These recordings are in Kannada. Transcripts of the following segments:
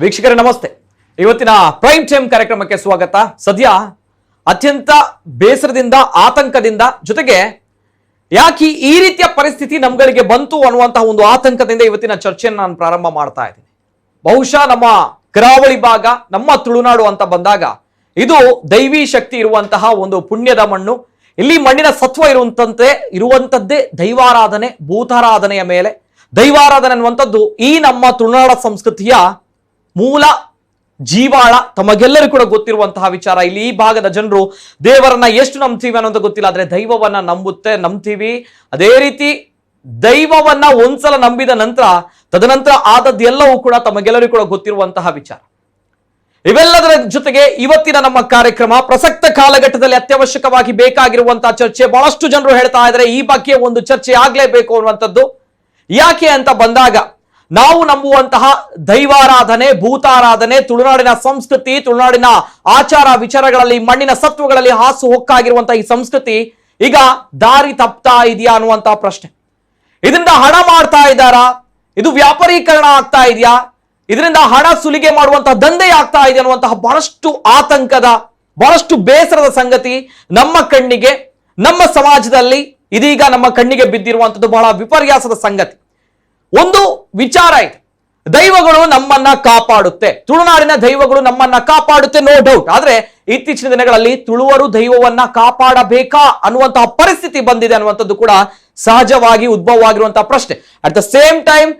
ವೀಕ್ಷಕರೇ ನಮಸ್ತೆ. ಇವತ್ತಿನ ಪ್ರೈಮ್ ಟೈಮ್ ಕಾರ್ಯಕ್ರಮಕ್ಕೆ ಸ್ವಾಗತ. ಸದ್ಯ ಅತ್ಯಂತ ಬೇಸರದಿಂದ, ಆತಂಕದಿಂದ, ಜೊತೆಗೆ ಯಾಕೆ ಈ ರೀತಿಯ ಪರಿಸ್ಥಿತಿ ನಮ್ಗಳಿಗೆ ಬಂತು ಅನ್ನುವಂತಹ ಒಂದು ಆತಂಕದಿಂದ ಇವತ್ತಿನ ಚರ್ಚೆಯನ್ನು ನಾನು ಪ್ರಾರಂಭ ಮಾಡ್ತಾ ಇದ್ದೀನಿ. ಬಹುಶಃ ನಮ್ಮ ಕರಾವಳಿ ಭಾಗ, ನಮ್ಮ ತುಳುನಾಡು ಅಂತ ಬಂದಾಗ ಇದು ದೈವಿ ಶಕ್ತಿ ಇರುವಂತಹ ಒಂದು ಪುಣ್ಯದ ಮಣ್ಣು. ಇಲ್ಲಿ ಮಣ್ಣಿನ ಸತ್ವ ಇರುವಂತದ್ದೇ ದೈವಾರಾಧನೆ, ಭೂತಾರಾಧನೆಯ ಮೇಲೆ ದೈವಾರಾಧನೆ ಅನ್ನುವಂಥದ್ದು ಈ ನಮ್ಮ ತುಳುನಾಡ ಸಂಸ್ಕೃತಿಯ ಮೂಲ ಜೀವಾಳ. ತಮಗೆಲ್ಲರೂ ಕೂಡ ಗೊತ್ತಿರುವಂತಹ ವಿಚಾರ. ಇಲ್ಲಿ ಈ ಭಾಗದ ಜನರು ದೇವರನ್ನ ಎಷ್ಟು ನಂಬ್ತೀವಿ ಅನ್ನೋದು ಗೊತ್ತಿಲ್ಲ, ಆದ್ರೆ ದೈವವನ್ನ ನಂಬ್ತೀವಿ. ಅದೇ ರೀತಿ ದೈವವನ್ನ ಒಂದ್ಸಲ ನಂಬಿದ ನಂತರ ತದನಂತರ ಆದದ್ದೆಲ್ಲವೂ ಕೂಡ ತಮಗೆಲ್ಲರೂ ಕೂಡ ಗೊತ್ತಿರುವಂತಹ ವಿಚಾರ. ಇವೆಲ್ಲದರ ಜೊತೆಗೆ ಇವತ್ತಿನ ನಮ್ಮ ಕಾರ್ಯಕ್ರಮ ಪ್ರಸಕ್ತ ಕಾಲಘಟ್ಟದಲ್ಲಿ ಅತ್ಯವಶ್ಯಕವಾಗಿ ಬೇಕಾಗಿರುವಂತಹ ಚರ್ಚೆ. ಬಹಳಷ್ಟು ಜನರು ಹೇಳ್ತಾ ಇದ್ದಾರೆ ಈ ಬಗ್ಗೆ ಒಂದು ಚರ್ಚೆ ಆಗ್ಲೇಬೇಕು ಅನ್ನುವಂಥದ್ದು. ಯಾಕೆ ಅಂತ ಬಂದಾಗ, ನಾವು ನಂಬುವಂತಹ ದೈವಾರಾಧನೆ, ಭೂತಾರಾಧನೆ, ತುಳುನಾಡಿನ ಸಂಸ್ಕೃತಿ, ತುಳುನಾಡಿನ ಆಚಾರ ವಿಚಾರಗಳಲ್ಲಿ, ಮಣ್ಣಿನ ಸತ್ವಗಳಲ್ಲಿ ಹಾಸು ಹೊಕ್ಕಾಗಿರುವಂತಹ ಈ ಸಂಸ್ಕೃತಿ ಈಗ ದಾರಿ ತಪ್ತಾ ಇದೆಯಾ ಅನ್ನುವಂತಹ ಪ್ರಶ್ನೆ. ಇದರಿಂದ ಹಣ ಮಾಡ್ತಾ ಇದ್ದಾರಾ? ಇದು ವ್ಯಾಪಾರೀಕರಣ ಆಗ್ತಾ ಇದೆಯಾ? ಇದರಿಂದ ಹಣ ಸುಲಿಗೆ ಮಾಡುವಂತಹ ದಂಧೆ ಆಗ್ತಾ ಇದೆ ಅನ್ನುವಂತಹ ಬಹಳಷ್ಟು ಆತಂಕದ, ಬಹಳಷ್ಟು ಬೇಸರದ ಸಂಗತಿ ನಮ್ಮ ಕಣ್ಣಿಗೆ, ನಮ್ಮ ಸಮಾಜದಲ್ಲಿ ಇದೀಗ ನಮ್ಮ ಕಣ್ಣಿಗೆ ಬಿದ್ದಿರುವಂತದ್ದು ಬಹಳ ವಿಪರ್ಯಾಸದ ಸಂಗತಿ. ಒಂದು ವಿಚಾರ ಇದೆ, ದೈವಗಳು ನಮ್ಮನ್ನ ಕಾಪಾಡುತ್ತೆ, ತುಳುನಾಡಿನ ದೈವಗಳು ನಮ್ಮನ್ನ ಕಾಪಾಡುತ್ತೆ, ನೋ ಡೌಟ್. ಆದ್ರೆ ಇತ್ತೀಚಿನ ದಿನಗಳಲ್ಲಿ ತುಳುವರು ದೈವವನ್ನ ಕಾಪಾಡಬೇಕಾ ಅನ್ನುವಂತಹ ಪರಿಸ್ಥಿತಿ ಬಂದಿದೆ ಅನ್ನುವಂಥದ್ದು ಕೂಡ ಸಹಜವಾಗಿ ಉದ್ಭವ ಆಗಿರುವಂತಹ ಪ್ರಶ್ನೆ. ಅಟ್ ದ ಸೇಮ್ ಟೈಮ್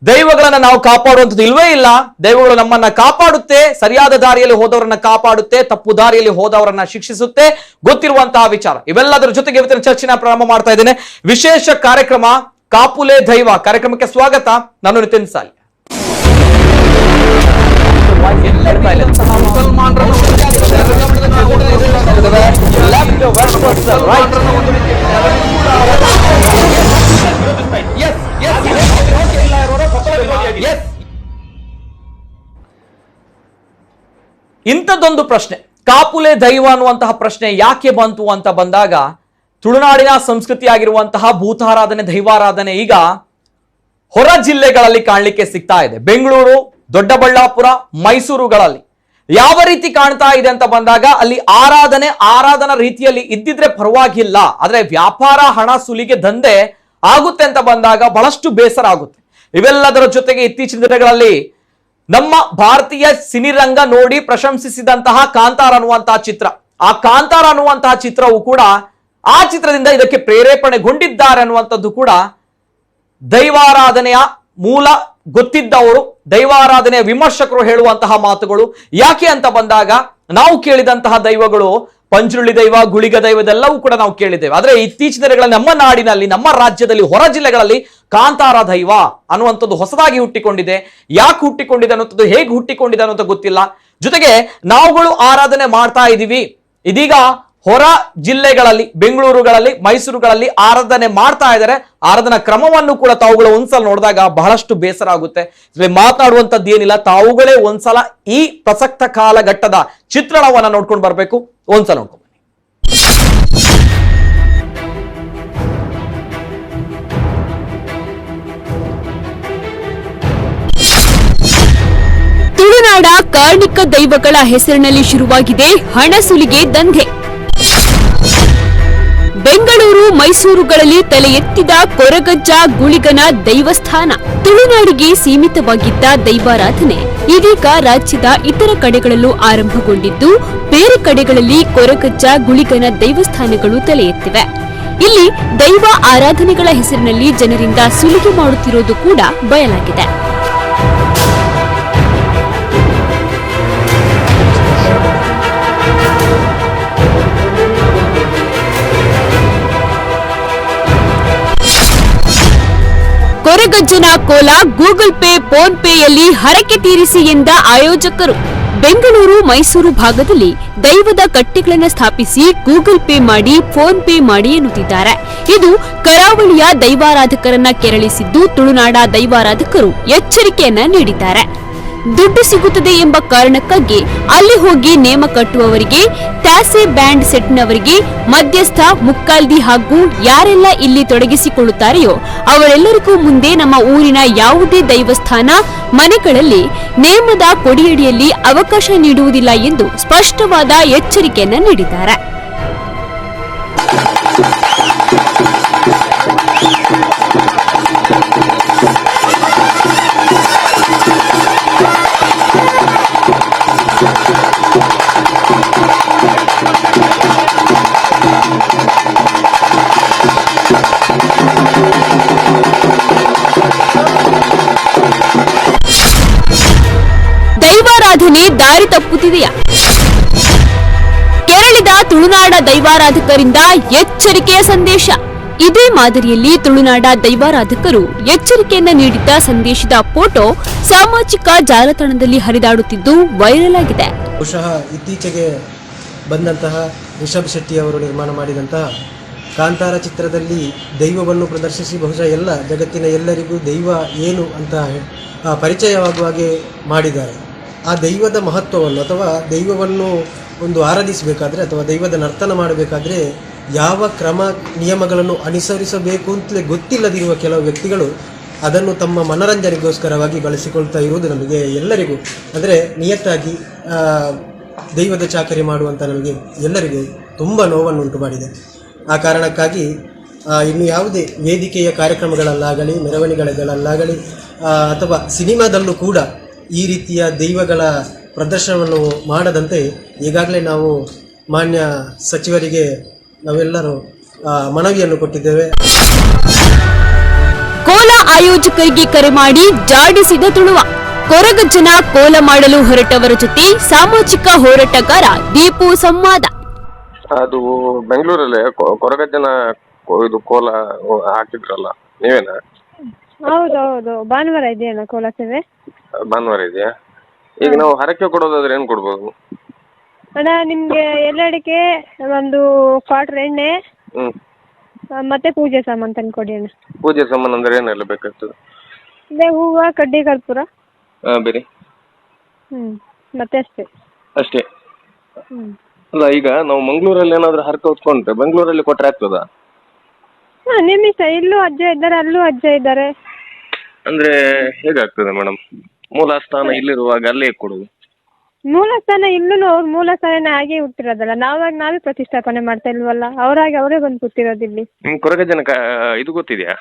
ದೈವಗಳನ್ನ ನಾವು ಕಾಪಾಡುವಂಥದ್ದು ಇಲ್ವೇ ಇಲ್ಲ. ದೈವಗಳು ನಮ್ಮನ್ನ ಕಾಪಾಡುತ್ತೆ, ಸರಿಯಾದ ದಾರಿಯಲ್ಲಿ ಹೋದವರನ್ನ ಕಾಪಾಡುತ್ತೆ, ತಪ್ಪು ದಾರಿಯಲ್ಲಿ ಹೋದವರನ್ನ ಶಿಕ್ಷಿಸುತ್ತೆ, ಗೊತ್ತಿರುವಂತಹ ವಿಚಾರ. ಇವೆಲ್ಲದರ ಜೊತೆಗೆ ಇವತ್ತಿನ ಚರ್ಚೆನ ಪ್ರಾರಂಭ ಮಾಡ್ತಾ ಇದ್ದೇನೆ. ವಿಶೇಷ ಕಾರ್ಯಕ್ರಮ ಕಾಪುಲೆ ದೈವ ಕಾರ್ಯಕ್ರಮಕ್ಕೆ ಸ್ವಾಗತ. ನಾನು ನಿತಿನ್ ಸಾಲಿ. ಇಂಥದ್ದೊಂದು ಪ್ರಶ್ನೆ, ಕಾಪುಲೆ ದೈವ ಅನ್ನುವಂತಹ ಪ್ರಶ್ನೆ ಯಾಕೆ ಬಂತು ಅಂತ ಬಂದಾಗ, ತುಳುನಾಡಿನ ಸಂಸ್ಕೃತಿ ಆಗಿರುವಂತಹ ಭೂತಾರಾಧನೆ, ದೈವಾರಾಧನೆ ಈಗ ಹೊರ ಜಿಲ್ಲೆಗಳಲ್ಲಿ ಕಾಣಲಿಕ್ಕೆ ಸಿಗ್ತಾ ಇದೆ. ಬೆಂಗಳೂರು, ದೊಡ್ಡಬಳ್ಳಾಪುರ, ಮೈಸೂರುಗಳಲ್ಲಿ ಯಾವ ರೀತಿ ಕಾಣ್ತಾ ಇದೆ ಅಂತ ಬಂದಾಗ, ಅಲ್ಲಿ ಆರಾಧನಾ ರೀತಿಯಲ್ಲಿ ಇದ್ದಿದ್ರೆ ಪರವಾಗಿಲ್ಲ, ಆದ್ರೆ ವ್ಯಾಪಾರ, ಹಣ ಸುಲಿಗೆ, ದಂಧೆ ಆಗುತ್ತೆ ಅಂತ ಬಂದಾಗ ಬಹಳಷ್ಟು ಬೇಸರ ಆಗುತ್ತೆ. ಇವೆಲ್ಲದರ ಜೊತೆಗೆ ಇತ್ತೀಚಿನ ದಿನಗಳಲ್ಲಿ ನಮ್ಮ ಭಾರತೀಯ ಸಿನಿರಂಗ ನೋಡಿ ಪ್ರಶಂಸಿಸಿದಂತಹ ಕಾಂತಾರ ಅನ್ನುವಂತಹ ಚಿತ್ರ, ಆ ಕಾಂತಾರ ಅನ್ನುವಂತಹ ಚಿತ್ರವು ಕೂಡ ಆ ಚಿತ್ರದಿಂದ ಇದಕ್ಕೆ ಪ್ರೇರೇಪಣೆಗೊಂಡಿದ್ದಾರೆ ಅನ್ನುವಂಥದ್ದು ಕೂಡ ದೈವಾರಾಧನೆಯ ಮೂಲ ಗೊತ್ತಿದ್ದವರು, ದೈವಾರಾಧನೆಯ ವಿಮರ್ಶಕರು ಹೇಳುವಂತಹ ಮಾತುಗಳು. ಯಾಕೆ ಅಂತ ಬಂದಾಗ, ನಾವು ಕೇಳಿದಂತಹ ದೈವಗಳು ಪಂಜುರುಳಿ ದೈವ, ಗುಳಿಗ ದೈವ ಇದೆಲ್ಲವೂ ಕೂಡ ನಾವು ಕೇಳಿದ್ದೇವೆ. ಆದ್ರೆ ಇತ್ತೀಚಿನ ದಿನಗಳಲ್ಲಿ ನಮ್ಮ ನಾಡಿನಲ್ಲಿ, ನಮ್ಮ ರಾಜ್ಯದಲ್ಲಿ, ಹೊರ ಜಿಲ್ಲೆಗಳಲ್ಲಿ ಕಾಂತಾರ ದೈವ ಅನ್ನುವಂಥದ್ದು ಹೊಸದಾಗಿ ಹುಟ್ಟಿಕೊಂಡಿದೆ. ಯಾಕೆ ಹುಟ್ಟಿಕೊಂಡಿದೆ ಅನ್ನುವಂಥದ್ದು, ಹೇಗೆ ಹುಟ್ಟಿಕೊಂಡಿದೆ ಅನ್ನೋದು ಗೊತ್ತಿಲ್ಲ. ಜೊತೆಗೆ ನಾವುಗಳು ಆರಾಧನೆ ಮಾಡ್ತಾ ಇದ್ದೀವಿ. ಇದೀಗ ಹೊರ ಜಿಲ್ಲೆಗಳಲ್ಲಿ, ಬೆಂಗಳೂರುಗಳಲ್ಲಿ, ಮೈಸೂರುಗಳಲ್ಲಿ ಆರಾಧನೆ ಮಾಡ್ತಾ ಇದ್ದಾರೆ. ಆರಾಧನಾ ಕ್ರಮವನ್ನು ಕೂಡ ತಾವುಗಳು ಒಂದ್ಸಲ ನೋಡಿದಾಗ ಬಹಳಷ್ಟು ಬೇಸರ ಆಗುತ್ತೆ. ಮಾತನಾಡುವಂಥದ್ದು ಏನಿಲ್ಲ, ತಾವುಗಳೇ ಒಂದ್ಸಲ ಈ ಪ್ರಸಕ್ತ ಕಾಲಘಟ್ಟದ ಚಿತ್ರಣವನ್ನ ನೋಡ್ಕೊಂಡು ಬರ್ಬೇಕು. ಒಂದ್ಸಲ ನೋಡ್ಕೊಂಡು ತುಳುನಾಡ ಕಾರ್ಣಿಕ ದೈವಗಳ ಹೆಸರಿನಲ್ಲಿ ಶುರುವಾಗಿದೆ ಹಣ ಸುಲಿಗೆ ದಂಧೆ. ಬೆಂಗಳೂರು, ಮೈಸೂರುಗಳಲ್ಲಿ ತಲೆ ಎತ್ತಿದ ಕೊರಗಜ್ಜ ಗುಳಿಗನ ದೈವಸ್ಥಾನ. ತುಳುನಾಡಿಗೆ ಸೀಮಿತವಾಗಿದ್ದ ದೈವಾರಾಧನೆ ಇದೀಗ ರಾಜ್ಯದ ಇತರ ಕಡೆಗಳಲ್ಲೂ ಆರಂಭಗೊಂಡಿದ್ದು, ಬೇರೆ ಕಡೆಗಳಲ್ಲಿ ಕೊರಗಜ್ಜ ಗುಳಿಗನ ದೇವಸ್ಥಾನಗಳು ತಲೆ ಎತ್ತಿವೆ. ಇಲ್ಲಿ ದೈವ ಆರಾಧನೆಗಳ ಹೆಸರಿನಲ್ಲಿ ಜನರಿಂದ ಸುಲಿಗೆ ಮಾಡುತ್ತಿರುವುದು ಕೂಡ ಬಯಲಾಗಿದೆ. ಕೊರಗಜ್ಜನ ಕೋಲ ಗೂಗಲ್ ಪೇ, ಫೋನ್ ಪೇಯಲ್ಲಿ ಹರಕೆ ತೀರಿಸಿ ಎಂದ ಆಯೋಜಕರು. ಬೆಂಗಳೂರು, ಮೈಸೂರು ಭಾಗದಲ್ಲಿ ದೈವದ ಕಟ್ಟೆಗಳನ್ನು ಸ್ಥಾಪಿಸಿ ಗೂಗಲ್ ಪೇ ಮಾಡಿ, ಫೋನ್ ಪೇ ಮಾಡಿ ಎನ್ನುತ್ತಿದ್ದಾರೆ. ಇದು ಕರಾವಳಿಯ ದೈವಾರಾಧಕರನ್ನ ಕೆರಳಿಸಿದ್ದು, ತುಳುನಾಡ ದೈವಾರಾಧಕರು ಎಚ್ಚರಿಕೆಯನ್ನ ನೀಡಿದ್ದಾರೆ. ದುಡ್ಡು ಸಿಗುತ್ತದೆ ಎಂಬ ಕಾರಣಕ್ಕಾಗಿ ಅಲ್ಲಿ ಹೋಗಿ ನೇಮ ಕಟ್ಟುವವರಿಗೆ, ಟ್ಯಾಸೆ ಬ್ಯಾಂಡ್ ಸೆಟ್ನವರಿಗೆ, ಮಧ್ಯಸ್ಥ, ಮುಕ್ಕಾಲ್ದಿ ಹಾಗೂ ಯಾರೆಲ್ಲ ಇಲ್ಲಿ ತೊಡಗಿಸಿಕೊಳ್ಳುತ್ತಾರೆಯೋ ಅವರೆಲ್ಲರಿಗೂ ಮುಂದೆ ನಮ್ಮ ಊರಿನ ಯಾವುದೇ ದೈವಸ್ಥಾನ, ಮನೆಗಳಲ್ಲಿ ನೇಮದ ಕೊಡಿಯಡಿಯಲ್ಲಿ ಅವಕಾಶ ನೀಡುವುದಿಲ್ಲ ಎಂದು ಸ್ಪಷ್ಟವಾದ ಎಚ್ಚರಿಕೆಯನ್ನ ನೀಡಿದ್ದಾರೆ. ದೈವಾರಾಧನೆ ದಾರಿ ತಪ್ಪುತ್ತಿದೆಯಾ? ಕೆರಳಿದ ತುಳುನಾಡ ದೈವಾರಾಧಕರಿಂದ ಎಚ್ಚರಿಕೆಯ ಸಂದೇಶ. ಇದೇ ಮಾದರಿಯಲ್ಲಿ ತುಳುನಾಡ ದೈವಾರಾಧಕರು ಎಚ್ಚರಿಕೆಯನ್ನ ನೀಡಿದ್ದ ಸಂದೇಶದ ಫೋಟೋ ಸಾಮಾಜಿಕ ಜಾಲತಾಣದಲ್ಲಿ ಹರಿದಾಡುತ್ತಿದ್ದು ವೈರಲ್ ಆಗಿದೆ. ಬಹುಶಃ ಇತ್ತೀಚೆಗೆ ಬಂದಂತಹ ರಿಷಬ್ ಶೆಟ್ಟಿ ಅವರು ನಿರ್ಮಾಣ ಮಾಡಿದಂತಹ ಕಾಂತಾರ ಚಿತ್ರದಲ್ಲಿ ದೈವವನ್ನು ಪ್ರದರ್ಶಿಸಿ ಬಹುಶಃ ಎಲ್ಲ ಜಗತ್ತಿನ ಎಲ್ಲರಿಗೂ ದೈವ ಏನು ಅಂತ ಪರಿಚಯವಾಗುವ ಹಾಗೆ ಮಾಡಿದ್ದಾರೆ. ಆ ದೈವದ ಮಹತ್ವವನ್ನು ಅಥವಾ ದೈವವನ್ನು ಒಂದು ಆರಾಧಿಸಬೇಕಾದ್ರೆ ಅಥವಾ ದೈವದ ನರ್ತನ ಮಾಡಬೇಕಾದ್ರೆ ಯಾವ ಕ್ರಮ ನಿಯಮಗಳನ್ನು ಅನುಸರಿಸಬೇಕು ಅಂತಲೇ ಗೊತ್ತಿಲ್ಲದಿರುವ ಕೆಲವು ವ್ಯಕ್ತಿಗಳು ಅದನ್ನು ತಮ್ಮ ಮನರಂಜನೆಗೋಸ್ಕರವಾಗಿ ಬಳಸಿಕೊಳ್ತಾ ಇರುವುದು ನಮಗೆ ಎಲ್ಲರಿಗೂ ಅಂದರೆ ನಿಯತ್ತಾಗಿ ದೈವದ ಚಾಕರಿ ಮಾಡುವಂಥ ನಮಗೆ ಎಲ್ಲರಿಗೂ ತುಂಬ ನೋವನ್ನು ಉಂಟು ಮಾಡಿದೆ. ಆ ಕಾರಣಕ್ಕಾಗಿ ಇನ್ನು ಯಾವುದೇ ವೇದಿಕೆಯ ಕಾರ್ಯಕ್ರಮಗಳಲ್ಲಾಗಲಿ, ಮೆರವಣಿಗೆಗಳಲ್ಲಾಗಲಿ ಅಥವಾ ಸಿನಿಮಾದಲ್ಲೂ ಕೂಡ ಈ ರೀತಿಯ ದೈವಗಳ ಪ್ರದರ್ಶನವನ್ನು ಮಾಡದಂತೆ ಈಗಾಗಲೇ ನಾವು ಮಾನ್ಯ ಸಚಿವರಿಗೆ ನಾವೆಲ್ಲರೂ ಮನವಿಯನ್ನು ಕೊಟ್ಟಿದ್ದೇವೆ. ಕೋಲ ಆಯೋಜಕರಿಗೆ ಕರೆ ಮಾಡಿ ಜಾಡಿಸಿದ ತುಳುವ. ಕೊರಗಜ್ಜನ ಕೋಲ ಮಾಡಲು ಹೊರಟವರ ಜೊತೆ ಸಾಮಾಜಿಕ ಹೋರಾಟಗಾರ ದೀಪು ಸಂವಾದ. ಅದು ಬೆಂಗಳೂರಲ್ಲೇ ಕೊರಗಜ್ಜನ ಇದು ಕೋಲ ಹಾಕಿದ್ರಲ್ಲ, ನೀವೇನಾ? ಹೌದೌದು, ಭಾನುವಾರ ಇದೆಯಲ್ಲ ಕೋಲ ಸೇವೆ. ಭಾನುವಾರ ಇದೆಯಾ? ಈಗ ನಾವು ಹರಕೆ ಕೊಡೋದಾದ್ರೆ ಏನ್ ಕೊಡ್ಬೋದು ಅಣ್ಣ? ನಿಮ್ಗೆ ಎಲ್ಲಡಿಕೆ ಒಂದು ಕ್ವಾರ್ಟರ್ ಎಣ್ಣೆ ಮತ್ತೆ ಪೂಜೆ ಸಾಮಾನು ತಂದು ಕೊಡಿ ಅಣ್ಣ. ಪೂಜೆ ಸಾಮಾನು ಅಂದ್ರೆ ಏನೆಲ್ಲ ಬೇಕಾಗ್ತದೆ? ಅದೇ ಹೂವು, ಕಡ್ಡಿ, ಕರ್ಪೂರ, ಬೇರೆ ಮತ್ತೆ ಅಷ್ಟೇ. ಅಷ್ಟೇ? ಅಲ್ಲ, ಈಗ ನಾವು ಮಂಗಳೂರಲ್ಲಿ ಏನಾದ್ರು ಹರಕೆ ಹೊತ್ಕೊಂಡ್ರೆ ಬೆಂಗಳೂರಲ್ಲಿ ಕೊಟ್ರೆ ಆಗ್ತದಾ? ನಿಮ್ಮ ಇಷ್ಟ. ಇಲ್ಲೂ ಅಜ್ಜ ಇದ್ದಾರೆ, ಅಲ್ಲೂ ಅಜ್ಜ ಇದ್ದಾರೆ. ಅಂದ್ರೆ ಹೇಗಾಗ್ತದೆ ಮೇಡಮ್? ಮೂಲ ಸ್ಥಾನ ಇಲ್ಲಿರುವಾಗ ಅಲ್ಲೇ ಕೊಡುದು? ಮೂಲ ಸ್ಥಾನ ಇಲ್ಲೂ ಅವ್ರ ಮೂಲ ಸ್ಥಾನ ಹಾಗೆ ಹುಟ್ಟಿರೋದಲ್ಲ, ನಾವೇ ಪ್ರತಿಷ್ಠಾಪನೆ ಮಾಡ್ತಾ ಇಲ್ವಲ್ಲ, ಅವರಾಗಿ ಅವರೇ ಬಂದು ಕೂತಿರೋದು ಇಲ್ಲಿ. ನಿಮ್ ಕೊರಗಜ್ಜನ ಇದು ಗೊತ್ತಿದ್ಯಾ?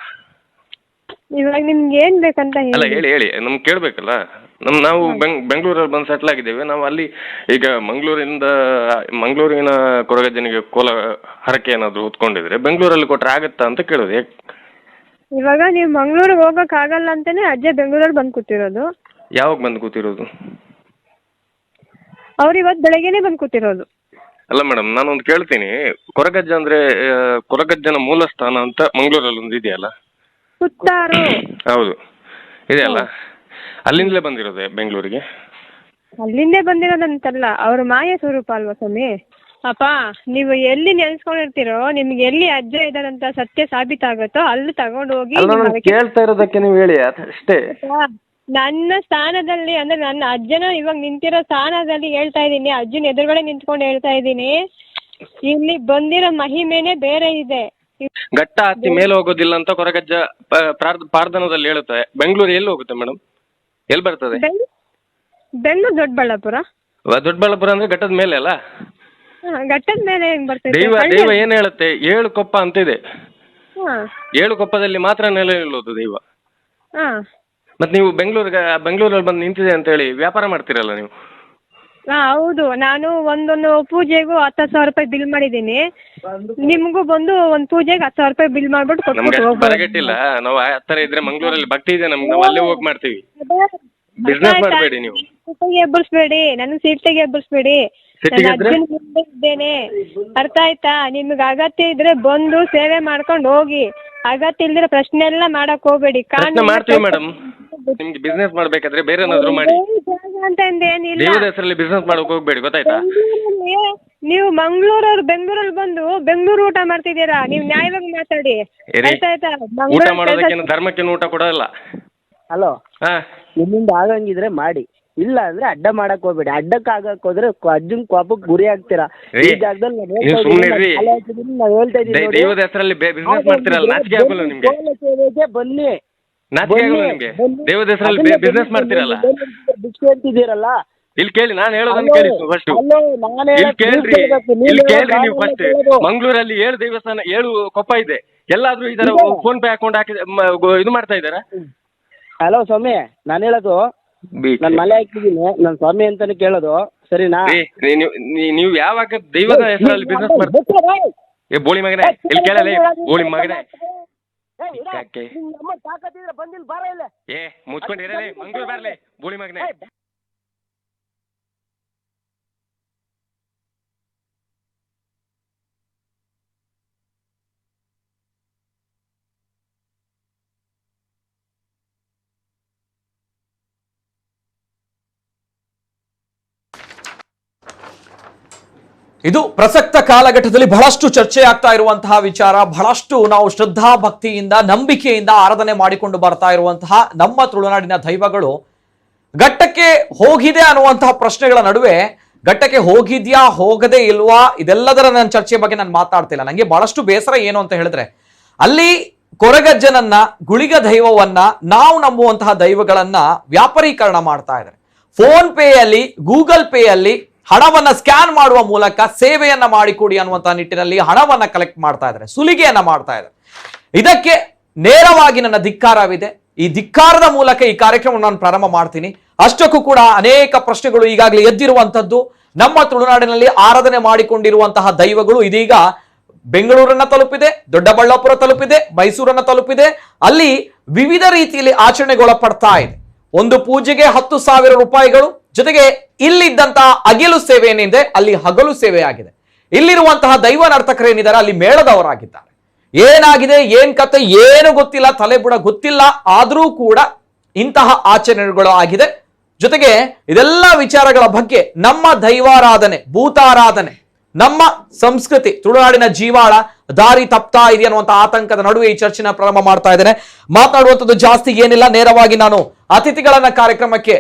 ಇವಾಗ ನಿಮ್ಗೆ ಏನ್ ಬೇಕಂತ ಅಲ್ಲ ಹೇಳಿ ನಮ್ಗೆ ಕೇಳ್ಬೇಕಲ್ಲ. ನಾವು ಬೆಂಗಳೂರಲ್ಲಿ ಬಂದು ಸೆಟ್ಲ್ ಆಗಿದ್ದೇವೆ. ನಾವು ಅಲ್ಲಿ ಈಗ ಮಂಗಳೂರಿನ ಕೊರಗಜ್ಜನಿಗೆ ಕೋಲ ಹರಕೆ ಏನಾದ್ರು ಹೊತ್ಕೊಂಡಿದ್ರೆ ಬೆಂಗಳೂರಲ್ಲಿ ಕೊಟ್ರೆ ಆಗತ್ತಾ ಅಂತ ಕೇಳೋದು. ಇವಾಗ ನೀವು ಮಂಗಳೂರಿಗೆ ಹೋಗಕ್ ಆಗಲ್ಲ ಅಂತಾನೆ ಅಜ್ಜ ಬೆಂಗಳೂರಲ್ಲಿ ಬಂದು ಕೂತಿರೋದು. ಯಾವಾಗ ಬಂದು ಕೂತಿರೋದು? ಅವ್ರು ಇವತ್ತು ಬೆಳಗ್ಗೆನೆ ಬಂದು ಕೂತಿರೋದು. ಅಲ್ಲ ಮೇಡಮ್, ನಾನೊಂದು ಕೇಳ್ತೀನಿ. ಕೊರಗಜ್ಜ ಅಂದ್ರೆ ಕೊರಗಜ್ಜನ ಮೂಲ ಸ್ಥಾನ ಅಂತ ಮಂಗಳೂರಲ್ಲಿ ಒಂದು ಇದೆಯಲ್ಲ? ಸುತ್ತಾರು. ಹೌದು, ಇದೆಯಲ್ಲ, ಅಲ್ಲಿಂದಲೇ ಬಂದಿರೋದೆ ಬೆಂಗಳೂರಿಗೆ? ಅಲ್ಲಿಂದೇ ಬಂದಿರೋದಂತಲ್ಲ, ಅವ್ರ ಮಾಯ ಸ್ವರೂಪ ಅಲ್ವಾ ಸ್ವಾಮಿ. ಅಪ್ಪ, ನೀವು ಎಲ್ಲಿ ನೆನ್ಸ್ಕೊಂಡಿರ್ತೀರೋ, ನಿಮ್ಗೆ ಎಲ್ಲಿ ಅಜ್ಜ ಇದಾರಂತ ಸತ್ಯ ಸಾಬೀತಾಗುತ್ತೋ ಅಲ್ಲಿ ತಗೊಂಡು ಹೋಗಿ. ಕೇಳ್ತಾ ಇರೋದಕ್ಕೆ ನೀವು ಹೇಳಿ ಅಷ್ಟೇ. ನನ್ನ ಸ್ಥಾನದಲ್ಲಿ ಅಂದ್ರೆ ನನ್ನ ಅಜ್ಜನ ಇವಾಗ ನಿಂತಿರೋ ಸ್ಥಾನದಲ್ಲಿ ಹೇಳ್ತಾ ಇದ್ದೀನಿ, ಅಜ್ಜನ ಎದುರುಗಡೆ ನಿಂತ್ಕೊಂಡು ಹೇಳ್ತಾ ಇದ್ದೀನಿ. ಇಲ್ಲಿ ಬಂದಿರೋ ಮಹಿಮೆನೆ ಬೇರೆ ಇದೆ. ಘಟ್ಟ ಹತ್ತಿ ಮೇಲೆ ಹೋಗೋದಿಲ್ಲ ಅಂತ ಕೊರಗಜ್ಜ ಪ್ರಾರ್ಥನದಲ್ಲಿ ಹೇಳುತ್ತೆ. ಬೆಂಗಳೂರು ಎಲ್ಲಿ ಹೋಗುತ್ತೆ ಮೇಡಮ್? ಎಲ್ಲಿ ಬರ್ತದೆ? ಬೆಂಗಳೂರು ದೊಡ್ಡಬಳ್ಳಾಪುರ. ದೊಡ್ಡಬಳ್ಳಾಪುರ ಅಂದ್ರೆ ಘಟ್ಟದ ಮೇಲೆ ಅಲ್ಲ? ಘಟ್ಟದ ಮೇಲೆ ಹೆಂಗ್ ಬರ್ತದೆ? ದೈವ ಏನ್ ಹೇಳುತ್ತೆ? 7 ಕೊಪ್ಪ ಅಂತಿದೆ. 7 ಕೊಪ್ಪದಲ್ಲಿ ಮಾತ್ರ ನೆಲೆ ನಿಲ್ಲೋದು ದೈವ. ಮತ್ ನೀವು ಬೆಂಗಳೂರಲ್ಲಿ ಬಂದು ನಿಂತಿದೆ ಅಂತ ಹೇಳಿ ವ್ಯಾಪಾರ ಮಾಡ್ತೀರಲ್ಲ ನೀವು? ಹೌದು, ನಾನು ಒಂದೊಂದು ಪೂಜೆಗೂ 10,000 ರೂಪಾಯಿ ಬಿಲ್ ಮಾಡಿದ್ದೀನಿ. ನಿಮ್ಗೂ ಬಂದು ಒಂದ್ ಪೂಜೆಗೆ 10,000 ರೂಪಾಯಿ ಬಿಲ್ ಮಾಡ್ಬಿಟ್ಟು ನಮ್ಗೆ ಬರಗಟ್ಟಿಲ್ಲ. ನಾವು ಆ ತರ ಇದ್ರೆ ಮಂಗಳೂರಲ್ಲಿ ಭಕ್ತಿ ಇದೆ ನಮ್ಗೆ, ನಾವು ಅಲ್ಲೇ ಹೋಗಿ ಮಾಡ್ತೀವಿ. ಬಿಸ್ನೆಸ್ ಮಾಡಬೇಡಿ ನೀವು. ಎಬ್ಬರಿಸ್ಬೇಡಿ, ನನ್ನ ಸೀಟ್ಗೆ ಎಬ್ಬರಿಸ್ಬೇಡಿ. ಇದ್ದೇನೆ, ಅರ್ಥ ಆಯ್ತಾ? ನಿಮ್ಗೆ ಅಗತ್ಯ ಇದ್ರೆ ಬಂದು ಸೇವೆ ಮಾಡ್ಕೊಂಡು ಹೋಗಿ, ಅಗತ್ಯ ಇಲ್ದಿರ ಪ್ರಶ್ನೆ ಎಲ್ಲ ಮಾಡಕ್ ಹೋಗ್ಬೇಡಿ. ಮಾಡ್ತೀವಿ ಮೇಡಮ್. ನಿಮ್ಗೆ ಬಿಸ್ನೆಸ್ ಮಾಡ್ಬೇಕಾದ್ರೆ ಬೇರೆ ಏನಾದ್ರು ಮಾಡಿ. ಅಂತ ಏನಿಲ್ಲ, ದೇವರ ಹೆಸರಲ್ಲಿ ಬಿಸ್ನೆಸ್ ಮಾಡಕ್ ಹೋಗ್ಬೇಡಿ, ಗೊತ್ತಾಯ್ತಾ? ನೀವು ಮಂಗಳೂರವ್ರು ಬೆಂಗಳೂರಲ್ಲಿ ಬಂದು ಬೆಂಗಳೂರು ಊಟ ಮಾಡ್ತಿದ್ದೀರಾ, ನೀವು ನ್ಯಾಯವಾಗಿ ಮಾತಾಡಿ. ಊಟ ಮಾಡೋದಕ್ಕೆ ಧರ್ಮಕ್ಕೆ ಊಟ ಕೊಡಲ್ಲ. ಹಲೋ, ನಿಮ್ಮಿಂದ ಆಗಂಗಿದ್ರೆ ಮಾಡಿ, ಇಲ್ಲ ಅಂದ್ರೆ ಅಡ್ಡ ಮಾಡಕ್ ಹೋಗ್ಬೇಡಿ. ಅಡ್ಡಕ್ಕೆ ಆಗಕ್ ಹೋದ್ರೆ ಅಜ್ಜನ್ ಕೋಪಕ್ಕೆ ಗುರಿ ಆಗ್ತೀರಾ. ಈ ಜಾಗದಲ್ಲಿ ನಾವ್ ಹೇಳ್ತಾ ಇದೀನಿ ನೋಡಿ, ದೈವದ ಹೆಸರಲ್ಲಿ ಬಿಸ್ನೆಸ್ ಮಾಡ್ತೀರಲ್ಲ, ನಾಚಿಕೆ ಆಗಲ್ಲ ನಿಮ್ಗೆ? ಸೇವೆಗೆ ಬನ್ನಿ, ನಾಚಿಕೆ ಆಗಲ್ಲ ನಿಮ್ಗೆ? ದೈವದ ಹೆಸರಲ್ಲಿ ಬಿಸ್ನೆಸ್ ಮಾಡ್ತೀರಲ್ಲ, ಭಿಕ್ಷೆ ಅಂತಿದ್ದೀರಲ್ಲ. ಇಲ್ಲಿ ಕೇಳಿ, ನಾನು ಹೇಳೋದನ್ನ ಕೇಳಿ ಫಸ್ಟ್. ಇಲ್ಲಿ ಕೇಳ್ರಿ, ಇಲ್ಲಿ ಕೇಳ್ರಿ ನೀವು ಫಸ್ಟ್. ಮಂಗಳೂರಲ್ಲಿ 7 ದೇವಸ್ಥಾನ 7 ಕೊಪ್ಪ ಇದೆ. ಎಲ್ಲಾದ್ರೂ ಈ ತರ ಫೋನ್ ಪೇ ಅಕೌಂಟ್ ಹಾಕಿ ಇದು ಮಾಡ್ತಾ ಇದಾರ? ಹಲೋ ಸ್ವಾಮಿ, ನಾನು ಹೇಳೋದು, ನಾನು ಮಲೆ ಹಾಕಿದ್ದೀನಿ, ನಾನು ಸ್ವಾಮಿ ಅಂತಾನೆ ಕೇಳೋದು, ಸರಿನಾ? ನೀವು ಯಾವಾಗ ದೈವದ ಹೆಸರಲ್ಲಿ ಬಿಸ್ನೆಸ್ ಮಾಡ್ತೀರಾ? ಏ ಬೋಳಿ ಮಗನೇ, ಇಲ್ಲಿ ಕೇಳಲ್ಲ, ಬೋಳಿ ಮಗನೇ. ಏ ಮುಚ್ಕೊಂಡಿರಲಿ, ಮಂಗಳೂರು ಬರ್ಲಿ ಬೋಳಿ ಮಗನೇ. ಇದು ಪ್ರಸಕ್ತ ಕಾಲಘಟ್ಟದಲ್ಲಿ ಬಹಳಷ್ಟು ಚರ್ಚೆ ಆಗ್ತಾ ಇರುವಂತಹ ವಿಚಾರ. ಬಹಳಷ್ಟು ನಾವು ಶ್ರದ್ಧಾ ಭಕ್ತಿಯಿಂದ ನಂಬಿಕೆಯಿಂದ ಆರಾಧನೆ ಮಾಡಿಕೊಂಡು ಬರ್ತಾ ಇರುವಂತಹ ನಮ್ಮ ತುಳುನಾಡಿನ ದೈವಗಳು ಘಟ್ಟಕ್ಕೆ ಹೋಗಿದೆ ಅನ್ನುವಂತಹ ಪ್ರಶ್ನೆಗಳ ನಡುವೆ ಘಟ್ಟಕ್ಕೆ ಹೋಗಿದ್ಯಾ ಹೋಗದೇ ಇಲ್ವಾ ಇದೆಲ್ಲದರ ನನ್ನ ಚರ್ಚೆ ಬಗ್ಗೆ ನಾನು ಮಾತಾಡ್ತಿಲ್ಲ. ನನಗೆ ಬಹಳಷ್ಟು ಬೇಸರ ಏನು ಅಂತ ಹೇಳಿದ್ರೆ, ಅಲ್ಲಿ ಕೊರಗಜ್ಜನನ್ನ, ಗುಳಿಗ ದೈವವನ್ನ, ನಾವು ನಂಬುವಂತಹ ದೈವಗಳನ್ನ ವ್ಯಾಪಾರೀಕರಣ ಮಾಡ್ತಾ ಇದ್ದಾರೆ. ಫೋನ್ ಪೇಯಲ್ಲಿ, ಗೂಗಲ್ ಪೇಯಲ್ಲಿ ಹಣವನ್ನ ಸ್ಕ್ಯಾನ್ ಮಾಡುವ ಮೂಲಕ ಸೇವೆಯನ್ನ ಮಾಡಿಕೊಡಿ ಅನ್ನುವಂತಹ ನಿಟ್ಟಿನಲ್ಲಿ ಹಣವನ್ನ ಕಲೆಕ್ಟ್ ಮಾಡ್ತಾ ಇದ್ದಾರೆ, ಸುಲಿಗೆಯನ್ನ ಮಾಡ್ತಾ ಇದ್ದಾರೆ. ಇದಕ್ಕೆ ನೇರವಾಗಿ ನನ್ನ ಧಿಕ್ಕಾರವಿದೆ. ಈ ಧಿಕ್ಕಾರದ ಮೂಲಕ ಈ ಕಾರ್ಯಕ್ರಮವನ್ನು ನಾನು ಪ್ರಾರಂಭ ಮಾಡ್ತೀನಿ. ಅಷ್ಟಕ್ಕೂ ಕೂಡ ಅನೇಕ ಪ್ರಶ್ನೆಗಳು ಈಗಾಗಲೇ ಎದ್ದಿರುವಂತದ್ದು. ನಮ್ಮ ತುಳುನಾಡಿನಲ್ಲಿ ಆರಾಧನೆ ಮಾಡಿಕೊಂಡಿರುವಂತಹ ದೈವಗಳು ಇದೀಗ ಬೆಂಗಳೂರನ್ನ ತಲುಪಿದೆ, ದೊಡ್ಡಬಳ್ಳಾಪುರ ತಲುಪಿದೆ, ಮೈಸೂರನ್ನ ತಲುಪಿದೆ. ಅಲ್ಲಿ ವಿವಿಧ ರೀತಿಯಲ್ಲಿ ಆಚರಣೆಗೊಳಪಡ್ತಾ ಇದೆ. ಒಂದು ಪೂಜೆಗೆ 10,000 ರೂಪಾಯಿಗಳು, ಜೊತೆಗೆ ಇಲ್ಲಿದ್ದಂತಹ ಅಗಿಲು ಸೇವೆ ಏನಿದೆ ಅಲ್ಲಿ ಹಗಲು ಸೇವೆ ಆಗಿದೆ. ಇಲ್ಲಿರುವಂತಹ ದೈವ ನರ್ತಕರು ಏನಿದ್ದಾರೆ ಅಲ್ಲಿ ಮೇಳದವರಾಗಿದ್ದಾರೆ. ಏನಾಗಿದೆ, ಏನ್ ಕತೆ ಏನು ಗೊತ್ತಿಲ್ಲ, ತಲೆ ಬುಡ ಗೊತ್ತಿಲ್ಲ. ಆದರೂ ಕೂಡ ಇಂತಹ ಆಚರಣೆಗಳು ಆಗಿದೆ. ಜೊತೆಗೆ ಇದೆಲ್ಲ ವಿಚಾರಗಳ ಬಗ್ಗೆ ನಮ್ಮ ದೈವಾರಾಧನೆ, ಭೂತಾರಾಧನೆ, ನಮ್ಮ ಸಂಸ್ಕೃತಿ, ತುಳುನಾಡಿನ ಜೀವಾಳ ದಾರಿ ತಪ್ತಾ ಇದೆ ಅನ್ನುವಂಥ ಆತಂಕದ ನಡುವೆ ಈ ಚರ್ಚೆನ ಪ್ರಾರಂಭ ಮಾಡ್ತಾ ಇದ್ದೇನೆ. ಮಾತನಾಡುವಂಥದ್ದು ಜಾಸ್ತಿ ಏನಿಲ್ಲ, ನೇರವಾಗಿ ನಾನು ಅತಿಥಿಗಳನ್ನ ಕಾರ್ಯಕ್ರಮಕ್ಕೆ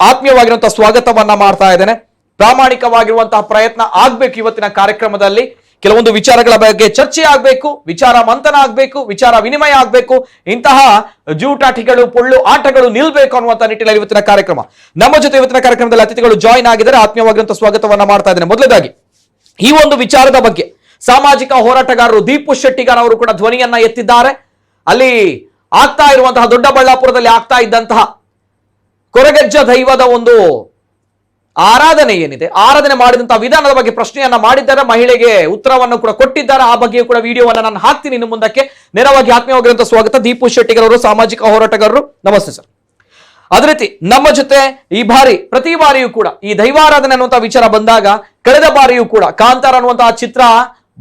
ಆತ್ಮೀಯವಾಗಿರುವಂತಹ ಸ್ವಾಗತವನ್ನ ಮಾಡ್ತಾ ಇದ್ದೇನೆ. ಪ್ರಾಮಾಣಿಕವಾಗಿರುವಂತಹ ಪ್ರಯತ್ನ ಆಗ್ಬೇಕು. ಇವತ್ತಿನ ಕಾರ್ಯಕ್ರಮದಲ್ಲಿ ಕೆಲವೊಂದು ವಿಚಾರಗಳ ಬಗ್ಗೆ ಚರ್ಚೆ ಆಗ್ಬೇಕು, ವಿಚಾರ ಮಂಥನ ಆಗ್ಬೇಕು, ವಿಚಾರ ವಿನಿಮಯ ಆಗ್ಬೇಕು. ಇಂತಹ ಜೂಟಾಟಿಗಳು, ಪೊಳ್ಳು ಆಟಗಳು ನಿಲ್ಬೇಕು ಅನ್ನುವಂಥ ನಿಟ್ಟಿನಲ್ಲಿ ಇವತ್ತಿನ ಕಾರ್ಯಕ್ರಮ. ನಮ್ಮ ಜೊತೆ ಇವತ್ತಿನ ಕಾರ್ಯಕ್ರಮದಲ್ಲಿ ಅತಿಥಿಗಳು ಜಾಯಿನ್ ಆಗಿದ್ದಾರೆ. ಆತ್ಮೀಯವಾಗಿರುವಂತಹ ಸ್ವಾಗತವನ್ನ ಮಾಡ್ತಾ ಇದ್ದೇನೆ. ಮೊದಲದಾಗಿ ಈ ಒಂದು ವಿಚಾರದ ಬಗ್ಗೆ ಸಾಮಾಜಿಕ ಹೋರಾಟಗಾರರು ದೀಪು ಶೆಟ್ಟಿಗಾರ್ ಅವರು ಕೂಡ ಧ್ವನಿಯನ್ನ ಎತ್ತಿದ್ದಾರೆ. ಅಲ್ಲಿ ಆಗ್ತಾ ಇರುವಂತಹ, ದೊಡ್ಡಬಳ್ಳಾಪುರದಲ್ಲಿ ಆಗ್ತಾ ಇದ್ದಂತಹ ಕೊರಗಜ್ಜ ದೈವದ ಒಂದು ಆರಾಧನೆ ಏನಿದೆ, ಆರಾಧನೆ ಮಾಡಿದಂತಹ ವಿಧಾನದ ಬಗ್ಗೆ ಪ್ರಶ್ನೆಯನ್ನ ಮಾಡಿದ್ದಾರೆ. ಮಹಿಳೆಗೆ ಉತ್ತರವನ್ನು ಕೂಡ ಕೊಟ್ಟಿದ್ದಾರೆ. ಆ ಬಗ್ಗೆ ಕೂಡ ವಿಡಿಯೋವನ್ನ ನಾನು ಹಾಕ್ತೀನಿ ಇನ್ನು ಮುಂದಕ್ಕೆ. ನೇರವಾಗಿ ಆತ್ಮೀಯವಾಗಿರುವಂತಹ ಸ್ವಾಗತ ದೀಪು ಶೆಟ್ಟಿಗಾರ್ ಅವರು, ಸಾಮಾಜಿಕ ಹೋರಾಟಗಾರರು. ನಮಸ್ತೆ ಸರ್. ಅದೇ ರೀತಿ ನಮ್ಮ ಜೊತೆ ಈ ಬಾರಿ, ಪ್ರತಿ ಬಾರಿಯೂ ಕೂಡ ಈ ದೈವಾರಾಧನೆ ಅನ್ನುವಂತಹ ವಿಚಾರ ಬಂದಾಗ, ಕಳೆದ ಬಾರಿಯೂ ಕೂಡ ಕಾಂತಾರ ಅನ್ನುವಂತಹ ಚಿತ್ರ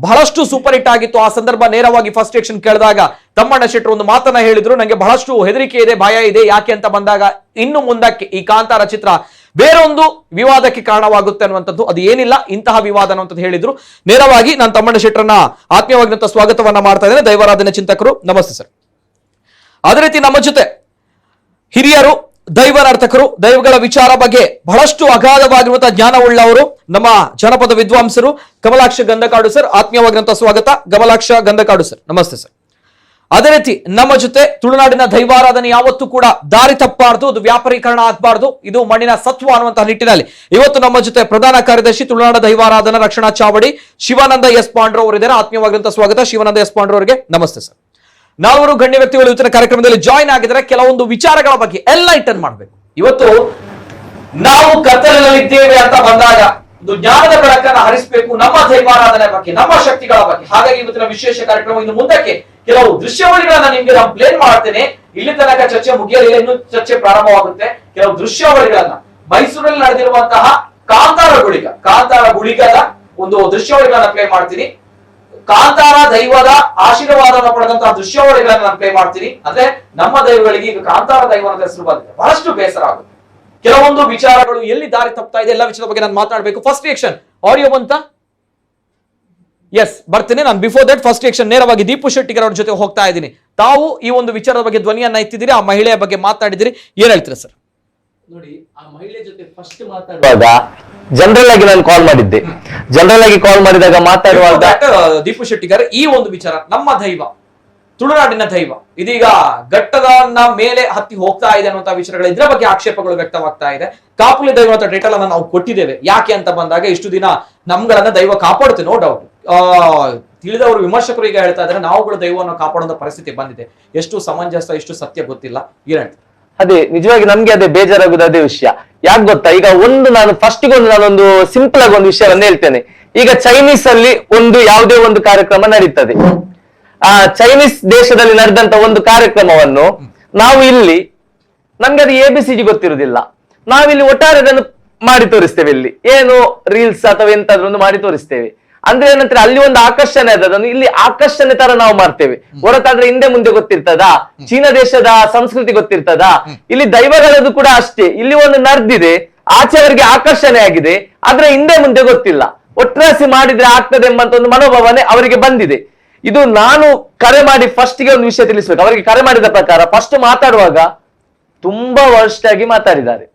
ಬಹಳಷ್ಟು ಸೂಪರ್ ಹಿಟ್ ಆಗಿತ್ತು. ಆ ಸಂದರ್ಭ ನೇರವಾಗಿ ಫಸ್ಟ್ ರಿಯಾಕ್ಷನ್ ಕೇಳಿದಾಗ ತಮ್ಮಣ್ಣ ಶೆಟ್ಟರು ಒಂದು ಮಾತನ್ನ ಹೇಳಿದ್ರು, ನನಗೆ ಬಹಳಷ್ಟು ಹೆದರಿಕೆ ಇದೆ, ಭಯ ಇದೆ. ಯಾಕೆ ಅಂತ ಬಂದಾಗ, ಇನ್ನು ಮುಂದಕ್ಕೆ ಈ ಕಾಂತಾರ ಚಿತ್ರ ಬೇರೊಂದು ವಿವಾದಕ್ಕೆ ಕಾರಣವಾಗುತ್ತೆ ಅನ್ನುವಂಥದ್ದು, ಅದು ಏನಿಲ್ಲ ಇಂತಹ ವಿವಾದ ಅನ್ನುವಂಥದ್ದು ಹೇಳಿದ್ರು. ನೇರವಾಗಿ ನಾನು ತಮ್ಮಣ್ಣ ಶೆಟ್ಟರನ್ನ ಆತ್ಮೀಯವಾಗಿರುವಂತಹ ಸ್ವಾಗತವನ್ನ ಮಾಡ್ತಾ ಇದ್ದೇನೆ. ದೈವಾರಾಧನೆ ಚಿಂತಕರು, ನಮಸ್ತೆ ಸರ್. ಅದೇ ರೀತಿ ನಮ್ಮ ಜೊತೆ ಹಿರಿಯರು, ದೈವ ನರ್ತಕರು, ದೈವಗಳ ವಿಚಾರ ಬಗ್ಗೆ ಬಹಳಷ್ಟು ಅಗಾಧವಾಗಿರುವಂತಹ ಜ್ಞಾನ ಉಳ್ಳವರು, ನಮ್ಮ ಜನಪದ ವಿದ್ವಾಂಸರು ಕಮಲಾಕ್ಷ ಗಂಧಕಾಡು ಸರ್. ಆತ್ಮೀಯವಾಗಿರುವಂತಹ ಸ್ವಾಗತ ಕಮಲಾಕ್ಷ ಗಂಧಕಾಡು ಸರ್. ನಮಸ್ತೆ ಸರ್. ಅದೇ ರೀತಿ ನಮ್ಮ ಜೊತೆ ತುಳುನಾಡಿನ ದೈವಾರಾಧನೆ ಯಾವತ್ತೂ ಕೂಡ ದಾರಿ ತಪ್ಪಬಾರದು, ಅದು ವ್ಯಾಪಾರೀಕರಣ ಆಗಬಾರ್ದು, ಇದು ಮಣ್ಣಿನ ಸತ್ವ ಅನ್ನುವಂತಹ ನಿಟ್ಟಿನಲ್ಲಿ ಇವತ್ತು ನಮ್ಮ ಜೊತೆ ಪ್ರಧಾನ ಕಾರ್ಯದರ್ಶಿ ತುಳುನಾಡ ದೈವಾರಾಧನಾ ರಕ್ಷಣಾ ಚಾವಡಿ ಶಿವಾನಂದ ಎಸ್ ಪಾಂಡ್ರ ಅವರು ಇದ್ದಾರೆ. ಆತ್ಮೀಯವಾಗಿರುವಂತಹ ಸ್ವಾಗತ ಶಿವಾನಂದ ಎಸ್ ಪಾಂಡ್ರ ಅವರಿಗೆ. ನಮಸ್ತೆ ಸರ್. ನಾಲ್ವರು ಗಣ್ಯ ವ್ಯಕ್ತಿಗಳು ಇವತ್ತಿನ ಕಾರ್ಯಕ್ರಮದಲ್ಲಿ ಜಾಯಿನ್ ಆಗಿದ್ದಾರೆ. ಕೆಲವೊಂದು ವಿಚಾರಗಳ ಬಗ್ಗೆ ಎನ್ಲೈಟನ್ ಮಾಡಬೇಕು. ಇವತ್ತು ನಾವು ಕತ್ತಲಿನಲ್ಲಿದ್ದೇವೆ ಅಂತ ಬಂದಾಗ ಒಂದು ಜ್ಞಾನದ ಬೆಳಕನ್ನು ಹರಿಸಬೇಕು ನಮ್ಮ ದೈವಾರಾಧನೆ ಬಗ್ಗೆ, ನಮ್ಮ ಶಕ್ತಿಗಳ ಬಗ್ಗೆ. ಹಾಗಾಗಿ ಇವತ್ತಿನ ವಿಶೇಷ ಕಾರ್ಯಕ್ರಮ. ಇನ್ನು ಮುಂದಕ್ಕೆ ಕೆಲವು ದೃಶ್ಯಾವಳಿಗಳನ್ನ ನಿಮ್ಗೆ ನಾನು ಪ್ಲೇನ್ ಮಾಡ್ತೇನೆ. ಇಲ್ಲಿ ತನಕ ಚರ್ಚೆ ಮುಗಿಯಲಿಲ್ಲ, ಇನ್ನು ಚರ್ಚೆ ಪ್ರಾರಂಭವಾಗುತ್ತೆ. ಕೆಲವು ದೃಶ್ಯಾವಳಿಗಳನ್ನ ಮೈಸೂರಲ್ಲಿ ನಡೆದಿರುವಂತಹ ಕಾಂತಾರ ಗುಳಿಗದ ಒಂದು ದೃಶ್ಯಾವಳಿಗಳನ್ನ ಪ್ಲೇ ಮಾಡ್ತೀನಿ. ಕಾಂತಾರ ದೈವದ ಆಶೀರ್ವಾದವನ್ನು ಪಡೆದಂತಹ ದೃಶ್ಯಾವಳಿಗಳನ್ನ ನಾನು ಪ್ಲೇ ಮಾಡ್ತೀನಿ. ಅಂದ್ರೆ ನಮ್ಮ ದೈವಗಳಿಗೆ ಈಗ ಕಾಂತಾರ ದೈವ ಅಂತ ಹೆಸರು ಬಂದಿದೆ. ಬಹಳಷ್ಟು ಬೇಸರ ಆಗುತ್ತೆ. ಕೆಲವೊಂದು ವಿಚಾರಗಳು ಎಲ್ಲಿ ದಾರಿ ತಪ್ತಾ ಇದೆ, ಎಲ್ಲ ವಿಚಾರದ ಬಗ್ಗೆ ನಾನು ಮಾತಾಡಬೇಕು. ಫಸ್ಟ್ ರಿಯಾಕ್ಷನ್ ಆಡಿಯೋ ಬಂತ? ಎಸ್, ಬರ್ತೀನಿ ನಾನು. ಬಿಫೋರ್ ದಟ್ ಫಸ್ಟ್ ರಿಯಾಕ್ಷನ್ ನೇರವಾಗಿ ದೀಪು ಶೆಟ್ಟಿಗಾರ್ ಅವ್ರ ಜೊತೆ ಹೋಗ್ತಾ ಇದ್ದೀನಿ. ತಾವು ಈ ಒಂದು ವಿಚಾರದ ಬಗ್ಗೆ ಧ್ವನಿಯನ್ನ ಎತ್ತಿದ್ದೀರಿ, ಆ ಮಹಿಳೆಯ ಬಗ್ಗೆ ಮಾತನಾಡಿದಿರಿ, ಏನ್ ಹೇಳ್ತೀರಾ ಸರ್? ನೋಡಿ ಆ ಮಹಿಳೆ ಜೊತೆ ಫಸ್ಟ್ ಮಾತಾಡುವಾಗ ಜನರಲ್ ಆಗಿ ನಾನು ಕಾಲ್ ಮಾಡಿದ್ದೆ. ಜನರಲ್ ಆಗಿ ಕಾಲ್ ಮಾಡಿದಾಗ ಮಾತಾಡುವಾಗ ದೀಪು ಶೆಟ್ಟಿಗಾರ ಈ ಒಂದು ವಿಚಾರ, ನಮ್ಮ ದೈವ ತುಳುನಾಡಿನ ದೈವ ಇದೀಗ ಘಟ್ಟದ ಮೇಲೆ ಹತ್ತಿ ಹೋಗ್ತಾ ಇದೆ ಅನ್ನುವಂತ ವಿಚಾರಗಳು, ಇದ್ರ ಬಗ್ಗೆ ಆಕ್ಷೇಪಗಳು ವ್ಯಕ್ತವಾಗ್ತಾ ಇದೆ. ಕಾಪುಲಿ ದೈವ ಅಂತ ಟೈಟಲ್ ಅನ್ನ ನಾವು ಕೊಟ್ಟಿದ್ದೇವೆ. ಯಾಕೆ ಅಂತ ಬಂದಾಗ ಇಷ್ಟು ದಿನ ನಮ್ಗಳನ್ನ ದೈವ ಕಾಪಾಡುತ್ತೆ, ನೋ ಡೌಟ್. ತಿಳಿದವರು ವಿಮರ್ಶಕರು ಈಗ ಹೇಳ್ತಾ ಇದ್ದಾರೆ ನಾವುಗಳು ದೈವವನ್ನು ಕಾಪಾಡುವಂತ ಪರಿಸ್ಥಿತಿ ಬಂದಿದೆ. ಎಷ್ಟು ಸಮಂಜಸ, ಎಷ್ಟು ಸತ್ಯ ಗೊತ್ತಿಲ್ಲ. ಏನ್ ಅದೇ ನಿಜವಾಗಿ ನಮ್ಗೆ ಅದೇ ಬೇಜಾರಾಗುದು ಅದೇ ವಿಷಯ. ಯಾಕೆ ಗೊತ್ತಾ, ಈಗ ನಾನು ಫಸ್ಟ್ ನಾನೊಂದು ಸಿಂಪಲ್ ಆಗಿ ಒಂದು ವಿಷಯವನ್ನ ಹೇಳ್ತೇನೆ. ಈಗ ಚೈನೀಸ್ ಅಲ್ಲಿ ಯಾವುದೇ ಒಂದು ಕಾರ್ಯಕ್ರಮ ನಡೀತದೆ. ಆ ಚೈನೀಸ್ ದೇಶದಲ್ಲಿ ನಡೆದಂತ ಒಂದು ಕಾರ್ಯಕ್ರಮವನ್ನು ನಾವು ಇಲ್ಲಿ, ನಮ್ಗೆ ಅದು ABCD ಗೊತ್ತಿರುವುದಿಲ್ಲ, ನಾವಿಲ್ಲಿ ಒಟ್ಟಾರೆ ಅದನ್ನು ಮಾಡಿ ತೋರಿಸ್ತೇವೆ. ಇಲ್ಲಿ ಏನು ರೀಲ್ಸ್ ಅಥವಾ ಎಂತಾದ್ರೂ ಒಂದು ಮಾಡಿ ತೋರಿಸ್ತೇವೆ. ಅಂದ್ರೆ ಏನಂದ್ರೆ ಅಲ್ಲಿ ಒಂದು ಆಕರ್ಷಣೆ ಅದನ್ನು ಇಲ್ಲಿ ಆಕರ್ಷಣೆ ತರ ನಾವು ಮಾಡ್ತೇವೆ. ಹೊರತಾದ್ರೆ ಹಿಂದೆ ಮುಂದೆ ಗೊತ್ತಿರ್ತದಾ, ಚೀನಾ ದೇಶದ ಸಂಸ್ಕೃತಿ ಗೊತ್ತಿರ್ತದಾ? ಇಲ್ಲಿ ದೈವಗಳದ್ದು ಕೂಡ ಅಷ್ಟೇ. ಇಲ್ಲಿ ಒಂದು ನಡೆದಿದೆ, ಆಚೆಯವರಿಗೆ ಆಕರ್ಷಣೆ ಆಗಿದೆ, ಆದ್ರೆ ಹಿಂದೆ ಮುಂದೆ ಗೊತ್ತಿಲ್ಲ. ಒಟ್ರಾಸಿ ಮಾಡಿದ್ರೆ ಆಗ್ತದೆ ಎಂಬಂತ ಒಂದು ಮನೋಭಾವನೆ ಅವರಿಗೆ ಬಂದಿದೆ. ಇದು ನಾನು ಕರೆ ಮಾಡಿ ಫಸ್ಟ್ ಗೆ ಒಂದು ವಿಷಯ ತಿಳಿಸ್ಬೇಕು. ಅವರಿಗೆ ಕರೆ ಮಾಡಿದ ಪ್ರಕಾರ ಫಸ್ಟ್ ಮಾತಾಡುವಾಗ ತುಂಬಾ ವರ್ಸ್ಟ್ ಆಗಿ ಮಾತಾಡಿದ್ದಾರೆ,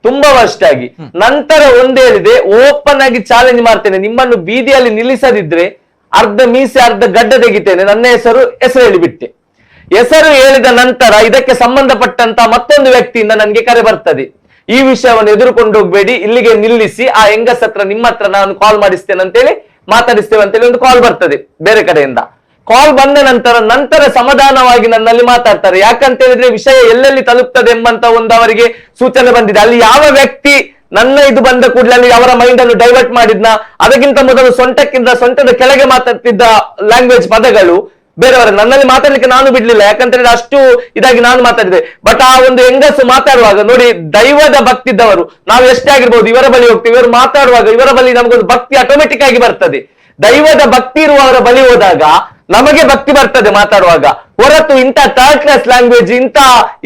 ತುಂಬಾ ವರ್ಸ್ಟ್ ಆಗಿ. ನಂತರ ಒಂದ್ ಹೇಳಿದೆ, ಓಪನ್ ಆಗಿ ಚಾಲೆಂಜ್ ಮಾಡ್ತೇನೆ, ನಿಮ್ಮನ್ನು ಬೀದಿಯಲ್ಲಿ ನಿಲ್ಲಿಸದಿದ್ರೆ ಅರ್ಧ ಮೀಸೆ ಅರ್ಧ ಗಡ್ಡ ತೆಗಿತೇನೆ, ನನ್ನ ಹೆಸರು ಹೇಳಿಬಿಟ್ಟೆ. ಹೆಸರು ಹೇಳಿದ ನಂತರ ಇದಕ್ಕೆ ಸಂಬಂಧಪಟ್ಟಂತ ಮತ್ತೊಂದು ವ್ಯಕ್ತಿಯಿಂದ ನನಗೆ ಕರೆ ಬರ್ತದೆ, ಈ ವಿಷಯವನ್ನು ಎದುರುಕೊಂಡು ಹೋಗ್ಬೇಡಿ, ಇಲ್ಲಿಗೆ ನಿಲ್ಲಿಸಿ, ಆ ಹೆಂಗಸ್ ಹತ್ರ ನಿಮ್ಮ ಹತ್ರ ನಾನು ಕಾಲ್ ಮಾಡಿಸ್ತೇನೆ ಅಂತೇಳಿ ಮಾತಾಡಿಸ್ತೇವೆ ಅಂತೇಳಿ ಒಂದು ಕಾಲ್ ಬರ್ತದೆ ಬೇರೆ ಕಡೆಯಿಂದ. ಕಾಲ್ ಬಂದ ನಂತರ ಸಮಾಧಾನವಾಗಿ ನನ್ನಲ್ಲಿ ಮಾತಾಡ್ತಾರೆ. ಯಾಕಂತ ಹೇಳಿದ್ರೆ ವಿಷಯ ಎಲ್ಲೆಲ್ಲಿ ತಲುಪ್ತದೆ ಎಂಬಂತ ಒಂದು ಅವರಿಗೆ ಸೂಚನೆ ಬಂದಿದೆ. ಅಲ್ಲಿ ಯಾವ ವ್ಯಕ್ತಿ ನನ್ನ ಇದು ಬಂದ ಕೂಡಲೇ ಅಲ್ಲಿ ಅವರ ಮೈಂಡ್ ಅನ್ನು ಡೈವರ್ಟ್ ಮಾಡಿದ್ನ, ಅದಕ್ಕಿಂತ ಮೊದಲು ಸೊಂಟದ ಕೆಳಗೆ ಮಾತಾಡ್ತಿದ್ದ ಲ್ಯಾಂಗ್ವೇಜ್ ಪದಗಳು ಬೇರೆಯವರ, ನನ್ನಲ್ಲಿ ಮಾತಾಡ್ಲಿಕ್ಕೆ ನಾನು ಬಿಡ್ಲಿಲ್ಲ. ಯಾಕಂತ ಹೇಳಿದ್ರೆ ಅಷ್ಟು ಇದಾಗಿ ನಾನು ಮಾತಾಡಿದೆ. ಬಟ್ ಆ ಒಂದು ಹೆಂಗಸು ಮಾತಾಡುವಾಗ ನೋಡಿ, ದೈವದ ಭಕ್ತಿ ಇದ್ದವರು ನಾವು ಎಷ್ಟೇ ಆಗಿರ್ಬೋದು, ಇವರ ಬಳಿ ಹೋಗ್ತೀವಿ, ಇವರು ಮಾತಾಡುವಾಗ ಇವರ ಬಳಿ ನಮಗೊಂದು ಭಕ್ತಿ ಆಟೋಮೆಟಿಕ್ ಆಗಿ ಬರ್ತದೆ. ದೈವದ ಭಕ್ತಿ ಇರುವವರ ಬಳಿ ಹೋದಾಗ ನಮಗೆ ಭಕ್ತಿ ಬರ್ತದೆ ಮಾತಾಡುವಾಗ. ಹೊರತು ಇಂಥ ಥರ್ಡ್ ಕ್ಲಾಸ್ ಲ್ಯಾಂಗ್ವೇಜ್ ಇಂಥ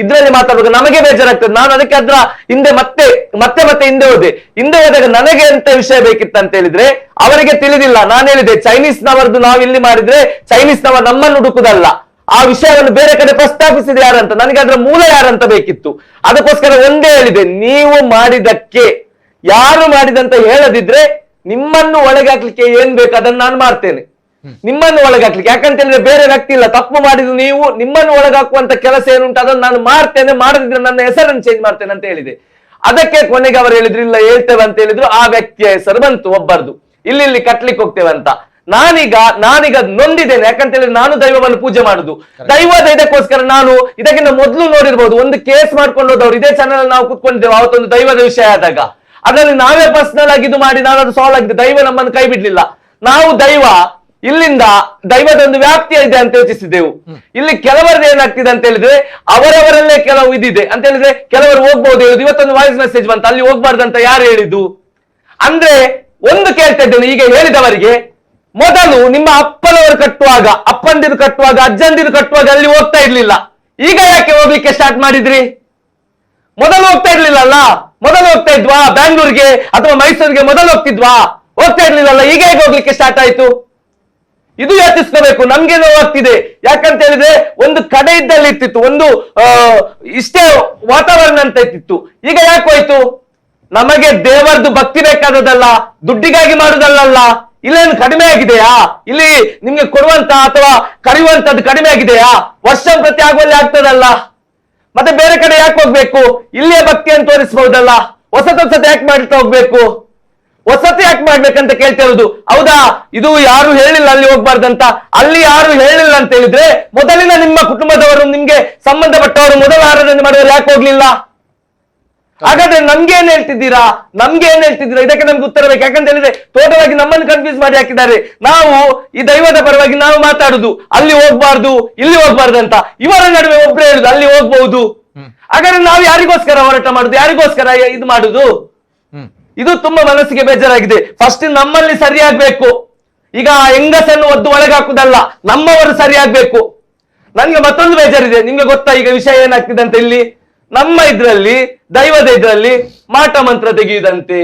ಇದ್ರಲ್ಲಿ ಮಾತಾಡುವಾಗ ನಮಗೆ ಬೇಜಾರಾಗ್ತದೆ. ನಾನು ಅದಕ್ಕೆ ಅದ್ರ ಹಿಂದೆ ಮತ್ತೆ ಹಿಂದೆ ಹೋದಾಗ ನನಗೆ ಎಂತ ವಿಷಯ ಬೇಕಿತ್ತು ಅಂತ ಹೇಳಿದ್ರೆ ಅವರಿಗೆ ತಿಳಿದಿಲ್ಲ. ನಾನು ಹೇಳಿದೆ, ಚೈನೀಸ್ನವರದ್ದು ನಾವು ಇಲ್ಲಿ ಮಾಡಿದ್ರೆ ಚೈನೀಸ್ನವರು ನಮ್ಮನ್ನು ಹುಡುಕುದಲ್ಲ, ಆ ವಿಷಯವನ್ನು ಬೇರೆ ಕಡೆ ಪ್ರಸ್ತಾಪಿಸಿದ ಯಾರಂತ, ನನಗೆ ಅದರ ಮೂಲ ಯಾರಂತ ಬೇಕಿತ್ತು. ಅದಕ್ಕೋಸ್ಕರ ಒಂದೇ ಹೇಳಿದೆ, ನೀವು ಮಾಡಿದಕ್ಕೆ ಯಾರು ಮಾಡಿದಂತ ಹೇಳದಿದ್ರೆ ನಿಮ್ಮನ್ನು ಒಳಗಾಕ್ಲಿಕ್ಕೆ ಏನ್ ಬೇಕು ಅದನ್ನು ನಾನು ಮಾಡ್ತೇನೆ, ನಿಮ್ಮನ್ನು ಒಳಗಾಕ್ಲಿಕ್ಕೆ. ಯಾಕಂತ ಹೇಳಿದ್ರೆ ಬೇರೆ ವ್ಯಕ್ತಿ ಇಲ್ಲ, ತಪ್ಪು ಮಾಡಿದ್ರು ನೀವು, ನಿಮ್ಮನ್ನು ಒಳಗಾಕುವಂತ ಕೆಲಸ ಏನುಂಟು ಅದನ್ನು ನಾನು ಮಾಡ್ತೇನೆ, ಮಾಡದಿದ್ರೆ ನನ್ನ ಹೆಸರನ್ನು ಚೇಂಜ್ ಮಾಡ್ತೇನೆ ಅಂತ ಹೇಳಿದೆ. ಅದಕ್ಕೆ ಕೊನೆಗೆ ಅವರು ಹೇಳಿದ್ರು, ಇಲ್ಲ ಹೇಳ್ತೇವೆ ಅಂತ ಹೇಳಿದ್ರು. ಆ ವ್ಯಕ್ತಿಯ ಹೆಸರು ಬಂತು ಒಬ್ಬರದು, ಇಲ್ಲಿ ಕಟ್ಲಿಕ್ಕೆ ಹೋಗ್ತೇವೆ ಅಂತ. ನಾನೀಗ ನೊಂದಿದ್ದೇನೆ. ಯಾಕಂತ ಹೇಳಿದ್ರೆ ನಾನು ದೈವವನ್ನು ಪೂಜೆ ಮಾಡುದು, ದೈವದ ಇದಕ್ಕೋಸ್ಕರ ನಾನು ಇದಕ್ಕಿಂತ ಮೊದಲು ನೋಡಿರ್ಬೋದು, ಒಂದು ಕೇಸ್ ಮಾಡ್ಕೊಂಡು ಹೋದವ್ರು ಇದೇ ಚಾನಲ್ ನಾವು ಕೂತ್ಕೊಂಡಿದ್ದೇವೆ ಅವತ್ತೊಂದು ದೈವದ ವಿಷಯ ಆದಾಗ. ಅದರಲ್ಲಿ ನಾವೇ ಪರ್ಸನಲ್ ಆಗಿ ಇದು ಮಾಡಿ ನಾವು ಅದು ಸಾಲ್ವ್ ಆಗಿದೆ, ದೈವ ನಮ್ಮನ್ನು ಕೈ ಬಿಡ್ಲಿಲ್ಲ. ನಾವು ಇಲ್ಲಿಂದ ದೈವದ ಒಂದು ವ್ಯಾಪ್ತಿ ಇದೆ ಅಂತ ಯೋಚಿಸಿದ್ದೆವು. ಇಲ್ಲಿ ಕೆಲವರದ್ದು ಏನಾಗ್ತಿದೆ ಅಂತ ಹೇಳಿದ್ರೆ ಅವರವರಲ್ಲೇ ಕೆಲವು ಇದಿದೆ ಅಂತ ಹೇಳಿದ್ರೆ ಕೆಲವರು ಹೋಗ್ಬಹುದು ಹೇಳುದು. ಇವತ್ತೊಂದು ವಾಯ್ಸ್ ಮೆಸೇಜ್ ಬಂತು, ಅಲ್ಲಿ ಹೋಗ್ಬಾರ್ದಂತ ಯಾರು ಹೇಳಿದ್ದು? ಅಂದ್ರೆ ಒಂದು ಕೇಳ್ತಾ ಇದ್ದೇನೆ, ಈಗ ಹೇಳಿದವರಿಗೆ ಮೊದಲು ನಿಮ್ಮ ಅಪ್ಪನವರು ಕಟ್ಟುವಾಗ, ಅಪ್ಪಂದಿರು ಕಟ್ಟುವಾಗ, ಅಜ್ಜಂದಿರು ಕಟ್ಟುವಾಗ ಅಲ್ಲಿ ಹೋಗ್ತಾ ಇರ್ಲಿಲ್ಲ, ಈಗ ಯಾಕೆ ಹೋಗ್ಲಿಕ್ಕೆ ಸ್ಟಾರ್ಟ್ ಮಾಡಿದ್ರಿ? ಮೊದಲು ಹೋಗ್ತಾ ಇರ್ಲಿಲ್ಲಲ್ಲ, ಮೊದಲು ಹೋಗ್ತಾ ಇದ್ವಾ ಬ್ಯಾಂಗ್ಳೂರ್ಗೆ ಅಥವಾ ಮೈಸೂರಿಗೆ? ಮೊದಲು ಹೋಗ್ತಾ ಇರ್ಲಿಲ್ಲಲ್ಲ, ಈಗ ಹೇಗೆ ಹೋಗ್ಲಿಕ್ಕೆ ಸ್ಟಾರ್ಟ್ ಆಯ್ತು? ಇದು ಯೋಚಿಸ್ಕೋಬೇಕು. ನಮ್ಗೆ ನೋವಾಗ್ತಿದೆ. ಯಾಕಂತ ಹೇಳಿದ್ರೆ ಒಂದು ಕಡೆ ಇದ್ದಲ್ಲಿ ಇರ್ತಿತ್ತು, ಒಂದು ಇಷ್ಟೇ ವಾತಾವರಣ ಅಂತ ಇರ್ತಿತ್ತು, ಈಗ ಯಾಕೆ ಹೋಯ್ತು? ನಮಗೆ ದೇವರದ್ದು ಭಕ್ತಿ ಬೇಕಾದದಲ್ಲ, ದುಡ್ಡಿಗಾಗಿ ಮಾಡುದಲ್ಲ. ಇಲ್ಲೇನು ಕಡಿಮೆ ಆಗಿದೆಯಾ? ಇಲ್ಲಿ ನಿಮ್ಗೆ ಕೊಡುವಂತ ಅಥವಾ ಕರೆಯುವಂತದ್ದು ಕಡಿಮೆ ಆಗಿದೆಯಾ? ವರ್ಷ ಪ್ರತಿ ಆಗುವಲ್ಲಿ ಆಗ್ತದಲ್ಲ, ಮತ್ತೆ ಬೇರೆ ಕಡೆ ಯಾಕೆ ಹೋಗ್ಬೇಕು? ಇಲ್ಲೇ ಭಕ್ತಿಯನ್ನು ತೋರಿಸಬಹುದಲ್ಲ, ಹೊಸತು ಯಾಕೆ ಮಾಡ್ತಾ ಹೋಗ್ಬೇಕು? ಹೊಸತು ಯಾಕೆ ಮಾಡ್ಬೇಕಂತ ಕೇಳ್ತಾ ಇರೋದು. ಹೌದಾ, ಇದು ಯಾರು ಹೇಳಿಲ್ಲ ಅಲ್ಲಿ ಹೋಗ್ಬಾರ್ದಂತ. ಅಲ್ಲಿ ಯಾರು ಹೇಳಿಲ್ಲ ಅಂತ ಹೇಳಿದ್ರೆ ಮೊದಲಿನ ನಿಮ್ಮ ಕುಟುಂಬದವರು, ನಿಮ್ಗೆ ಸಂಬಂಧಪಟ್ಟವರು ಮೊದಲ ಆರಾಧನೆ ಮಾಡುವವರು ಯಾಕೆ ಹೋಗ್ಲಿಲ್ಲ? ಹಾಗಾದ್ರೆ ನಮ್ಗೆ ಏನ್ ಹೇಳ್ತಿದ್ದೀರಾ? ಇದಕ್ಕೆ ನಮ್ಗೆ ಉತ್ತರ ಬೇಕು. ಯಾಕಂತ ಹೇಳಿದ್ರೆ ಟೋಟಲ್ ಆಗಿ ನಮ್ಮನ್ನು ಕನ್ಫ್ಯೂಸ್ ಮಾಡಿ ಹಾಕಿದ್ದಾರೆ. ನಾವು ಈ ದೈವದ ಪರವಾಗಿ ನಾವು ಮಾತಾಡುದು, ಅಲ್ಲಿ ಹೋಗ್ಬಾರ್ದು ಇಲ್ಲಿ ಹೋಗ್ಬಾರ್ದು ಅಂತ. ಇವರ ನಡುವೆ ಒಬ್ರು ಹೇಳುದು ಅಲ್ಲಿ ಹೋಗ್ಬಹುದು. ಹಾಗಾದ್ರೆ ನಾವು ಯಾರಿಗೋಸ್ಕರ ಹೋರಾಟ ಮಾಡುದು, ಯಾರಿಗೋಸ್ಕರ ಇದು ಮಾಡುದು? ಇದು ತುಂಬಾ ಮನಸ್ಸಿಗೆ ಬೇಜಾರಾಗಿದೆ. ಫಸ್ಟ್ ನಮ್ಮಲ್ಲಿ ಸರಿಯಾಗ್ಬೇಕು. ಈಗ ಹೆಂಗಸನ್ನು ಒದ್ದು ಒಳಗಾಕುದಲ್ಲ, ನಮ್ಮವರು ಸರಿಯಾಗ್ಬೇಕು. ನನ್ಗೆ ಮತ್ತೊಂದು ಬೇಜಾರಿದೆ. ನಿಮ್ಗೆ ಗೊತ್ತಾ ಈಗ ವಿಷಯ ಏನಾಗ್ತಿದೆ ಅಂತ? ಇಲ್ಲಿ ನಮ್ಮ ಇದ್ರಲ್ಲಿ ದೈವದ ಇದ್ರಲ್ಲಿ ಮಾಟ ಮಂತ್ರ ತೆಗೆಯುವುದಂತೆ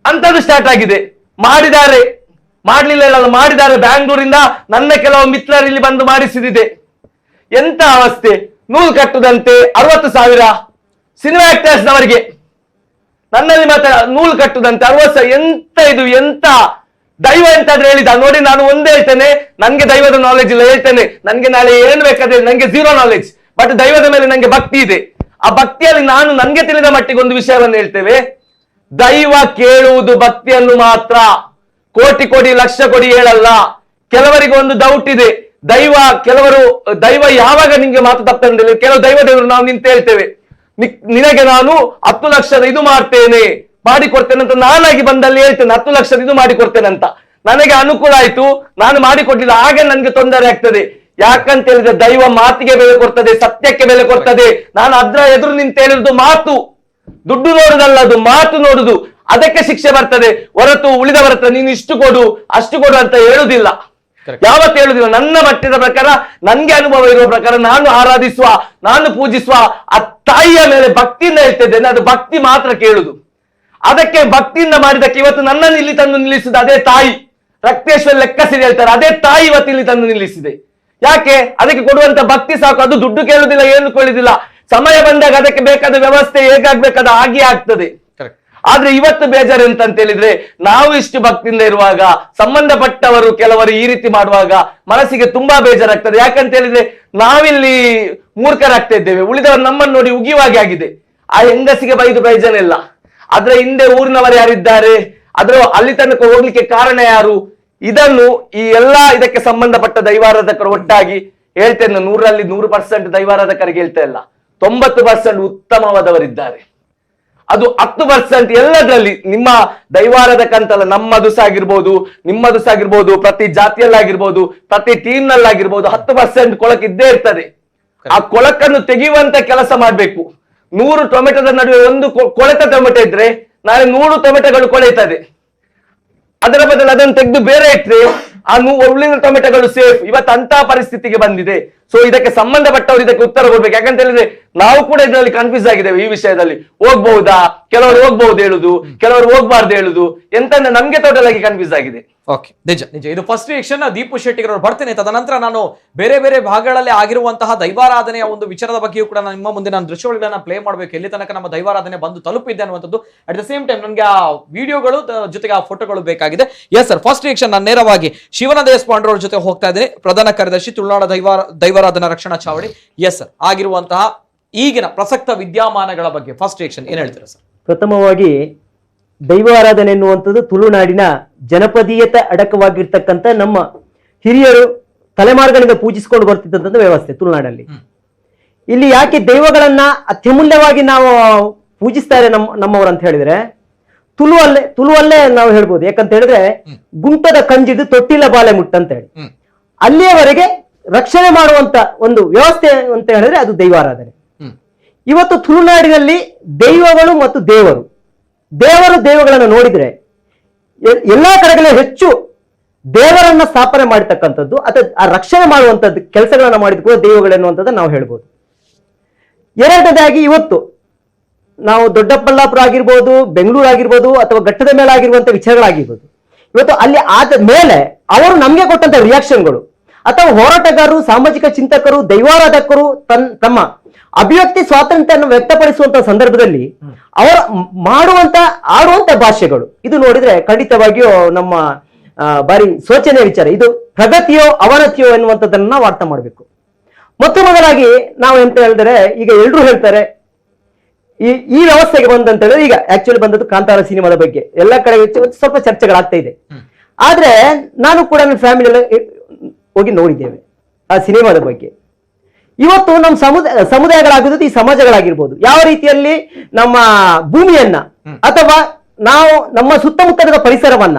ಅಂತದ್ದು ಸ್ಟಾರ್ಟ್ ಆಗಿದೆ. ಮಾಡಿದ್ದಾರೆ ಬ್ಯಾಂಗ್ಳೂರಿಂದ ನನ್ನ ಕೆಲವು ಮಿತ್ರರು ಇಲ್ಲಿ ಬಂದು ಮಾಡಿಸಿದಿದೆ. ಎಂತ ಅವಸ್ಥೆ! ನೂಲು ಕಟ್ಟುದಂತೆ 60,000, ಸಿನಿಮಾ ಆಕ್ಟರ್ಸ್ ನವರಿಗೆ ನನ್ನಲ್ಲಿ ಮಾತ್ರ ನೂಲು ಕಟ್ಟುದಂತೆ 60 ಎಂತ ಇದು ಎಂತ ದೈವ ಎಂತಾದ್ರೆ ಹೇಳಿದ ನೋಡಿ. ನಾನು ಒಂದೇ ಹೇಳ್ತೇನೆ, ನನ್ಗೆ ದೈವದ ನಾಲೆಜ್ ಇಲ್ಲ ಹೇಳ್ತೇನೆ. ನನ್ಗೆ ನಾಳೆ ಏನ್ ಬೇಕಾದ್ರೆ ನಂಗೆ 0 ನಾಲೆಜ್, ಬಟ್ ದೈವದ ಮೇಲೆ ನಂಗೆ ಭಕ್ತಿ ಇದೆ. ಆ ಭಕ್ತಿಯಲ್ಲಿ ನಾನು ನನ್ಗೆ ತಿಳಿದ ಮಟ್ಟಿಗೆ ಒಂದು ವಿಷಯವನ್ನು ಹೇಳ್ತೇವೆ. ದೈವ ಕೇಳುವುದು ಭಕ್ತಿಯನ್ನು ಮಾತ್ರ, ಕೋಟಿ ಕೋಟಿ ಲಕ್ಷ ಕೋಟಿ ಹೇಳಲ್ಲ. ಕೆಲವರಿಗೆ ಒಂದು ಡೌಟ್ ಇದೆ, ಕೆಲವರು ದೈವ ಯಾವಾಗ ನಿಮ್ಗೆ ಮಾತು ತಪ್ಪಂದಿಲ್ಲ. ಕೆಲವು ದೇವರು ನಾವು ನಿಂತು ಹೇಳ್ತೇವೆ, ನಿನಗೆ ನಾನು 10 ಲಕ್ಷದ ಇದು ಮಾಡ್ತೇನೆ ಮಾಡಿಕೊಡ್ತೇನೆ ಅಂತ ನಾನಾಗಿ ಬಂದಲ್ಲಿ ಹೇಳ್ತೇನೆ, 10 ಲಕ್ಷದ ಇದು ಮಾಡಿಕೊಡ್ತೇನೆ ಅಂತ. ನನಗೆ ಅನುಕೂಲ ಆಯ್ತು, ನಾನು ಮಾಡಿಕೊಟ್ಟಿಲ್ಲ, ಹಾಗೆ ನನ್ಗೆ ತೊಂದರೆ ಆಗ್ತದೆ. ಯಾಕಂತ ಹೇಳಿದ್ರೆ ದೈವ ಮಾತಿಗೆ ಬೆಲೆ ಕೊಡ್ತದೆ, ಸತ್ಯಕ್ಕೆ ಬೆಲೆ ಕೊಡ್ತದೆ. ನಾನು ಅದ್ರ ಎದುರು ನಿಂತು ಹೇಳಿರುದು ಮಾತು, ದುಡ್ಡು ನೋಡುದಲ್ಲ, ಅದು ಮಾತು ನೋಡುದು. ಅದಕ್ಕೆ ಶಿಕ್ಷೆ ಬರ್ತದೆ ಹೊರತು ಉಳಿದವರ ಹತ್ರ ನೀನು ಇಷ್ಟು ಕೊಡು ಅಷ್ಟು ಕೊಡು ಅಂತ ಹೇಳುದಿಲ್ಲ, ಯಾವತ್ತು ಹೇಳುದಿಲ್ಲ. ನನ್ನ ಮಟ್ಟದ ಪ್ರಕಾರ, ನನ್ಗೆ ಅನುಭವ ಇರುವ ಪ್ರಕಾರ, ನಾನು ಆರಾಧಿಸುವ, ನಾನು ಪೂಜಿಸುವ ಆ ತಾಯಿಯ ಮೇಲೆ ಭಕ್ತಿಯಿಂದ ಹೇಳ್ತಿದ್ದೇನೆ. ಅದು ಭಕ್ತಿ ಮಾತ್ರ ಕೇಳುದು. ಅದಕ್ಕೆ ಭಕ್ತಿಯಿಂದ ಮಾಡಿದಕ್ಕೆ ಇವತ್ತು ನನ್ನನ್ನು ಇಲ್ಲಿ ತಂದು ನಿಲ್ಲಿಸಿದ ಅದೇ ತಾಯಿ. ರಕ್ತೇಶ್ವರ ಲೆಕ್ಕಸಿರಿ ಹೇಳ್ತಾರೆ, ಅದೇ ತಾಯಿ ಇವತ್ತು ಇಲ್ಲಿ ತಂದು ನಿಲ್ಲಿಸಿದೆ. ಯಾಕೆ? ಅದಕ್ಕೆ ಕೊಡುವಂತ ಭಕ್ತಿ ಸಾಕು. ಅದು ದುಡ್ಡು ಕೇಳುದಿಲ್ಲ, ಏನು ಕೇಳುದಿಲ್ಲ. ಸಮಯ ಬಂದಾಗ ಅದಕ್ಕೆ ಬೇಕಾದ ವ್ಯವಸ್ಥೆ ಹೇಗಾಗ್ಬೇಕಾದ ಹಾಗೆ ಆಗ್ತದೆ. ಆದ್ರೆ ಇವತ್ತು ಬೇಜಾರು ಎಂತ ಹೇಳಿದ್ರೆ, ನಾವು ಇಷ್ಟು ಭಕ್ತಿಯಿಂದ ಇರುವಾಗ ಸಂಬಂಧಪಟ್ಟವರು ಕೆಲವರು ಈ ರೀತಿ ಮಾಡುವಾಗ ಮನಸ್ಸಿಗೆ ತುಂಬಾ ಬೇಜಾರಾಗ್ತದೆ. ಯಾಕಂತ ಹೇಳಿದ್ರೆ ನಾವಿಲ್ಲಿ ಮೂರ್ಖರಾಗ್ತಾ ಇದ್ದೇವೆ, ಉಳಿದವರು ನಮ್ಮನ್ನು ನೋಡಿ ಉಗಿಯುವಾಗೆ ಆಗಿದೆ. ಆ ಹೆಂಗಸಿಗೆ ಬೈದು ಪ್ರಯೋಜನ ಇಲ್ಲ. ಅದ್ರ ಹಿಂದೆ ಊರಿನವರು ಯಾರಿದ್ದಾರೆ, ಅಲ್ಲಿ ತನಕ ಹೋಗ್ಲಿಕ್ಕೆ ಕಾರಣ ಯಾರು, ಇದನ್ನು ಈ ಎಲ್ಲಾ ಇದಕ್ಕೆ ಸಂಬಂಧಪಟ್ಟ ದೈವಾರಾಧಕರು ಒಟ್ಟಾಗಿ ಹೇಳ್ತೇನೆ. 100ರಲ್ಲಿ 100% ದೈವಾರಾಧಕರಿಗೆ ಹೇಳ್ತಾ ಇಲ್ಲ, 90% ಉತ್ತಮವಾದವರಿದ್ದಾರೆ. ಅದು 10% ಎಲ್ಲದರಲ್ಲಿ. ನಿಮ್ಮ ದೈವಾರಾಧಕ ಅಂತಲ್ಲ, ನಮ್ಮದು ಸಹ ಆಗಿರ್ಬೋದು, ನಿಮ್ಮದು ಸಹ ಆಗಿರ್ಬೋದು, ಪ್ರತಿ ಜಾತಿಯಲ್ಲಾಗಿರ್ಬೋದು, ಪ್ರತಿ ಟೀಮ್ ನಲ್ಲಾಗಿರ್ಬೋದು, 10% ಕೊಳಕು ಇದ್ದೇ ಇರ್ತದೆ. ಆ ಕೊಳಕನ್ನು ತೆಗೆಯುವಂತ ಕೆಲಸ ಮಾಡ್ಬೇಕು. 100 ಟೊಮೆಟೊದ ನಡುವೆ ಒಂದು ಕೊಳೆತ ಟೊಮೆಟೊ ಇದ್ರೆ ನಾಳೆ 100 ಟೊಮೆಟೊಗಳು ಕೊಳೆಯುತ್ತದೆ. ಅದರ ಬದಲು ಅದನ್ನು ತೆಗೆದು ಬೇರೆ ಇಟ್ರೆ ಆ ಉಳಿದ ಟೊಮೆಟೊಗಳು ಸೇಫ್. ಇವತ್ತು ಅಂತಹ ಪರಿಸ್ಥಿತಿಗೆ ಬಂದಿದೆ. ಸೊ ಇದಕ್ಕೆ ಸಂಬಂಧಪಟ್ಟವರು ಇದಕ್ಕೆ ಉತ್ತರ ಕೊಡ್ಬೇಕು. ಯಾಕಂತ ಹೇಳಿದ್ರೆ ನಾವು ಕೂಡ ಇದರಲ್ಲಿ ಕನ್ಫ್ಯೂಸ್ ಆಗಿದ್ದೇವೆ. ಈ ವಿಷಯದಲ್ಲಿ ಹೋಗ್ಬಹುದಾ, ಕೆಲವರು ಹೋಗ್ಬಹುದು ಹೇಳುದು, ಕೆಲವರು ಹೋಗ್ಬಾರ್ದು ಹೇಳುದು, ಎಂತಂದ್ರೆ ನಮ್ಗೆ ಟೋಟಲ್ ಆಗಿ ಕನ್ಫ್ಯೂಸ್ ಆಗಿದೆ. ಓಕೆ, ನಿಜ ನಿಜ. ಇದು ಫಸ್ಟ್ ರಿಯಾಕ್ಷನ್. ದೀಪು ಶೆಟ್ಟಿಗರವರು ಬರ್ತೇನೆ. ತದನಂತರ ನಾನು ಬೇರೆ ಬೇರೆ ಭಾಗಗಳಲ್ಲಿ ಆಗಿರುವಂತಹ ದೈವಾರಾಧನೆಯ ಒಂದು ವಿಚಾರದ ಬಗ್ಗೆಯೂ ಕೂಡ ನಿಮ್ಮ ಮುಂದೆ ನಾನು ದೃಶ್ಯಗಳನ್ನ ಪ್ಲೇ ಮಾಡಬೇಕು. ಎಲ್ಲಿ ತನಕ ನಮ್ಮ ದೈವಾರಾಧನೆ ಬಂದು ತಲುಪಿದೆ ಅನ್ನುವಂಥದ್ದು. ಅಟ್ ದ ಸೇಮ್ ಟೈಮ್ ನನಗೆ ಆ ವಿಡಿಯೋಗಳು ಜೊತೆಗೆ ಆ ಫೋಟೋಗಳು ಬೇಕಾಗಿದೆ. Yes sir, first reaction. ನಾನು ನೇರವಾಗಿ ಶಿವನ ದೇಶಪಾಂಡ್ರವ್ರ ಜೊತೆ ಹೋಗ್ತಾ ಇದ್ದೀನಿ, ಪ್ರಧಾನ ಕಾರ್ಯದರ್ಶಿ, ತುಳುನಾಡ ದೈವಾರಾಧನಾ ರಕ್ಷಣಾ ಚಾವಡಿ. ಎಸ್ ಸರ್, ಆಗಿರುವಂತಹ ಈಗಿನ ಪ್ರಸಕ್ತ ವಿದ್ಯಮಾನಗಳ ಬಗ್ಗೆ ಫಸ್ಟ್ ರಿಯಾಕ್ಷನ್ ಏನ್ ಹೇಳ್ತೀರಾ ಸರ್? ಪ್ರಥಮವಾಗಿ ದೈವಾರಾಧನೆ ಎನ್ನುವಂಥದ್ದು ತುಳುನಾಡಿನ ಜನಪದೀಯತೆ ಅಡಕವಾಗಿರ್ತಕ್ಕಂಥ ನಮ್ಮ ಹಿರಿಯರು ತಲೆಮಾರುಗಳಿಂದ ಪೂಜಿಸಿಕೊಂಡು ಬರ್ತಿದ್ದಂಥ ವ್ಯವಸ್ಥೆ ತುಳುನಾಡಲ್ಲಿ. ಇಲ್ಲಿ ಯಾಕೆ ದೈವಗಳನ್ನ ಅತ್ಯಮೂಲ್ಯವಾಗಿ ನಾವು ಪೂಜಿಸ್ತಾರೆ ನಮ್ಮವರು ಅಂತ ಹೇಳಿದ್ರೆ, ತುಳುವಲ್ಲೇ ನಾವು ಹೇಳ್ಬೋದು. ಯಾಕಂತ ಹೇಳಿದ್ರೆ ಗುಂಟದ ಕಂಜಿದು ತೊಟ್ಟಿಲ ಬಾಲೆ ಮುಟ್ಟ ಅಂತ ಹೇಳಿ ಅಲ್ಲಿಯವರೆಗೆ ರಕ್ಷಣೆ ಮಾಡುವಂತ ಒಂದು ವ್ಯವಸ್ಥೆ ಅಂತ ಹೇಳಿದ್ರೆ ಅದು ದೈವಾರಾಧನೆ. ಇವತ್ತು ತುಳುನಾಡಿನಲ್ಲಿ ದೈವಗಳು ಮತ್ತು ದೇವರುಗಳನ್ನು ನೋಡಿದ್ರೆ ಎಲ್ಲಾ ಕಡೆಗಳೇ ಹೆಚ್ಚು ದೇವರನ್ನ ಸ್ಥಾಪನೆ ಮಾಡತಕ್ಕಂಥದ್ದು ಅಥವಾ ಆ ರಕ್ಷಣೆ ಮಾಡುವಂತದ್ದು ಕೆಲಸಗಳನ್ನ ಮಾಡಿದ ಕೂಡ ದೈವಗಳೆನ್ನುವಂಥದ್ದು ನಾವು ಹೇಳ್ಬೋದು. ಎರಡನೇದಾಗಿ ಇವತ್ತು ನಾವು ದೊಡ್ಡಬಳ್ಳಾಪುರ ಆಗಿರ್ಬೋದು, ಬೆಂಗಳೂರು ಆಗಿರ್ಬೋದು, ಅಥವಾ ಘಟ್ಟದ ಮೇಲೆ ಆಗಿರುವಂತ ವಿಚಾರಗಳಾಗಿರ್ಬೋದು, ಇವತ್ತು ಅಲ್ಲಿ ಆದ ಮೇಲೆ ಅವರು ನಮ್ಗೆ ಕೊಟ್ಟಂತ ರಿಯಾಕ್ಷನ್ಗಳು ಅಥವಾ ಹೋರಾಟಗಾರರು, ಸಾಮಾಜಿಕ ಚಿಂತಕರು, ದೈವಾರಾಧಕರು ತಮ್ಮ ಅಭಿವ್ಯಕ್ತಿ ಸ್ವಾತಂತ್ರ್ಯವನ್ನು ವ್ಯಕ್ತಪಡಿಸುವಂತ ಸಂದರ್ಭದಲ್ಲಿ ಅವರು ಆಡುವಂತ ಭಾಷೆಗಳು ಇದು ನೋಡಿದ್ರೆ ಖಂಡಿತವಾಗಿಯೂ ನಮ್ಮ ಬಾರಿ ಶೋಚನೀಯ ವಿಚಾರ. ಇದು ಪ್ರಗತಿಯೋ ಅವನತಿಯೋ ಎನ್ನುವಂಥದ್ದನ್ನ ನಾವು ಅರ್ಥ ಮಾಡಬೇಕು. ಮೊದಲಾಗಿ ನಾವು ಎಂತ ಹೇಳಿದ್ರೆ, ಈಗ ಎಲ್ರು ಹೇಳ್ತಾರೆ ಈ ವ್ಯವಸ್ಥೆಗೆ ಬಂದಂತ ಹೇಳಿದ್ರೆ, ಈಗ ಆಕ್ಚುಲಿ ಬಂದದ್ದು ಕಾಂತಾರ ಸಿನಿಮಾದ ಬಗ್ಗೆ ಎಲ್ಲ ಕಡೆ ಸ್ವಲ್ಪ ಚರ್ಚೆಗಳಾಗ್ತಾ ಇದೆ. ಆದ್ರೆ ನಾನು ಕೂಡ ನನ್ನ ಫ್ಯಾಮಿಲಿ ಹೋಗಿ ನೋಡಿದ್ದೇವೆ ಆ ಸಿನಿಮಾದ ಬಗ್ಗೆ. ಇವತ್ತು ನಮ್ಮ ಸಮುದಾಯಗಳಾಗಿರ್ಬೋದು, ಈ ಸಮಾಜಗಳಾಗಿರ್ಬೋದು, ಯಾವ ರೀತಿಯಲ್ಲಿ ನಮ್ಮ ಭೂಮಿಯನ್ನ ಅಥವಾ ನಾವು ನಮ್ಮ ಸುತ್ತಮುತ್ತಲಿನ ಪರಿಸರವನ್ನ,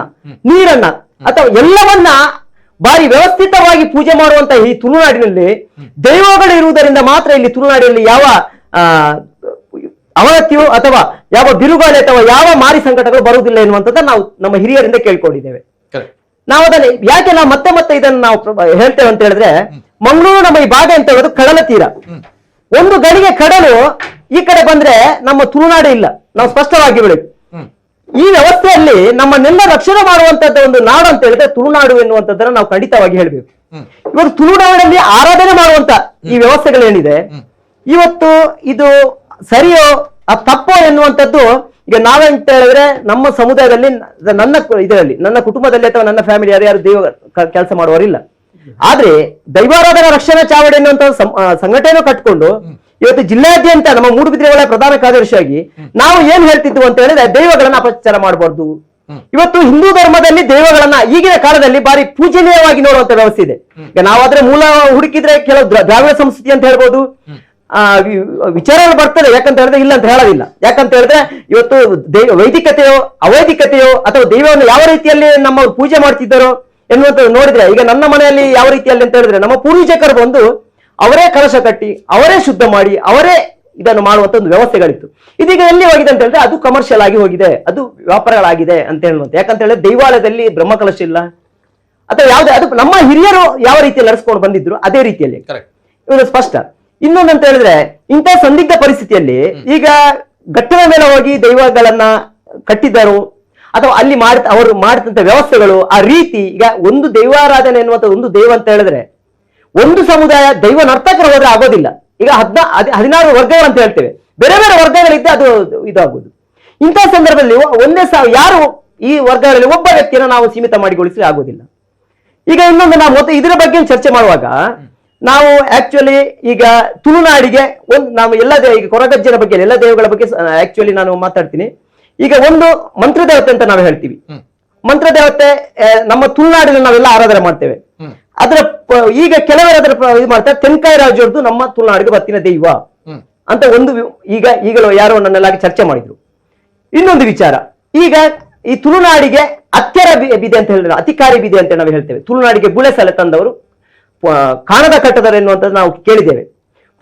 ನೀರನ್ನ ಅಥವಾ ಎಲ್ಲವನ್ನ ಬಾರಿ ವ್ಯವಸ್ಥಿತವಾಗಿ ಪೂಜೆ ಮಾಡುವಂತ ಈ ತುಳುನಾಡಿನಲ್ಲಿ ದೈವಗಳು ಇರುವುದರಿಂದ ಮಾತ್ರ ಇಲ್ಲಿ ತುಳುನಾಡಿನಲ್ಲಿ ಯಾವ ಅವನತಿಯು ಅಥವಾ ಯಾವ ಬಿರುಗಾಳಿ ಅಥವಾ ಯಾವ ಮಾರಿ ಸಂಕಟಗಳು ಬರುವುದಿಲ್ಲ ಎನ್ನುವಂಥದ್ದು ನಾವು ನಮ್ಮ ಹಿರಿಯರಿಂದ ಕೇಳ್ಕೊಂಡಿದ್ದೇವೆ. ನಾವು ಅದನ್ನ ಯಾಕೆ ನಾವು ಮತ್ತೆ ಇದನ್ನು ನಾವು ಹೇಳ್ತೇವೆ ಅಂತ ಹೇಳಿದ್ರೆ, ಮಂಗಳೂರು ನಮ್ಮ ಈ ಭಾಗ ಅಂತ ಹೇಳೋದು ಕಡಲ ತೀರ. ಒಂದು ಗಳಿಗೆ ಕಡಲು ಈ ಕಡೆ ಬಂದ್ರೆ ನಮ್ಮ ತುಳುನಾಡು ಇಲ್ಲ, ನಾವು ಸ್ಪಷ್ಟವಾಗಿ ಬಿಡಬೇಕು. ಈ ವ್ಯವಸ್ಥೆಯಲ್ಲಿ ನಮ್ಮನ್ನೆಲ್ಲ ರಕ್ಷಣೆ ಮಾಡುವಂತದ್ದು ಒಂದು ನಾಡು ಅಂತ ಹೇಳಿದ್ರೆ ತುಳುನಾಡು ಎನ್ನುವಂಥದ್ದನ್ನ ನಾವು ಖಂಡಿತವಾಗಿ ಹೇಳ್ಬೇಕು. ಇವತ್ತು ತುಳುನಾಡಿನಲ್ಲಿ ಆರಾಧನೆ ಮಾಡುವಂತ ಈ ವ್ಯವಸ್ಥೆಗಳೇನಿದೆ, ಇವತ್ತು ಇದು ಸರಿಯೋ ಆ ತಪ್ಪು ಎನ್ನುವಂಥದ್ದು ಈಗ ನಾವೆಂತ ಹೇಳಿದ್ರೆ ನಮ್ಮ ಸಮುದಾಯದಲ್ಲಿ ನನ್ನ ಕುಟುಂಬದಲ್ಲಿ ಅಥವಾ ನನ್ನ ಫ್ಯಾಮಿಲಿ ಯಾರು ದೈವ ಕೆಲಸ ಮಾಡುವವರಿಲ್ಲ. ಆದ್ರೆ ದೈವಾರಾಧನಾ ರಕ್ಷಣಾ ಚಾವಡಿ ಎನ್ನುವಂತ ಸಂಘಟನೆ ಕಟ್ಕೊಂಡು ಇವತ್ತು ಜಿಲ್ಲೆಯಾದ್ಯಂತ ನಮ್ಮ ಮೂಡುಬಿದಿರೆ ವಲಯ ಪ್ರಧಾನ ಕಾರ್ಯದರ್ಶಿಯಾಗಿ ನಾವು ಏನ್ ಹೇಳ್ತಿದ್ವು ಅಂತ ಹೇಳಿದ್ರೆ ದೈವಗಳನ್ನ ಅಪಚಾರ ಮಾಡಬಾರ್ದು. ಇವತ್ತು ಹಿಂದೂ ಧರ್ಮದಲ್ಲಿ ದೈವಗಳನ್ನ ಈಗಿನ ಕಾಲದಲ್ಲಿ ಬಾರಿ ಪೂಜನೀಯವಾಗಿ ನೋಡುವಂತ ವ್ಯವಸ್ಥೆ ಇದೆ. ಈಗ ನಾವಾದ್ರೆ ಮೂಲ ಹುಡುಕಿದ್ರೆ ಕೆಲವು ದ್ರಾವಿಡ ಸಂಸ್ಕೃತಿ ಅಂತ ಹೇಳ್ಬೋದು, ವಿಚಾರಗಳು ಬರ್ತದೆ. ಯಾಕಂತ ಹೇಳಿದ್ರೆ ಇಲ್ಲ ಅಂತ ಹೇಳೋದಿಲ್ಲ. ಯಾಕಂತ ಹೇಳಿದ್ರೆ ಇವತ್ತು ವೈದಿಕತೆಯೋ ಅವೈದಿಕತೆಯೋ ಅಥವಾ ದೈವವನ್ನು ಯಾವ ರೀತಿಯಲ್ಲಿ ನಮ್ಮ ಪೂಜೆ ಮಾಡ್ತಿದ್ದಾರೋ ಎನ್ನುವಂಥದ್ದು ನೋಡಿದ್ರೆ, ಈಗ ನನ್ನ ಮನೆಯಲ್ಲಿ ಯಾವ ರೀತಿಯಲ್ಲಿ ಅಂತ ಹೇಳಿದ್ರೆ ನಮ್ಮ ಪೂರ್ವಜಕರು ಬಂದು ಅವರೇ ಕಲಶ ಕಟ್ಟಿ ಅವರೇ ಶುದ್ಧ ಮಾಡಿ ಅವರೇ ಇದನ್ನು ಮಾಡುವಂತ ಒಂದು ವ್ಯವಸ್ಥೆಗಳಿತ್ತು. ಇದೀಗ ಎಲ್ಲಿ ಹೋಗಿದೆ ಅಂತ ಹೇಳಿದ್ರೆ ಅದು ಕಮರ್ಷಿಯಲ್ ಆಗಿ ಹೋಗಿದೆ, ಅದು ವ್ಯಾಪಾರಗಳಾಗಿದೆ ಅಂತ ಹೇಳುವಂತ. ಯಾಕಂತ ಹೇಳಿದ್ರೆ ದೈವಾಲಯದಲ್ಲಿ ಬ್ರಹ್ಮಕಲಶ ಇಲ್ಲ ಅಥವಾ ಯಾವುದೇ, ಅದು ನಮ್ಮ ಹಿರಿಯರು ಯಾವ ರೀತಿಯಲ್ಲಿ ನಡೆಸ್ಕೊಂಡು ಬಂದಿದ್ರು ಅದೇ ರೀತಿಯಲ್ಲಿ ಇವರು ಸ್ಪಷ್ಟ. ಇನ್ನೊಂದಂತ ಹೇಳಿದ್ರೆ ಇಂಥ ಸಂದಿಗ್ಧ ಪರಿಸ್ಥಿತಿಯಲ್ಲಿ ಈಗ ಘಟ್ಟದ ಮೇಲೆ ಹೋಗಿ ದೈವಗಳನ್ನ ಕಟ್ಟಿದ್ದರು ಅಥವಾ ಅಲ್ಲಿ ಅವರು ಮಾಡಿದಂತ ವ್ಯವಸ್ಥೆಗಳು ಆ ರೀತಿ. ಈಗ ಒಂದು ದೈವಾರಾಧನೆ ಎನ್ನುವಂತ ಒಂದು ದೈವ ಅಂತ ಹೇಳಿದ್ರೆ ಒಂದು ಸಮುದಾಯ ದೈವ ನರ್ತಕರು ಹೋದ್ರೆ ಆಗೋದಿಲ್ಲ. ಈಗ 16 ವರ್ಗಗಳು ಅಂತ ಹೇಳ್ತೇವೆ, ಬೇರೆ ಬೇರೆ ವರ್ಗಗಳಿದ್ದೆ ಅದು ಇದಾಗುವುದು. ಇಂತಹ ಸಂದರ್ಭದಲ್ಲಿ ಒಂದೇ ಯಾರು ಈ ವರ್ಗಗಳಲ್ಲಿ ಒಬ್ಬ ವ್ಯಕ್ತಿಯನ್ನು ನಾವು ಸೀಮಿತ ಮಾಡಿಗೊಳಿಸಿ ಆಗೋದಿಲ್ಲ. ಈಗ ಇನ್ನೊಂದು ನಾವು ಇದರ ಬಗ್ಗೆ ಚರ್ಚೆ ಮಾಡುವಾಗ ನಾವು ಆಕ್ಚುಲಿ ಈಗ ತುಳುನಾಡಿಗೆ ನಾವು ಈಗ ಕೊರಗಜ್ಜನ ಬಗ್ಗೆ ಎಲ್ಲ ದೇವಗಳ ಬಗ್ಗೆ ಆಕ್ಚುಲಿ ನಾನು ಮಾತಾಡ್ತೀನಿ. ಈಗ ಒಂದು ಮಂತ್ರದೇವತೆ ಅಂತ ನಾವು ಹೇಳ್ತೀವಿ. ಮಂತ್ರದೇವತೆ ನಮ್ಮ ತುಳುನಾಡಿನಲ್ಲಿ ನಾವೆಲ್ಲ ಆರಾಧನೆ ಮಾಡ್ತೇವೆ. ಅದರ ಈಗ ಕೆಲವರು ಅದರ ಇದು ಮಾಡ್ತಾರೆ, ತೆಂಕಾಯಿ ರಾಜರದ್ದು ನಮ್ಮ ತುಳುನಾಡಿಗೆ ಬತ್ತಿನ ದೈವ ಅಂತ ಒಂದು ಈಗಲೂ ಯಾರೋ ನನ್ನೆಲ್ಲಾಗಿ ಚರ್ಚೆ ಮಾಡಿದ್ರು. ಇನ್ನೊಂದು ವಿಚಾರ, ಈಗ ಈ ತುಳುನಾಡಿಗೆ ಅತ್ಯರ ಬಿದೆ ಅಂತ ಹೇಳಿದ್ರೆ ಅತಿಕಾರಿ ಬಿದೆ ಅಂತ ನಾವು ಹೇಳ್ತೇವೆ. ತುಳುನಾಡಿಗೆ ಬುಳೆಸಲೆ ತಂದವರು ಕಾಣದ ಕಟ್ಟದರು ಎನ್ನುವಂಥದ್ದು ನಾವು ಕೇಳಿದ್ದೇವೆ.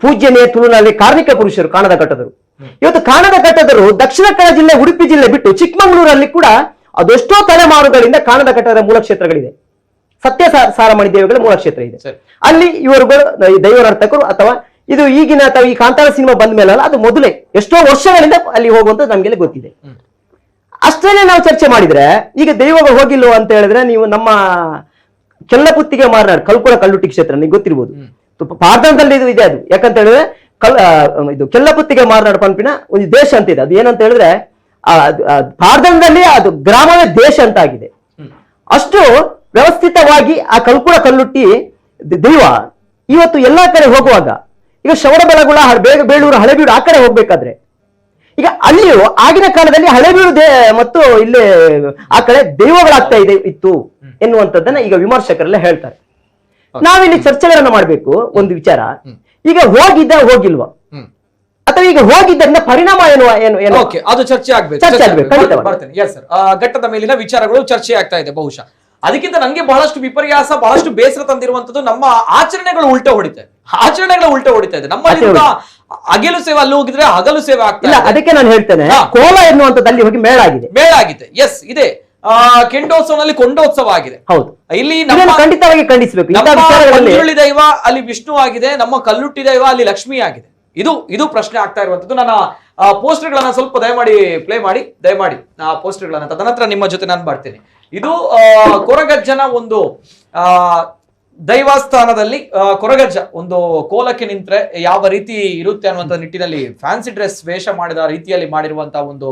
ಪೂಜ್ಯನೇ ತುಳುನಾಡಿಗೆ ಕಾರ್ಮಿಕ ಪುರುಷರು ಕಾಣದ ಕಟ್ಟದರು. ಇವತ್ತು ಕಾಣದ ಕಟ್ಟದರು ದಕ್ಷಿಣ ಕನ್ನಡ ಜಿಲ್ಲೆ, ಉಡುಪಿ ಜಿಲ್ಲೆ ಬಿಟ್ಟು ಚಿಕ್ಕಮಗಳೂರಲ್ಲಿ ಕೂಡ ಅದೆಷ್ಟೋ ತಲೆಮಾರುಗಳಿಂದ ಕಾಣದ ಕಟ್ಟಡದ ಮೂಲ ಕ್ಷೇತ್ರಗಳಿದೆ. ಸತ್ಯ ಸಾರಮಣಿ ದೇವಿಗಳ ಮೂಲ ಕ್ಷೇತ್ರ ಇದೆ. ಅಲ್ಲಿ ಇವರುಗಳು ದೈವನರ್ತಕರು ಅಥವಾ ಇದು ಈಗಿನ ಅಥವಾ ಈ ಕಾಂತಾರ ಸಿನಿಮಾ ಬಂದ ಮೇಲೆ ಅಲ್ಲ, ಅದು ಮೊದಲೇ ಎಷ್ಟೋ ವರ್ಷಗಳಿಂದ ಅಲ್ಲಿ ಹೋಗುವಂತ ನಮ್ಗೆಲ್ಲ ಗೊತ್ತಿದೆ. ಅಷ್ಟೇ ನಾವು ಚರ್ಚೆ ಮಾಡಿದ್ರೆ ಈಗ ದೈವಗಳು ಹೋಗಿಲ್ವ ಅಂತ ಹೇಳಿದ್ರೆ ನೀವು ನಮ್ಮ ಕೆಲ್ಲಪುತ್ತಿಗೆ ಮಾರನಾಡು ಕಲ್ಕುಳ ಕಲ್ಲುಟ್ಟಿ ಕ್ಷೇತ್ರ ನಿಮ್ಗೆ ಗೊತ್ತಿರ್ಬೋದು, ಪಾರ್ದಂದಲ್ಲಿ ಇದು ಇದೆ. ಅದು ಯಾಕಂತ ಹೇಳಿದ್ರೆ ಇದು ಕೆಲ್ಲಪುತ್ತಿಗೆ ಮಾರನಾಡು ಪಂಪಿನ ಒಂದು ದೇಶ ಅಂತ ಇದೆ. ಅದು ಏನಂತ ಹೇಳಿದ್ರೆ ಪಾರ್ದಂದಲ್ಲಿ ಅದು ಗ್ರಾಮವೇ ದೇಶ ಅಂತ ಆಗಿದೆ. ಅಷ್ಟು ವ್ಯವಸ್ಥಿತವಾಗಿ ಆ ಕಲ್ಕುಳ ಕಲ್ಲುಟ್ಟಿ ದೈವ ಇವತ್ತು ಎಲ್ಲಾ ಕಡೆ ಹೋಗುವಾಗ ಈಗ ಶ್ರವಣಬೆಳಗೊಳ ಬೇಳೂರು ಹಳೆಬೀಡು ಆ ಕಡೆ ಹೋಗ್ಬೇಕಾದ್ರೆ ಈಗ ಅಲ್ಲಿಯೂ ಆಗಿನ ಕಾಲದಲ್ಲಿ ಹಳೆಬೀಡು ಮತ್ತು ಇಲ್ಲಿ ಆ ಕಡೆ ದೈವಗಳಾಗ್ತಾ ಇತ್ತು ಎನ್ನುವಂಥದ್ದನ್ನ ಈಗ ವಿಮರ್ಶಕರೆಲ್ಲ ಹೇಳ್ತಾರೆ. ನಾವಿಲ್ಲಿ ಚರ್ಚೆಗಳನ್ನ ಮಾಡ್ಬೇಕು. ಒಂದು ವಿಚಾರ, ಈಗ ಹೋಗಿಲ್ವಾ ಅಥವಾ ಈಗ ಹೋಗಿದ್ದರಿಂದ ಪರಿಣಾಮ ಏನು ಅದು ಚರ್ಚೆ ಆಗ್ಬೇಕು. ಘಟ್ಟದ ಮೇಲಿನ ವಿಚಾರಗಳು ಚರ್ಚೆ ಆಗ್ತಾ ಇದೆ. ಬಹುಶಃ ಅದಕ್ಕಿಂತ ನಂಗೆ ಬಹಳಷ್ಟು ವಿಪರ್ಯಾಸ, ಬಹಳಷ್ಟು ಬೇಸರ ತಂದಿರುವಂತದ್ದು ನಮ್ಮ ಆಚರಣೆಗಳು ಉಲ್ಟಾ ಹೊಡಿತಾ ಇದೆ. ನಮ್ಮಲ್ಲಿ ಅಗೆಲು ಸೇವೆ ಅಲ್ಲಿ ಹೋಗಿದ್ರೆ ಹಗಲು ಸೇವೆ ಆಗ್ತಾ ಇಲ್ಲ. ಅದಕ್ಕೆ ನಾನು ಹೇಳ್ತೇನೆ, ಕೋಲ ಎನ್ನುವಂಥದ್ದು ಹೋಗಿ ಮೇಳ ಆಗಿದೆ. ಎಸ್ ಇದೆ. ಕೆಂಡೋತ್ಸವನಲ್ಲಿ ಕೊಂಡೋತ್ಸವ ಆಗಿದೆ. ಹೌದು, ಇಲ್ಲಿ ಖಂಡಿತವಾಗಿ ಖಂಡಿಸಬೇಕು. ಮಂಜುಳಿ ದೈವ ಅಲ್ಲಿ ವಿಷ್ಣು ಆಗಿದೆ, ನಮ್ಮ ಕಲ್ಲುಟ್ಟಿ ದೈವ ಅಲ್ಲಿ ಲಕ್ಷ್ಮಿ ಆಗಿದೆ. ಇದು ಪ್ರಶ್ನೆ ಆಗ್ತಾ ಇರುವಂತದ್ದು. ನನ್ನ ಪೋಸ್ಟರ್ ಗಳನ್ನ ಸ್ವಲ್ಪ ದಯಮಾಡಿ ಪ್ಲೇ ಮಾಡಿ, ದಯಮಾಡಿ ಆ ಪೋಸ್ಟರ್ ಗಳನ್ನ ತದನಂತರ ನಿಮ್ಮ ಜೊತೆ ನಾನು ಬರ್ತೀನಿ. ಇದು ಕೊರಗಜ್ಜನ ಒಂದು ದೈವಸ್ಥಾನದಲ್ಲಿ ಕೊರಗಜ್ಜ ಒಂದು ಕೋಲಕ್ಕೆ ನಿಂತ್ರೆ ಯಾವ ರೀತಿ ಇರುತ್ತೆ ಅನ್ನುವಂಥ ನಿಟ್ಟಿನಲ್ಲಿ ಫ್ಯಾನ್ಸಿ ಡ್ರೆಸ್ ವೇಷ ಮಾಡಿದ ರೀತಿಯಲ್ಲಿ ಮಾಡಿರುವಂತಹ ಒಂದು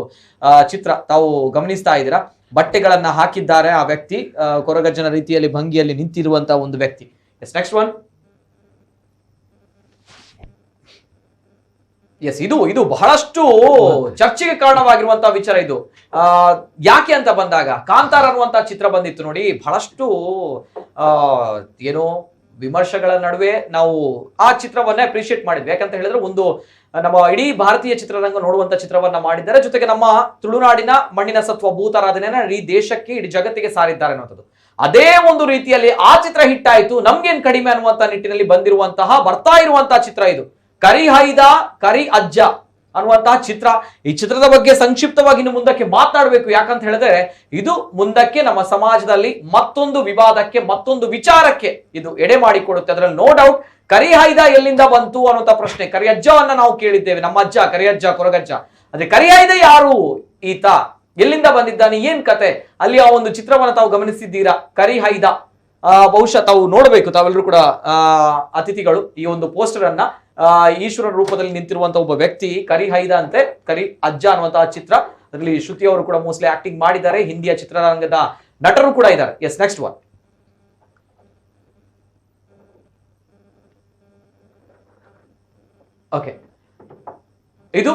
ಚಿತ್ರ ತಾವು ಗಮನಿಸ್ತಾ ಇದ್ದೀರಾ. ಬಟ್ಟೆಗಳನ್ನ ಹಾಕಿದ್ದಾರೆ ಆ ವ್ಯಕ್ತಿ, ಕೊರಗಜ್ಜನ ರೀತಿಯಲ್ಲಿ ಭಂಗಿಯಲ್ಲಿ ನಿಂತಿರುವಂತಹ ಒಂದು ವ್ಯಕ್ತಿ. S, next one. ಎಸ್, ಇದು ಬಹಳಷ್ಟು ಚರ್ಚೆಗೆ ಕಾರಣವಾಗಿರುವಂತಹ ವಿಚಾರ. ಇದು ಯಾಕೆ ಅಂತ ಬಂದಾಗ ಕಾಂತಾರ ಅನ್ನುವಂತಹ ಚಿತ್ರ ಬಂದಿತ್ತು ನೋಡಿ, ಬಹಳಷ್ಟು ಏನೋ ವಿಮರ್ಶೆಗಳ ನಡುವೆ ನಾವು ಆ ಚಿತ್ರವನ್ನ ಅಪ್ರಿಶಿಯೇಟ್ ಮಾಡಿದ್ವಿ. ಯಾಕಂತ ಹೇಳಿದ್ರೆ ಒಂದು ನಮ್ಮ ಇಡೀ ಭಾರತೀಯ ಚಿತ್ರರಂಗ ನೋಡುವಂತ ಚಿತ್ರವನ್ನ ಮಾಡಿದ್ದಾರೆ. ಜೊತೆಗೆ ನಮ್ಮ ತುಳುನಾಡಿನ ಮಣ್ಣಿನ ಸತ್ವ ಭೂತಾರಾಧನೆಯನ್ನ ಇಡೀ ದೇಶಕ್ಕೆ, ಇಡೀ ಜಗತ್ತಿಗೆ ಸಾರಿದ್ದಾರೆ ಅನ್ನೋದು. ಅದೇ ಒಂದು ರೀತಿಯಲ್ಲಿ ಆ ಚಿತ್ರ ಹಿಟ್ ಆಯ್ತು, ನಮ್ಗೇನ್ ಕಡಿಮೆ ಅನ್ನುವಂತ ನಿಟ್ಟಿನಲ್ಲಿ ಬರ್ತಾ ಇರುವಂತಹ ಚಿತ್ರ ಇದು ಕರಿ ಅಜ್ಜ ಅನ್ನುವಂತಹ ಚಿತ್ರ. ಈ ಚಿತ್ರದ ಬಗ್ಗೆ ಸಂಕ್ಷಿಪ್ತವಾಗಿ ಇನ್ನು ಮುಂದಕ್ಕೆ ಮಾತನಾಡಬೇಕು. ಯಾಕಂತ ಹೇಳಿದ್ರೆ ಇದು ಮುಂದಕ್ಕೆ ನಮ್ಮ ಸಮಾಜದಲ್ಲಿ ಮತ್ತೊಂದು ವಿವಾದಕ್ಕೆ, ಮತ್ತೊಂದು ವಿಚಾರಕ್ಕೆ ಇದು ಎಡೆ ಮಾಡಿಕೊಡುತ್ತೆ. ಅದರಲ್ಲಿ ನೋ ಡೌಟ್. ಕರಿಹೈದ ಎಲ್ಲಿಂದ ಬಂತು ಅನ್ನುವಂತ ಪ್ರಶ್ನೆ, ಕರಿಯಜ್ಜವನ್ನ ನಾವು ಕೇಳಿದ್ದೇವೆ, ನಮ್ಮ ಅಜ್ಜ ಕರಿಯಜ್ಜ ಕೊರಗಜ್ಜ. ಅದೇ ಕರಿಹೈದ ಯಾರು, ಈತ ಎಲ್ಲಿಂದ ಬಂದಿದ್ದಾನೆ, ಏನ್ ಕತೆ, ಅಲ್ಲಿ ಆ ಒಂದು ಚಿತ್ರವನ್ನ ತಾವು ಗಮನಿಸಿದ್ದೀರಾ. ಕರಿಹೈದ ಬಹುಶಃ ತಾವು ನೋಡಬೇಕು, ತಾವೆಲ್ಲರೂ ಕೂಡ ಅತಿಥಿಗಳು ಈ ಒಂದು ಪೋಸ್ಟರ್ ಅನ್ನ ಈಶ್ವರನ ರೂಪದಲ್ಲಿ ನಿಂತಿರುವಂತಹ ಒಬ್ಬ ವ್ಯಕ್ತಿ ಕರಿ ಹೈದ ಅಂತೆ, ಕರಿ ಅಜ್ಜ ಅನ್ನುವಂತಹ ಚಿತ್ರ. ಅದರಲ್ಲಿ ಶ್ರುತಿ ಅವರು ಕೂಡ ಮೋಸ್ಟ್ಲಿ ಆಕ್ಟಿಂಗ್ ಮಾಡಿದ್ದಾರೆ. ಹಿಂದಿಯ ಚಿತ್ರರಂಗದ ನಟರು ಕೂಡ ಇದ್ದಾರೆ. S, next one. ಓಕೆ, ಇದು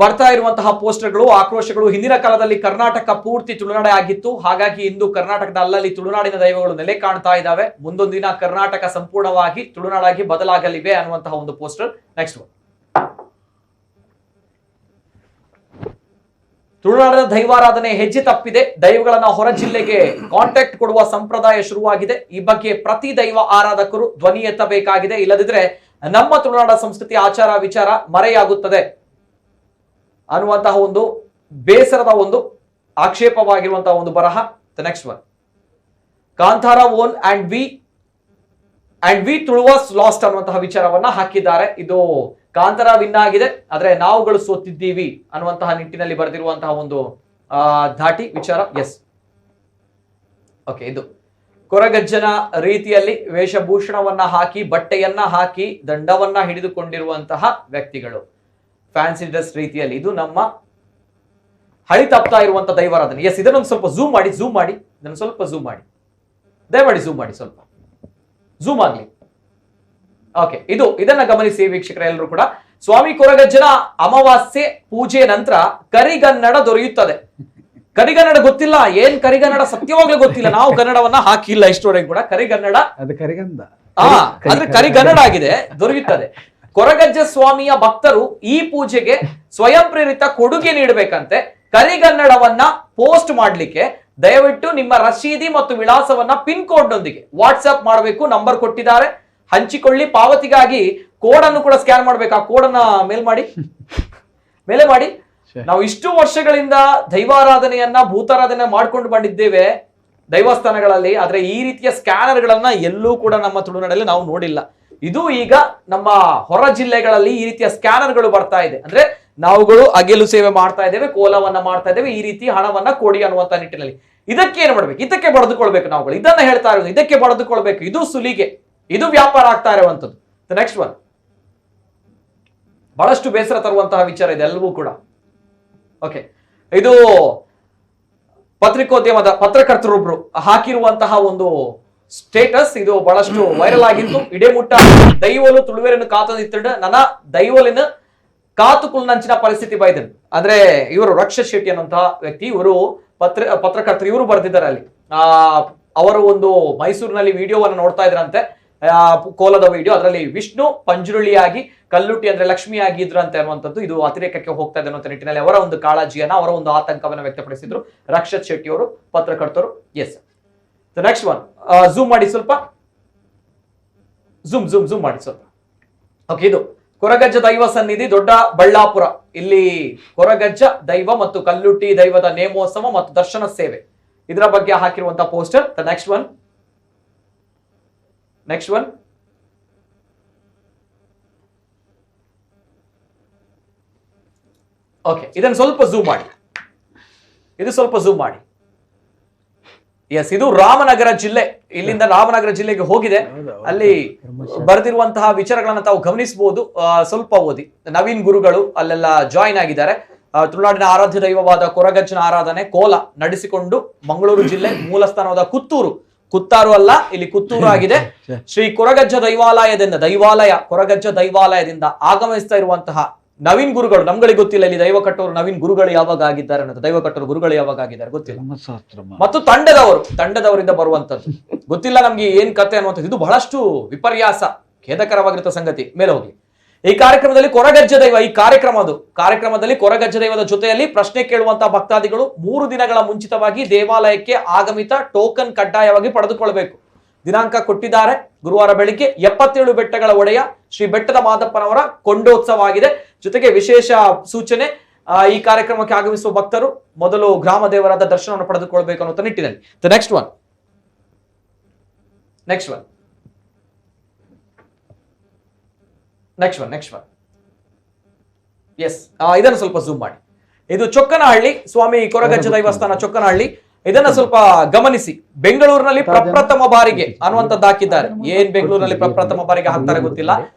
ಬರ್ತಾ ಇರುವಂತಹ ಪೋಸ್ಟರ್ಗಳು, ಆಕ್ರೋಶಗಳು. ಹಿಂದಿನ ಕಾಲದಲ್ಲಿ ಕರ್ನಾಟಕ ಪೂರ್ತಿ ತುಳುನಾಡೆ ಆಗಿತ್ತು, ಹಾಗಾಗಿ ಇಂದು ಕರ್ನಾಟಕದ ಅಲ್ಲಲ್ಲಿ ತುಳುನಾಡಿನ ದೈವಗಳು ನೆಲೆ ಕಾಣ್ತಾ ಇದ್ದಾವೆ. ಮುಂದೊಂದು ದಿನ ಕರ್ನಾಟಕ ಸಂಪೂರ್ಣವಾಗಿ ತುಳುನಾಡಾಗಿ ಬದಲಾಗಲಿವೆ ಅನ್ನುವಂತಹ ಒಂದು ಪೋಸ್ಟರ್. Next one. ತುಳುನಾಡಿನ ದೈವಾರಾಧನೆ ಹೆಜ್ಜೆ ತಪ್ಪಿದೆ, ದೈವಗಳನ್ನ ಹೊರ ಜಿಲ್ಲೆಗೆ ಕಾಂಟ್ಯಾಕ್ಟ್ ಕೊಡುವ ಸಂಪ್ರದಾಯ ಶುರುವಾಗಿದೆ. ಈ ಬಗ್ಗೆ ಪ್ರತಿ ದೈವ ಆರಾಧಕರು ಧ್ವನಿ ಎತ್ತಬೇಕಾಗಿದೆ, ಇಲ್ಲದಿದ್ರೆ ನಮ್ಮ ತುಳುನಾಡ ಸಂಸ್ಕೃತಿ ಆಚಾರ ವಿಚಾರ ಮರೆಯಾಗುತ್ತದೆ ಅನ್ನುವಂತಹ ಒಂದು ಬೇಸರದ ಒಂದು ಆಕ್ಷೇಪವಾಗಿರುವಂತಹ ಒಂದು ಬರಹ. Next one. Kantara own and we Tuluvas last ಅನ್ನುವಂತಹ ವಿಚಾರವನ್ನ ಹಾಕಿದ್ದಾರೆ. ಇದು ಕಾಂತಾರ ವಿನ್ ಆಗಿದೆ, ಆದ್ರೆ ನಾವುಗಳು ಸೋತಿದ್ದೀವಿ ಅನ್ನುವಂತಹ ನಿಟ್ಟಿನಲ್ಲಿ ಬರೆದಿರುವಂತಹ ಒಂದು ಧಾಟಿ ವಿಚಾರ. Yes, okay. ಇದು ಕೊರಗಜ್ಜನ ರೀತಿಯಲ್ಲಿ ವೇಷಭೂಷಣವನ್ನ ಹಾಕಿ, ಬಟ್ಟೆಯನ್ನ ಹಾಕಿ, ದಂಡವನ್ನ ಹಿಡಿದುಕೊಂಡಿರುವಂತಹ ವ್ಯಕ್ತಿಗಳು ಫ್ಯಾನ್ಸಿ ಡ್ರೆಸ್ ರೀತಿಯಲ್ಲಿ. ಇದು ನಮ್ಮ ಹಳಿ ತಪ್ತಾ ಇರುವಂತಹ ದೈವಾರಾಧನೆ. ಎಸ್, ಇದನ್ನೊಂದು ಸ್ವಲ್ಪ ಝೂಮ್ ಮಾಡಿ, ಇದನ್ನು ಸ್ವಲ್ಪ ಝೂಮ್ ಮಾಡಿ, ದಯಮಾಡಿ ಝೂಮ್ ಮಾಡಿ, ಸ್ವಲ್ಪ ಝೂಮ್ ಆಗ್ಲಿ. ಓಕೆ, ಇದನ್ನ ಗಮನಿಸಿ ವೀಕ್ಷಕರೆಲ್ಲರೂ ಕೂಡ. ಸ್ವಾಮಿ ಕೊರಗಜ್ಜನ ಅಮಾವಾಸ್ಯೆ ಪೂಜೆ ನಂತರ ಕರಿಗನ್ನಡ ದೊರೆಯುತ್ತದೆ. ಕರಿಗನ್ನಡ ಗೊತ್ತಿಲ್ಲ, ಏನ್ ಕರಿಗನ್ನಡ ಸತ್ಯವಾಗ್ಲೂ ಗೊತ್ತಿಲ್ಲ. ನಾವು ಕನ್ನಡವನ್ನ ಹಾಕಿಲ್ಲ ಇಷ್ಟವರೆಗೆ ಕೂಡ. ಕರಿಗನ್ನಡ ಅಂದ್ರೆ ಕರಿಗನ್ನಡ ಆಗಿದೆ, ದೊರೆಯುತ್ತದೆ. ಕೊರಗಜ್ಜ ಸ್ವಾಮಿಯ ಭಕ್ತರು ಈ ಪೂಜೆಗೆ ಸ್ವಯಂ ಪ್ರೇರಿತ ಕೊಡುಗೆ ನೀಡಬೇಕಂತೆ. ಕರಿಗನ್ನಡವನ್ನ ಪೋಸ್ಟ್ ಮಾಡ್ಲಿಕ್ಕೆ ದಯವಿಟ್ಟು ನಿಮ್ಮ ರಸೀದಿ ಮತ್ತು ವಿಳಾಸವನ್ನ ಪಿನ್ ಕೋಡ್ ನೊಂದಿಗೆ ವಾಟ್ಸ್ಆಪ್ ಮಾಡಬೇಕು. ನಂಬರ್ ಕೊಟ್ಟಿದ್ದಾರೆ, ಹಂಚಿಕೊಳ್ಳಿ. ಪಾವತಿಗಾಗಿ ಕೋಡ್ ಅನ್ನು ಕೂಡ ಸ್ಕ್ಯಾನ್ ಮಾಡ್ಬೇಕು. ಆ ಕೋಡ್ ಅನ್ನ ಮೇಲೆ ಮಾಡಿ. ನಾವು ಇಷ್ಟು ವರ್ಷಗಳಿಂದ ದೈವಾರಾಧನೆಯನ್ನ ಭೂತಾರಾಧನೆ ಮಾಡ್ಕೊಂಡು ಬಂದಿದ್ದೇವೆ ದೈವಸ್ಥಾನಗಳಲ್ಲಿ, ಆದ್ರೆ ಈ ರೀತಿಯ ಸ್ಕ್ಯಾನರ್ ಗಳನ್ನ ಎಲ್ಲೂ ಕೂಡ ನಮ್ಮ ತುಳುನಾಡಲ್ಲಿ ನಾವು ನೋಡಿಲ್ಲ. ಇದು ಈಗ ನಮ್ಮ ಹೊರ ಜಿಲ್ಲೆಗಳಲ್ಲಿ ಈ ರೀತಿಯ ಸ್ಕ್ಯಾನರ್ ಗಳು ಬರ್ತಾ ಇದೆ. ಅಂದ್ರೆ ನಾವುಗಳು ಅಗೆಲು ಸೇವೆ ಮಾಡ್ತಾ ಇದ್ದೇವೆ, ಕೋಲವನ್ನ ಮಾಡ್ತಾ ಇದ್ದೇವೆ, ಈ ರೀತಿ ಹಣವನ್ನ ಕೊಡಿ ಅನ್ನುವಂತ ನಿಟ್ಟಿನಲ್ಲಿ. ಇದಕ್ಕೆ ಏನು ಮಾಡ್ಬೇಕು? ಇದಕ್ಕೆ ಬರೆದುಕೊಳ್ಬೇಕು ನಾವುಗಳು. ಇದನ್ನ ಹೇಳ್ತಾ ಇರೋದು, ಇದಕ್ಕೆ ಬರೆದುಕೊಳ್ಬೇಕು. ಇದು ಸುಲಿಗೆ, ಇದು ವ್ಯಾಪಾರ ಆಗ್ತಾ ಇರುವಂತದ್ದು. Next one. ಬಹಳಷ್ಟು ಬೇಸರ ತರುವಂತಹ ವಿಚಾರ ಇದೆ ಎಲ್ಲವೂ ಕೂಡ. ಓಕೆ, ಇದು ಪತ್ರಿಕೋದ್ಯಮದ ಪತ್ರಕರ್ತರೊಬ್ರು ಹಾಕಿರುವಂತಹ ಒಂದು ಸ್ಟೇಟಸ್. ಇದು ಬಹಳಷ್ಟು ವೈರಲ್ ಆಗಿತ್ತು. ಇಡೇಮುಟ್ಟ ದೈವಲು ತುಳುವೆರನ್ನು ಕಾತದಿತ್ತಂಡ ನನ್ನ ದೈವಲಿನ ಕಾತುಕುಲ್ನಂಚಿನ ಪರಿಸ್ಥಿತಿ ಬೈದನ್. ಅಂದ್ರೆ ಇವರು ರಕ್ಷತ್ ಶೆಟ್ಟಿ ಅನ್ನುವಂತಹ ವ್ಯಕ್ತಿ, ಇವರು ಪತ್ರಕರ್ತರು, ಇವರು ಬರೆದಿದ್ದಾರೆ ಅಲ್ಲಿ. ಅವರು ಒಂದು ಮೈಸೂರಿನಲ್ಲಿ ವಿಡಿಯೋವನ್ನು ನೋಡ್ತಾ ಇದ್ರಂತೆ, ಕೋಲದ ವಿಡಿಯೋ. ಅದರಲ್ಲಿ ವಿಷ್ಣು ಪಂಜುರುಳಿಯಾಗಿ, ಕಲ್ಲುಟ್ಟಿ ಅಂದ್ರೆ ಲಕ್ಷ್ಮಿಯಾಗಿ ಇದ್ರಂತೆ ಅನ್ನುವಂಥದ್ದು. ಇದು ಅತಿರೇಕಕ್ಕೆ ಹೋಗ್ತಾ ಇದೆ ಅನ್ನುವಂಥ ನಿಟ್ಟಿನಲ್ಲಿ ಅವರ ಒಂದು ಕಾಳಜಿಯನ್ನ, ಅವರ ಒಂದು ಆತಂಕವನ್ನು ವ್ಯಕ್ತಪಡಿಸಿದ್ರು ರಕ್ಷತ್ ಶೆಟ್ಟಿ ಅವರು, ಪತ್ರಕರ್ತರು. S, next one. ಝೂಮ್ ಮಾಡಿ ಸ್ವಲ್ಪ, ಝೂಮ್ ಮಾಡಿ ಸ್ವಲ್ಪ. ಓಕೆ, ಇದು ಕೊರಗಜ್ಜ ದೈವ ಸನ್ನಿಧಿ ದೊಡ್ಡ ಬಳ್ಳಾಪುರ. ಇಲ್ಲಿ ಕೊರಗಜ್ಜ ದೈವ ಮತ್ತು ಕಲ್ಲುಟ್ಟಿ ದೈವದ ನೇಮೋತ್ಸವ ಮತ್ತು ದರ್ಶನ ಸೇವೆ, ಇದರ ಬಗ್ಗೆ ಹಾಕಿರುವಂತಹ ಪೋಸ್ಟರ್. Next one. ಓಕೆ, ಇದನ್ನು ಸ್ವಲ್ಪ ಝೂಮ್ ಮಾಡಿ, ಇದು ಸ್ವಲ್ಪ ಝೂಮ್ ಮಾಡಿ. ಎಸ್, ಇದು ರಾಮನಗರ ಜಿಲ್ಲೆ. ಇಲ್ಲಿಂದ ರಾಮನಗರ ಜಿಲ್ಲೆಗೆ ಹೋಗಿದೆ. ಅಲ್ಲಿ ಬರೆದಿರುವಂತಹ ವಿಚಾರಗಳನ್ನ ತಾವು ಗಮನಿಸಬಹುದು. ಸ್ವಲ್ಪ ಓದಿ. ನವೀನ್ ಗುರುಗಳು ಅಲ್ಲೆಲ್ಲ ಜಾಯಿನ್ ಆಗಿದ್ದಾರೆ. ತುಳುನಾಡಿನ ಆರಾಧ್ಯ ದೈವವಾದ ಕೊರಗಜ್ಜನ ಆರಾಧನೆ ಕೋಲ ನಡೆಸಿಕೊಂಡು ಮಂಗಳೂರು ಜಿಲ್ಲೆ ಮೂಲಸ್ಥಾನವಾದ ಕುತ್ತಾರು ಅಲ್ಲ, ಇಲ್ಲಿ ಕುತ್ತೂರು ಆಗಿದೆ. ಶ್ರೀ ಕೊರಗಜ್ಜ ದೈವಾಲಯ ಕೊರಗಜ್ಜ ದೈವಾಲಯದಿಂದ ಆಗಮಿಸ್ತಾ ಇರುವಂತಹ ನವೀನ್ ಗುರುಗಳು. ನಮ್ಗಳಿಗೆ ಗೊತ್ತಿಲ್ಲ ಇಲ್ಲಿ ದೈವ ಕಟ್ಟೋರು ನವೀನ್ ಗುರುಗಳು ಯಾವಾಗ ಆಗಿದ್ದಾರೆ ಅನ್ನೋದು, ದೈವ ಕಟ್ಟೋರು ಗುರುಗಳು ಯಾವಾಗ ಆಗಿದ್ದಾರೆ ಗೊತ್ತಿಲ್ಲ. ಮತ್ತು ತಂಡದವರಿಂದ ಬರುವಂತದ್ದು ಗೊತ್ತಿಲ್ಲ ನಮ್ಗೆ ಏನ್ ಕತೆ ಅನ್ನುವಂಥದ್ದು. ಇದು ಬಹಳಷ್ಟು ವಿಪರ್ಯಾಸ, ಖೇದಕರವಾಗಿರುವ ಸಂಗತಿ. ಮೇಲೆ ಹೋಗಿ. ಈ ಕಾರ್ಯಕ್ರಮದಲ್ಲಿ ಕೊರಗಜ್ಜ ದೈವ, ಕಾರ್ಯಕ್ರಮದಲ್ಲಿ ಕೊರಗಜ್ಜ ದೈವದ ಜೊತೆಯಲ್ಲಿ ಪ್ರಶ್ನೆ ಕೇಳುವಂತಹ ಭಕ್ತಾದಿಗಳು 3 ದಿನಗಳ ಮುಂಚಿತವಾಗಿ ದೇವಾಲಯಕ್ಕೆ ಆಗಮಿತ ಟೋಕನ್ ಕಡ್ಡಾಯವಾಗಿ ಪಡೆದುಕೊಳ್ಬೇಕು. ದಿನಾಂಕ ಕೊಟ್ಟಿದ್ದಾರೆ. ಗುರುವಾರ ಬೆಳಿಗ್ಗೆ 77 ಬೆಟ್ಟಗಳ ಒಡೆಯ ಶ್ರೀ ಬೆಟ್ಟದ ಮಾದಪ್ಪನವರ ಕೊಂಡೋತ್ಸವ ಆಗಿದೆ. ಜೊತೆಗೆ ವಿಶೇಷ ಸೂಚನೆ, ಈ ಕಾರ್ಯಕ್ರಮಕ್ಕೆ ಆಗಮಿಸುವ ಭಕ್ತರು ಮೊದಲು ಗ್ರಾಮ ದೇವರಾದ ದರ್ಶನವನ್ನು ಪಡೆದುಕೊಳ್ಬೇಕು ಅನ್ನೋ ನಿಟ್ಟಿನಲ್ಲಿ. Next one. ಎಸ್, ಇದನ್ನು ಸ್ವಲ್ಪ ಝೂಮ್ ಮಾಡಿ. ಇದು ಚೊಕ್ಕನಹಳ್ಳಿ, ಸ್ವಾಮಿ ಕೊರಗಜ್ಜ ದೈವಸ್ಥಾನ ಚೊಕ್ಕನಹಳ್ಳಿ. ಇದನ್ನ ಸ್ವಲ್ಪ ಗಮನಿಸಿ. ಬೆಂಗಳೂರಿನಲ್ಲಿ ಪ್ರಪ್ರಥಮ ಬಾರಿಗೆ ಅನ್ನುವಂಥದ್ದು ಹಾಕಿದ್ದಾರೆ. ಏನ್ ಬೆಂಗಳೂರಿನಲ್ಲಿ ಪ್ರಪ್ರಥಮ ಬಾರಿಗೆ ಹಾಕ್ತಾರೆ ಗೊತ್ತಿಲ್ಲ.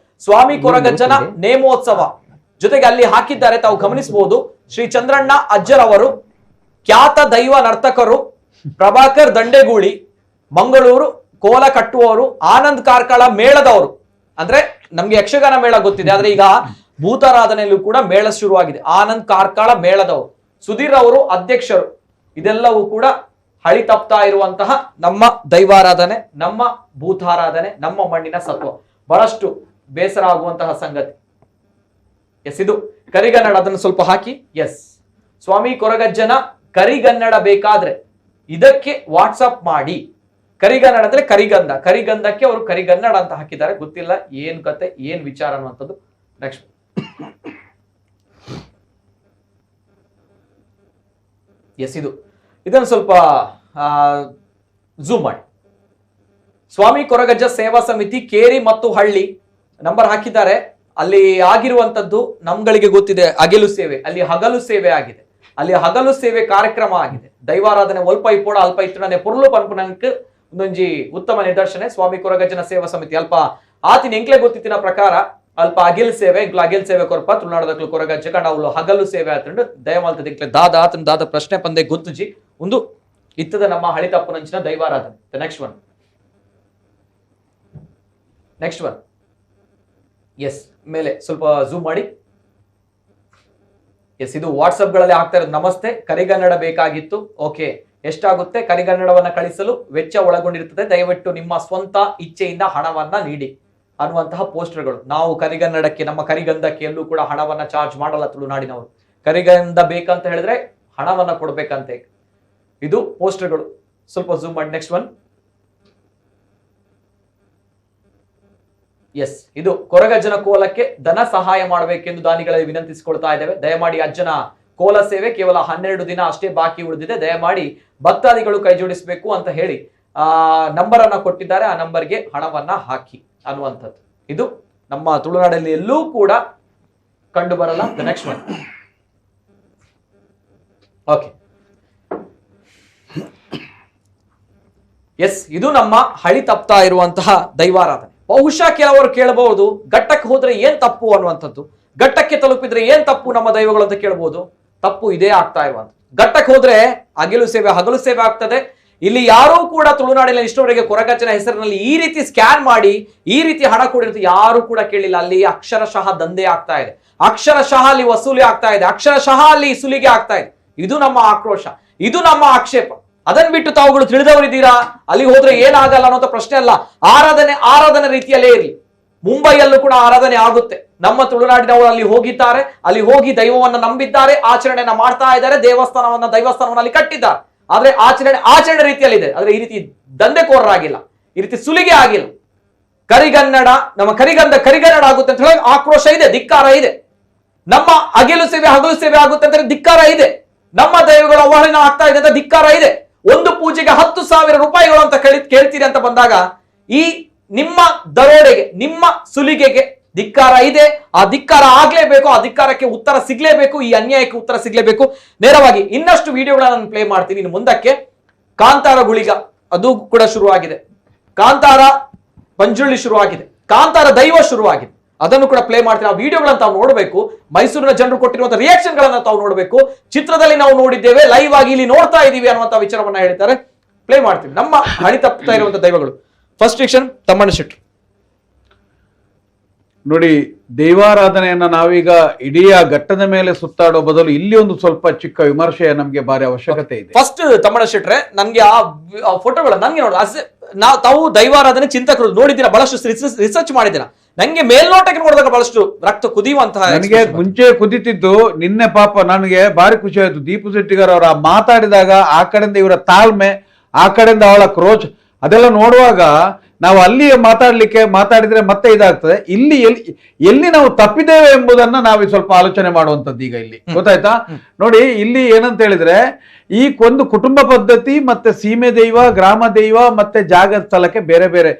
ಸ್ವಾಮಿ ಕೊರಗಜ್ಜನ ನೇಮೋತ್ಸವ ಜೊತೆಗೆ ಅಲ್ಲಿ ಹಾಕಿದ್ದಾರೆ, ತಾವು ಗಮನಿಸಬಹುದು. ಶ್ರೀ ಚಂದ್ರಣ್ಣ ಅಜ್ಜರವರು, ಖ್ಯಾತ ದೈವ ನರ್ತಕರು ಪ್ರಭಾಕರ್ ದಂಡೆಗೂಳಿ, ಮಂಗಳೂರು ಕೋಲ ಕಟ್ಟುವವರು, ಆನಂದ್ ಕಾರ್ಕಳ ಮೇಳದವರು. ಅಂದ್ರೆ ನಮ್ಗೆ ಯಕ್ಷಗಾನ ಮೇಳ ಗೊತ್ತಿದೆ, ಆದ್ರೆ ಈಗ ಭೂತಾರಾಧನೆಯಲ್ಲೂ ಕೂಡ ಮೇಳ ಶುರುವಾಗಿದೆ. ಆನಂದ್ ಕಾರ್ಕಳ ಮೇಳದವರು, ಸುಧೀರ್ ಅವರು ಅಧ್ಯಕ್ಷರು. ಇದೆಲ್ಲವೂ ಕೂಡ ಹಳಿ ತಪ್ತಾ ಇರುವಂತಹ ನಮ್ಮ ದೈವಾರಾಧನೆ, ನಮ್ಮ ಭೂತಾರಾಧನೆ, ನಮ್ಮ ಮಣ್ಣಿನ ಸತ್ವ. ಬಹಳಷ್ಟು ಬೇಸರ ಆಗುವಂತಹ ಸಂಗತಿ. ಎಸ್, ಇದು ಕರಿಗನ್ನಡ, ಅದನ್ನು ಸ್ವಲ್ಪ ಹಾಕಿ. ಎಸ್, ಸ್ವಾಮಿ ಕೊರಗಜ್ಜನ ಕರಿಗನ್ನಡ ಬೇಕಾದ್ರೆ ಇದಕ್ಕೆ ವಾಟ್ಸಪ್ ಮಾಡಿ. ಕರಿಗನ್ನಡ ಅಂದ್ರೆ ಕರಿಗಂಧ, ಕರಿಗಂಧಕ್ಕೆ ಅವರು ಕರಿಗನ್ನಡ ಅಂತ ಹಾಕಿದ್ದಾರೆ. ಗೊತ್ತಿಲ್ಲ ಏನ್ ಕತೆ, ಏನ್ ವಿಚಾರ ಅನ್ನುವಂಥದ್ದು. ನೆಕ್ಸ್ಟ್, ಎಸ್, ಇದನ್ನು ಸ್ವಲ್ಪ ಝೂಮ್ ಮಾಡಿ. ಸ್ವಾಮಿ ಕೊರಗಜ್ಜ ಸೇವಾ ಸಮಿತಿ ಕೇರಿ ಮತ್ತು ಹಳ್ಳಿ ನಂಬರ್ ಹಾಕಿದ್ದಾರೆ. ಅಲ್ಲಿ ಆಗಿರುವಂತದ್ದು ನಮ್ಗಳಿಗೆ ಗೊತ್ತಿದೆ, ಹಗಲು ಸೇವೆ. ಅಲ್ಲಿ ಹಗಲು ಸೇವೆ ಆಗಿದೆ, ಅಲ್ಲಿ ಹಗಲು ಸೇವೆ ಕಾರ್ಯಕ್ರಮ ಆಗಿದೆ. ದೈವಾರಾಧನೆ ಒಲ್ಪ ಇಪ್ಪೋಡ ಅಲ್ಪ ಇತ್ತನೇ ಪುರ್ಲು ಪನ್ಪುನಂಕ್ ಒಂದೊಂಜಿ ಉತ್ತಮ ನಿದರ್ಶನ ಸ್ವಾಮಿ ಕೊರಗಜ್ಜನ ಸೇವಾ ಸಮಿತಿ ಅಲ್ಪ ಆತಿನ ಎಂಕ್ಲೆ ಗೊತ್ತಿತ್ತಿನ ಪ್ರಕಾರ ಅಲ್ಪ ಅಗಿಲ್ ಸೇವೆ ಇಂಕ್ಲ ಅಗಿಲ್ ಸೇವೆ ಕೊರಪ ತುಳುನಾಡದಕ್ಲು ಕೊರಗಜ್ಜ ಕಂಡ ಅವಳು ಹಗಲು ಸೇವೆ ಆತಂಡು ದಯಮಾಲ್ತದ ಇಂಕ್ಲೆ ದಾದ ಆತನ ದಾದ ಪ್ರಶ್ನೆ ಪಂದೆ ಗೊತ್ತುಜಿ ಒಂದು ಇತ್ತದ ನಮ್ಮ ಹಳಿ ತಪ್ಪುನಂಚಿನ ದೈವಾರಾಧನೆ. ನೆಕ್ಸ್ಟ್ ಒನ್ ಎಸ್, ಮೇಲೆ ಸ್ವಲ್ಪ ಝೂಮ್ ಮಾಡಿ. ಎಸ್, ಇದು ವಾಟ್ಸಪ್ ಗಳಲ್ಲಿ ಆಗ್ತಾ ಇರೋದು. ನಮಸ್ತೆ, ಕರಿಗನ್ನಡ ಬೇಕಾಗಿತ್ತು. ಓಕೆ, ಎಷ್ಟಾಗುತ್ತೆ? ಕರಿಗನ್ನಡವನ್ನ ಕಳಿಸಲು ವೆಚ್ಚ ಒಳಗೊಂಡಿರುತ್ತದೆ, ದಯವಿಟ್ಟು ನಿಮ್ಮ ಸ್ವಂತ ಇಚ್ಛೆಯಿಂದ ಹಣವನ್ನ ನೀಡಿ ಅನ್ನುವಂತಹ ಪೋಸ್ಟರ್ಗಳು. ನಾವು ಕರಿಗನ್ನಡಕ್ಕೆ, ನಮ್ಮ ಕರಿಗಂಧಕ್ಕೆ ಎಲ್ಲೂ ಕೂಡ ಹಣವನ್ನ ಚಾರ್ಜ್ ಮಾಡಲ್ಲ ತುಳುನಾಡಿನವರು. ಕರಿಗಂಧ ಬೇಕಂತ ಹೇಳಿದ್ರೆ ಹಣವನ್ನ ಕೊಡ್ಬೇಕಂತೆ. ಇದು ಪೋಸ್ಟರ್ಗಳು. ಸ್ವಲ್ಪ ಝೂಮ್ ಮಾಡಿ. Next one. ಎಸ್, ಇದು ಕೊರಗಜ್ಜನ ಕೋಲಕ್ಕೆ ಧನ ಸಹಾಯ ಮಾಡಬೇಕೆಂದು ದಾನಿಗಳಲ್ಲಿ ವಿನಂತಿಸಿಕೊಳ್ತಾ ಇದ್ದೇವೆ. ದಯಮಾಡಿ ಅಜ್ಜನ ಕೋಲ ಸೇವೆ ಕೇವಲ 12 ದಿನ ಅಷ್ಟೇ ಬಾಕಿ ಉಳಿದಿದೆ. ದಯಮಾಡಿ ಭಕ್ತಾದಿಗಳು ಕೈ ಜೋಡಿಸಬೇಕು ಅಂತ ಹೇಳಿ ನಂಬರ್ ಅನ್ನ ಕೊಟ್ಟಿದ್ದಾರೆ. ಆ ನಂಬರ್ಗೆ ಹಣವನ್ನ ಹಾಕಿ ಅನ್ನುವಂಥದ್ದು. ಇದು ನಮ್ಮ ತುಳುನಾಡಲ್ಲಿ ಎಲ್ಲೂ ಕೂಡ ಕಂಡು ಬರಲ್ಲ. Next one. ಓಕೆ, ಎಸ್, ಇದು ನಮ್ಮ ಹಳಿ ತಪ್ತಾ ಇರುವಂತಹ ದೈವಾರಾಧನೆ. ಬಹುಶಃ ಕೆಲವರು ಕೇಳಬಹುದು, ಘಟ್ಟಕ್ಕೆ ಹೋದ್ರೆ ಏನ್ ತಪ್ಪು ಅನ್ನುವಂಥದ್ದು. ಘಟ್ಟಕ್ಕೆ ತಲುಪಿದ್ರೆ ಏನ್ ತಪ್ಪು ನಮ್ಮ ದೈವಗಳು ಅಂತ ಕೇಳಬಹುದು. ತಪ್ಪು ಇದೇ ಆಗ್ತಾ ಇರುವಂಥದ್ದು. ಘಟ್ಟಕ್ಕೆ ಹೋದ್ರೆ ಹಗಲು ಸೇವೆ, ಹಗಲು ಸೇವೆ ಆಗ್ತದೆ. ಇಲ್ಲಿ ಯಾರೂ ಕೂಡ ತುಳುನಾಡಿನ ಇಷ್ಟವರೆಗೆ ಕೊರಗಜ್ಜನ ಹೆಸರಿನಲ್ಲಿ ಈ ರೀತಿ ಸ್ಕ್ಯಾನ್ ಮಾಡಿ ಈ ರೀತಿ ಹಣ ಕೊಡಿರುತ್ತೆ ಯಾರು ಕೂಡ ಕೇಳಿಲ್ಲ. ಅಲ್ಲಿ ಅಕ್ಷರಶಃ ದಂಧೆ ಆಗ್ತಾ ಇದೆ, ಅಕ್ಷರಶಃ ಅಲ್ಲಿ ವಸೂಲಿ ಆಗ್ತಾ ಇದೆ, ಅಕ್ಷರಶಃ ಅಲ್ಲಿ ಸುಲಿಗೆ ಆಗ್ತಾ ಇದೆ. ಇದು ನಮ್ಮ ಆಕ್ರೋಶ, ಇದು ನಮ್ಮ ಆಕ್ಷೇಪ. ಅದನ್ನ ಬಿಟ್ಟು ತಾವುಗಳು ತಿಳಿದವರಿದ್ದೀರಾ, ಅಲ್ಲಿ ಹೋದ್ರೆ ಏನಾಗಲ್ಲ ಅನ್ನೋ ಪ್ರಶ್ನೆ ಅಲ್ಲ. ಆರಾಧನೆ ರೀತಿಯಲ್ಲೇ ಇರಲಿ. ಮುಂಬೈಯಲ್ಲೂ ಕೂಡ ಆರಾಧನೆ ಆಗುತ್ತೆ. ನಮ್ಮ ತುಳುನಾಡಿನವರು ಅಲ್ಲಿ ಹೋಗಿದ್ದಾರೆ, ಅಲ್ಲಿ ಹೋಗಿ ದೈವವನ್ನ ನಂಬಿದ್ದಾರೆ, ಆಚರಣೆಯನ್ನ ಮಾಡ್ತಾ ಇದ್ದಾರೆ, ದೈವಸ್ಥಾನವನ್ನ ಅಲ್ಲಿ ಕಟ್ಟಿದ್ದಾರೆ. ಆದ್ರೆ ಆಚರಣೆ ರೀತಿಯಲ್ಲಿ ಇದೆ. ಆದ್ರೆ ಈ ರೀತಿ ದಂಧೆಕೋರರಾಗಿಲ್ಲ, ಈ ರೀತಿ ಸುಲಿಗೆ ಆಗಿಲ್ಲ. ಕರಿಗನ್ನಡ, ನಮ್ಮ ಕರಿಗನ್ನಡ ಆಗುತ್ತೆ ಅಂತ ಹೇಳಿ ಆಕ್ರೋಶ ಇದೆ, ಧಿಕ್ಕಾರ ಇದೆ. ನಮ್ಮ ಹಗಲು ಸೇವೆ ಆಗುತ್ತೆ ಅಂತ ಧಿಕ್ಕಾರ ಇದೆ. ನಮ್ಮ ದೈವಗಳ ಅವಹೇಳನ ಆಗ್ತಾ ಇದೆ ಅಂತ ಧಿಕ್ಕಾರ ಇದೆ. ಒಂದು ಪೂಜೆಗೆ 10,000 ರೂಪಾಯಿಗಳು ಅಂತ ಕೇಳ್ತೀರಿ ಅಂತ ಬಂದಾಗ ಈ ನಿಮ್ಮ ದರೋಡೆಗೆ, ನಿಮ್ಮ ಸುಲಿಗೆಗೆ ಧಿಕ್ಕಾರ ಇದೆ. ಆ ಧಿಕ್ಕಾರ ಆಗ್ಲೇಬೇಕು, ಆ ಧಿಕ್ಕಾರಕ್ಕೆ ಉತ್ತರ ಸಿಗ್ಲೇಬೇಕು, ಈ ಅನ್ಯಾಯಕ್ಕೆ ಉತ್ತರ ಸಿಗ್ಲೇಬೇಕು. ನೇರವಾಗಿ ಇನ್ನಷ್ಟು ವಿಡಿಯೋಗಳನ್ನ ನಾನು ಪ್ಲೇ ಮಾಡ್ತೀನಿ ಇನ್ನು ಮುಂದಕ್ಕೆ. ಕಾಂತಾರ ಗುಳಿಗ ಅದು ಕೂಡ ಶುರುವಾಗಿದೆ, ಕಾಂತಾರ ಪಂಜುಳ್ಳಿ ಶುರುವಾಗಿದೆ, ಕಾಂತಾರ ದೈವ ಶುರುವಾಗಿದೆ. ಅದನ್ನು ಕೂಡ ಪ್ಲೇ ಮಾಡ್ತೀನಿ. ಆ ವಿಡಿಯೋಗಳನ್ನ ತಾವು ನೋಡಬೇಕು. ಮೈಸೂರಿನ ಜನರು ಕೊಟ್ಟಿರುವಂತಹ ರಿಯಾಕ್ಷನ್ ಗಳನ್ನ ತಾವು ನೋಡಬೇಕು. ಚಿತ್ರದಲ್ಲಿ ನಾವು ನೋಡಿದ್ದೇವೆ, ಲೈವ್ ಆಗಿ ಇಲ್ಲಿ ನೋಡ್ತಾ ಇದೀವಿ ಅನ್ನುವಂತ ವಿಚಾರವನ್ನ ಹೇಳ್ತಾರೆ. ಪ್ಲೇ ಮಾಡ್ತೀವಿ. ನಮ್ಮ ಹಳಿ ತಪ್ಪುತ್ತಾ ಇರುವಂತಹ ದೈವಗಳು. ಫಸ್ಟ್ ರಿಯಾಕ್ಷನ್ ತಮ್ಮಣ್ಣ ಶೆಟ್ರು. ನೋಡಿ, ದೈವಾರಾಧನೆಯನ್ನ ನಾವೀಗ ಇಡೀ ಘಟ್ಟದ ಮೇಲೆ ಸುತ್ತಾಡೋ ಬದಲು ಇಲ್ಲಿ ಒಂದು ಸ್ವಲ್ಪ ಚಿಕ್ಕ ವಿಮರ್ಶೆಯ ನಮ್ಗೆ ಬಾರಿ ಅವಶ್ಯಕತೆ ಇದೆ. ಫಸ್ಟ್ ತಮ್ಮಣ್ಣ ಶೆಟ್ರೆ, ನನ್ಗೆ ಆ ಫೋಟೋಗಳು ನನ್ಗೆ ನೋಡ, ತಾವು ದೈವಾರಾಧನೆ ಚಿಂತಕರು ನೋಡಿದ್ದೀರಾ, ಬಹಳಷ್ಟು ರಿಸರ್ಚ್ ಮಾಡಿದ್ದೀರಾ. ನಂಗೆ ಮೇಲ್ನೋಟಕ್ಕೆ ನೋಡಿದಾಗ ಬಹಳಷ್ಟು ರಕ್ತ ಕುದಿಯುವಂತಹ, ನನಗೆ ಮುಂಚೆ ಕುದಿತಿದ್ದು ನಿನ್ನೆ ಪಾಪ ನನಗೆ ಬಾರಿ ಖುಷಿ ಆಯ್ತು. ದೀಪು ಶೆಟ್ಟಿಗಾರ್ ಅವರ ಮಾತಾಡಿದಾಗ ಆ ಕಡೆಯಿಂದ ಇವರ ತಾಳ್ಮೆ, ಆ ಕಡೆಯಿಂದ ಅವಳ ಕ್ರೋಚ್, ಅದೆಲ್ಲ ನೋಡುವಾಗ ನಾವು ಅಲ್ಲಿ ಮಾತಾಡಿದ್ರೆ ಮತ್ತೆ ಇದಾಗ್ತದೆ. ಇಲ್ಲಿ ಎಲ್ಲಿ ನಾವು ತಪ್ಪಿದ್ದೇವೆ ಎಂಬುದನ್ನ ನಾವು ಸ್ವಲ್ಪ ಆಲೋಚನೆ ಮಾಡುವಂತದ್ದು ಈಗ ಇಲ್ಲಿ ಗೊತ್ತಾಯ್ತಾ. ನೋಡಿ, ಇಲ್ಲಿ ಏನಂತ ಹೇಳಿದ್ರೆ ಈ ಒಂದು ಕುಟುಂಬ ಪದ್ಧತಿ ಮತ್ತೆ ಸೀಮೆ ದೈವ, ಗ್ರಾಮ ದೈವ ಮತ್ತೆ ಜಾಗ ಸ್ಥಳಕ್ಕೆ ಬೇರೆ ಬೇರೆ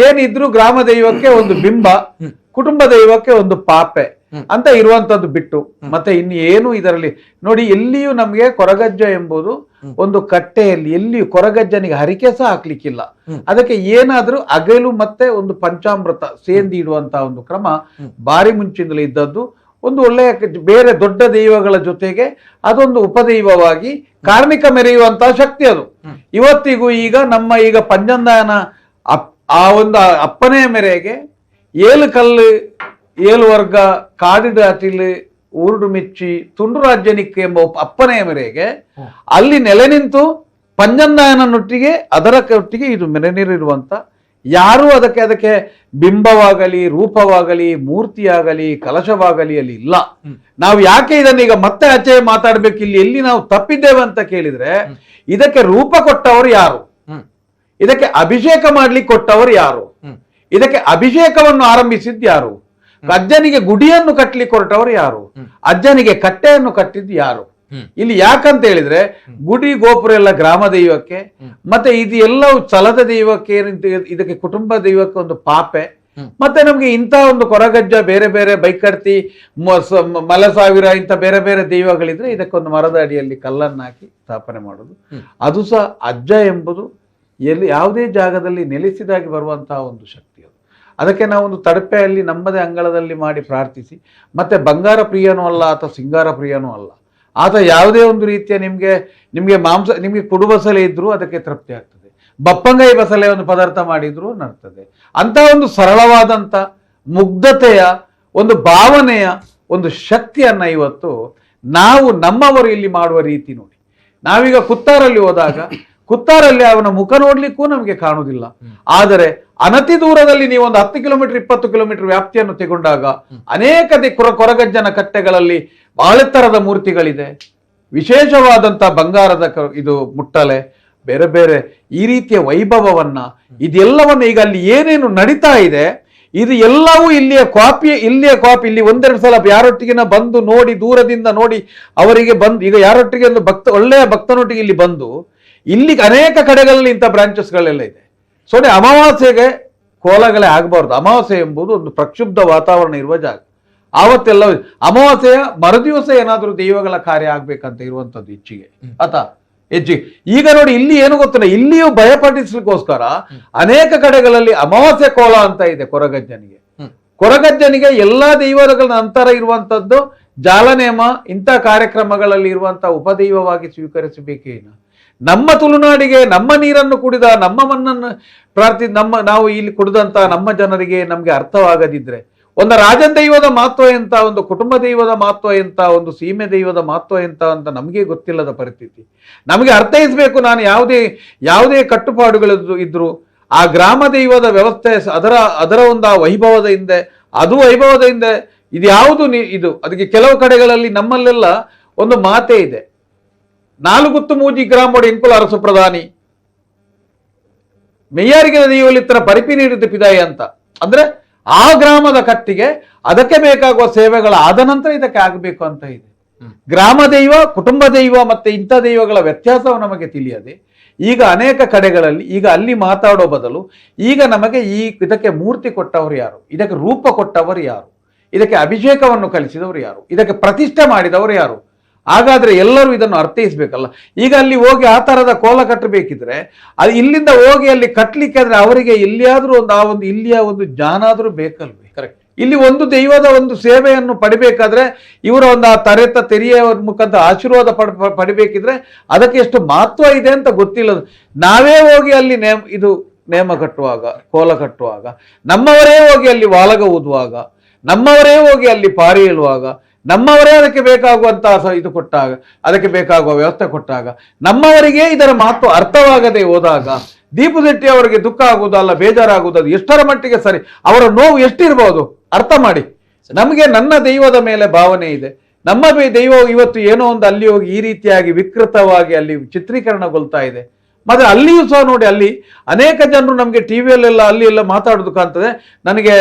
ಏನಿದ್ರು ಗ್ರಾಮ ದೈವಕ್ಕೆ ಒಂದು ಬಿಂಬ, ಕುಟುಂಬ ದೈವಕ್ಕೆ ಒಂದು ಪಾಪೆ ಅಂತ ಇರುವಂತದ್ದು ಬಿಟ್ಟು ಮತ್ತೆ ಇನ್ನು ಏನು ಇದರಲ್ಲಿ ನೋಡಿ, ಎಲ್ಲಿಯೂ ನಮ್ಗೆ ಕೊರಗಜ್ಜ ಎಂಬುದು ಒಂದು ಕಟ್ಟೆಯಲ್ಲಿ ಎಲ್ಲಿಯೂ ಕೊರಗಜ್ಜನಿಗೆ ಹರಿಕೆ ಸಹ ಹಾಕ್ಲಿಕ್ಕಿಲ್ಲ. ಅದಕ್ಕೆ ಏನಾದ್ರೂ ಅಗಲು ಮತ್ತೆ ಒಂದು ಪಂಚಾಮೃತ ಸೇಂದಿ ಇಡುವಂತಹ ಒಂದು ಕ್ರಮ ಬಾರಿ ಮುಂಚಿನಿಂದಲೇ ಇದ್ದದ್ದು. ಒಂದು ಒಳ್ಳೆಯ ಬೇರೆ ದೊಡ್ಡ ದೈವಗಳ ಜೊತೆಗೆ ಅದೊಂದು ಉಪದೈವವಾಗಿ ಕಾರ್ಮಿಕ ಮೆರೆಯುವಂತಹ ಶಕ್ತಿ ಅದು. ಇವತ್ತಿಗೂ ಈಗ ನಮ್ಮ ಈಗ ಪಂಜಂದಾಯನ ಆ ಒಂದು ಅಪ್ಪನೆಯ ಮೇರೆಗೆ ಏಳು ಕಲ್ಲು, ಏಳು ವರ್ಗ, ಕಾಡಿಡು ಅತಿಲು, ಊರುಡು ಮೆಚ್ಚಿ, ತುಂಡು ರಾಜ್ಯನಿಕ್ಕೆ ಎಂಬ ಅಪ್ಪನೆಯ ಮೇರೆಗೆ ಅಲ್ಲಿ ನೆಲೆ ನಿಂತು ಪಂಜಂದಾಯನನೊಟ್ಟಿಗೆ ಅದರ ಒಟ್ಟಿಗೆ ಇದು ಮೆರೆನಿರುವಂತ ಯಾರು ಅದಕ್ಕೆ ಬಿಂಬವಾಗಲಿ, ರೂಪವಾಗಲಿ, ಮೂರ್ತಿಯಾಗಲಿ, ಕಲಶವಾಗಲಿ ಅಲ್ಲಿ ಇಲ್ಲ. ನಾವು ಯಾಕೆ ಇದನ್ನ ಈಗ ಮತ್ತೆ ಆಚೆ ಮಾತಾಡ್ಬೇಕು, ಇಲ್ಲಿ ಎಲ್ಲಿ ನಾವು ತಪ್ಪಿದ್ದೇವೆ ಅಂತ ಕೇಳಿದ್ರೆ, ಇದಕ್ಕೆ ರೂಪ ಕೊಟ್ಟವರು ಯಾರು, ಇದಕ್ಕೆ ಅಭಿಷೇಕ ಮಾಡ್ಲಿಕ್ಕೆ ಕೊಟ್ಟವರು ಯಾರು, ಇದಕ್ಕೆ ಅಭಿಷೇಕವನ್ನು ಆರಂಭಿಸಿದ್ದು ಯಾರು, ಅಜ್ಜನಿಗೆ ಗುಡಿಯನ್ನು ಕಟ್ಟಲಿಕ್ಕೆ ಹೊರಟವರು ಯಾರು, ಅಜ್ಜನಿಗೆ ಕಟ್ಟೆಯನ್ನು ಕಟ್ಟಿದ್ದು ಯಾರು. ಇಲ್ಲಿ ಯಾಕಂತ ಹೇಳಿದ್ರೆ ಗುಡಿ ಗೋಪುರ ಎಲ್ಲ ಗ್ರಾಮ ದೈವಕ್ಕೆ, ಮತ್ತೆ ಇದು ಎಲ್ಲವೂ ಛಲದ ದೈವಕ್ಕೆ, ಇದಕ್ಕೆ ಕುಟುಂಬ ದೈವಕ್ಕೆ ಒಂದು ಪಾಪೆ. ಮತ್ತೆ ನಮ್ಗೆ ಇಂಥ ಒಂದು ಕೊರಗಜ್ಜ, ಬೇರೆ ಬೇರೆ ಬೈಕರ್ತಿ, ಮಲಸಾವಿರ ಇಂಥ ಬೇರೆ ಬೇರೆ ದೈವಗಳಿದ್ರೆ ಇದಕ್ಕೊಂದು ಮರದ ಅಡಿಯಲ್ಲಿ ಕಲ್ಲನ್ನು ಹಾಕಿ ಸ್ಥಾಪನೆ ಮಾಡೋದು. ಅದು ಸಹ ಅಜ್ಜ ಎಂಬುದು ಎಲ್ಲಿ ಯಾವುದೇ ಜಾಗದಲ್ಲಿ ನೆಲೆಸಿದಾಗಿ ಬರುವಂತಹ ಒಂದು ಶಕ್ತಿ ಅದು. ಅದಕ್ಕೆ ನಾವು ಒಂದು ತಡಪೆಯಲ್ಲಿ ನಮ್ಮದೇ ಅಂಗಳದಲ್ಲಿ ಮಾಡಿ ಪ್ರಾರ್ಥಿಸಿ, ಮತ್ತೆ ಬಂಗಾರ ಪ್ರಿಯನೂ ಅಲ್ಲ ಆತ, ಸಿಂಗಾರ ಪ್ರಿಯನೂ ಅಲ್ಲ ಆತ. ಯಾವುದೇ ಒಂದು ರೀತಿಯ ನಿಮ್ಗೆ ಮಾಂಸ, ನಿಮ್ಗೆ ಕುಡು ಬಸಳೆ ಇದ್ರೂ ಅದಕ್ಕೆ ತೃಪ್ತಿ ಆಗ್ತದೆ, ಬಪ್ಪಂಗಾಯಿ ಬಸಳೆ ಒಂದು ಪದಾರ್ಥ ಮಾಡಿದ್ರು ನಡ್ತದೆ. ಅಂತ ಒಂದು ಸರಳವಾದಂತ ಮುಗ್ಧತೆಯ ಒಂದು ಭಾವನೆಯ ಒಂದು ಶಕ್ತಿಯನ್ನ ಇವತ್ತು ನಾವು ನಮ್ಮವರು ಇಲ್ಲಿ ಮಾಡುವ ರೀತಿ ನೋಡಿ. ನಾವೀಗ ಕುತ್ತಾರಲ್ಲಿ ಹೋದಾಗ ಕುತ್ತಾರಲ್ಲಿ ಅವನ ಮುಖ ನೋಡ್ಲಿಕ್ಕೂ ನಮಗೆ ಕಾಣುವುದಿಲ್ಲ. ಆದರೆ ಅನತಿ ದೂರದಲ್ಲಿ ನೀವು ಒಂದು 10 ಕಿಲೋಮೀಟರ್ 20 ಕಿಲೋಮೀಟರ್ ವ್ಯಾಪ್ತಿಯನ್ನು ತೆಗೊಂಡಾಗ ಅನೇಕ ಕೊರಗಜ್ಜನ ಕಟ್ಟೆಗಳಲ್ಲಿ ಬಾಳೆತ್ತರದ ಮೂರ್ತಿಗಳಿದೆ, ವಿಶೇಷವಾದಂತ ಬಂಗಾರದ ಇದು ಮುಟ್ಟಲೆ, ಬೇರೆ ಬೇರೆ ಈ ರೀತಿಯ ವೈಭವವನ್ನ, ಇದೆಲ್ಲವನ್ನ ಈಗ ಅಲ್ಲಿ ಏನೇನು ನಡೀತಾ ಇದೆ ಇದು ಎಲ್ಲವೂ ಇಲ್ಲಿಯ ಕಾಪಿ. ಇಲ್ಲಿ ಒಂದೆರಡು ಸಲ ಯಾರೊಟ್ಟಿಗಿನ ಬಂದು ನೋಡಿ, ದೂರದಿಂದ ನೋಡಿ ಅವರಿಗೆ ಬಂದು, ಈಗ ಯಾರೊಟ್ಟಿಗೆ ಒಂದು ಒಳ್ಳೆಯ ಭಕ್ತನೊಟ್ಟಿಗೆ ಇಲ್ಲಿ ಬಂದು, ಇಲ್ಲಿ ಅನೇಕ ಕಡೆಗಳಲ್ಲಿ ಇಂಥ ಬ್ರಾಂಚಸ್ಗಳೆಲ್ಲ ಇದೆ. ಸೊ ಅಮಾವಾಸ್ಯೆಗೆ ಕೋಲಗಳೇ ಆಗಬಾರ್ದು. ಅಮಾವಾಸ್ಯೆ ಎಂಬುದು ಒಂದು ಪ್ರಕ್ಷುಬ್ಧ ವಾತಾವರಣ ಇರುವ ಜಾಗ. ಆವತ್ತೆಲ್ಲ ಅಮಾವಾಸ್ಯೆಯ ಮರುದಿವಸ ಏನಾದರೂ ದೈವಗಳ ಕಾರ್ಯ ಆಗ್ಬೇಕಂತ ಇರುವಂತದ್ದು ಹೆಚ್ಚಿಗೆ. ಈಗ ನೋಡಿ ಇಲ್ಲಿ ಏನು ಗೊತ್ತಿಲ್ಲ, ಇಲ್ಲಿಯೂ ಭಯಪಡಿಸ್ಲಿಕ್ಕೋಸ್ಕರ ಅನೇಕ ಕಡೆಗಳಲ್ಲಿ ಅಮಾವಾಸ್ಯೆ ಕೋಲ ಅಂತ ಇದೆ ಕೊರಗಜ್ಜನಿಗೆ ಎಲ್ಲಾ ದೈವಗಳ ನಂತರ ಇರುವಂತದ್ದು ಜಾಲನೇಮ ಇಂಥ ಕಾರ್ಯಕ್ರಮಗಳಲ್ಲಿ ಇರುವಂತಹ ಉಪದೈವವಾಗಿ ಸ್ವೀಕರಿಸಬೇಕೇನು. ನಮ್ಮ ತುಳುನಾಡಿಗೆ ನಮ್ಮ ನೀರನ್ನು ಕುಡಿದ, ನಮ್ಮ ಮಣ್ಣನ್ನು ನಾವು ಇಲ್ಲಿ ಕುಡಿದಂತ ನಮ್ಮ ಜನರಿಗೆ ನಮ್ಗೆ ಅರ್ಥವಾಗದಿದ್ರೆ, ಒಂದು ರಾಜನ್ ದೈವದ ಮಹತ್ವ ಎಂತ, ಒಂದು ಕುಟುಂಬ ದೈವದ ಮಹತ್ವ ಎಂತ, ಒಂದು ಸೀಮೆ ದೈವದ ಮಹತ್ವ ಎಂತ ಅಂತ ನಮಗೆ ಗೊತ್ತಿಲ್ಲದ ಪರಿಸ್ಥಿತಿ. ನಮಗೆ ಅರ್ಥೈಸಬೇಕು. ನಾನು ಯಾವುದೇ ಕಟ್ಟುಪಾಡುಗಳು ಇದ್ರು ಆ ಗ್ರಾಮ ದೈವದ ವ್ಯವಸ್ಥೆ, ಅದರ ಒಂದು ಆ ವೈಭವದ ಹಿಂದೆ ಇದು ಯಾವುದು ಇದು. ಅದಕ್ಕೆ ಕೆಲವು ಕಡೆಗಳಲ್ಲಿ ನಮ್ಮಲ್ಲೆಲ್ಲ ಒಂದು ಮಾತೆ ಇದೆ, 4 ಗುತ್ತು ಮೂಜಿ ಗ್ರಾಮೋಡು ಎಂಕುಲ ಅರಸು ಪ್ರಧಾನಿ ಮೆಯ್ಯಾರಿಗೆ ದೈವಲಿತ್ತರ ಪರಿಪಿ ನೀಡಿದ ಪಿದಾಯಿ ಅಂತ. ಅಂದ್ರೆ ಆ ಗ್ರಾಮದ ಕಟ್ಟಿಗೆ ಅದಕ್ಕೆ ಬೇಕಾಗುವ ಸೇವೆಗಳ ಆದ ನಂತರ ಇದಕ್ಕೆ ಆಗಬೇಕು ಅಂತ ಇದೆ. ಗ್ರಾಮ ದೈವ, ಕುಟುಂಬ ದೈವ ಮತ್ತೆ ಇಂಥ ದೈವಗಳ ವ್ಯತ್ಯಾಸವು ನಮಗೆ ತಿಳಿಯದೆ ಈಗ ಅನೇಕ ಕಡೆಗಳಲ್ಲಿ ಈಗ ಅಲ್ಲಿ ಮಾತಾಡೋ ಬದಲು ಈಗ ನಮಗೆ ಇದಕ್ಕೆ ಮೂರ್ತಿ ಕೊಟ್ಟವರು ಯಾರು, ಇದಕ್ಕೆ ರೂಪ ಕೊಟ್ಟವರು ಯಾರು, ಇದಕ್ಕೆ ಅಭಿಷೇಕವನ್ನು ಕಲಿಸಿದವರು ಯಾರು, ಇದಕ್ಕೆ ಪ್ರತಿಷ್ಠೆ ಮಾಡಿದವರು ಯಾರು. ಹಾಗಾದ್ರೆ ಎಲ್ಲರೂ ಇದನ್ನು ಅರ್ಥೈಸ್ಬೇಕಲ್ಲ. ಈಗ ಅಲ್ಲಿ ಹೋಗಿ ಆ ತರದ ಕೋಲ ಕಟ್ಟಬೇಕಿದ್ರೆ ಅದು ಇಲ್ಲಿಂದ ಹೋಗಿ ಅಲ್ಲಿ ಕಟ್ಟಲಿಕ್ಕೆ ಆದ್ರೆ ಅವರಿಗೆ ಎಲ್ಲಿಯಾದ್ರೂ ಇಲ್ಲಿಯ ಒಂದು ಜ್ಞಾನ ಆದ್ರೂ ಬೇಕಲ್ವೇ. ಕರೆಕ್ಟ್. ಇಲ್ಲಿ ಒಂದು ದೈವದ ಒಂದು ಸೇವೆಯನ್ನು ಪಡಿಬೇಕಾದ್ರೆ ಇವರ ಒಂದು ಆ ತೆರೆಯ ಮುಖಾಂತರ ಆಶೀರ್ವಾದ ಪಡಿಬೇಕಿದ್ರೆ ಅದಕ್ಕೆ ಎಷ್ಟು ಮಹತ್ವ ಇದೆ ಅಂತ ಗೊತ್ತಿಲ್ಲ. ನಾವೇ ಹೋಗಿ ಅಲ್ಲಿ ನೇಮ ಕಟ್ಟುವಾಗ, ಕೋಲ ಕಟ್ಟುವಾಗ, ನಮ್ಮವರೇ ಹೋಗಿ ಅಲ್ಲಿ ವಾಲಗ ಊದುವಾಗ, ನಮ್ಮವರೇ ಹೋಗಿ ಅಲ್ಲಿ ಪಾರಿ ಹೇಳುವಾಗ, ನಮ್ಮವರೇ ಅದಕ್ಕೆ ಬೇಕಾಗುವಂತಹ ಇದು ಕೊಟ್ಟಾಗ, ಅದಕ್ಕೆ ಬೇಕಾಗುವ ವ್ಯವಸ್ಥೆ ಕೊಟ್ಟಾಗ, ನಮ್ಮವರಿಗೆ ಇದರ ಮಹತ್ವ ಅರ್ಥವಾಗದೆ ಹೋದಾಗ ದೀಪು ಶೆಟ್ಟಿ ಅವರಿಗೆ ದುಃಖ ಆಗುವುದಲ್ಲ, ಬೇಜಾರಾಗುವುದು ಅದು ಎಷ್ಟರ ಮಟ್ಟಿಗೆ ಸರಿ, ಅವರ ನೋವು ಎಷ್ಟಿರ್ಬೋದು ಅರ್ಥ ಮಾಡಿ. ನಮಗೆ ನನ್ನ ದೈವದ ಮೇಲೆ ಭಾವನೆ ಇದೆ, ನಮ್ಮ ದೈವ ಇವತ್ತು ಏನೋ ಒಂದು ಅಲ್ಲಿ ಹೋಗಿ ಈ ರೀತಿಯಾಗಿ ವಿಕೃತವಾಗಿ ಅಲ್ಲಿ ಚಿತ್ರೀಕರಣಗೊಳ್ತಾ ಇದೆ. ಮತ್ತೆ ಅಲ್ಲಿಯೂ ಸಹ ನೋಡಿ, ಅಲ್ಲಿ ಅನೇಕ ಜನರು ನಮಗೆ ಟಿವಿಯಲ್ಲೆಲ್ಲ ಅಲ್ಲಿ ಎಲ್ಲ ಮಾತಾಡೋದು ಕಾಣ್ತದೆ. ನನಗೆ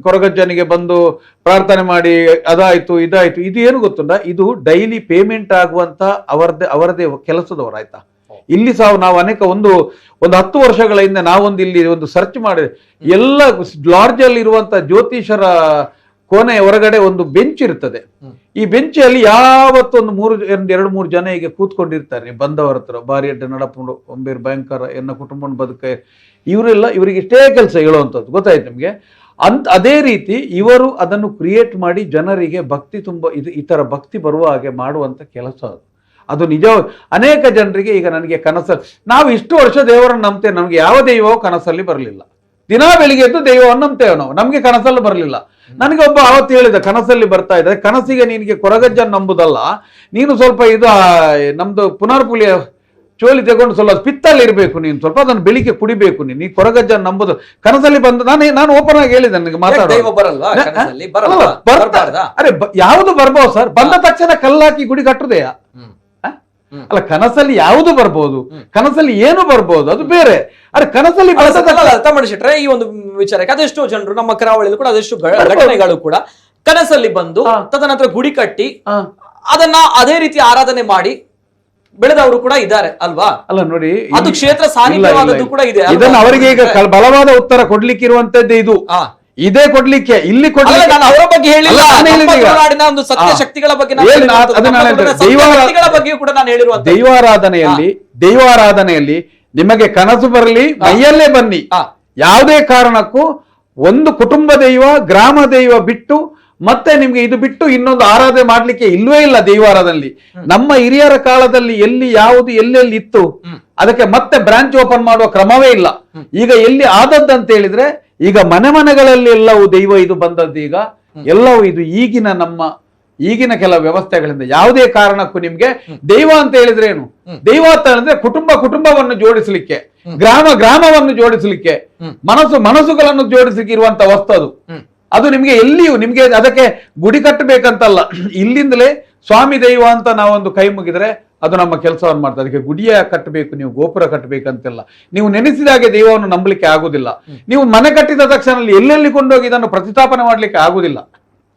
ಕೊರಗಜ್ಜನಿಗೆ ಬಂದು ಪ್ರಾರ್ಥನೆ ಮಾಡಿ ಅದಾಯ್ತು ಇದಾಯ್ತು. ಇದು ಏನು ಗೊತ್ತುಂಟ, ಇದು ಡೈಲಿ ಪೇಮೆಂಟ್ ಆಗುವಂತ ಅವರದೇ ಕೆಲಸದವರು, ಆಯ್ತಾ. ಇಲ್ಲಿ ಸಹ ನಾವು ಅನೇಕ ಒಂದು 10 ವರ್ಷಗಳ ಹಿಂದೆ ನಾವೊಂದು ಇಲ್ಲಿ ಒಂದು ಸರ್ಚ್ ಮಾಡಿದೆ. ಎಲ್ಲ ಲಾಡ್ಜ್ ಅಲ್ಲಿ ಇರುವಂತ ಜ್ಯೋತಿಷರ ಕೋಣೆಯ ಹೊರಗಡೆ ಒಂದು ಬೆಂಚ್ ಇರ್ತದೆ. ಈ ಬೆಂಚಲ್ಲಿ ಯಾವತ್ತು ಒಂದು 2-3 ಜನ ಈಗ ಕೂತ್ಕೊಂಡಿರ್ತಾರೆ. ನೀವು ಬಂದವರ ಹತ್ರ ಬಾರಿ ಅಡ್ಡ ನಡಪುಂಡು ಒಂಬೇರು ಭಯಂಕರ ಎನ್ನ ಕುಟುಂಬ ಬದುಕ, ಇವರಿಗೆ ಇಷ್ಟೇ ಕೆಲಸ ಹೇಳುವಂಥದ್ದು, ಗೊತ್ತಾಯ್ತು ನಿಮಗೆ. ಅದೇ ರೀತಿ ಇವರು ಅದನ್ನು ಕ್ರಿಯೇಟ್ ಮಾಡಿ ಜನರಿಗೆ ಭಕ್ತಿ ಈ ತರ ಭಕ್ತಿ ಬರುವ ಹಾಗೆ ಮಾಡುವಂತ ಕೆಲಸ ಅದು ನಿಜ. ಅನೇಕ ಜನರಿಗೆ ಈಗ ನನಗೆ ಕನಸಲ್ಲಿ, ನಾವು ಇಷ್ಟು ವರ್ಷ ದೇವರನ್ನು ನಂಬ್ತೇವೆ, ನಮ್ಗೆ ಯಾವ ದೈವವೂ ಕನಸಲ್ಲಿ ಬರಲಿಲ್ಲ. ದಿನಾ ಬೆಳಿಗ್ಗೆ ಎದ್ದು ದೈವವನ್ನು ನಂಬ್ತೇವೆ ನಾವು, ನಮ್ಗೆ ಕನಸಲ್ಲಿ ಬರಲಿಲ್ಲ. ನನಗೆ ಒಬ್ಬ ಅವತ್ತು ಹೇಳಿದ, ಕನಸಲ್ಲಿ ಬರ್ತಾ ಇದೆ, ಕನಸಿಗೆ ನಿನಗೆ ಕೊರಗಜ್ಜನ್ ನಂಬುದಲ್ಲ, ನೀನು ಸ್ವಲ್ಪ ಇದು ನಮ್ದು ಪುನರ್ಪುಲಿಯ ಚೋಲಿ ತಗೊಂಡು ಸ್ವಲ್ಪ ಪಿತ್ತಲ್ಲಿ ಇರಬೇಕು, ನೀನು ಸ್ವಲ್ಪ ಅದನ್ನು ಬೆಳಿಗ್ಗೆ ಕುಡಿಬೇಕು, ನೀನು ಕೊರಗಜ್ಜನ್ ನಂಬುದು ಕನಸಲ್ಲಿ ಬಂದು ನಾನು ಓಪನ್ ಆಗಿ ಹೇಳಿದೆ. ನನಗೆ ಅರೆ ಯಾವುದು ಬರ್ಬೋದು ಸರ್, ಬಂದ ತಕ್ಷಣ ಕಲ್ಲಾಕಿ ಗುಡಿ ಕಟ್ಟುದೆಯಾ? ಅಲ್ಲ, ಕನಸಲ್ಲಿ ಯಾವುದು ಬರ್ಬೋದು, ಕನಸಲ್ಲಿ ಏನು ಬರ್ಬೋದು, ಅದು ಬೇರೆ. ಅರೆ ಕನಸಲ್ಲಿ ಅರ್ಥ ಮಾಡಿಸಿಟ್ರೆ ಈ ಒಂದು ವಿಚಾರಕ್ಕೆ ಅದೆಷ್ಟೋ ಜನರು ನಮ್ಮ ಕರಾವಳಿಯಲ್ಲಿ ಕೂಡ ಅದೆಷ್ಟು ಘಟನೆಗಳು ಕೂಡ ಕನಸಲ್ಲಿ ಬಂದು ತದನಂತರ ಗುಡಿ ಕಟ್ಟಿ ಅದನ್ನ ಅದೇ ರೀತಿ ಆರಾಧನೆ ಮಾಡಿ ಬೆಳೆದವರು ಕೂಡ ಇದ್ದಾರೆ ಅಲ್ವಾ? ಅಲ್ಲ ನೋಡಿ, ಅದು ಕ್ಷೇತ್ರ ಸಾನ್ನಿಧ್ಯವಾದದ್ದು ಕೂಡ ಇದೆ. ಇದನ್ನು ಅವರಿಗೆ ಈಗ ಬಲವಾದ ಉತ್ತರ ಕೊಡ್ಲಿಕ್ಕೆ ಇರುವಂತದ್ದು ಇದು ಇದೇ ಕೊಡ್ಲಿಕ್ಕೆ, ಇಲ್ಲಿ ಕೊಡ್ಲಿಕ್ಕೆ ನಾನು ಅವರ ಬಗ್ಗೆ ಹೇಳಿಲ್ಲ, ನಾಡಿನ ಒಂದು ಸತ್ಯ ಶಕ್ತಿಗಳ ಬಗ್ಗೆ ಕೂಡ ನಾನು ಹೇಳಿರುವ ದೈವಾರಾಧನೆಯಲ್ಲಿ ನಿಮಗೆ ಕನಸು ಬರಲಿ, ಮೈಯಲ್ಲೇ ಬನ್ನಿ. ಯಾವುದೇ ಕಾರಣಕ್ಕೂ ಒಂದು ಕುಟುಂಬ ದೈವ, ಗ್ರಾಮ ದೈವ ಬಿಟ್ಟು ಮತ್ತೆ ನಿಮ್ಗೆ ಇದು ಬಿಟ್ಟು ಇನ್ನೊಂದು ಆರಾಧನೆ ಮಾಡ್ಲಿಕ್ಕೆ ಇಲ್ವೇ ಇಲ್ಲ ದೈವಾರಾಧನೆಯಲ್ಲಿ. ನಮ್ಮ ಹಿರಿಯರ ಕಾಲದಲ್ಲಿ ಎಲ್ಲಿ ಯಾವುದು ಎಲ್ಲೆಲ್ಲಿ ಇತ್ತು ಅದಕ್ಕೆ ಮತ್ತೆ ಬ್ರಾಂಚ್ ಓಪನ್ ಮಾಡುವ ಕ್ರಮವೇ ಇಲ್ಲ. ಈಗ ಎಲ್ಲಿ ಆದದ್ದಂತ ಹೇಳಿದ್ರೆ ಈಗ ಮನೆಗಳಲ್ಲಿ ಎಲ್ಲವೂ ದೈವ ಇದು ಬಂದದ್ದು. ಈಗ ಎಲ್ಲವೂ ಇದು ಈಗಿನ ಕೆಲವು ವ್ಯವಸ್ಥೆಗಳಿಂದ ಯಾವುದೇ ಕಾರಣಕ್ಕೂ ನಿಮ್ಗೆ ದೈವ ಅಂತ ಹೇಳಿದ್ರೆ ಏನು, ದೈವ ಅಂತ ಹೇಳಿದ್ರೆ ಕುಟುಂಬವನ್ನು ಜೋಡಿಸಲಿಕ್ಕೆ, ಗ್ರಾಮವನ್ನು ಜೋಡಿಸಲಿಕ್ಕೆ, ಮನಸ್ಸುಗಳನ್ನು ಜೋಡಿಸಲಿಕ್ಕೆ ಇರುವಂತ ವಸ್ತು ಅದು ನಿಮ್ಗೆ ಎಲ್ಲಿಯೂ ನಿಮ್ಗೆ ಅದಕ್ಕೆ ಗುಡಿ ಕಟ್ಟಬೇಕಂತಲ್ಲ. ಇಲ್ಲಿಂದಲೇ ಸ್ವಾಮಿ ದೈವ ಅಂತ ನಾವೊಂದು ಕೈ ಮುಗಿದ್ರೆ ಅದು ನಮ್ಮ ಕೆಲಸವನ್ನು ಮಾಡ್ತದೆ. ಅದಕ್ಕೆ ಗುಡಿಯ ಕಟ್ಟಬೇಕು, ನೀವು ಗೋಪುರ ಕಟ್ಟಬೇಕಂತೆಲ್ಲ. ನೀವು ನೆನೆಸಿದಾಗೆ ದೈವವನ್ನು ನಂಬಲಿಕ್ಕೆ ಆಗುದಿಲ್ಲ. ನೀವು ಮನೆ ಕಟ್ಟಿದ ತಕ್ಷಣ ಎಲ್ಲೆಲ್ಲಿ ಕೊಂಡೋಗಿ ಇದನ್ನು ಪ್ರತಿಷ್ಠಾಪನೆ ಮಾಡ್ಲಿಕ್ಕೆ ಆಗುದಿಲ್ಲ.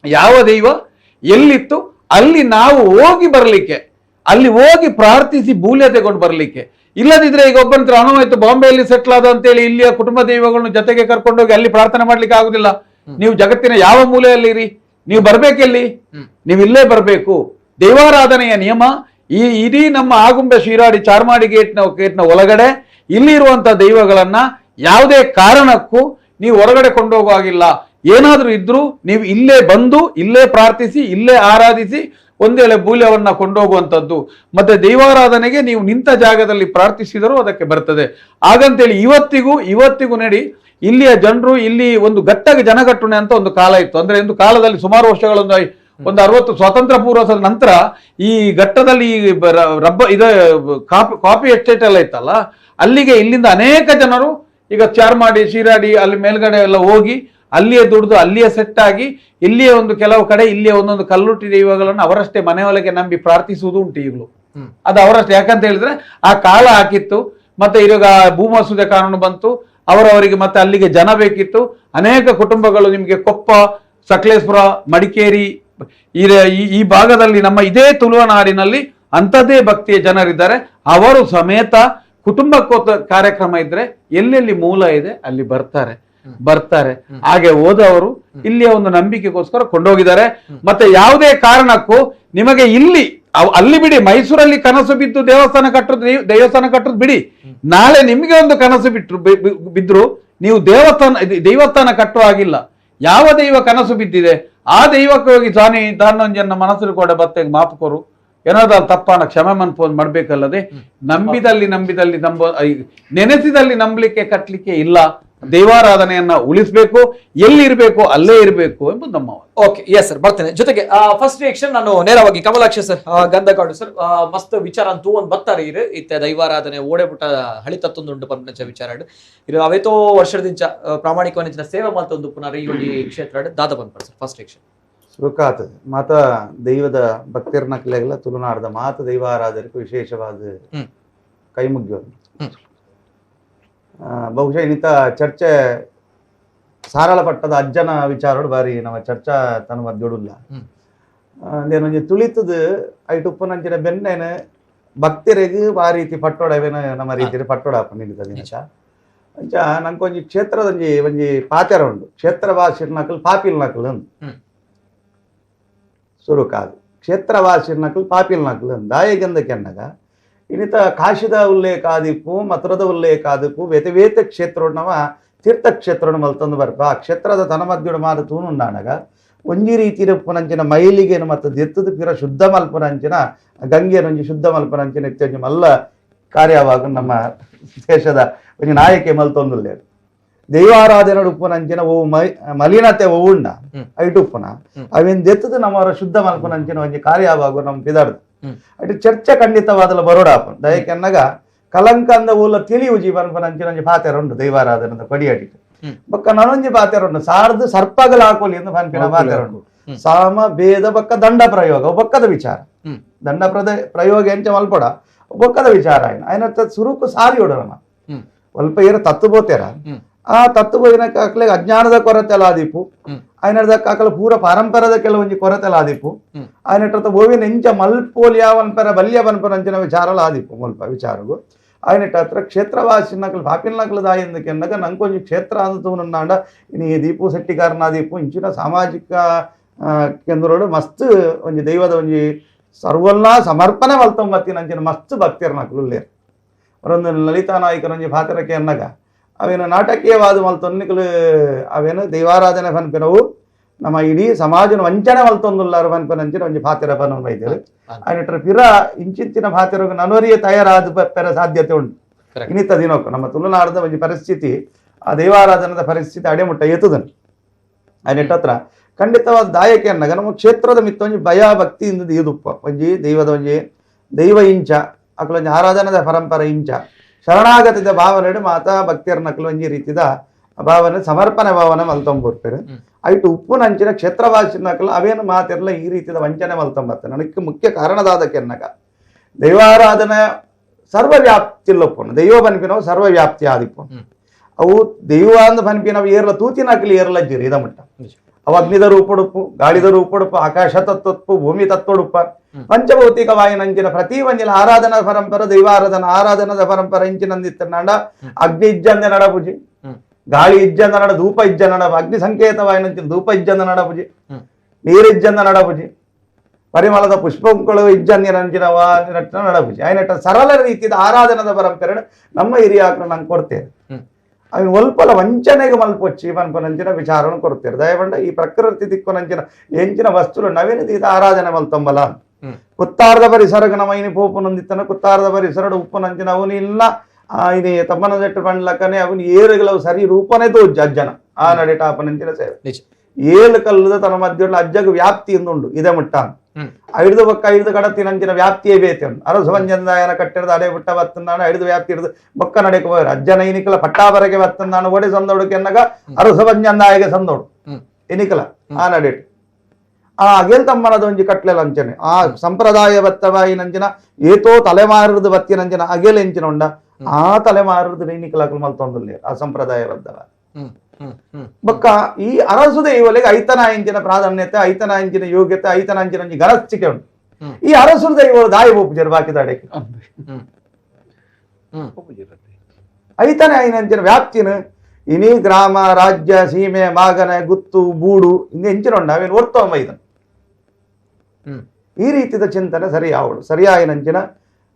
ಯಾವ ದೈವ ಎಲ್ಲಿತ್ತು ಅಲ್ಲಿ ನಾವು ಹೋಗಿ ಬರ್ಲಿಕ್ಕೆ, ಅಲ್ಲಿ ಹೋಗಿ ಪ್ರಾರ್ಥಿಸಿ ಬೂಲ್ಯ ತಗೊಂಡು ಬರ್ಲಿಕ್ಕೆ. ಇಲ್ಲದಿದ್ರೆ ಈಗ ಒಬ್ಬನ ಅನುವಾಯ್ತು ಬಾಂಬೆಯಲ್ಲಿ ಸೆಟ್ಲ್ ಆದ ಅಂತೇಳಿ ಇಲ್ಲಿಯ ಕುಟುಂಬ ದೈವಗಳನ್ನು ಜೊತೆಗೆ ಕರ್ಕೊಂಡೋಗಿ ಅಲ್ಲಿ ಪ್ರಾರ್ಥನೆ ಮಾಡ್ಲಿಕ್ಕೆ ಆಗುದಿಲ್ಲ. ನೀವು ಜಗತ್ತಿನ ಯಾವ ಮೂಲೆಯಲ್ಲಿರಿ, ನೀವು ಬರ್ಬೇಕೆಲ್ಲಿ, ನೀವು ಇಲ್ಲೇ ಬರ್ಬೇಕು. ದೈವಾರಾಧನೆಯ ನಿಯಮ ಇಡೀ ನಮ್ಮ ಆಗುಂಬೆ ಶಿರಾಡಿ ಚಾರ್ಮಾಡಿ ಗೇಟ್ನ ಒಳಗಡೆ ಇಲ್ಲಿ ಇರುವಂತ ದೈವಗಳನ್ನ ಯಾವುದೇ ಕಾರಣಕ್ಕೂ ನೀವು ಹೊರಗಡೆ ಕೊಂಡೋಗುವಾಗಿಲ್ಲ. ಏನಾದ್ರೂ ಇದ್ರೂ ನೀವು ಇಲ್ಲೇ ಬಂದು ಇಲ್ಲೇ ಪ್ರಾರ್ಥಿಸಿ ಇಲ್ಲೇ ಆರಾಧಿಸಿ ಒಂದೇಳೆ ಬೂಲ್ಯವನ್ನ ಕೊಂಡೋಗುವಂಥದ್ದು. ಮತ್ತೆ ದೈವಾರಾಧನೆಗೆ ನೀವು ನಿಂತ ಜಾಗದಲ್ಲಿ ಪ್ರಾರ್ಥಿಸಿದರೂ ಅದಕ್ಕೆ ಬರ್ತದೆ. ಹಾಗಂತೇಳಿ ಇವತ್ತಿಗೂ ನಡಿ ಇಲ್ಲಿಯ ಜನರು ಇಲ್ಲಿ ಒಂದು ಗಟ್ಟಾಗಿ ಜನಗಟ್ಟುಣೆ ಅಂತ ಒಂದು ಕಾಲ ಇತ್ತು. ಅಂದ್ರೆ ಒಂದು ಕಾಲದಲ್ಲಿ ಸುಮಾರು ವರ್ಷಗಳೊಂದು 60 ಸ್ವಾತಂತ್ರ್ಯ ಪೂರ್ವದ ನಂತರ ಈ ಘಟ್ಟದಲ್ಲಿ ಕಾಫಿ ಎಸ್ಟೇಟ್ ಎಲ್ಲ ಇತ್ತಲ್ಲ, ಅಲ್ಲಿಗೆ ಇಲ್ಲಿಂದ ಅನೇಕ ಜನರು ಈಗ ಚಾರ್ಮಾಡಿ ಶಿರಾಡಿ ಅಲ್ಲಿ ಮೇಲ್ಗಡೆ ಎಲ್ಲ ಹೋಗಿ ಅಲ್ಲಿಯೇ ದುಡಿದು ಅಲ್ಲಿಯೇ ಸೆಟ್ ಆಗಿ ಇಲ್ಲಿಯೇ ಒಂದು ಕೆಲವು ಕಡೆ ಇಲ್ಲಿಯೇ ಒಂದೊಂದು ಕಲ್ಲುಟ್ಟಿ ದೈವಗಳನ್ನು ಅವರಷ್ಟೇ ಮನೆಯೊಳಗೆ ನಂಬಿ ಪ್ರಾರ್ಥಿಸುವುದು ಉಂಟು ಈಗಲೂ. ಅದು ಅವರಷ್ಟೇ. ಯಾಕಂತ ಹೇಳಿದ್ರೆ ಆ ಕಾಲ ಹಾಕಿತ್ತು. ಮತ್ತೆ ಇವಾಗ ಭೂಮಸೂದೆ ಕಾನೂನು ಬಂತು, ಅವರವರಿಗೆ ಮತ್ತೆ ಅಲ್ಲಿಗೆ ಜನ ಬೇಕಿತ್ತು. ಅನೇಕ ಕುಟುಂಬಗಳು ನಿಮಗೆ ಕೊಪ್ಪ, ಸಕಲೇಶ್ಪುರ, ಮಡಿಕೇರಿ ಈ ಭಾಗದಲ್ಲಿ ನಮ್ಮ ಇದೇ ತುಳುವನಾಡಿನಲ್ಲಿ ಅಂಥದ್ದೇ ಭಕ್ತಿಯ ಜನರಿದ್ದಾರೆ. ಅವರು ಸಮೇತ ಕುಟುಂಬಕ್ಕೋತ ಕಾರ್ಯಕ್ರಮ ಇದ್ರೆ ಎಲ್ಲೆಲ್ಲಿ ಮೂಲ ಇದೆ ಅಲ್ಲಿ ಬರ್ತಾರೆ. ಹಾಗೆ ಹೋದವರು ಇಲ್ಲಿಯ ಒಂದು ನಂಬಿಕೆಗೋಸ್ಕರ ಕೊಂಡೋಗಿದ್ದಾರೆ. ಮತ್ತೆ ಯಾವುದೇ ಕಾರಣಕ್ಕೂ ನಿಮಗೆ ಅಲ್ಲಿ ಬಿಡಿ, ಮೈಸೂರಲ್ಲಿ ಕನಸು ಬಿದ್ದು ದೇವಸ್ಥಾನ ಕಟ್ಟುದು ಬಿಡಿ. ನಾಳೆ ನಿಮಗೆ ಒಂದು ಕನಸು ಬಿದ್ರು ನೀವು ದೇವಸ್ಥಾನ ಕಟ್ಟುವ ಆಗಿಲ್ಲ. ಯಾವ ದೈವ ಕನಸು ಬಿದ್ದಿದೆ ಆ ದೈವಕ್ಕೆ ಹೋಗಿ ತಾನೊಂಜನ್ನ ಮನಸ್ಸು ಕೂಡ ಬತ್ತೆ ಮಾಪುಕೋರು ಏನಾದ್ರು ತಪ್ಪಾನ ಕ್ಷಮೆ ಮನ್ಪೋನ್ ಮಾಡ್ಬೇಕಲ್ಲದೆ ನಂಬಿದಲ್ಲಿ ನೆನೆಸಿದಲ್ಲಿ ನಂಬಲಿಕ್ಕೆ ಕಟ್ಟಲಿಕ್ಕೆ ಇಲ್ಲ. ದೈವಾರಾಧನೆಯನ್ನ ಉಳಿಸಬೇಕು, ಎಲ್ಲಿ ಇರಬೇಕು ಅಲ್ಲೇ ಇರಬೇಕು ಎಂಬುದು ನಮ್ಮ. ಓಕೆ, ಎಸ್ ಸರ್, ಬರ್ತೇನೆ. ಜೊತೆಗೆ ಫಸ್ಟ್ ರಿಯಾಕ್ಷನ್ ನಾನು ನೇರವಾಗಿ ಕಮಲಾಕ್ಷ ಸರ್, ಗಂಧಕಾಡು ಸರ್, ಮಸ್ತ್ ವಿಚಾರ ಅಂತೂ ಒಂದು ಬತ್ತಾರೆ ಇರು ಇತ್ತೆ ದೈವಾರಾಧನೆ ಓಡೇಬಿಟ್ಟ ಹಳಿತತ್ತೊಂದುಂಡು ಪಂಪನಂಚ ವಿಚಾರ ಇರು ಅವೇತೋ ವರ್ಷದಿಂದ ಪ್ರಾಮಾಣಿಕವನಿಂಚಿನ ಸೇವೆ ಮಲ್ತೊಂದು ಪುನರ್ ಈ ಒಂದು ಕ್ಷೇತ್ರ ದಾದ ಪಂಪರ್ ಸರ್. ಫಸ್ಟ್ ರಿಯಾಕ್ಷನ್ ಸುಖಾತದೆ ಮಾತ ದೈವದ ಭಕ್ತಿರ್ನ ಕಲೆಗಳ ತುಳುನಾಡದ ಮಾತ ದೈವಾರಾಧನೆಗೂ ವಿಶೇಷವಾದ ಕೈ ಮುಗ್ಗಿ ಬಹುಶಃ ಇನ್ನಿತ ಚರ್ಚೆ ಸಾರಳ ಪಟ್ಟದ ಅಜ್ಜನ ವಿಚಾರೋಡು ಬಾರಿ ನಮ್ಮ ಚರ್ಚಾ ತನ ಮಧ್ಯೊಡುಲ್ಲ ಒಂಜಿ ತುಳಿತದ ಐಟ್ ಉಪ್ಪುನಂಚಿನ ಬೆನ್ನೇನ ಭಕ್ತರಿಗೆ ಆ ರೀತಿ ಪಟ್ಟೋಡವೇನ ನಮ್ಮ ರೀತಿ ಪಟ್ಟೋಡಪ್ಪ ನಿಂತ ದಿನಚ ಅಂಚ ನಂಗೊಂಜಿ ಕ್ಷೇತ್ರದ ಒಂಜಿ ಪಾತೆರ ಉಂಡು ಕ್ಷೇತ್ರವಾಸಿರ್ನಕಲ್ ಪಾಪಿಲ್ನಕಲ್ ಅಂದ್ ಸುರು ಕಾದು ಕ್ಷೇತ್ರವಾಸಿರ್ನಕಲ್ ಪಾಪಿಲ್ನಕಲ್ ಅಂದ್ ದಾಯಗೆಂದಕ್ಕೆನ್ನಗ ಇನ್ನಿತ ಕಾಶಿದ ಉಲ್ಲೇಖ ಆದಿಪ್ಪು ಮಥುರದ ಉಲ್ಲೇಖ ಆದಿಪ್ಪು ವೇತ ಕ್ಷೇತ್ರನವ ತೀರ್ಥಕ್ಷೇತ್ರನ ಮಲ್ತಂದು ಬರ್ಪ ಆ ಕ್ಷೇತ್ರದ ತನ ಮಧ್ಯೊಡು ಮಾರು ತೂನುಂಡಾನಗ ಒಂಜಿ ರೀತಿ ಉಪ್ಪುನಂಚಿನ ಮೈಲಿಗೆನು ಮತ್ತು ಎತ್ತದ ಪಿರ ಶುದ್ಧ ಮಲ್ಪನಂಚಿನ ಗಂಗೆನೊಂಜಿ ಶುದ್ಧ ಮಲ್ಪನಂಚಿನ ಇತ್ಯಂಜಿ ಮಲ್ಲ ಕಾರ್ಯವಾಗ ನಮ್ಮ ದೇಶದ ಒಂಜಿ ನಾಯಕಿ ಮಲ್ತೊಂದುಲ್ಲೇರು ದೈವಾರಾಧನೆ ಉಪ್ಪುನಂಚಿನ ಓ ಮಲಿನತೆ ಉಂಡ ಐಟುಪ್ಪುನ ಅವೇನು ದೆತ್ತದ ನಮ್ಮವರ ಶುದ್ಧ ಮಲ್ಪನಂಚಿನ ಒಂಜಿ ಕಾರ್ಯವಾಗ ನಮ್ಮ ಪಿದಾರ್ದು ಅటు ಚರ್ಚೆ ಖಂಡಿತವಾದಲ್ಲ ಬರೋಡಾಪ ದಯಕೆನ್ನಗ ಕಲಂಕ ಅಂದ ಊಲ ತಿಳಿಯು ಜೀವನಪನಂಚಿನ ಒಂಜಿ ಪಾತೆರ ಉಂಡು ದೈವಾರಾಧನದ ಕೊಡಿಯಾಡಿಟ್ಟು ಬೊಕ್ಕ ನನೊಂಜಿ ಪಾತೆರ ಉಂಡು ಸಾರ್ದು ಸರ್ಪಗಳ ಹಾಕೋಲಿ ಎಂದು ಪನ್ಪಿನ ಪಾತೆರ ಉಂಡು ಸಾಮ ಭೇದ ಬೊಕ್ಕ ದಂಡ ಪ್ರಯೋಗ ಬೊಕ್ಕದ ವಿಚಾರ ದಂಡ ಪ್ರಯೋಗ ಎಂಚ ಮಲ್ಪಡ ಬೊಕ್ಕದ ವಿಚಾರ ఆయన ಸುರುಕು ಸಾರಿ ಹೊಡೋಣ ಸ್ವಲ್ಪ ಏರ ತತ್ತು ಬೋತೇರ ಆ ತತ್ತು ಬೋಯಿನ ಕಾಕಲೆ ಅಜ್ಞಾನದ ಕೊರತೆಲ್ಲ ಆದಿಪ್ಪು ఆయన ಕಾಕಲ ಪೂರ ಪರಂಪರದ ಕೆಲವೊಂಜಿ ಕೊರತೆಲ್ಲ ಆದಿಪ್ಪು ఆయన ಬೋವಿನ ಎಂಚ ಮಲ್ಪೋಲಿಯಾವನ್ಪರ ಬಲ್ಯವನ್ಪರಂಚಿನ ವಿಚಾರಲ ಆದಿಪ್ಪು ಮಲ್ಪ ವಿಚಾರಗು ఆయన ಹತ್ರ ಕ್ಷೇತ್ರವಾಸಿನಕಲ್ ಪಾಪಿಲ್ನಕಲ್ ದಾಯಿಂದಕ್ಕೆನ್ನಗ ನಂಗೊಂಜಿ ಕ್ಷೇತ್ರ ಅಂದುಂಡ ಇನಿ ದೀಪು ಶೆಟ್ಟಿಗಾರನ ದೀಪು ಇಂಚಿನ ಸಾಮಾಜಿಕ ಕೇಂದ್ರೋಡು ಮಸ್ತ್ ಒಂಜಿ ದೈವದ ಒಂಜಿ ಸರ್ವಲ್ಲ ಸಮರ್ಪಣೆ ಮಲ್ತೊಂಬತ್ತಿನಂಚಿನ ಮಸ್ತ್ ಭಕ್ತಿರ್ನಕಲು ಲೇರು ಅವರೊಂದು ಲಲಿತಾ ನಾಯಕನೊಂಜಿ ಪಾತ್ರಕ್ಕೆ ಅನ್ನಗ ಅವೇನು ನಾಟಕೀಯವಾದ ಮಲ್ತೊನ್ನಿಕಲು ಅವೇನು ದೈವಾರಾಧನೆ ಪನ್ಪಿನವು ನಮ್ಮ ಇಡೀ ಸಮಾಜನ ವಂಚನೆ ಮಲ್ತೊಂದುಲ್ಲಾರು ಪನ್ಪನಂಚಿನ ಒಂಜಿ ಪಾತ್ರ ಪನ ವೈದ್ಯರು ఆయన ಪಿರ ಇಂಚಿಂಚಿನ ಪಾತ್ರಗ ನನವರಿಯೇ ತಯಾರಾದ ಪೆರ ಸಾಧ್ಯತೆ ಉಂಟು ಇನ್ನಿತ್ತ ದಿನಕ್ಕೂ ನಮ್ಮ ತುಳುನಾಡದ ಒಂಜಿ ಪರಿಸ್ಥಿತಿ ಆ ದೈವಾರಾಧನದ ಪರಿಸ್ಥಿತಿ ಅಡೆಮುಟ್ಟ ಎತ್ತುದನು ఆయన ಹತ್ರ ಖಂಡಿತವಾದ ದಾಯಕೆ ಅನ್ನಗ ನಮ್ಮ ಕ್ಷೇತ್ರದ ಮಿತ್ತ ಒಂಜಿ ಭಯ ಭಕ್ತಿಯಿಂದ ಇದುಪ್ಪ ಒಂಜಿ ದೈವದ ಒಂಜಿ ದೈವ ಇಂಚ ಅಕಲೊಂಜಿ ಆರಾಧನದ ಪರಂಪರೆ ಇಂಚ ಶರಣಾಗತದ ಭಾವನೆ ಮಾತಾ ಭಕ್ತಿಯರ್ನಕಲು ಒಂಜಿ ರೀತಿದ ಭಾವನೆ ಸಮರ್ಪಣೆ ಭಾವನೆ ಮಲ್ತೊಂಬರ್ಪೇರು ಐಟು ಉಪ್ಪುನಂಚಿನ ಕ್ಷೇತ್ರವಾಸಿನಕಲು ಅವೇನು ಮಾತಿರಲ್ಲ ಈ ರೀತಿಯ ವಂಚನೆ ಮಲ್ತೊಂಬರ್ತಾರೆ ನನಗೆ ಮುಖ್ಯ ಕಾರಣದಾದಕ್ಕೆ ಅನ್ನಗ ದೈವಾರಾಧನೆ ಸರ್ವವ್ಯಾಪ್ತಿಲ್ಲೊಪ್ಪನು ದೈವ ಪನ್ಪಿನವು ಸರ್ವವ್ಯಾಪ್ತಿ ಆದಿಪ್ಪು ಅವು ದೈವ ಅಂದ ಪನ್ಪಿನವು ಏರ್ಲ ತೂತಿನಕಲಿ ಏರ್ಲಜ್ಜಿರಿ ಇದ ಮಟ್ಟ ಅವು ಅಗ್ನಿದ ರೂಪೊಡುಪ್ಪು ಗಾಳಿದ ರೂಪೊಡುಪ್ಪು ಆಕಾಶ ತತ್ವೊಪ್ಪು ಭೂಮಿ ತತ್ವೊಡುಪ್ಪ ಪಂಚಭೌತಿಕ ವಾಯುನಂಚಿನ ಪ್ರತಿ ಒಂಜಿನ ಆರಾಧನಾ ಪರಂಪರೆ ಆರಾಧನದ ಪರಂಪರೆ ಇಂಚಿನಂದಿತ್ತಂಡ ಅಗ್ನಿ ಇಜ್ಜಂದೆ ನಡಪುಜಿ ಗಾಳಿ ಇಜ್ಜಂದ ನಡ ಧೂಪ ಇಜ್ಜಂದ ನಡ ಅಗ್ನಿ ಸಂಕೇತವಾಯಿನಂಚಿನ ಧೂಪ ಇಜ್ಜಂದ ನಡಪುಜಿ ನೀರಿಜ್ಜಂದ ನಡಪುಜಿ ಪರಿಮಳದ ಪುಷ್ಪಗಳು ಇಜ್ಜಂದಿನಂಚಿನ ನಡಪುಜಿ ఆయన ಸರಳ ರೀತಿಯ ಆರಾಧನದ ಪರಂಪರೆ ನಮ್ಮ ಹಿರಿಯಾಕರು ನಂಗೆ ಕೊಡ್ತೇವೆ ಅవి ಒಲ್ಪಲ ವಂಚನೆಗೆ ಮಲ್ಪೊಚ್ಚಿ ಪನ್ಪನಂಚಿನ ವಿಚಾರವನ್ನು ಕೊಡ್ತೇವೆ ದಯವಂಡ ಈ ಪ್ರಕೃತಿ ದಿಕ್ಕುನಂಚಿನ ಎಂಚಿನ ವಸ್ತುಲು ನವೀನ ರೀತಿ ಆರಾಧನೆ ಮಲ್ತೊಂಬಲ ಕುತ್ತಾರದ ಪರಿಸರಗ ನಮ್ಮ ಇನಿ ಪೋಪು ನೊಂದಿತ್ತನ ಕುತ್ತಾರದ ಪರಿಸರಡು ಉಪ್ಪುನಂಚಿನ ಅವನು ಇಲ್ಲ ಇನಿ ತಮ್ಮನ ಜಟ್ಟು ಪಂಡ್ಲಕ್ಕನೆ ಅವನು ಏರುಗಳವು ಸರಿ ರೂಪನೇ ತೋಜ್ ಅಜ್ಜನ ಆ ನಡೆಟಾಪನಂಚಿನ ಸೇವೆ ಏಳು ಕಲ್ಲದ ತನ್ನ ಮಧ್ಯೆ ಅಜ್ಜಗ ವ್ಯಾಪ್ತಿ ಎಂದುಂಡು ಇದೇ ಮುಟ್ಟ ಐದು ಬೊಕ್ಕ ಐದು ಕಡತಿನಂಚಿನ ವ್ಯಾಪ್ತಿಯೇ ಬೇತೆ ಅರಸು ಬಂಜಂದಾಯನ ಕಟ್ಟಿಡದ ಅಡೆ ಬಿಟ್ಟ ಬತ್ತಂದಾಣ ಐದು ವ್ಯಾಪ್ತಿ ಹಿಡಿದು ಬೊಕ್ಕ ನಡೆಕ ಹೋಯ್ರು ಅಜ್ಜನ ಇನಿಕಲ ಪಟ್ಟಾಬರಗೆ ಬತ್ತಂದಾಣ ಒಡೆ ಸಂದೋಡಕ್ಕೆ ಅನ್ನಗ ಅರಸು ಬಂಜಂದಾಯಗೆ ಸಂದೋಡು ಎನಿಕಲ ಆ ನಡೆಟ್ಟು ಆ ಅಗೆಲ್ ತಮ್ಮನದ ಒಂಜಿ ಕಟ್ಲೆಲ ಅಂಚನೆ ಆ ಸಂಪ್ರದಾಯ ಬತ್ತವಾಯಿ ನಂಚಿನ ಏತೋ ತಲೆಮಾರದ ಬತ್ತಿನಂಚಿನ ಅಗೆಲ್ ಎಂಚಿನ ಉಂಡ ಆ ತಲೆಮಾರದ ಎನಿಕಲಕಲು ಮಲ್ತೊಂದುಲ್ಲೆ ಆ ಸಂಪ್ರದಾಯ ಬದ್ದವ ಬೊಕ್ಕ ಈ ಅರಸು ದೈವಲಿಗೆ ಐತನಾಯಿಂಚಿನ ಪ್ರಾಧಾನ್ಯತೆ ಐತನಾಯಿಂಚಿನ ಯೋಗ್ಯತೆ ಐತನಾಂಚಿನ ಒಂಜಿ ಗನಸ್ತಿಕೆ ಉಂಟು ಈ ಅರಸು ದೈವ ದಾಯಿ ಒಪ್ಪುಜರು ಬಾಕಿದ ಅಡೆಗೆ ಐತನೇ ಐನಂಚಿನ ವ್ಯಾಪ್ತಿನ ಇನಿ ಗ್ರಾಮ ರಾಜ್ಯ ಸೀಮೆ ಮಾಗನೆ ಗುತ್ತು ಬೂಡು ಹಿಂಗೆ ಹೆಂಚಿನ ಉಂಡ ಅವೇನು ಒರ್ತೊಂಬ ಇದನ್ನು ಈ ರೀತಿಯ ಚಿಂತನೆ ಸರಿಯಾವಳು ಸರಿಯಾಯಿನಂಚಿನ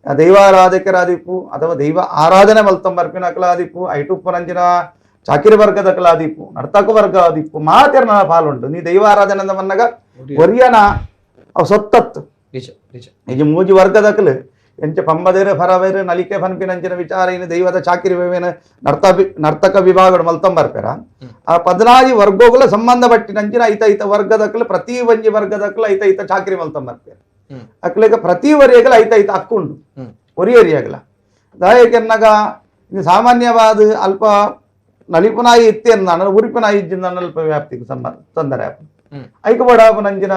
ದೈವಾರಾಧಕರಾದಿಪ್ಪು ಅಥವಾ ದೈವ ಆರಾಧನೆ ಮಲ್ತೊಂಬರ್ಪಿನಕಲಾದಿಪ್ಪು ಐಟುಪ್ಪುನಂಚಿನ ಚಾಕಿರಿ ವರ್ಗದ ಕಲಾದಿಪ್ಪು ನರ್ತಕ ವರ್ಗ ಆದಿಪ್ಪು ಮಾತೆರ್ನ ಪಾಲುಂಟು ನೀ ದೈವಾರಾಧನೆ ಅಂದವನ್ನಗ ಒರಿಯನ ಅವು ಸೊತ್ತತ್ತು ನಿಜ ಮೂಜಿ ವರ್ಗದಕಲು ಎಂಚ ಪಂಬದೇರು ಫರವೇರು ನಲಿಕೆ ಪನ್ಪಿನಂಚಿನ ವಿಚಾರ ಇನ್ನು ದೈವದ ಚಾಕಿರಿ ವೇವೇನು ನರ್ತಕ ವಿಭಾಗಗಳು ಮಲ್ತೊಂಬರ್ಪೇರ ಆ 14 ವರ್ಗಗಳ ಸಂಬಂಧ ಪಟ್ಟಿನಂಚಿನ ಐತ ವರ್ಗದಕಲು ಪ್ರತಿ ಒಂಜಿ ವರ್ಗದಕಲು ಐತ ಚಾಕಿರಿ ಮಲ್ತೊಂಬರ್ಪೇರ ಅಕ್ಲೆಗ ಪ್ರತಿ ವರಿಯಗಲ ಐತ ಹಕ್ಕುಂಡು ಒರಿಯರಿಯಾಗಲ ದಾಯಕೆನ್ನಗ ಇದು ಸಾಮಾನ್ಯವಾದ ಅಲ್ಪ ನಲಿಪುನಾಯಿ ಇತ್ತೆ ಅಂದಾನ ಉರಿಪುನಾಯಿ ಇಜ್ಜಿಂದ ಅಲ್ಪ ವ್ಯಾಪ್ತಿಗೆ ತೊಂದರೆ ಐಕ ಓಡಾಪನಂಚಿನ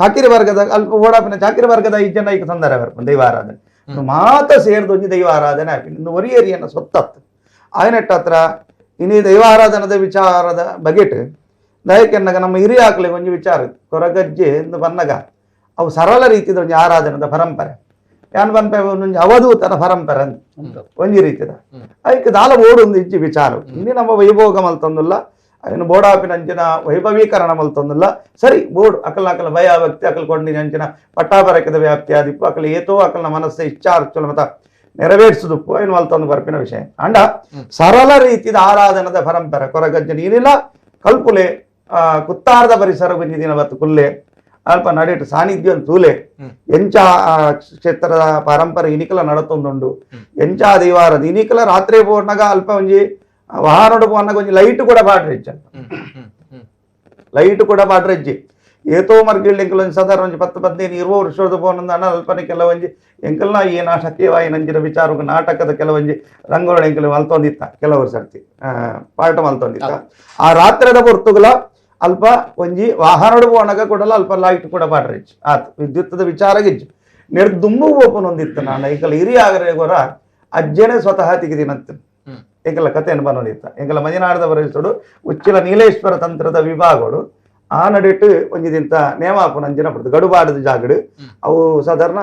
ಚಾಕಿರಿ ವರ್ಗದ ಅಲ್ಪ ಓಡಾಪಿನ ಚಾಕಿರಿ ವರ್ಗದ ಇಜ್ಜನ ಐಕ ತೊಂದರೆ ಬರ್ಪು ದೈವಾರಾಧನೆ ಮಾತ ಸೇರ್ದು ಒಂಜಿ ದೈವ ಆರಾಧನೆ ಆಪಿ ಇನ್ನು ಒರಿಯರಿಯನ್ನ ಸೊತ್ತತ್ತು ಆಯ್ನೆಟ್ಟ ಹತ್ರ ಇನ್ನು ದೈವ ಆರಾಧನದ ವಿಚಾರದ ಬಗೆಟ್ ದಯಕೆನ್ನಗ ನಮ್ಮ ಹಿರಿಯ ಆಕಲಿಗೆ ಒಂಜಿ ವಿಚಾರ ಕೊರಗಜ್ಜೆ ಎಂದು ಬನ್ನಗ ಅವು ಸರಳ ರೀತಿಯ ಒಂಜಿ ಆರಾಧನದ ಪರಂಪರೆ ಯಾನ್ ಬನ್ಪೆ ಒಂಜಿ ಅವಧೂತನ ಪರಂಪರೆ ಅಂತ ಒಂಜಿ ರೀತಿದ ಅದಕ್ಕೆ ದಾಲ ಬೋಡು ಒಂದು ಇಜ್ಜಿ ವಿಚಾರ ಇನ್ನಿ ನಮ್ಮ ವೈಭೋಗ ಮಲ್ತೊಂದಿಲ್ಲ ಅದನ್ನು ಬೋಡಾಪಿನ ಅಂಚಿನ ವೈಭವೀಕರಣ ಮಲ್ತೊಂದಿಲ್ಲ ಸರಿ ಬೋರ್ಡ್ ಅಕಲ ಭಯ ಭಕ್ತಿ ಅಕಲ್ ಕೊಂಡಿನ ಅಂಚಿನ ಪಟ್ಟಾಪರಕದ ವ್ಯಾಪ್ತಿ ಆದಿಪ್ಪು ಅಕಲ್ ಏತೋ ಅಕಲ್ನ ಮನಸ್ಸು ಇಚ್ಛಾರ್ಚುಲ ಮತ ನೆರವೇರಿಸುದುಪ್ಪು ಏನು ಮಲ್ತೊಂದು ಬರ್ಪಿನ ವಿಷಯ ಅಂಡ ಸರಳ ರೀತಿಯ ಆರಾಧನದ ಪರಂಪರೆ ಕೊರಗಜ್ಜನ ಏನಿಲ್ಲ ಕಲ್ಪುಲೆ ಕುತ್ತಾರದ ಪರಿಸರ ಬಂದಿದ್ದೀನ ಅವತ್ತು ಕುಲ್ಲೆ ಅಲ್ಪ ನಡೆಟ್ಟು ಸಾನ್ನಿಧ್ಯ ತೂಲೆ ಎಂಚ ಕ್ಷೇತ್ರದ ಪರಂಪರೆ ಇನಿಕಲ ನಡತೊಂದುಂಡು ಎಂಚ ದೈವಾರದ ಇನಿಕಲ ರಾತ್ರಿ ಪೋರ್ನಾಗ ಅಲ್ಪ ಒಂಜಿ ವಾಹನೋಡು ಪೋನಾಗ ಒಂಜಿ ಲೈಟ್ ಕೂಡ ಬಾಡ್ರೆಜ್ಜ ಲೈಟ್ ಕೂಡ ಬಾಡ್ರೆಜ್ಜಿ ಏತೋ ಮರ್ಗಿಳ್ಳಿ ಎಂಕಲ್ ಒಂಜಿ ಸಾಧಾರಣ ಒಂಜಿ 10-15 20 ವರ್ಷದ ಪೋನಂದ ಅಲ್ಪನೆ ಕೆಲವೊಂಜಿ ಎಂಕಲ್ನ ಏನ ಶಕ್ಯವಾಯಿ ನಂಜಿನ ವಿಚಾರ ನಾಟಕದ ಕೆಲವೊಂಜಿ ರಂಗೋಳಿ ಎಂಕಲ್ ಮಲ್ತೊಂದಿತ್ತ ಕೆಲವರು ಸರ್ತಿ ಪಾಠ ಮಲ್ತೊಂದಿತ್ತ ಆ ರಾತ್ರಿದ ಪೊರ್ತುಗಳ ಅಲ್ಪ ಒಂಜಿ ವಾಹನೋಡು ಪೋನಾಗ ಕೊಡಲ್ಲ ಅಲ್ಪ ಲೈಟ್ ಕೂಡ ಬಾಡ್ರೆಜ್ಜಿ ಆತು ವಿದ್ಯುತ್ತದ ವಿಚಾರ ಗಿಜ್ಜಿ ನೆಡ್ದುಂಬು ಓಪನೊಂದಿತ್ತು ನಾನು ಎಂಕಲ್ ಹಿರಿಯ ಆಗರೆ ಗೊರ ಅಜ್ಜನೇ ಸ್ವತಃ ತೆಗೆದಿನಂತ ಎಂಕಲ ಕಥೆಯನ್ನು ಬನ್ನೋದಿತ್ತ ಎಂಕಲ ಮಂಜನಾಡದ ಬರೆಸೋಡು ಉಚ್ಚಿಲ ನೀಲೇಶ್ವರ ತಂತ್ರದ ವಿಭಾಗಗಳು ಆ ನಡಿಟ್ಟು ಒಂಜಿದಿಂತ ನೇಮಾಪು ನಂಜಿನ ಪಡ್ದು ಗಡುಬಾಡದ ಜಾಗಡು ಅವು ಸಾಧಾರಣ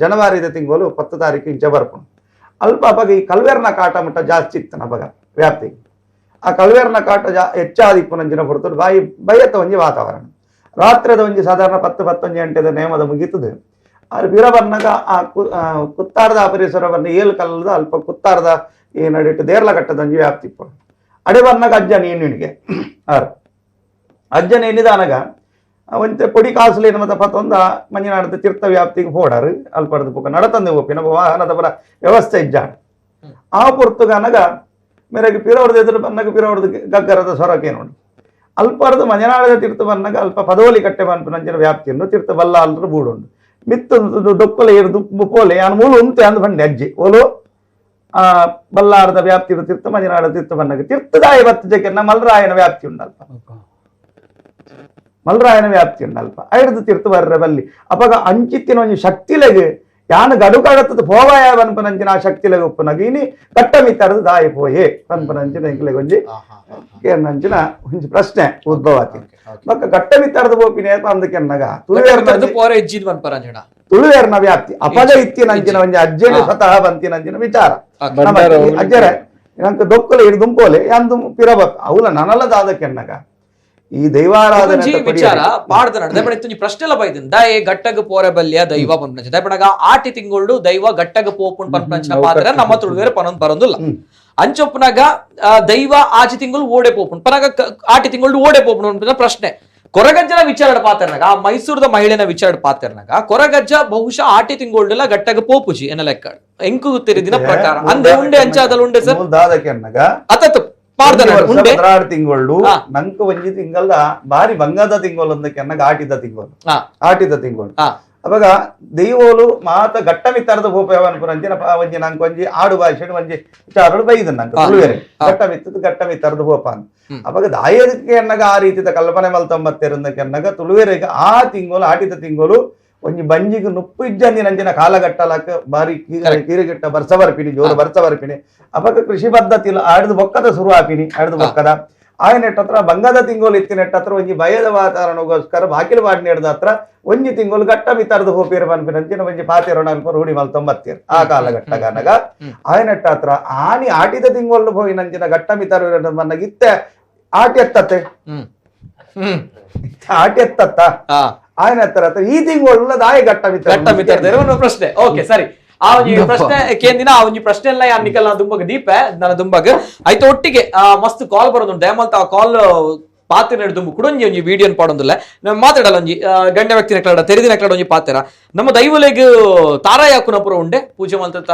ಜನವರಿದ ತಿಂಗಳು 10 ತಾರೀಕು ಇಂಚ ಬರ್ಪುಂಡು ಅಲ್ಪ ಅವಾಗ ಈ ಕಲ್ವೇರ್ನ ಕಾಟ ಮಟ್ಟ ಜಾಸ್ತಿ ಇತ್ತು ಅವಾಗ ವ್ಯಾಪ್ತಿ ಆ ಕಲ್ವೇರ್ನ ಕಾಟ ಹೆಚ್ಚಾದಿಪ್ಪು ನಂಜಿನ ಪಡ್ತು ಭಯತ ಒಂಜಿ ವಾತಾವರಣ ರಾತ್ರಿದ ಒಂಜಿ ಸಾಧಾರಣ 10-11 ಗಂಟೆದ ನೇಮದ ಮುಗಿತದೆ ಅಲ್ಲಿ ಬಿರ ಬಂದಾಗ ಆ ಕುತ್ತಾರದ ಪರಿಸರ ಬನ್ನ ಏಳು ಕಲ್ಲದ ಅಲ್ಪ ಕುತ್ತಾರದ ಈ ನಡಿಟ್ಟು ದೇರ್ಲ ಕಟ್ಟದ ಒಂಜಿ ವ್ಯಾಪ್ತಿ ಇಪ್ಪು ಅಡೆ ಬಂದಾಗ ಅಜ್ಜ ನೀನಿಗೆ ಅಜ್ಜನ ಎನ್ನಿದಾನಗ ಒಂತೆ ಪೊಡಿ ಕಾಸುಲೇನ ಮತ್ತೆ ಪತ್ತೊಂದ ಮಂಜಿನಾಡದ ತೀರ್ಥ ವ್ಯಾಪ್ತಿಗೆ ಹೋಡಾರು ಅಲ್ಪಡದ ಪುಕ್ಕ ನಡತಂದೆ ಒಪ್ಪಿನ ವಾಹನದ ಬರ ವ್ಯವಸ್ಥೆ ಇಜ್ಜಾಣ ಆ ಪುರ್ತುಗನಗ ಮೇರೆಗೆ ಪಿರವರ್ದ ಎದುರು ಬಂದಾಗ ಪಿರವರ್ದ ಗಗ್ಗರದ ಸ್ವರಕ್ಕೆ ನೋಡಿ ಅಲ್ಪರ್ದು ಮಂಜನಾಡದ ತೀರ್ಥ ಬಂದಾಗ ಅಲ್ಪ ಪದೋಲಿ ಕಟ್ಟೆ ಬಂತು ನಂಜಿನ ವ್ಯಾಪ್ತಿಯನ್ನು ತೀರ್ಥ ಬಲ್ಲ ಅಲ್ರ ಬೂಡುಂಡು ಮಿತ್ತು ದೊಕ್ಕಲೆ ಇರ್ದು ಪೋಲೆ ಯಾನು ಮೂಲು ಉಂಟೆ ಅಂದು ಬಂಡೆ ಅಜ್ಜಿ ಓಲು ಬಲ್ಲಾರದ ವ್ಯಾಪ್ತಿ ತೀರ್ಥ ಮಂಜನಾಡ ತೀರ್ಥ ಬಂದಾಗ ತೀರ್ಥದಾಯ ಬತ್ತು ಜಕೆನ್ನ ಮಲ್ರಾಯನ ವ್ಯಾಪ್ತಿ ಉಂಡಲ್ಪ ಮಲ್ರಾಯನ ವ್ಯಾಪ್ತಿ ಉಂಡಲ್ಪ ಐದು ತೀರ್ಥ ಬರ್ರ ಬಲ್ಲಿ ಅವಾಗ ಅಂಚಿತ್ತಿನ ಒಂಜಿ ಶಕ್ತಿಲೆಗೆ ಯಾನು ಗಡುಕಡತ್ತದ ಪೋವಾಯ ಪನ್ಪನಂಚಿನ ಆ ಶಕ್ತಿಲೆಗೆ ಉಪ್ಪುನಗ ಇನಿ ಕಟ್ಟಮಿತ್ತರದ ದಾಯ ಪೋಯೆ ಪನ್ಪನಂಚಿನ ಎಂಕ್ಲೆಗೆ ಒಂಜಿ ಕೇರ್ನಂಚಿನ ಒಂಜಿ ಪ್ರಶ್ನೆ ಉದ್ಭವ ಆತಿ ಮಕ್ಕ ಗಟ್ಟಮಿತ್ತರದ ಪೋಪಿನ ಅಂದಕ್ಕೆನ್ನಗ ತುಳುವೇರ್ನ ವ್ಯಾಪ್ತಿ ಅಪಗ ಇತ್ತಿನಂಚಿನ ಒಂಜಿ ಅಜ್ಜನೆ ಸ್ವತಃ ಬಂತಿನಂಚಿನ ವಿಚಾರ ಅಜ್ಜರೆ ನಂಗೆ ದೊಕ್ಕಲೆ ಹಿಡಿದು ದುಂಪೋಲೆ ಯಾಂದು ಪಿರಬ ಅವಲ ನನಲದಾದಕ್ಕೆನ್ನಗ ಈ ದೈವಾರಾಧನೆ ವಿಚಾರ ಪಾಡ್ದ ನಡೆದ ಪ್ರಶ್ನೆಲ ಬೈದಿಂದ ದಾಯೆ ಗಟ್ಟಗ ಪೋರೆ ಬಲ್ಯ ದೈವ ಪಂಪಂಚ ದೈಪಣಗ ಆಟಿ ತಿಂಗಳು ದೈವ ಗಟ್ಟಗ ಪೋಪುನ್ ಪಂಪಂಚನ ಪಾತ್ರ ನಮ್ಮ ತುಳುವೇರು ಪನೊಂದು ಬರೋದಿಲ್ಲ ಅಂಚೊಪ್ಪನಾಗ ದೈವ ಆಚಿ ತಿಂಗಳು ಓಡೆ ಪೋಪುನ್ ಪನಗ ಆಟಿ ತಿಂಗಳು ಓಡೆ ಪೋಪುನ್ ಪ್ರಶ್ನೆ ಕೊರಗಜ್ಜನ ವಿಚಾರ ಪಾತ್ರನಾಗ ಆ ಮೈಸೂರದ ಮಹಿಳೆನ ವಿಚಾರ ಪಾತ್ರನಾಗ ಕೊರಗಜ್ಜ ಬಹುಶಃ ಆಟಿ ತಿಂಗೋಲ್ಡೆಲ್ಲ ಗಟ್ಟಗ ಪೋಪುಜಿ ಎನ್ನ ಲೆಕ್ಕ ಎಂಕು ತಿರಿದಿನ ಪ್ರಕಾರ ಅಂದೆ ಉಂಡೆ ಅಂಚಾದಲ್ ಉಂಡೆ ಸರ್ ಅತತ್ ತಿಂಗಳು ನಂಕ ಒಂಜಿ ತಿಂಗಳ ಬಾರಿ ಬಂಗದ ತಿಂಗಳು ಅಂದಕ್ಕೆನ್ನಗ ಆಟಿದ ತಿಂಗಳು ಅವಾಗ ದೈವೋಲು ಮಾತ ಗಟ್ಟಮಿತ್ತರದ ಭೂಪಯವನ್ಪುರಂಜಿನ ಒಂಜಿ ನಂಗೆ ಒಂಜಿ ಆಡು ಭಾಷೆ ಒಂಜಿ ವಿಚಾರಗಳು ಬೈದ ನಂಗೆ ತುಳುವೇರೆ ಗಟ್ಟಮಿತ್ತರದ ಭೂಪ ಅಂತ ಅವಾಗ ದಾಯದಕ್ಕೆ ಎನ್ನಗ ಆ ರೀತಿಯ ಕಲ್ಪನೆ ಮಲ್ತೊಂಬತ್ತೆರದಕ್ಕೆನ್ನಗ ತುಳುವೇರೆಗೆ ಆ ತಿಂಗಳು ಆಟಿದ ತಿಂಗಳು ಒಂಜಿ ಬಂಜಿಗೆ ನುಪ್ಪು ಇಜ್ಜಂದಿ ನಂಜಿನ ಕಾಲಘಟ್ಟಲಕ್ಕೆ ಬಾರಿ ಕೀರಿಗಿಟ್ಟ ಬರ್ಸ ಬರ್ಪಿನಿ ಜೋರು ಬರ್ಸ ಬರ್ಪಿನಿ ಅವಾಗ ಕೃಷಿ ಪದ್ಧತಿ ಆಡಿದ ಬೊಕ್ಕದ ಶುರು ಆಪಿನಿ ಆಡಿದ ಬೊಕ್ಕದ ಆಯ ನೆಟ್ಟತ್ರ ಬಂಗದ ತಿಂಗಳು ಇತ್ತಿ ನೆಟ್ಟತ್ರ ಒಂಜಿ ಭಯದ ವಾತಾವರಣಗೋಸ್ಕರ ಬಾಕಿಲು ಬಾಡಿ ನೆಡ್ದ ಹತ್ರ ಒಂಜಿ ತಿಂಗಳು ಗಟ್ಟ ಮಿತ್ತರದ ಹೋಪಿರ ಬನ್ಪಿನಂಚಿನ ಒಂಜಿ ಪಾತಿರೋಣ ರೂಢಿ ಮಲ್ತೊಂಬತ್ತೀರ್ ಆ ಕಾಲಘಟ್ಟಗನಗ ಆಯ ನೆಟ್ಟ ಹತ್ರ ಆನಿ ಆಟಿದ ತಿಂಗಳು ಹೋಗಿ ನಂಚಿನ ಗಟ್ಟ ಮಿತರ ಮನ್ನಗಿತ್ತೆ ಆಟಿ ಎತ್ತತ್ತೆ ಆಟಿ ಎತ್ತತ್ತ ఆయన తర్వాత ఈ తింగోళ్ళ దాయ ಗಟ್ಟಮಿತ್ತ ಪ್ರಶ್ನೆ ಓಕೆ ಸರಿ ಆ ಒಂದು ಪ್ರಶ್ನೆ ಕೇಂದಿನ ಆ ಒಂದು ಪ್ರಶ್ನೆ ಎಲ್ಲ ಯಾನಿಕಲ್ ನಾ ದುಂಬಗ ದೀಪ ನನ್ನ ದುಂಬಗ ಆಯ್ತು ಒಟ್ಟಿಗೆ ಮಸ್ತ್ ಕಾಲ್ ಬರೋದು ದಯಮಲ್ತ ಆ ಕಾಲ್ ಪಾತ್ರ ದುಂಬು ಕೂಡ ಒಂಜಿ ವಿಡಿಯೋ ಪಾಡೊಂದಿಲ್ಲ ನಾವು ಮಾತಾಡಲ್ಲ ಒಂಜಿ ಗಂಡ ವ್ಯಕ್ತಿನ ಕಲಡ ತೆರೆದಿನ ಕಲಡ ಒಂಜಿ ಪಾತ್ರ ನಮ್ಮ ದೈವಲೆಗ್ ತಾರಾಯ ಹಾಕುನ ಪುರ ಉಂಡೆ ಪೂಜೆ ಮಲ್ತ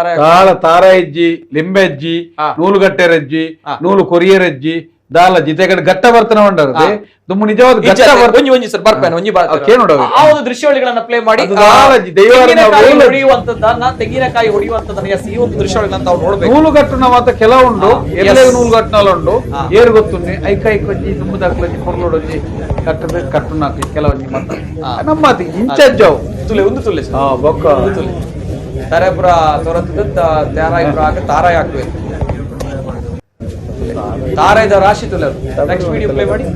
ತಾರಾಯಜ್ಜಿ ಲಿಂಬೆಜ್ಜಿ ನೂಲುಗಟ್ಟೆರಜ್ಜಿ ನೂಲು ಕೊರಿಯರಜ್ಜಿ ದಾಲ ಜಿತೆಗಡೆ ಗಟ್ಟ ಬರ್ತನ ಉಂಡರದೆ ದುಮ್ಮು ನಿಜವಾದ ಗಟ್ಟ ಒಂಜಿ ಒಂಜಿ ಸರ್ ಬರ್ಪೇನೆ ಒಂಜಿ ಆ ಒಂದು ದೃಶ್ಯಾವಳಿಗಳನ್ನ ಪ್ಲೇ ಮಾಡಿ ಹೊಡೆಯುವಂತದ್ದನ್ನ ತೆಂಗಿನಕಾಯಿ ಹೊಡೆಯುವಂತದನ್ನ ಈ ಒಂದು ದೃಶ್ಯಾವಳಿಗಳನ್ನ ನಾವು ನೋಡ್ಬೇಕು ನೂಲುಗಟ್ಟುನ ಮಾತ ಕೆಲವುಂಡು ಎಲ್ಲೇ ನೂಲುಗಟ್ಟುನಲ ಉಂಡು ಏರು ಗೊತ್ತುಂಡಿ ಐಕೈಕೊಂಜಿ ದುಮ್ಮುದಾಕ್ಲೊಂಜಿ ಕೊರ್ಲೋಡೊಂಜಿ ಕಟ್ಟಬೇಕು ಕಟ್ಟುನಾಕಿ ಕೆಲವೊಂಜಿ ಮಾತ ನಮ್ಮ ಇಂಚಜ್ಜವು ತುಲೆ ಒಂದು ತುಲೆ ಬೊಕ್ಕ ತರೆಪುರ ತೋರದ್ದು ತಾರಾಯಿಪುರ ಆಗ ತಾರಾಯಿ ಹಾಕ್ಬೇಕು. ತಾರಾಯ್ದ ರಾಶಿ ತುಲರು. ನೆಕ್ಸ್ಟ್ ವಿಡಿಯೋ ಪ್ಲೇ ಮಾಡಿ.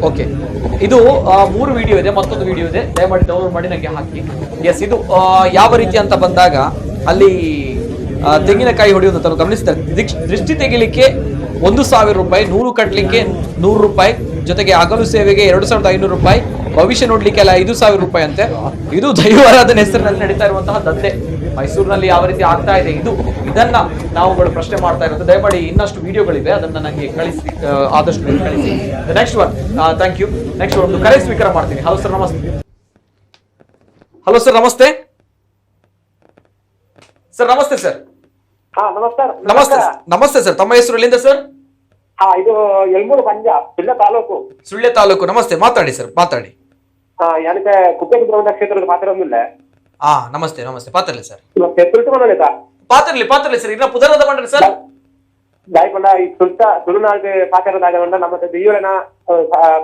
ಓಕೆ, ಇದು 3 ವಿಡಿಯೋ ಇದೆ, ಮತ್ತೊಂದು ವಿಡಿಯೋ ಇದೆ, ದಯಮಾಡಿ ಡೌನ್ಲೋಡ್ ಮಾಡಿ ನನಗೆ ಹಾಕಿ. ಎಸ್, ಇದು ಯಾವ ರೀತಿ ಅಂತ ಬಂದಾಗ ಅಲ್ಲಿ ತೆಂಗಿನಕಾಯಿ ಹೊಡೆಯೋದು ಅಂತ ಗಮನಿಸ್ತಾರೆ. ದೃಷ್ಟಿ ತೆಗಿಲಿಕ್ಕೆ 1,000 ರೂಪಾಯಿ, ನೂರು ಕಟ್ಟಲಿಕ್ಕೆ 100 ರೂಪಾಯಿ, ಜೊತೆಗೆ ಹಗಲು ಸೇವೆಗೆ 2,500 ರೂಪಾಯಿ, ಭವಿಷ್ಯ ನೋಡ್ಲಿಕ್ಕೆ ಎಲ್ಲ 5,000 ರೂಪಾಯಿ ಅಂತೆ. ಇದು ದೈವಾರಾಧನೆ ಹೆಸರಿನಲ್ಲಿ ನಡೀತಾ ಇರುವಂತಹ ದಂಧೆ ಮೈಸೂರಿನಲ್ಲಿ ಯಾವ ರೀತಿ ಆಗ್ತಾ ಇದೆ ಇದನ್ನ ನಾವುಗಳು ಪ್ರಶ್ನೆ ಮಾಡ್ತಾ ಇರೋದು. ದಯಮಾಡಿ ಇನ್ನಷ್ಟು ವಿಡಿಯೋಗಳಿವೆ, ಅದನ್ನ ನನಗೆ ಕಳಿಸಿ, ಆದಷ್ಟು ಬೇಗ ಕಳಿಸಿ. Next one, thank you. Next ಒಂದು ಕರೆ ಸ್ವೀಕಾರ ಮಾಡ್ತೀನಿ. ಹಲೋ ಸರ್, ನಮಸ್ತೆ. ಹಲೋ ಸರ್, ನಮಸ್ತೆ. ಸರ್ ನಮಸ್ತೆ ಸರ್. ನಮಸ್ತೆ ನಮಸ್ತೆ ಸರ್. ತಮ್ಮ ಹೆಸರು ಎಲ್ಲಿಂದ ಸರ್? ಇದು ಎಲ್ಮೂರು ಪಂಜಾಬ್, ಸುಳ್ಯ ತಾಲೂಕು. ಸುಳ್ಯ ತಾಲೂಕು. ನಮಸ್ತೆ, ಮಾತಾಡಿ ಸರ್, ಮಾತಾಡಿ. எனக்கு குப்பை ಕ್ಷೇತ್ರದ ಮಾತಾಡೋದಿಲ್ಲ. ನಮಸ್ತೆ ನಮಸ್ತೆ, ಪಾತ್ರಲಿ ಸರ್. ಪಾತ್ರಲಿ ಸರ್. ಇನ್ನ ಪುದರದ ಮಂಡ್ರಿ ಸರ್. ದಾಯಕೊಂಡ ಈ ತುಳುನಾಡು ಪಾತ್ರದಾಗಕೊಂಡ ನಮ್ಮ ದೆಯ್ಯೋನ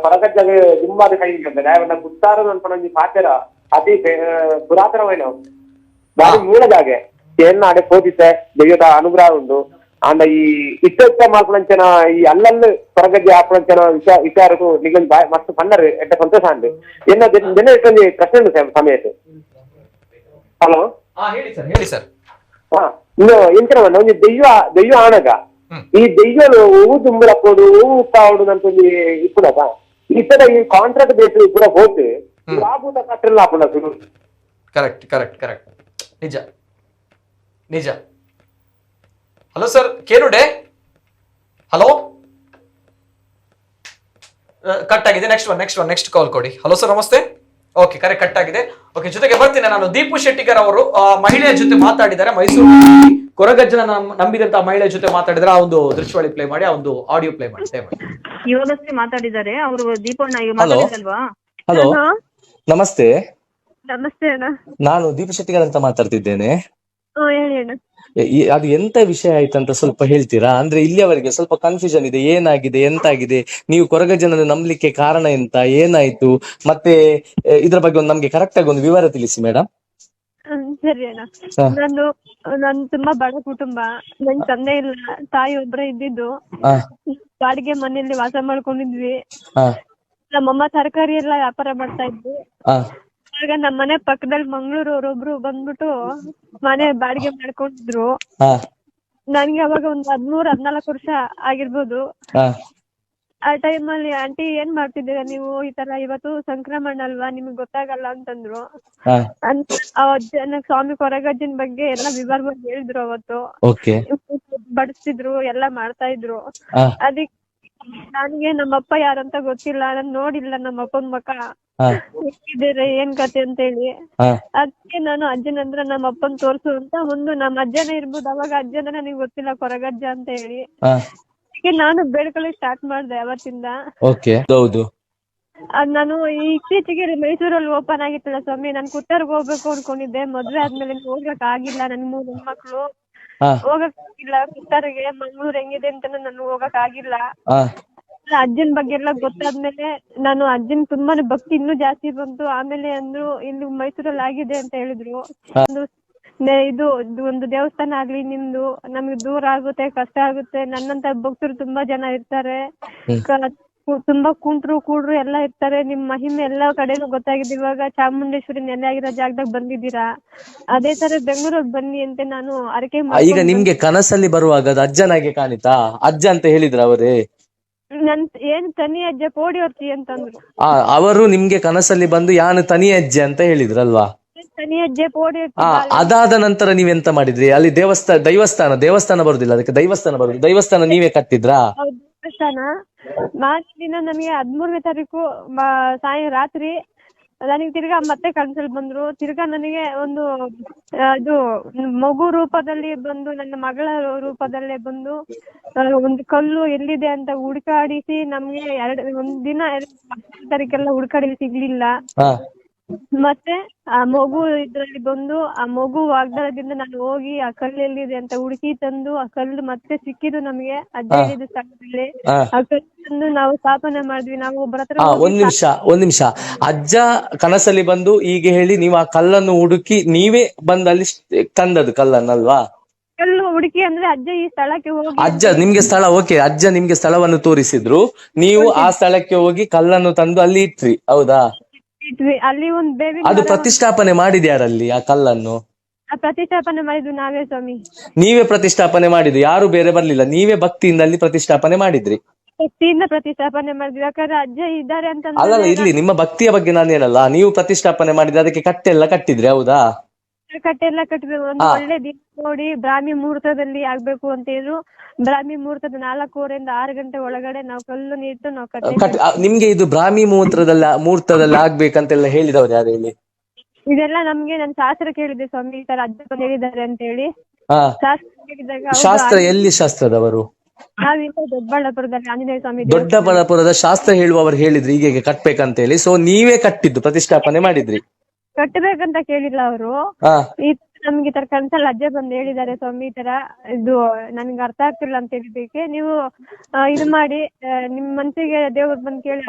ಪರಗಜ್ಜಗ ದುಂಬಾದ ಕೈಗೆ ದಾಯಕೊಂಡ ಕುತ್ತಾರ ಅನ್ಕೊಂಡ ಪಾತ್ರ ಅತಿ ಪುರಾತನమైన దాని మూలదాగే ఏనాడే పోతితే దెయ్యత అనుగ్రహం ఉండు అండ్ ఈ ఇట్ట మాకులంచన ఈ అల్లల్లు పరగజ్జ ఆపలంచన విచారకు నిగం మస్తు పన్నరు ఎట్ట సంతోష అండి ఎన్న ದಿನ ಇಷ್ಟೊಂದು ಪ್ರಶ್ನೆ ಉಂಟು ಸಮಯಕ್ಕೆ. ಹಲೋ, ಹೇಳಿ ಸರ್. ಇನ್ನು ಎಂತ ಒಂದು ದೆಯ್ಯ ಆನಗ ఈ దెయ్యాలు ఊ దుమ్ములప్పుడు ఊ ఉప్పావుడు అంటుంది. ఇప్పుడు ఇక్కడ ఈ కాంట్రాక్ట్ బేస్ ఇప్పుడు పోతే రాబోత కట్టలు లేకుండా ಕರೆಕ್ಟ್ ಕರೆಕ್ಟ್ ಕರೆಕ್ಟ್, ನಿಜ ನಿಜ. ಹಲೋ ಸರ್, ಕೇನುಡೆ. ಹಲೋ, ಕಟ್ ಆಗಿದೆ. ನೆಕ್ಸ್ಟ್ ಕಾಲ್ ಕೊಡಿ. ಹಲೋ ಸರ್, ನಮಸ್ತೆ. ಓಕೆ, ಕರೆ ಕಟ್ ಆಗಿದೆ. ಓಕೆ, ಜೊತೆಗೆ ಬರ್ತೀನಿ ನಾನು. ದೀಪು ಶೆಟ್ಟಿಗರ್ ಅವರು ಮಹಿಳೆಯ ಜೊತೆ ಮಾತಾಡಿದ್ದಾರೆ. ಮೈಸೂರು ಕೊರಗಜ್ಜನ ನಂಬಿದಂತ ಮಹಿಳೆಯ ಜೊತೆ ಮಾತಾಡಿದ್ರೆ ಆ ಒಂದು ದೃಶ್ಯಾವಳಿ ಪ್ಲೇ ಮಾಡಿ, ಆ ಒಂದು ಆಡಿಯೋ ಪ್ಲೇ ಮಾಡಿ. ಇವಾಗಷ್ಟೇ ಮಾತಾಡಿದ್ದಾರೆ ಅವರು. ದೀಪಣ್ಣ ಈಗ ಮಾತಾಡಿದಲ್ವಾ? ಹಲೋ, ನಮಸ್ತೆ. ನಮಸ್ತೆ ಅಣ್ಣ, ನಾನು ದೀಪು ಶೆಟ್ಟಿಗರ್ ಅಂತ ಮಾತಾಡ್ತಿದ್ದೇನೆ. ಹೇಳಿ ಅಣ್ಣ. ಅದು ಎಂತ ವಿಷಯ ಆಯ್ತಂತ ಸ್ವಲ್ಪ ಹೇಳ್ತೀರಾ? ಅಂದ್ರೆ ಇಲ್ಲಿಯವರೆಗೆ ಸ್ವಲ್ಪ ಕನ್ಫ್ಯೂಷನ್ ಇದೆ, ಏನಾಗಿದೆ ಎಂತಾಗಿದೆ, ನೀವು ಕೊರಗಜ್ಜನನ್ನು ನಂಬಲಿಕ್ಕೆ ಕಾರಣ ಎಂತ, ಏನಾಯ್ತು, ಮತ್ತೆ ಇದ್ರ ಬಗ್ಗೆ ಒಂದು ನಮ್ಗೆ ಕರೆಕ್ಟ್ ಆಗಿ ಒಂದು ವಿವರ ತಿಳಿಸಿ ಮೇಡಮ್. ಸರಿ ಅಣ್ಣ. ನಾನು ತುಂಬಾ ಬಡ ಕುಟುಂಬ. ನನ್ ತಂದೆ ಇಲ್ಲ, ತಾಯಿ ಒಬ್ರೇ ಇದ್ದಿದ್ದು. ಬಾಡಿಗೆ ಮನೆಯಲ್ಲಿ ವಾಸ ಮಾಡ್ಕೊಂಡಿದ್ವಿ. ನಮ್ಮಮ್ಮ ತರಕಾರಿ ಎಲ್ಲ ವ್ಯಾಪಾರ ಮಾಡ್ತಾ ಇದ್ವಿ. ಆಗ ನಮ್ಮ ಮನೆ ಪಕ್ಕದಲ್ಲಿ ಮಂಗಳೂರವ್ರೊಬ್ರು ಬಂದ್ಬಿಟ್ಟು ಮನೆ ಬಾಡಿಗೆ ಮಾಡ್ಕೊಂಡಿದ್ರು. ನನ್ಗೆ ಅವಾಗ ಒಂದು 13-14 ವರ್ಷ ಆಗಿರ್ಬೋದು. ಆ ಟೈಮಲ್ಲಿ ಆಂಟಿ ಏನ್ ಮಾಡ್ತಿದ್ದೀರಾ ನೀವು, ಈ ತರ ಇವತ್ತು ಸಂಕ್ರಮಣ ಅಲ್ವಾ, ನಿಮ್ಗೆ ಗೊತ್ತಾಗಲ್ಲ ಅಂತಂದ್ರು. ಸ್ವಾಮಿ ಕೊರಗಜ್ಜನ್ ಬಗ್ಗೆ ಎಲ್ಲ ವಿವರವಾಗಿ ಹೇಳಿದ್ರು. ಅವತ್ತು ಬಡಿಸ್ತಿದ್ರು, ಎಲ್ಲ ಮಾಡ್ತಾ ಇದ್ರು. ಅದಕ್ಕೆ ನನ್ಗೆ ನಮ್ಮಪ್ಪ ಯಾರಂತ ಗೊತ್ತಿಲ್ಲ, ನಾನ್ ನೋಡಿಲ್ಲ ನಮ್ಮಪ್ಪನ ಮುಖ, ಹೇಗಿದ್ದೀರಾ ಏನ್ ಕತೆ ಅಂತ ಹೇಳಿ. ಅದಕ್ಕೆ ನಾನು ಅಜ್ಜನ ಹತ್ರ ನಮ್ಮ ಅಪ್ಪನ್ ತೋರ್ಸು ಅಂತ ಒಂದು ನಮ್ಮ ಅಜ್ಜನ ಇರ್ಬೋದು. ಅವಾಗ ಅಜ್ಜನ ನನಗೆ ಗೊತ್ತಿಲ್ಲ ಕೊರಗಜ್ಜ ಅಂತ ಹೇಳಿ. ನಾನು ಬೇಡ್ಕೊಳ್ಳಿ ಸ್ಟಾರ್ಟ್ ಮಾಡ್ದೆ ಅವತ್ತಿಂದ. ನಾನು ಇತ್ತೀಚೆಗೆ ಮೈಸೂರಲ್ಲಿ ಓಪನ್ ಆಗಿತ್ತಲ್ಲ ಸ್ವಾಮಿ, ನಾನ್ ಕುತ್ತರ್ಗ್ ಹೋಗ್ಬೇಕು ಅನ್ಕೊಂಡಿದ್ದೆ. ಮದ್ವೆ ಆದ್ಮೇಲೆ ಹೋಗ್ಲಕ್ ಆಗಿಲ್ಲ. ನನ್ 3 ಹೆಣ್ಮಕ್ಳು ಹೋಗಕ್ ಆಗಿಲ್ಲ ಕುತ್ತರ್ಗೆ. ಮಂಗ್ಳೂರ್ ಹೆಂಗಿದೆ ಅಂತ ನಾನು ಹೋಗಕ್ ಆಗಿಲ್ಲ. ಅಜ್ಜನ್ ಬಗ್ಗೆ ಎಲ್ಲ ಗೊತ್ತಾದ್ಮೇಲೆ ನಾನು ಅಜ್ಜನ್ ತುಂಬಾನೇ ಭಕ್ತಿ ಇನ್ನೂ ಜಾಸ್ತಿ ಬಂತು. ಆಮೇಲೆ ಅಂದ್ರು ಇಲ್ಲಿ ಮೈಸೂರಲ್ಲಿ ಆಗಿದೆ ಅಂತ ಹೇಳಿದ್ರು. ಇದು ಒಂದು ದೇವಸ್ಥಾನ ಆಗ್ಲಿ ನಿಮ್ದು, ನಮ್ಗೆ ದೂರ ಆಗುತ್ತೆ, ಕಷ್ಟ ಆಗುತ್ತೆ. ನನ್ನಂತ ಭಕ್ತರು ತುಂಬಾ ಜನ ಇರ್ತಾರೆ, ತುಂಬಾ ಕೂಡ್ರು ಎಲ್ಲ ಇರ್ತಾರೆ. ನಿಮ್ ಮಹಿಮೆ ಎಲ್ಲಾ ಕಡೆನೂ ಗೊತ್ತಾಗಿದೆ. ಇವಾಗ ಚಾಮುಂಡೇಶ್ವರಿ ನೆಲೆ ಆಗಿರೋ ಜಾಗದಾಗ ಬಂದಿದ್ದೀರಾ, ಅದೇ ತರ ಬೆಂಗಳೂರಿಗೆ ಬನ್ನಿ ಅಂತ ನಾನು ಅರಕೆ ಮಾಡಿ. ಈಗ ನಿಮ್ಗೆ ಕನಸಲ್ಲಿ ಬರುವಾಗ ಅದು ಅಜ್ಜನಾಗೆ ಕಾಣಿತಾ? ಅಜ್ಜ ಅಂತ ಹೇಳಿದ್ರ ಅವರೇ? ನನ್ ಏನ್ ತನಿ ಅಜ್ಜ ಕೋಡಿ ಹೊರ್ತಿ ಅಂತಂದ್ರು. ಅವರು ನಿಮ್ಗೆ ಕನಸಲ್ಲಿ ಬಂದು ಯಾನು ತನಿ ಅಜ್ಜೆ ಅಂತ ಹೇಳಿದ್ರಲ್ವಾ? ತನಿ ಅಜ್ಜೆ ಕೋಡಿ. ಅದಾದ ನಂತರ ನೀವೆಂತ ಮಾಡಿದ್ರಿ? ಅಲ್ಲಿ ದೇವಸ್ಥಾನ ಬರುದಿಲ್ಲ, ಅದಕ್ಕೆ ದೈವಸ್ಥಾನ ಬರುದು. ದೈವಸ್ಥಾನ ನೀವೇ ಕಟ್ಟಿದ್ರಾ? ದೇವಸ್ಥಾನ ಮಾರನೇ ದಿನ ನಮಗೆ 13ನೇ ತಾರೀಕು ರಾತ್ರಿ ನನಗೆ ತಿರ್ಗಾ ಮತ್ತೆ ಕನ್ಸಲ್ ಬಂದ್ರು. ತಿರ್ಗಾ ನನಗೆ ಒಂದು ಅದು ಮಗು ರೂಪದಲ್ಲಿ ಬಂದು, ನನ್ನ ಮಗಳ ರೂಪದಲ್ಲೇ ಬಂದು ಒಂದು ಕಲ್ಲು ಎಲ್ಲಿದೆ ಅಂತ ಹುಡುಕಾಡಿಸಿ ನಮ್ಗೆ ಒಂದ್ ದಿನ 10 ತಾರೀಕೆಲ್ಲ ಹುಡುಕಾಡಿ ಸಿಗ್ಲಿಲ್ಲ. ಮತ್ತೆ ಆ ಮಗು ಇದ್ರಲ್ಲಿ ಬಂದು ಆ ಮಗು ವಾಗ್ದಾನದಿಂದ ನಾನು ಹೋಗಿ ಆ ಕಲ್ಲು ಎಲ್ಲಿದೆ ಅಂತ ಹುಡುಕಿ ತಂದು ಆ ಕಲ್ಲು ಮತ್ತೆ ಸಿಕ್ಕಿದ್ದು ನಮ್ಗೆ ಅಜ್ಜ ಹೇಳಿದ ಸ್ಥಳದಲ್ಲಿ. ಆ ಕಲ್ಲು ತಂದು ನಾವು ಸ್ಥಾಪನೆ ಮಾಡಿದ್ವಿ. ನಾವು ಒಬ್ಬರ ಹತ್ರ ಒಂದ್ ನಿಮಿಷ ಅಜ್ಜ ಕನಸಲ್ಲಿ ಬಂದು ಹೀಗೆ ಹೇಳಿ ನೀವು ಆ ಕಲ್ಲನ್ನು ಹುಡುಕಿ ನೀವೇ ಬಂದು ಅಲ್ಲಿ ತಂದದ್ದು ಕಲ್ಲನ್ನಲ್ವಾ? ಕಲ್ಲು ಹುಡುಕಿ ಅಂದ್ರೆ ಅಜ್ಜ ಈ ಸ್ಥಳಕ್ಕೆ ಹೋಗಿ, ಅಜ್ಜ ನಿಮ್ಗೆ ಸ್ಥಳ ಓಕೆ, ಅಜ್ಜ ನಿಮ್ಗೆ ಸ್ಥಳವನ್ನು ತೋರಿಸಿದ್ರು, ನೀವು ಆ ಸ್ಥಳಕ್ಕೆ ಹೋಗಿ ಕಲ್ಲನ್ನು ತಂದು ಅಲ್ಲಿ ಇಟ್ರಿ, ಹೌದಾ? ಅಲ್ಲಿ ಒಂದು ಬೇಬಿ ಅದು ಪ್ರತಿಷ್ಠಾಪನೆ ಮಾಡಿದ್ಯಾರಲ್ಲಿ ಆ ಕಲ್ಲನ್ನು? ಪ್ರತಿಷ್ಠಾಪನೆ ಮಾಡಿದ್ದು ನಾವೇ ಸ್ವಾಮಿ. ನೀವೇ ಪ್ರತಿಷ್ಠಾಪನೆ ಮಾಡಿದ್ದು, ಯಾರು ಬೇರೆ ಬರ್ಲಿಲ್ಲ, ನೀವೇ ಭಕ್ತಿಯಿಂದ ಅಲ್ಲಿ ಪ್ರತಿಷ್ಠಾಪನೆ ಮಾಡಿದ್ರಿ? ಭಕ್ತಿಯಿಂದ ಪ್ರತಿಷ್ಠಾಪನೆ ಮಾಡಿದ್ವಿ, ಯಾಕಂದ್ರೆ ಅಜ್ಜ ಇದ್ದಾರೆ ಅಂತ. ಅಲ್ಲಲ್ಲ, ಇರ್ಲಿ, ನಿಮ್ಮ ಭಕ್ತಿಯ ಬಗ್ಗೆ ನಾನು ಹೇಳಲ್ಲ, ನೀವು ಪ್ರತಿಷ್ಠಾಪನೆ ಮಾಡಿದ್ರೆ ಅದಕ್ಕೆ ಕಟ್ಟೆಲ್ಲ ಕಟ್ಟಿದ್ರಿ, ಹೌದಾ? ಕಟ್ಟೆಲ್ಲ ಕಟ್ಟಿದ್ವಿ. ಒಂದು ಒಳ್ಳೆ ದಿನ ನೋಡಿ ಬ್ರಾಹ್ಮಿ ಮುಹೂರ್ತದಲ್ಲಿ ಆಗ್ಬೇಕು ಅಂತ ಹೇಳಿದ್ರು. ಬ್ರಾಹ್ಮಿ ಮುಹೂರ್ತದ 4:15 6 ಗಂಟೆ ಒಳಗಡೆ ನಾವು ಕಲ್ಲು ನೀಟ್ಟು ನಾವು ನಿಮ್ಗೆ ಇದು ಬ್ರಾಹ್ಮಿ ಮುಹೂರ್ತದಲ್ಲಿ ಆಗ್ಬೇಕಂತೆಲ್ಲ ಹೇಳಿದವ್ರು ಯಾರು ಹೇಳಿ? ಇದೆಲ್ಲ ನಮ್ಗೆ ನನ್ ಶಾಸ್ತ್ರ ಕೇಳಿದೆ ಸ್ವಾಮಿ, ಈ ತರ ಅಜ್ಜ ಹೇಳಿದ್ದಾರೆ ಅಂತ ಹೇಳಿ. ಶಾಸ್ತ್ರ ಕೇಳಿದಾಗ ಶಾಸ್ತ್ರ ಎಲ್ಲಿ ಶಾಸ್ತ್ರದವರು? ನಾವಿಂದ ದೊಡ್ಡಬಳ್ಳಾಪುರದಲ್ಲಿ ಆಂಜನೇಯ ಸ್ವಾಮಿ. ದೊಡ್ಡಬಳ್ಳಾಪುರದ ಶಾಸ್ತ್ರ ಹೇಳುವವರು ಹೇಳಿದ್ರಿ ಹೀಗೆ ಕಟ್ಬೇಕಂತ ಹೇಳಿ, ಸೊ ನೀವೇ ಕಟ್ಟಿದ್ದು, ಪ್ರತಿಷ್ಠಾಪನೆ ಮಾಡಿದ್ರಿ? ಕಟ್ಟಬೇಕಂತ ಕೇಳಿಲ್ಲ ಅವರು. ನಮ್ಗೆ ಈ ತರ ಕನ್ಸಲ್ಲಿ ಅಜ್ಜ ಬಂದು ಹೇಳಿದ್ದಾರೆ ಸ್ವಾಮಿ, ಈ ತರ ಇದು ನನ್ಗೆ ಅರ್ಥ ಆಗ್ತಿಲ್ಲ ಅಂತ ಹೇಳಿದ್ದಕ್ಕೆ ನೀವು ಇದು ಮಾಡಿ ನಿಮ್ ಮನ್ಸಿಗೆ ದೇವ್ರು ಬಂದು ಕೇಳಿ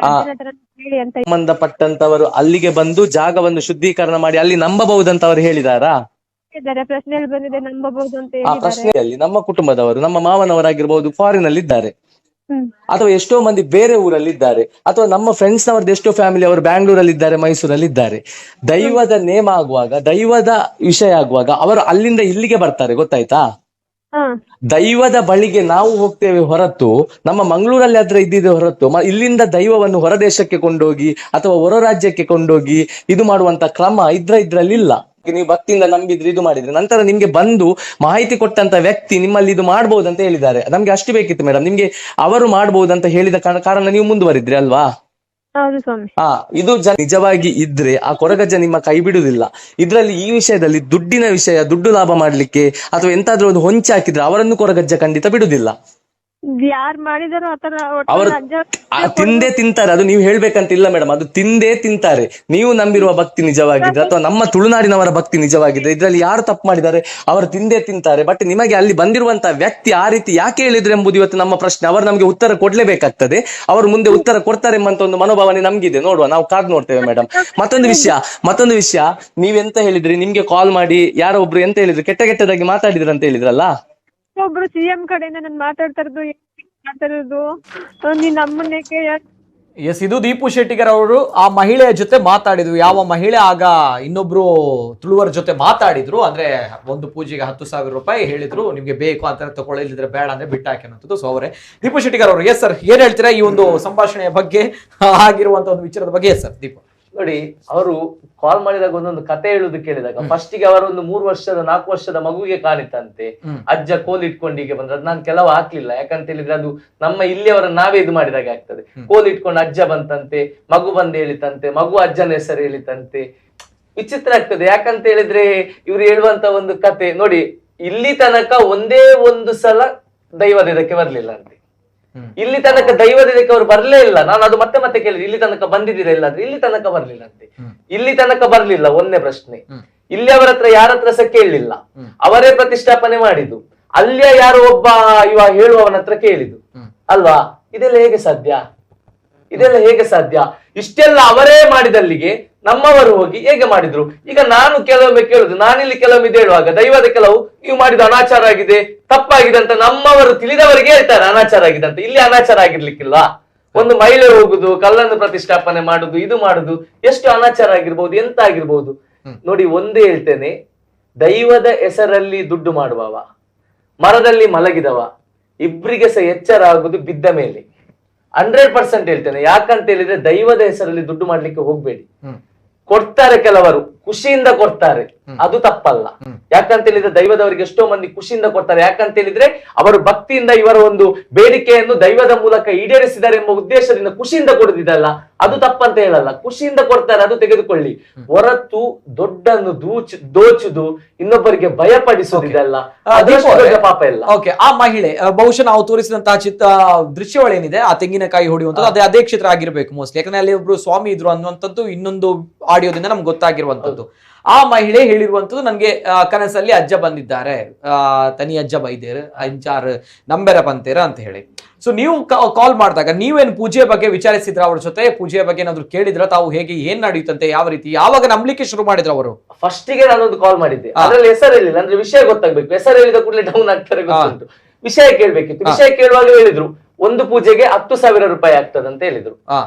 ಹೇಳಿ ಅಂತ ಸಂಬಂಧಪಟ್ಟಂತವರು ಅಲ್ಲಿಗೆ ಬಂದು ಜಾಗವನ್ನು ಶುದ್ಧೀಕರಣ ಮಾಡಿ ಅಲ್ಲಿ ನಂಬಬಹುದಂತ ಅವರು ಹೇಳಿದಾರಾ? ಪ್ರಶ್ನೆಯಲ್ಲಿ ಬಂದಿದೆ, ನಂಬಬಹುದು ಅಂತ ಆ ಪ್ರಶ್ನೆಯಲ್ಲಿ ನಮ್ಮ ಕುಟುಂಬದವರು, ನಮ್ಮ ಮಾವನವರಾಗಿರ್ಬಹುದು, ಫಾರಿನ್ ಅಲ್ಲಿ ಇದ್ದಾರೆ, ಅಥವಾ ಎಷ್ಟೋ ಮಂದಿ ಬೇರೆ ಊರಲ್ಲಿ ಇದ್ದಾರೆ, ಅಥವಾ ನಮ್ಮ ಫ್ರೆಂಡ್ಸ್ ನವರದ್ದು ಎಷ್ಟೋ ಫ್ಯಾಮಿಲಿ ಅವರು ಬ್ಯಾಂಗ್ಳೂರಲ್ಲಿ ಇದ್ದಾರೆ, ಮೈಸೂರಲ್ಲಿ ಇದ್ದಾರೆ. ದೈವದ ನೇಮ ಆಗುವಾಗ, ದೈವದ ವಿಷಯ ಆಗುವಾಗ ಅವರು ಅಲ್ಲಿಂದ ಇಲ್ಲಿಗೆ ಬರ್ತಾರೆ, ಗೊತ್ತಾಯ್ತಾ? ದೈವದ ಬಳಿಗೆ ನಾವು ಹೋಗ್ತೇವೆ ಹೊರತು, ನಮ್ಮ ಮಂಗಳೂರಲ್ಲಿ ಆದ್ರೆ ಇದ್ದಿದೆ ಹೊರತು ಇಲ್ಲಿಂದ ದೈವವನ್ನು ಹೊರದೇಶಕ್ಕೆ ಕೊಂಡೋಗಿ ಅಥವಾ ಹೊರ ರಾಜ್ಯಕ್ಕೆ ಕೊಂಡೋಗಿ ಇದು ಮಾಡುವಂತ ಕ್ರಮ ಇದ್ರಲ್ಲಿ ಇಲ್ಲ. ನೀವು ಭಕ್ತಿಯಿಂದ ನಂಬಿದ್ರಿ, ಇದು ಮಾಡಿದ್ರಿ, ನಂತರ ನಿಮ್ಗೆ ಬಂದು ಮಾಹಿತಿ ಕೊಟ್ಟಂತ ವ್ಯಕ್ತಿ ನಿಮ್ಮಲ್ಲಿ ಇದು ಮಾಡ್ಬೋದಂತ ಹೇಳಿದ್ದಾರೆ. ನಮ್ಗೆ ಅಷ್ಟು ಬೇಕಿತ್ತು ಮೇಡಮ್, ನಿಮ್ಗೆ ಅವರು ಮಾಡ್ಬೋದಂತ ಹೇಳಿದ ಕಾರಣ ನೀವು ಮುಂದುವರಿದ್ರಿ ಅಲ್ವಾ? ಇದು ನಿಜವಾಗಿ ಇದ್ರೆ ಆ ಕೊರಗಜ್ಜ ನಿಮ್ಮ ಕೈ ಬಿಡುದಿಲ್ಲ. ಇದ್ರಲ್ಲಿ ಈ ವಿಷಯದಲ್ಲಿ ದುಡ್ಡಿನ ವಿಷಯ, ದುಡ್ಡು ಲಾಭ ಮಾಡ್ಲಿಕ್ಕೆ ಅಥವಾ ಎಂತಾದ್ರೂ ಒಂದು ಹೊಂಚಿ ಹಾಕಿದ್ರೆ ಅವರನ್ನು ಕೊರಗಜ್ಜ ಖಂಡಿತ ಬಿಡುದಿಲ್ಲ. ಯಾರು ಮಾಡಿದಾರೋ ಅವರು ತಿಂದೇ ತಿಂತಾರೆ, ಅದು ನೀವು ಹೇಳ್ಬೇಕಂತ ಇಲ್ಲ ಮೇಡಮ್, ಅದು ತಿಂದೇ ತಿಂತಾರೆ. ನೀವು ನಂಬಿರುವ ಭಕ್ತಿ ನಿಜವಾಗಿದ್ರೆ ಅಥವಾ ನಮ್ಮ ತುಳುನಾಡಿನವರ ಭಕ್ತಿ ನಿಜವಾಗಿದ್ರೆ ಇದ್ರಲ್ಲಿ ಯಾರು ತಪ್ಪು ಮಾಡಿದ್ದಾರೆ ಅವರು ತಿಂದೇ ತಿಂತಾರೆ. ಬಟ್ ನಿಮಗೆ ಅಲ್ಲಿ ಬಂದಿರುವಂತಹ ವ್ಯಕ್ತಿ ಆ ರೀತಿ ಯಾಕೆ ಹೇಳಿದ್ರು ಎಂಬುದು ಇವತ್ತು ನಮ್ಮ ಪ್ರಶ್ನೆ. ಅವರು ನಮಗೆ ಉತ್ತರ ಕೊಡ್ಲೇಬೇಕಾಗ್ತದೆ, ಅವರು ಮುಂದೆ ಉತ್ತರ ಕೊಡ್ತಾರೆ ಎಂಬಂತ ಒಂದು ಮನೋಭಾವನೆ ನಮ್ಗಿದೆ. ನೋಡುವ, ನಾವು ಕಾದ್ ನೋಡ್ತೇವೆ ಮೇಡಮ್. ಮತ್ತೊಂದು ವಿಷಯ ನೀವೆಂತ ಹೇಳಿದ್ರಿ, ನಿಮ್ಗೆ ಕಾಲ್ ಮಾಡಿ ಯಾರೋ ಒಬ್ರು ಎಂತ ಹೇಳಿದ್ರು, ಕೆಟ್ಟದಾಗಿ ಮಾತಾಡಿದ್ರು ಅಂತ ಹೇಳಿದ್ರಲ್ಲ? ಒಬ್ರು ಸಿಎಂ ಕಡೆಯಿಂದ ನಾನು ಮಾತಾಡ್ತಿರೋದು ನೀನ್ ನಮ್ಮನ್ನೇ ಎಸ್, ಇದು ದೀಪು ಶೆಟ್ಟಿಗರ್ ಅವರು ಆ ಮಹಿಳೆಯ ಜೊತೆ ಮಾತಾಡಿದ್ರು. ಯಾವ ಮಹಿಳೆ ಆಗ ಇನ್ನೊಬ್ರು ತುಳುವರ ಜೊತೆ ಮಾತಾಡಿದ್ರು, ಅಂದ್ರೆ ಒಂದು ಪೂಜೆಗೆ 10,000 ರೂಪಾಯಿ ಹೇಳಿದ್ರು, ನಿಮ್ಗೆ ಬೇಕು ಅಂತ ತಗೊಳ್ಳಿದ್ರೆ ಬೇಡ ಅಂದ್ರೆ ಬಿಟ್ಟಾಕಿ ಅನ್ನೋದು. ಸೊ ಅವರೇ ದೀಪು ಶೆಟ್ಟಿಗರ್ ಅವರು. ಎಸ್ ಸರ್, ಏನ್ ಹೇಳ್ತೀರಾ ಈ ಒಂದು ಸಂಭಾಷಣೆಯ ಬಗ್ಗೆ, ಆಗಿರುವಂತ ಒಂದು ವಿಚಾರದ ಬಗ್ಗೆ? Yes sir. ದೀಪು ನೋಡಿ, ಅವರು ಕಾಲ್ ಮಾಡಿದಾಗ ಒಂದೊಂದು ಕತೆ ಹೇಳುದು ಕೇಳಿದಾಗ ಫಸ್ಟಿಗೆ ಅವರೊಂದು 3 ವರ್ಷದ 4 ವರ್ಷದ ಮಗುವಿಗೆ ಕಾಣಿತಂತೆ ಅಜ್ಜ ಕೋಲ್ ಇಟ್ಕೊಂಡು ಹೀಗೆ ಬಂದ್ರೆ. ನಾನು ಕೆಲವು ಹಾಕ್ಲಿಲ್ಲ, ಯಾಕಂತ ಹೇಳಿದ್ರೆ ಅದು ನಮ್ಮ ಇಲ್ಲಿಯವರ ನಾವೇ ಇದು ಮಾಡಿದಾಗ ಆಗ್ತದೆ. ಕೋಲ್ ಇಟ್ಕೊಂಡು ಅಜ್ಜ ಬಂತಂತೆ, ಮಗು ಬಂದು ಹೇಳಿತಂತೆ, ಮಗು ಅಜ್ಜನ ಹೆಸರು ಹೇಳಿತಂತೆ. ವಿಚಿತ್ರ ಆಗ್ತದೆ. ಯಾಕಂತ ಹೇಳಿದ್ರೆ ಇವ್ರು ಹೇಳುವಂತ ಒಂದು ಕತೆ ನೋಡಿ, ಇಲ್ಲಿ ತನಕ ಒಂದೇ ಒಂದು ಸಲ ದೈವದ ಇದಕ್ಕೆ ಬರ್ಲಿಲ್ಲ ಅಂತೆ. ಇಲ್ಲಿ ತನಕ ದೈವದ ಇದಕ್ಕೆ ಅವ್ರು ಬರ್ಲೇ ಇಲ್ಲ. ನಾನು ಅದು ಮತ್ತೆ ಕೇಳಿದೆ, ಇಲ್ಲಿ ತನಕ ಬಂದಿದ್ದೀರಾ ಇಲ್ಲ ಅಂದ್ರೆ ಇಲ್ಲಿ ತನಕ ಬರ್ಲಿಲ್ಲ ಅಂತೆ. ಇಲ್ಲಿ ತನಕ ಬರ್ಲಿಲ್ಲ ಒಂದೇ ಪ್ರಶ್ನೆ. ಇಲ್ಲಿ ಅವರ ಹತ್ರ ಯಾರ ಹತ್ರ ಸಹ ಕೇಳಲಿಲ್ಲ, ಅವರೇ ಪ್ರತಿಷ್ಠಾಪನೆ ಮಾಡಿದ್ದು. ಅಲ್ಲಿಯ ಯಾರೋ ಒಬ್ಬ ಇವ ಹೇಳುವವನ ಹತ್ರ ಕೇಳಿದ್ದು ಅಲ್ವಾ? ಇದೆಲ್ಲ ಹೇಗೆ ಸಾಧ್ಯ? ಇಷ್ಟೆಲ್ಲ ಅವರೇ ಮಾಡಿದಲ್ಲಿಗೆ ನಮ್ಮವರು ಹೋಗಿ ಹೇಗೆ ಮಾಡಿದ್ರು? ಈಗ ನಾನು ಕೆಲವೊಮ್ಮೆ ಕೇಳುದು, ನಾನಿಲ್ಲಿ ಕೆಲವೊಮ್ಮೆ ಇದು ಹೇಳುವಾಗ ದೈವದ ಕೆಲವು ನೀವು ಮಾಡಿದ ಅನಾಚಾರ ಆಗಿದೆ, ತಪ್ಪಾಗಿದೆ ಅಂತ ನಮ್ಮವರು ತಿಳಿದವರಿಗೆ ಹೇಳ್ತಾರೆ ಅನಾಚಾರ ಆಗಿದೆ ಅಂತ. ಇಲ್ಲಿ ಅನಾಚಾರ ಆಗಿರ್ಲಿಕ್ಕಿಲ್ಲ. ಒಂದು ಮಹಿಳೆ ಹೋಗುದು, ಕಲ್ಲನ್ನು ಪ್ರತಿಷ್ಠಾಪನೆ ಮಾಡುದು, ಇದು ಮಾಡುದು, ಎಷ್ಟು ಅನಾಚಾರ ಆಗಿರ್ಬೋದು, ಎಂತ ಆಗಿರ್ಬೋದು ನೋಡಿ. ಒಂದೇ ಹೇಳ್ತೇನೆ, ದೈವದ ಹೆಸರಲ್ಲಿ ದುಡ್ಡು ಮಾಡುವವ, ಮರದಲ್ಲಿ ಮಲಗಿದವ, ಇಬ್ಬರಿಗೆ ಸಹ ಎಚ್ಚರ ಆಗುದು ಬಿದ್ದ ಮೇಲೆ. 100% ಹೇಳ್ತೇನೆ. ಯಾಕಂತ ಹೇಳಿದ್ರೆ ದೈವದ ಹೆಸರಲ್ಲಿ ದುಡ್ಡು ಮಾಡ್ಲಿಕ್ಕೆ ಹೋಗ್ಬೇಡಿ. ಕೊಡ್ತಾರೆ ಕೆಲವರು, ಖುಷಿಯಿಂದ ಕೊಡ್ತಾರೆ, ಅದು ತಪ್ಪಲ್ಲ. ಯಾಕಂತ ಹೇಳಿದ್ರೆ ದೈವದವರಿಗೆ ಎಷ್ಟೋ ಮಂದಿ ಖುಷಿಯಿಂದ ಕೊಡ್ತಾರೆ. ಯಾಕಂತ ಹೇಳಿದ್ರೆ ಅವರು ಭಕ್ತಿಯಿಂದ ಇವರ ಒಂದು ಬೇಡಿಕೆಯನ್ನು ದೈವದ ಮೂಲಕ ಈಡೇರಿಸಿದ್ದಾರೆ ಎಂಬ ಉದ್ದೇಶದಿಂದ ಖುಷಿಯಿಂದ ಕೊಡುದಿದಲ್ಲ, ಅದು ತಪ್ಪಂತ ಹೇಳಲ್ಲ. ಖುಷಿಯಿಂದ ಕೊಡ್ತಾರೆ, ಅದು ತೆಗೆದುಕೊಳ್ಳಿ. ಹೊರತು ದೊಡ್ಡನ್ನು ದೋಚುದು, ಇನ್ನೊಬ್ಬರಿಗೆ ಭಯಪಡಿಸುವುದಿದಲ್ಲ, ಪಾಪ ಇಲ್ಲ. ಓಕೆ, ಆ ಮಹಿಳೆ ಬಹುಶಃ ನಾವು ತೋರಿಸಿದಂತಹ ದೃಶ್ಯಗಳೇನಿದೆ, ಆ ತೆಂಗಿನಕಾಯಿ ಹೊಡೆಯುವಂಥದ್ದು ಅದೇ ಕ್ಷೇತ್ರ ಆಗಿರ್ಬೇಕು ಮೋಸ್ಟ್ಲಿ. ಯಾಕಂದ್ರೆ ಅಲ್ಲಿ ಒಬ್ರು ಸ್ವಾಮಿ ಇದ್ರು ಅನ್ನುವಂಥದ್ದು ಇನ್ನೊಂದು ಆಡಿಯೋದಿಂದ ನಮ್ಗೆ ಗೊತ್ತಾಗಿರುವಂತದ್ದು. ಆ ಮಹಿಳೆ ಹೇಳಿರುವಂತದ್ದು, ನನ್ಗೆ ಕನಸಲ್ಲಿ ಅಜ್ಜ ಬಂದಿದ್ದಾರೆ, ತನಿ ಅಜ್ಜ ಬೈದೇರ್ ಅಂಚಾರ್ ನಂಬೆರ ಬಂತೇರ ಅಂತ ಹೇಳಿ. ಸೊ ನೀವು ಕಾಲ್ ಮಾಡಿದಾಗ ನೀವೇನು ಪೂಜೆಯ ಬಗ್ಗೆ ವಿಚಾರಿಸಿದ್ರ ಅವ್ರ ಜೊತೆ? ಪೂಜೆಯ ಬಗ್ಗೆ ಏನಾದ್ರು ಕೇಳಿದ್ರ? ತಾವು ಹೇಗೆ, ಏನ್ ನಡೆಯುತ್ತಂತೆ, ಯಾವ ರೀತಿ, ಯಾವಾಗ ನಂಬಲಿಕ್ಕೆ ಶುರು ಮಾಡಿದ್ರು ಅವರು? ಫಸ್ಟಿಗೆ ನಾನೊಂದು ಕಾಲ್ ಮಾಡಿದ್ದೆ, ಅದ್ರಲ್ಲಿ ಹೆಸರು ಹೇಳಿಲ್ಲ, ಅಂದ್ರೆ ವಿಷಯ ಗೊತ್ತಾಗ್ಬೇಕು. ಹೆಸರು ಹೇಳಿದ ಕೂಡಲೇ ಡೌನ್ ಆಗ್ತಾರೆ, ಗೊತ್ತುಂಟು. ವಿಷಯ ಕೇಳ್ಬೇಕಿತ್ತು. ವಿಷಯ ಕೇಳುವಾಗ ಹೇಳಿದ್ರು ಒಂದು ಪೂಜೆಗೆ 10,000 ರೂಪಾಯಿ ಆಗ್ತದೆ ಅಂತ ಹೇಳಿದ್ರು.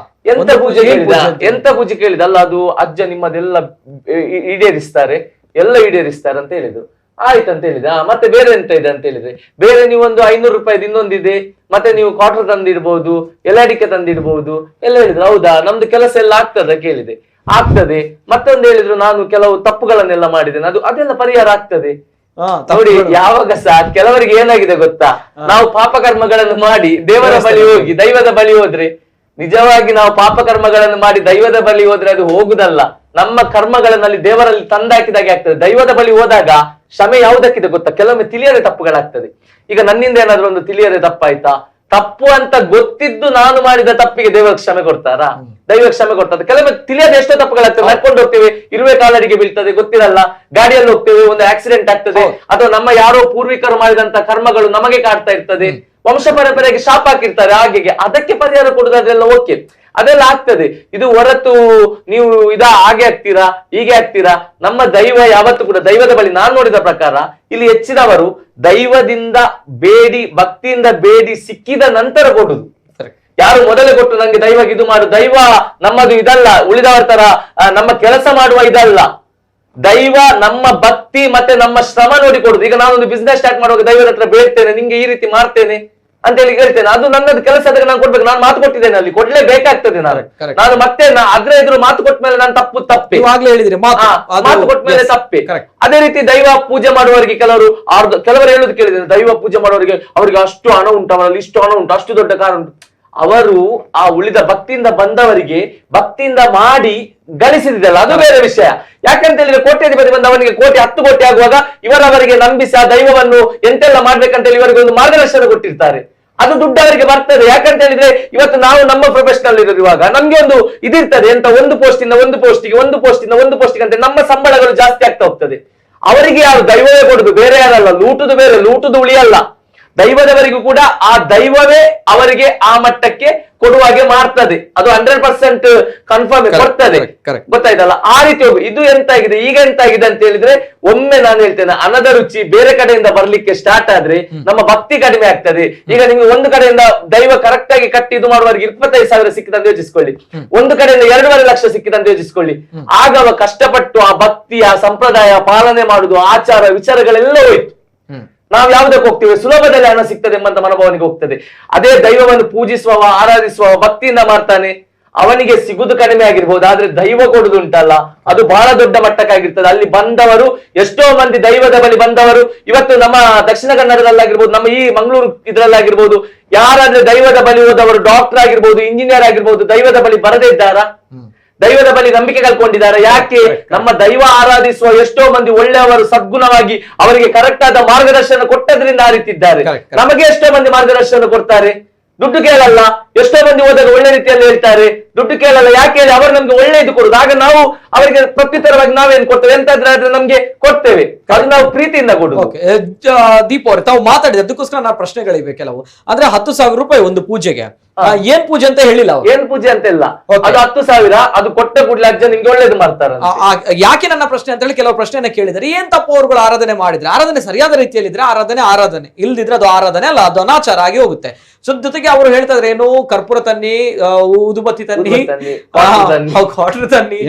ಎಂತ ಪೂಜೆ ಕೇಳಿದ? ಅಲ್ಲ, ಅದು ಅಜ್ಜ ನಿಮ್ಮದೆಲ್ಲ ಈಡೇರಿಸ್ತಾರೆ, ಎಲ್ಲ ಈಡೇರಿಸ್ತಾರೆ ಅಂತ ಹೇಳಿದ್ರು. ಆಯ್ತಂತ ಹೇಳಿದ. ಮತ್ತೆ ಬೇರೆ ಎಂತ ಇದೆ ಅಂತ ಹೇಳಿದ್ರೆ, ಬೇರೆ ನೀವು ಒಂದು 500 ರೂಪಾಯಿದು ಇನ್ನೊಂದಿದೆ, ಮತ್ತೆ ನೀವು ಕ್ವಾರ್ಟರ್ ತಂದಿಡ್ಬಹುದು, ಎಲಾಡಿಕೆ ತಂದಿಡ್ಬಹುದು ಎಲ್ಲ ಹೇಳಿದ್ರು. ಹೌದಾ, ನಮ್ದು ಕೆಲಸ ಎಲ್ಲ ಆಗ್ತದ ಕೇಳಿದೆ. ಆಗ್ತದೆ. ಮತ್ತೊಂದು ಹೇಳಿದ್ರು, ನಾನು ಕೆಲವು ತಪ್ಪುಗಳನ್ನೆಲ್ಲ ಮಾಡಿದ್ದೇನೆ, ಅದೆಲ್ಲ ಪರಿಹಾರ ಆಗ್ತದೆ. ನೋಡಿ, ಯಾವಾಗ ಸಹ ಕೆಲವರಿಗೆ ಏನಾಗಿದೆ ಗೊತ್ತಾ, ನಾವು ಪಾಪಕರ್ಮಗಳನ್ನು ಮಾಡಿ ದೇವರ ಬಳಿ ಹೋಗಿ ದೈವದ ಬಳಿ ಹೋದ್ರೆ, ನಿಜವಾಗಿ ನಾವು ಪಾಪಕರ್ಮಗಳನ್ನು ಮಾಡಿ ದೈವದ ಬಳಿ ಹೋದ್ರೆ ಅದು ಹೋಗುದಲ್ಲ, ನಮ್ಮ ಕರ್ಮಗಳಲ್ಲಿ ದೇವರಲ್ಲಿ ತಂದಾಕಿದಾಗೆ ಆಗ್ತದೆ. ದೈವದ ಬಳಿ ಹೋದಾಗ ಕ್ಷಮೆ ಯಾವುದಕ್ಕಿದೆ ಗೊತ್ತಾ, ಕೆಲವೊಮ್ಮೆ ತಿಳಿಯದೆ ತಪ್ಪುಗಳಾಗ್ತದೆ. ಈಗ ನನ್ನಿಂದ ಏನಾದ್ರೂ ಒಂದು ತಿಳಿಯದೆ ತಪ್ಪಾಯ್ತಾ, ತಪ್ಪು ಅಂತ ಗೊತ್ತಿದ್ದು ನಾನು ಮಾಡಿದ ತಪ್ಪಿಗೆ ದೇವರ ಕ್ಷಮೆ ಕೊಡ್ತಾರಾ? ದೈವ ಕ್ಷಮೆ ಕೊಡ್ತದೆ. ಕೆಲವೊಮ್ಮೆ ತಿಳಿಯದೆ ಎಷ್ಟೋ ತಪ್ಪುಗಳಾಗ್ತದೆ. ನಡ್ಕೊಂಡು ಹೋಗ್ತೇವೆ, ಇರುವೆ ಕಾಲರಿಗೆ ಬೀಳ್ತದೆ, ಗೊತ್ತಿರಲ್ಲ. ಗಾಡಿಯಲ್ಲಿ ಹೋಗ್ತೇವೆ, ಒಂದು ಆಕ್ಸಿಡೆಂಟ್ ಆಗ್ತದೆ, ಅಥವಾ ನಮ್ಮ ಯಾರೋ ಪೂರ್ವಿಕರು ಮಾಡಿದಂತ ಕರ್ಮಗಳು ನಮಗೆ ಕಾಡ್ತಾ ಇರ್ತದೆ, ವಂಶ ಪರಂಪರೆಗೆ ಶಾಪ ಹಾಕಿರ್ತಾರೆ. ಹಾಗೆ ಅದಕ್ಕೆ ಪರಿಹಾರ ಕೊಡುವುದೆಲ್ಲ ಓಕೆ, ಅದೆಲ್ಲ ಆಗ್ತದೆ. ಇದು ಹೊರತು ನೀವು ಹಾಗೆ ಆಗ್ತೀರಾ, ಹೀಗೆ ಆಗ್ತೀರಾ. ನಮ್ಮ ದೈವ ಯಾವತ್ತು ಕೂಡ ದೈವದ ಬಳಿ ನಾನು ನೋಡಿದ ಪ್ರಕಾರ ಇಲ್ಲಿ ಹೆಚ್ಚಿನವರು ದೈವದಿಂದ ಬೇಡಿ, ಭಕ್ತಿಯಿಂದ ಬೇಡಿ ಸಿಕ್ಕಿದ ನಂತರ ಕೊಡುದು. ಯಾರು ಮೊದಲೇ ಕೊಟ್ಟು ನಂಗೆ ದೈವ ಇದು ಮಾಡು, ದೈವ ನಮ್ಮದು ಇದಲ್ಲ, ಉಳಿದವರ ತರ ನಮ್ಮ ಕೆಲಸ ಮಾಡುವ ಇದಲ್ಲ. ದೈವ ನಮ್ಮ ಭಕ್ತಿ ಮತ್ತೆ ನಮ್ಮ ಶ್ರಮ ನೋಡಿ ಕೊಡುದು. ಈಗ ನಾನೊಂದು ಬಿಸ್ನೆಸ್ ಸ್ಟಾರ್ಟ್ ಮಾಡುವಾಗ ದೈವದ ಹತ್ರ ಬೇಡ್ತೇನೆ, ನಿಂಗೆ ಈ ರೀತಿ ಮಾಡ್ತೇನೆ ಅಂತ ಹೇಳಿ ಹೇಳ್ತೇನೆ, ಅದು ನನ್ನದು ಕೆಲಸ, ಅದಕ್ಕೆ ನಾನು ಕೊಡ್ಬೇಕು. ನಾನು ಮಾತು ಕೊಟ್ಟಿದ್ದೇನೆ, ಅಲ್ಲಿ ಕೊಡ್ಲೇಬೇಕಾಗ್ತದೆ. ನಾನು ಮತ್ತೆ ಅದ್ರ ಎದುರು ಮಾತು ಕೊಟ್ಟ ಮೇಲೆ ನಾನು ತಪ್ಪೆ, ಮಾತು ಕೊಟ್ಟ ಮೇಲೆ ತಪ್ಪೆ. ಅದೇ ರೀತಿ ದೈವ ಪೂಜೆ ಮಾಡುವವರಿಗೆ ಕೆಲವರು ಹೇಳುದು ಕೇಳಿದ್ದೇನೆ, ದೈವ ಪೂಜೆ ಮಾಡುವವರಿಗೆ ಅವರಿಗೆ ಅಷ್ಟು ಹಣ ಉಂಟು, ಅವರಲ್ಲಿ ಇಷ್ಟು ಹಣ ಉಂಟು, ಅಷ್ಟು ದೊಡ್ಡ ಕಾರ್ ಉಂಟು. ಅವರು ಆ ಉಳಿದ ಭಕ್ತಿಯಿಂದ ಬಂದವರಿಗೆ ಭಕ್ತಿಯಿಂದ ಮಾಡಿ ಗಳಿಸಿದಿಲ್ಲ, ಅದು ಬೇರೆ ವಿಷಯ. ಯಾಕಂತ ಹೇಳಿದ್ರೆ ಕೋಟ್ಯಾಧಿಪತಿ ಬಂದ ಅವನಿಗೆ 10 ಕೋಟಿ ಆಗುವಾಗ ಇವರವರಿಗೆ ನಂಬಿಸಿ ಆ ದೈವವನ್ನು ಎಂತೆಲ್ಲ ಮಾಡ್ಬೇಕಂತ ಹೇಳಿ ಇವರಿಗೆ ಒಂದು ಮಾರ್ಗದರ್ಶನ ಕೊಟ್ಟಿರ್ತಾರೆ. ಅದು ದುಡ್ಡು ಅವರಿಗೆ ಬರ್ತದೆ. ಯಾಕಂತ ಹೇಳಿದ್ರೆ ಇವತ್ತು ನಾವು ನಮ್ಮ ಪ್ರೊಫೆಷನಲ್ ಇರುವಾಗ ನಮ್ಗೆ ಒಂದು ಇದಿರ್ತದೆ, ಎಂತ ಒಂದು ಪೋಸ್ಟಿಂದ ಒಂದು ಪೋಸ್ಟಿಗೆ ಅಂತ ನಮ್ಮ ಸಂಬಳಗಳು ಜಾಸ್ತಿ ಆಗ್ತಾ ಹೋಗ್ತದೆ. ಅವರಿಗೆ ಯಾರು ದೈವವೇ ಕೊಡುದು, ಬೇರೆ ಯಾರಲ್ಲ. ಲೂಟುದು ಬೇರೆ, ಲೂಟುದು ಉಳಿಯಲ್ಲ. ದೈವದವರಿಗೂ ಕೂಡ ಆ ದೈವವೇ ಅವರಿಗೆ ಆ ಮಟ್ಟಕ್ಕೆ ಕೊಡುವಾಗೆ ಮಾಡ್ತದೆ. ಅದು 100% ಕನ್ಫರ್ಮ್ ಕೊಡ್ತದೆ, ಗೊತ್ತಾಯ್ತಲ್ಲ? ಆ ರೀತಿ ಹೋಗಿ ಇದು ಎಂತಾಗಿದೆ, ಈಗ ಎಂತಾಗಿದೆ ಅಂತ ಹೇಳಿದ್ರೆ, ಒಮ್ಮೆ ನಾನು ಹೇಳ್ತೇನೆ, ಹಣದ ರುಚಿ ಬೇರೆ ಕಡೆಯಿಂದ ಬರ್ಲಿಕ್ಕೆ ಸ್ಟಾರ್ಟ್ ಆದ್ರೆ ನಮ್ಮ ಭಕ್ತಿ ಕಡಿಮೆ ಆಗ್ತದೆ. ಈಗ ನಿಮ್ಗೆ ಒಂದು ಕಡೆಯಿಂದ ದೈವ ಕರೆಕ್ಟ್ ಆಗಿ ಕಟ್ಟಿ ಇದು ಮಾಡುವವರಿಗೆ 25,000 ಸಿಕ್ಕಿದಂತ ಯೋಚಿಸ್ಕೊಳ್ಳಿ, ಒಂದು ಕಡೆಯಿಂದ 2.5 ಲಕ್ಷ ಸಿಕ್ಕಿದಂತ ಯೋಚಿಸ್ಕೊಳ್ಳಿ. ಆಗ ಅವ ಕಷ್ಟಪಟ್ಟು ಆ ಭಕ್ತಿ, ಆ ಸಂಪ್ರದಾಯ ಪಾಲನೆ ಮಾಡುದು, ಆಚಾರ ವಿಚಾರಗಳೆಲ್ಲ ಹೋಯ್ತು. ನಾವು ಯಾವುದಕ್ಕೆ ಹೋಗ್ತೇವೆ, ಸುಲಭದಲ್ಲಿ ಹಣ ಸಿಗ್ತದೆ ಎಂಬಂತ ಮನೋಭಾವನೆಗೆ ಹೋಗ್ತದೆ. ಅದೇ ದೈವವನ್ನು ಪೂಜಿಸುವವ, ಆರಾಧಿಸುವ, ಭಕ್ತಿಯಿಂದ ಮಾಡ್ತಾನೆ, ಅವನಿಗೆ ಸಿಗುದು ಕಡಿಮೆ ಆಗಿರ್ಬೋದು, ಆದ್ರೆ ದೈವ ಕೊಡುದುಂಟಲ್ಲ, ಅದು ಬಹಳ ದೊಡ್ಡ ಮಟ್ಟಕ್ಕಾಗಿರ್ತದೆ. ಅಲ್ಲಿ ಬಂದವರು ಎಷ್ಟೋ ಮಂದಿ ದೈವದ ಬಳಿ ಬಂದವರು ಇವತ್ತು ನಮ್ಮ ದಕ್ಷಿಣ ಕನ್ನಡದಲ್ಲಾಗಿರ್ಬೋದು, ನಮ್ಮ ಈ ಮಂಗಳೂರು ಇದ್ರಲ್ಲಾಗಿರ್ಬೋದು, ಯಾರಾದ್ರೆ ದೈವದ ಬಳಿ ಹೋದವರು ಡಾಕ್ಟರ್ ಆಗಿರ್ಬೋದು, ಇಂಜಿನಿಯರ್ ಆಗಿರ್ಬೋದು, ದೈವದ ಬಳಿ ಬರದೇ ಇದ್ದಾರಾ? ದೈವದ ಬಳಿ ನಂಬಿಕೆ ಕಳ್ಕೊಂಡಿದ್ದಾರೆ. ಯಾಕೆ? ನಮ್ಮ ದೈವ ಆರಾಧಿಸುವ ಎಷ್ಟೋ ಮಂದಿ ಒಳ್ಳೆಯವರು, ಸದ್ಗುಣವಾಗಿ ಅವರಿಗೆ ಕರೆಕ್ಟ್ ಆದ ಮಾರ್ಗದರ್ಶನ ಕೊಟ್ಟದ್ರಿಂದ ಅರಿತಿದ್ದಾರೆ. ನಮಗೆ ಎಷ್ಟೋ ಮಂದಿ ಮಾರ್ಗದರ್ಶನ ಕೊಡ್ತಾರೆ, ದುಡ್ಡು ಕೇಳಲ್ಲ. ಎಷ್ಟೋ ಮಂದಿ ಹೋದಾಗ ಒಳ್ಳೆ ರೀತಿಯಲ್ಲಿ ಹೇಳ್ತಾರೆ, ದುಡ್ಡು ಕೇಳಲ್ಲ. ಯಾಕೆ ಹೇಳಿ? ಅವರು ನಮ್ಗೆ ಒಳ್ಳೆ ಇದು ಕೊಡುದು. ಆಗ ನಾವು ಅವರಿಗೆ ಪ್ರತ್ಯುತ್ತರವಾಗಿ ನಾವೇನ್ ಕೊಡ್ತೇವೆ, ಎಂತಾದ್ರೆ ನಮ್ಗೆ ಕೊಡ್ತೇವೆ, ಅದು ನಾವು ಪ್ರೀತಿಯಿಂದ ಕೊಡುದು. ದೀಪ ಅವ್ರೆ, ತಾವು ಮಾತಾಡಿದ ಅದಕ್ಕೋಸ್ಕರ ನಾ ಪ್ರಶ್ನೆಗಳಿವೆ ಕೆಲವು. ಅಂದ್ರೆ 10,000 ರೂಪಾಯಿ ಒಂದು ಪೂಜೆಗೆ, ಏನ್ ಪೂಜೆ ಅಂತ ಹೇಳಿಲ್ಲ. ಏನ್ ಪೂಜೆ ಅಂತ ಇಲ್ಲ, ಅದು 10,000. ಅದು ಕೊಟ್ಟ ಕೂಡಲೇ ಅಜ್ಜ ನಿಮ್ಗೆ ಒಳ್ಳೇದು ಮಾಡ್ತಾರೆ. ಯಾಕೆ ನನ್ನ ಪ್ರಶ್ನೆ ಅಂತ ಹೇಳಿ ಕೆಲವು ಪ್ರಶ್ನೆಯನ್ನ ಕೇಳಿದರೆ, ಏನ್ ತಪ್ಪು ಅವರುಗಳು ಆರಾಧನೆ ಮಾಡಿದ್ರೆ, ಆರಾಧನೆ ಸರಿಯಾದ ರೀತಿಯಲ್ಲಿ ಇದ್ರೆ ಆರಾಧನೆ ಇಲ್ದಿದ್ರೆ ಅದು ಆರಾಧನೆ ಅಲ್ಲ, ಅದು ಅನಾಚಾರ ಆಗಿ ಹೋಗುತ್ತೆ. ಸೊ ಜೊತೆಗೆ ಅವರು ಹೇಳ್ತಾ ಇದ್ರೆ ಏನು, ಕರ್ಪೂರ ತನ್ನಿ, ಊದುಬತ್ತಿ ತನ್ನಿ, ವಾಟರ್ ತನ್ನಿ,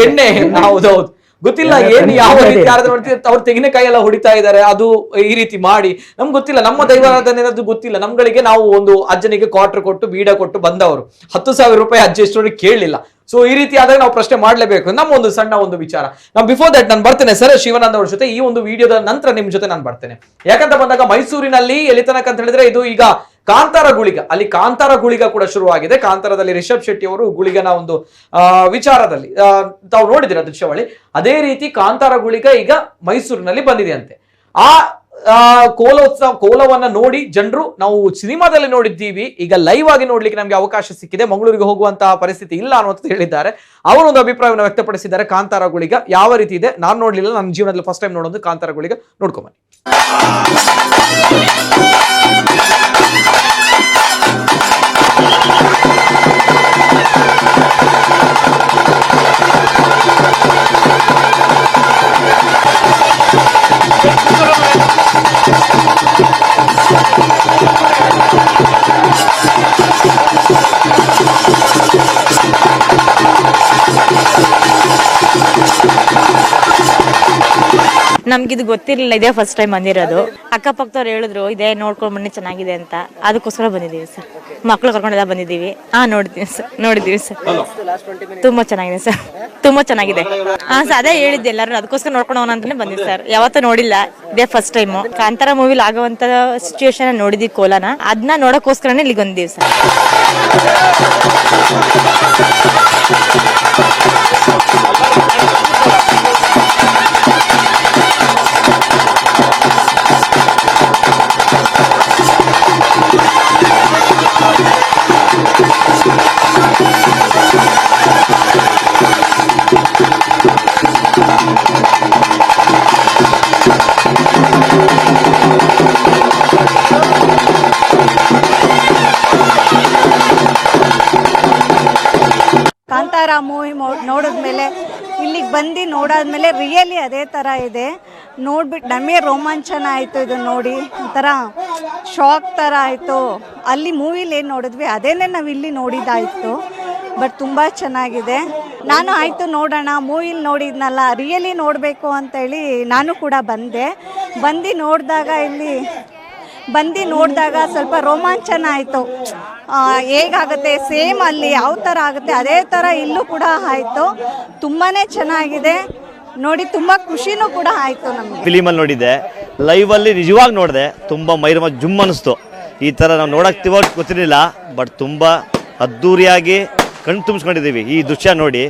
ಎಣ್ಣೆ, ಹೌದೌದು, ಗೊತ್ತಿಲ್ಲ ಏನ್ ಯಾವ ರೀತಿ ಆರಾಧನೆ ಮಾಡ್ತಿದ್ರೆ. ಅವ್ರು ತೆಂಗಿನಕಾಯಿ ಎಲ್ಲ ಹೊಡಿತಾ ಇದ್ದಾರೆ, ಅದು ಈ ರೀತಿ ಮಾಡಿ ನಮ್ಗೆ ಗೊತ್ತಿಲ್ಲ. ನಮ್ಮ ದೈವಾರಾಧನೆ ಅದು ಗೊತ್ತಿಲ್ಲ ನಮ್ಗಳಿಗೆ. ನಾವು ಒಂದು ಅಜ್ಜನಿಗೆ ಕ್ವಾರ್ಟರ್ ಕೊಟ್ಟು ಬೀಡ ಕೊಟ್ಟು ಬಂದವರು, 10,000 ರೂಪಾಯಿ ಅಜ್ಜ ಇಷ್ಟೊಂದು ಕೇಳಲಿಲ್ಲ. ಸೊ ಈ ರೀತಿ ಆದಾಗ ನಾವು ಪ್ರಶ್ನೆ ಮಾಡಲೇಬೇಕು. ನಮ್ಮ ಒಂದು ಸಣ್ಣ ಒಂದು ವಿಚಾರ. ನಾವು ಬಿಫೋರ್ ದಟ್ ನಾನು ಬರ್ತೇನೆ ಸರ್ ಶಿವಾನಂದ್ ಅವ್ರ ಜೊತೆ ಈ ಒಂದು ವಿಡಿಯೋದ ನಂತರ ನಿಮ್ ಜೊತೆ ನಾನು ಬರ್ತೇನೆ. ಯಾಕಂತ ಬಂದಾಗ ಮೈಸೂರಿನಲ್ಲಿ ಎಲ್ಲಿ ತನಕ ಅಂತ ಹೇಳಿದ್ರೆ ಇದು ಈಗ ಕಾಂತಾರ ಗುಳಿಗ, ಅಲ್ಲಿ ಕಾಂತಾರ ಗುಳಿಗ ಕೂಡ ಶುರುವಾಗಿದೆ. ಕಾಂತಾರದಲ್ಲಿ ರಿಷಬ್ ಶೆಟ್ಟಿ ಅವರು ಗುಳಿಗನ ಒಂದು ವಿಚಾರದಲ್ಲಿ ತಾವು ನೋಡಿದಿರ ದೃಶ್ಯಾವಳಿ, ಅದೇ ರೀತಿ ಕಾಂತಾರ ಗುಳಿಗ ಈಗ ಮೈಸೂರಿನಲ್ಲಿ ಬಂದಿದೆ ಅಂತೆ. ಆ ಕೋಲವನ್ನ ನೋಡಿ ಜನರು ನಾವು ಸಿನಿಮಾದಲ್ಲಿ ನೋಡಿದ್ದೀವಿ, ಈಗ ಲೈವ್ ಆಗಿ ನೋಡ್ಲಿಕ್ಕೆ ನಮ್ಗೆ ಅವಕಾಶ ಸಿಕ್ಕಿದೆ, ಮಂಗಳೂರಿಗೆ ಹೋಗುವಂತಹ ಪರಿಸ್ಥಿತಿ ಇಲ್ಲ ಅನ್ನುವಂಥದ್ದು ಹೇಳಿದ್ದಾರೆ. ಅವರೊಂದು ಅಭಿಪ್ರಾಯವನ್ನು ವ್ಯಕ್ತಪಡಿಸಿದ್ದಾರೆ. ಕಾಂತಾರ ಗುಳಿಗ ಯಾವ ರೀತಿ ಇದೆ ನಾನು ನೋಡ್ಲಿಲ್ಲ, ನನ್ನ ಜೀವನದಲ್ಲಿ ಫಸ್ಟ್ ಟೈಮ್ ನೋಡೋದು ಕಾಂತಾರ ಗುಳಿಗ, ನೋಡ್ಕೊಂಬನ್ನಿ. ನಮ್ಗಿದು ಗೊತ್ತಿರಲಿಲ್ಲ, ಇದೇ ಫಸ್ಟ್ ಟೈಮ್ ಬಂದಿರೋದು. ಅಕ್ಕಪಕ್ಕದವ್ರು ಹೇಳಿದ್ರು ಇದೇ ನೋಡ್ಕೊಂಡ್ ಬನ್ನಿ ಚೆನ್ನಾಗಿದೆ ಅಂತ, ಅದಕ್ಕೋಸ್ಕರ ಬಂದಿದ್ದೀವಿ ಸರ್. ಮಕ್ಳು ಕರ್ಕೊಂಡೆಲ್ಲ ಬಂದಿದ್ದೀವಿ. ನೋಡಿದ್ದೀವಿ ಸರ್. ತುಂಬಾ ಚೆನ್ನಾಗಿದೆ ಸರ್, ತುಂಬಾ ಚೆನ್ನಾಗಿದೆ. ಸರ್ ಅದೇ ಹೇಳಿದ್ದೆ ಎಲ್ಲರೂ, ಅದಕ್ಕೋಸ್ಕರ ನೋಡ್ಕೊಂಡು ಹೋಗೋಣ ಅಂತಾನೆ ಬಂದಿವಿ ಸರ್. ಯಾವತ್ತೂ ನೋಡಿಲ್ಲ, ಇದೇ ಫಸ್ಟ್ ಟೈಮ್. ಕಾಂತಾರ ಮೂವಿಲಿ ಆಗುವಂತ ಸಿಚುವೇಶನ್ ನೋಡಿದ್ವಿ ಕೋಲನ, ಅದನ್ನ ನೋಡೋಕ್ಕೋಸ್ಕರನೇ ಇಲ್ಲಿಗೆ ಬಂದಿದ್ದೀವಿ ಸರ್. ಕಾಂತಾರ ಮೂವಿ ನೋಡಿದ್ಮೇಲೆ ಇಲ್ಲಿಗೆ ಬಂದು ನೋಡಾದ್ಮೇಲೆ ರಿಯಲಿ ಅದೇ ಥರ ಇದೆ. ನೋಡ್ಬಿಟ್ಟು ನಮಗೆ ರೋಮಾಂಚನ ಆಯಿತು ಇದು ನೋಡಿ, ಒಂಥರ ಶಾಕ್ ಥರ ಆಯಿತು. ಅಲ್ಲಿ ಮೂವಿಲಿ ಏನು ನೋಡಿದ್ವಿ ಅದೇನೇ ನಾವು ಇಲ್ಲಿ ನೋಡಿದ್ದಾಯಿತು. ಬಟ್ ತುಂಬ ಚೆನ್ನಾಗಿದೆ. ನಾನು ಆಯಿತು ನೋಡೋಣ, ಮೂವಿಲಿ ನೋಡಿದ್ನಲ್ಲ ರಿಯಲಿ ನೋಡಬೇಕು ಅಂತೇಳಿ ನಾನು ಕೂಡ ಬಂದು ನೋಡಿದಾಗ ಸ್ವಲ್ಪ ರೋಮಾಂಚನ ಆಯಿತು. ಹೇಗಾಗುತ್ತೆ ಸೇಮ್ ಅಲ್ಲಿ ಯಾವ ಥರ ಆಗುತ್ತೆ ಅದೇ ಥರ ಇಲ್ಲೂ ಕೂಡ ಆಯಿತು. ತುಂಬಾ ಚೆನ್ನಾಗಿದೆ ನೋಡಿ, ತುಂಬ ಖುಷಿನೂ ಕೂಡ ಆಯಿತು ನಮಗೆ. ಫಿಲಿಮಲ್ಲಿ ನೋಡಿದ್ದೆ, ಲೈವಲ್ಲಿ ನಿಜವಾಗಿ ನೋಡಿದೆ, ತುಂಬ ಮೈರಮ ಜುಮ್ ಅನ್ನಿಸ್ತು. ಈ ಥರ ನಾವು ನೋಡೋಕ್ತಿವೋ ಗೊತ್ತಿರಲಿಲ್ಲ, ಬಟ್ ತುಂಬ ಅದ್ಧೂರಿಯಾಗಿ ಕಣ್ಣು ತುಂಬಿಸ್ಕೊಂಡಿದ್ದೀವಿ. ಈ ದೃಶ್ಯ ನೋಡಿ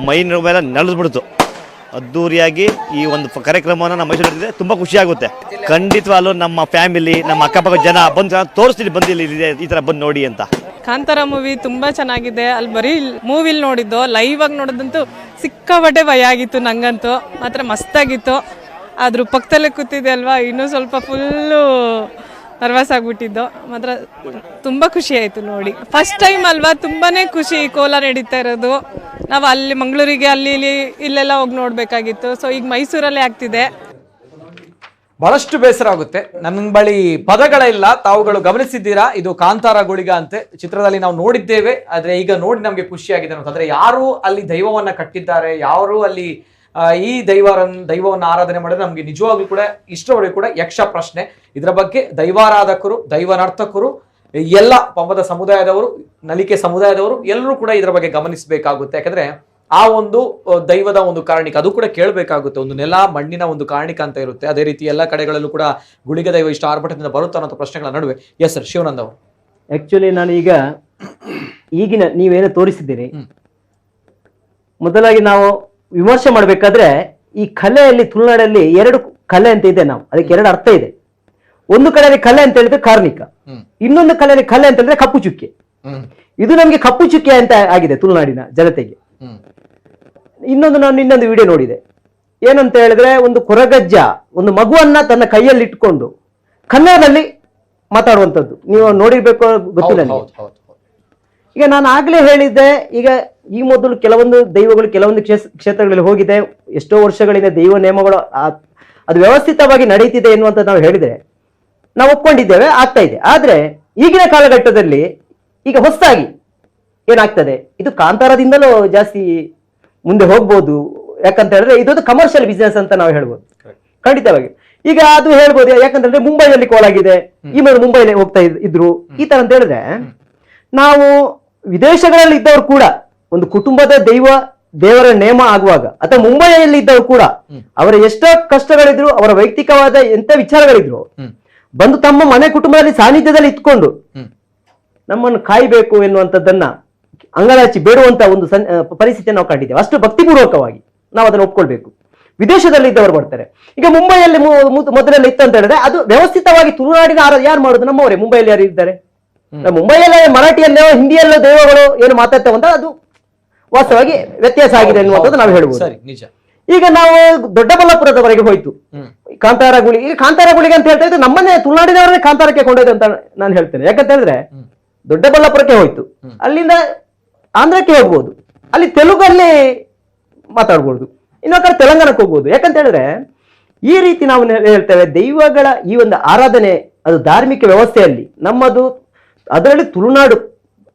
ಮೈನ ಮೇಲೆ ನೆಲೆಸ್ಬಿಡ್ತು. ಅದ್ಧೂರಿಯಾಗಿ ಈ ಒಂದು ಕಾರ್ಯಕ್ರಮವನ್ನು ನಮ್ಮ ಮೈಸೂರು ನಡೆದಿದೆ, ತುಂಬ ಖುಷಿಯಾಗುತ್ತೆ. ಖಂಡಿತವಾಗ್ಲೂ ನಮ್ಮ ಫ್ಯಾಮಿಲಿ, ನಮ್ಮ ಅಕ್ಕಪಕ್ಕ ಜನ ಬಂದು ತೋರಿಸ್ತೀನಿ, ಬಂದಿಲ್ಲ ಈ ಥರ ಬಂದು ನೋಡಿ ಅಂತ. ಕಾಂತಾರ ಮೂವಿ ತುಂಬ ಚೆನ್ನಾಗಿದೆ. ಅಲ್ಲಿ ಬರೀ ಮೂವಿಲಿ ನೋಡಿದ್ದು, ಲೈವ್ ಆಗಿ ನೋಡೋದಂತೂ ಸಿಕ್ಕಾಪಟ್ಟೆ ಭಯ ಆಗಿತ್ತು ನಂಗಂತೂ. ಮಾತ್ರ ಮಸ್ತಾಗಿತ್ತು. ಅದ್ರ ಪಕ್ಕದಲ್ಲೇ ಕೂತಿದೆ ಅಲ್ವಾ, ಇನ್ನೂ ಸ್ವಲ್ಪ ಫುಲ್ಲು ನರ್ವಸ್ ಆಗಿಬಿಟ್ಟಿದ್ದು. ಮಾತ್ರ ತುಂಬ ಖುಷಿ ಆಯಿತು ನೋಡಿ. ಫಸ್ಟ್ ಟೈಮ್ ಅಲ್ವಾ, ತುಂಬಾ ಖುಷಿ. ಕೋಲ ನಡೀತಾ ಇರೋದು, ನಾವು ಅಲ್ಲಿ ಮಂಗಳೂರಿಗೆ ಇಲ್ಲೆಲ್ಲ ಹೋಗಿ ನೋಡಬೇಕಾಗಿತ್ತು. ಸೊ ಈಗ ಮೈಸೂರಲ್ಲೇ ಆಗ್ತಿದೆ. ಬಹಳಷ್ಟು ಬೇಸರ ಆಗುತ್ತೆ. ನನ್ನ ಬಳಿ ಪದಗಳಿಲ್ಲ. ತಾವುಗಳು ಗಮನಿಸಿದ್ದೀರಾ, ಇದು ಕಾಂತಾರ ಗುಳಿಗ ಅಂತೆ ಚಿತ್ರದಲ್ಲಿ ನಾವು ನೋಡಿದ್ದೇವೆ. ಆದ್ರೆ ಈಗ ನೋಡಿ ನಮ್ಗೆ ಖುಷಿಯಾಗಿದೆ ಅಂತಂದ್ರೆ, ಯಾರು ಅಲ್ಲಿ ದೈವವನ್ನ ಕಟ್ಟಿದ್ದಾರೆ, ಯಾರು ಅಲ್ಲಿ ಈ ದೈವವನ್ನು ಆರಾಧನೆ ಮಾಡಿದ್ರೆ ನಮ್ಗೆ ನಿಜವಾಗ್ಲೂ ಕೂಡ ಇಷ್ಟವರೆಗೂ ಕೂಡ ಯಕ್ಷ ಪ್ರಶ್ನೆ. ಇದರ ಬಗ್ಗೆ ದೈವಾರಾಧಕರು, ದೈವನರ್ತಕರು, ಎಲ್ಲ ಪಂಬದ ಸಮುದಾಯದವರು, ನಲಿಕೆ ಸಮುದಾಯದವರು ಎಲ್ಲರೂ ಕೂಡ ಇದರ ಬಗ್ಗೆ ಗಮನಿಸಬೇಕಾಗುತ್ತೆ. ಯಾಕಂದ್ರೆ ಆ ಒಂದು ದೈವದ ಒಂದು ಕಾರಣಿಕ ಅದು ಕೂಡ ಕೇಳಬೇಕಾಗುತ್ತೆ. ಒಂದು ನೆಲ ಮಣ್ಣಿನ ಒಂದು ಕಾರಣಿಕ ಅಂತ ಇರುತ್ತೆ. ಅದೇ ರೀತಿ ಎಲ್ಲ ಕಡೆಗಳಲ್ಲೂ ಕೂಡ ಗುಳಿಗ ದೈವ ಇಷ್ಟು ಆರ್ಭಟದಿಂದ ಬರುತ್ತಾ ಅನ್ನೋ ಪ್ರಶ್ನೆಗಳ ನಡುವೆ ಎಸ್ ಸರ್ ಶಿವಾನಂದ್ ಅವರು. ಆಕ್ಚುಲಿ ನಾನು ಈಗಿನ ನೀವೇನು ತೋರಿಸಿದ್ದೀರಿ, ಮೊದಲಾಗಿ ನಾವು ವಿಮರ್ಶೆ ಮಾಡಬೇಕಾದ್ರೆ ಈ ಕಲೆಯಲ್ಲಿ ತುಳುನಾಡಲ್ಲಿ ಎರಡು ಕಲೆ ಅಂತ ಇದೆ. ನಾವು ಅದಕ್ಕೆ ಎರಡು ಅರ್ಥ ಇದೆ. ಒಂದು ಕಲೆಯಲ್ಲಿ ಕಲೆ ಅಂತ ಹೇಳಿದ್ರೆ ಕಾರ್ಣಿಕ, ಇನ್ನೊಂದು ಕಲೆಯಲ್ಲಿ ಕಲೆ ಅಂತ ಹೇಳಿದ್ರೆ ಕಪ್ಪು ಚುಕ್ಕೆ. ಇದು ನಮ್ಗೆ ಕಪ್ಪು ಚುಕ್ಕೆ ಅಂತ ಆಗಿದೆ ತುಳುನಾಡಿನ ಜನತೆಗೆ. ಇನ್ನೊಂದು ವಿಡಿಯೋ ನೋಡಿದೆ, ಏನಂತ ಹೇಳಿದ್ರೆ ಒಂದು ಕೊರಗಜ್ಜ ಒಂದು ಮಗುವನ್ನ ತನ್ನ ಕೈಯಲ್ಲಿ ಇಟ್ಕೊಂಡು ಕನ್ನಡದಲ್ಲಿ ಮಾತಾಡುವಂಥದ್ದು ನೀವು ನೋಡಿರ್ಬೇಕು, ಗೊತ್ತಿಲ್ಲ. ಈಗ ನಾನು ಆಗ್ಲೇ ಹೇಳಿದ್ದೆ, ಈಗ ಈ ಮೊದಲು ಕೆಲವೊಂದು ದೈವಗಳು ಕೆಲವೊಂದು ಕ್ಷೇತ್ರಗಳಲ್ಲಿ ಹೋಗಿದೆ, ಎಷ್ಟೋ ವರ್ಷಗಳಿಂದ ದೈವ ನೇಮಗಳು ಅದು ವ್ಯವಸ್ಥಿತವಾಗಿ ನಡೀತಿದೆ ಎನ್ನುವಂತ ನಾವು ಹೇಳಿದ್ರೆ ನಾವು ಒಪ್ಕೊಂಡಿದ್ದೇವೆ, ಆಗ್ತಾ ಇದೆ. ಆದ್ರೆ ಈಗಿನ ಕಾಲಘಟ್ಟದಲ್ಲಿ ಈಗ ಹೊಸದಾಗಿ ಏನಾಗ್ತದೆ, ಇದು ಕಾಂತಾರದಿಂದಲೂ ಜಾಸ್ತಿ ಮುಂದೆ ಹೋಗ್ಬೋದು. ಯಾಕಂತ ಹೇಳಿದ್ರೆ ಇದೊಂದು ಕಮರ್ಷಿಯಲ್ ಬಿಸ್ನೆಸ್ ಅಂತ ನಾವು ಹೇಳ್ಬೋದು ಖಂಡಿತವಾಗಿ. ಈಗ ಅದು ಹೇಳ್ಬೋದು, ಯಾಕಂತಂದ್ರೆ ಮುಂಬೈನಲ್ಲಿ ಕೋಲಾಗಿದೆ, ಈ ಮೇಲೆ ಮುಂಬೈಲಿ ಹೋಗ್ತಾ ಇದ್ರು ಈ ತರ ಅಂತ ಹೇಳಿದ್ರೆ, ನಾವು ವಿದೇಶಗಳಲ್ಲಿ ಇದ್ದವರು ಕೂಡ ಒಂದು ಕುಟುಂಬದ ದೇವರ ನೇಮ ಆಗುವಾಗ ಅಥವಾ ಮುಂಬೈಯಲ್ಲಿ ಇದ್ದವರು ಕೂಡ ಅವರ ಎಷ್ಟೋ ಕಷ್ಟಗಳಿದ್ರು, ಅವರ ವೈಯಕ್ತಿಕವಾದ ಎಂತ ವಿಚಾರಗಳಿದ್ರು, ಬಂದು ತಮ್ಮ ಮನೆ ಕುಟುಂಬದಲ್ಲಿ ಸಾನ್ನಿಧ್ಯದಲ್ಲಿ ಇಟ್ಕೊಂಡು ನಮ್ಮನ್ನು ಕಾಯ್ಬೇಕು ಎನ್ನುವಂಥದ್ದನ್ನ ಅಂಗಲಾಚಿ ಬೇಡುವಂತ ಒಂದು ಪರಿಸ್ಥಿತಿಯನ್ನು ನಾವು ಕಂಡಿದ್ದೇವೆ. ಅಷ್ಟು ಭಕ್ತಿಪೂರ್ವಕವಾಗಿ ನಾವು ಅದನ್ನು ಒಪ್ಕೊಳ್ಬೇಕು. ವಿದೇಶದಲ್ಲಿ ಇದ್ದವರು ಬರ್ತಾರೆ. ಈಗ ಮುಂಬೈಯಲ್ಲಿ ಮೊದಲೆಲ್ಲ ಇತ್ತು ಅಂತ ಹೇಳಿದ್ರೆ ಅದು ವ್ಯವಸ್ಥಿತವಾಗಿ ತುಳುನಾಡಿನ ಯಾರು ಮಾಡುದು? ನಮ್ಮವರೇ. ಮುಂಬೈಯಲ್ಲಿ ಯಾರು ಇದ್ದಾರೆ? ಮುಂಬೈಯಲ್ಲೇ ಮರಾಠಿಯಲ್ಲೋ ಹಿಂದಿಯಲ್ಲೋ ದೈವಗಳು ಏನು ಮಾತಾಡ್ತಾವಂತ ಅದು ವಾಸ್ತವವಾಗಿ ವ್ಯತ್ಯಾಸ ಆಗಿದೆ ಎನ್ನುವಂಥದ್ದು ನಾವು ಹೇಳ್ಬೋದು. ಈಗ ನಾವು ದೊಡ್ಡಬಳ್ಳಾಪುರದವರೆಗೆ ಹೋಯ್ತು ಕಾಂತಾರ ಗುಳಿ. ಈಗ ಕಾಂತಾರ ಗುಳಿಗೆ ಅಂತ ಹೇಳ್ತಾ ಇದ್ದು ನಮ್ಮನ್ನೇ ತುಳುನಾಡಿನವರನ್ನೇ ಕಾಂತಾರಕ್ಕೆ ಕೊಂಡೊಯ್ದು ಅಂತ ನಾನು ಹೇಳ್ತೇನೆ. ಯಾಕಂತ ಹೇಳಿದ್ರೆ ದೊಡ್ಡಬಳ್ಳಾಪುರಕ್ಕೆ ಹೋಯ್ತು, ಅಲ್ಲಿಂದ ಆಂಧ್ರಕ್ಕೆ ಹೋಗ್ಬೋದು, ಅಲ್ಲಿ ತೆಲುಗಲ್ಲಿ ಮಾತಾಡ್ಬೋದು, ಇನ್ನೊಂದು ಕಡೆ ತೆಲಂಗಾಣಕ್ಕೆ ಹೋಗ್ಬೋದು. ಯಾಕಂತ ಹೇಳಿದ್ರೆ ಈ ರೀತಿ ನಾವು ಹೇಳ್ತೇವೆ ದೈವಗಳ ಈ ಒಂದು ಆರಾಧನೆ ಅದು ಧಾರ್ಮಿಕ ವ್ಯವಸ್ಥೆಯಲ್ಲಿ ನಮ್ಮದು, ಅದರಲ್ಲಿ ತುಳುನಾಡು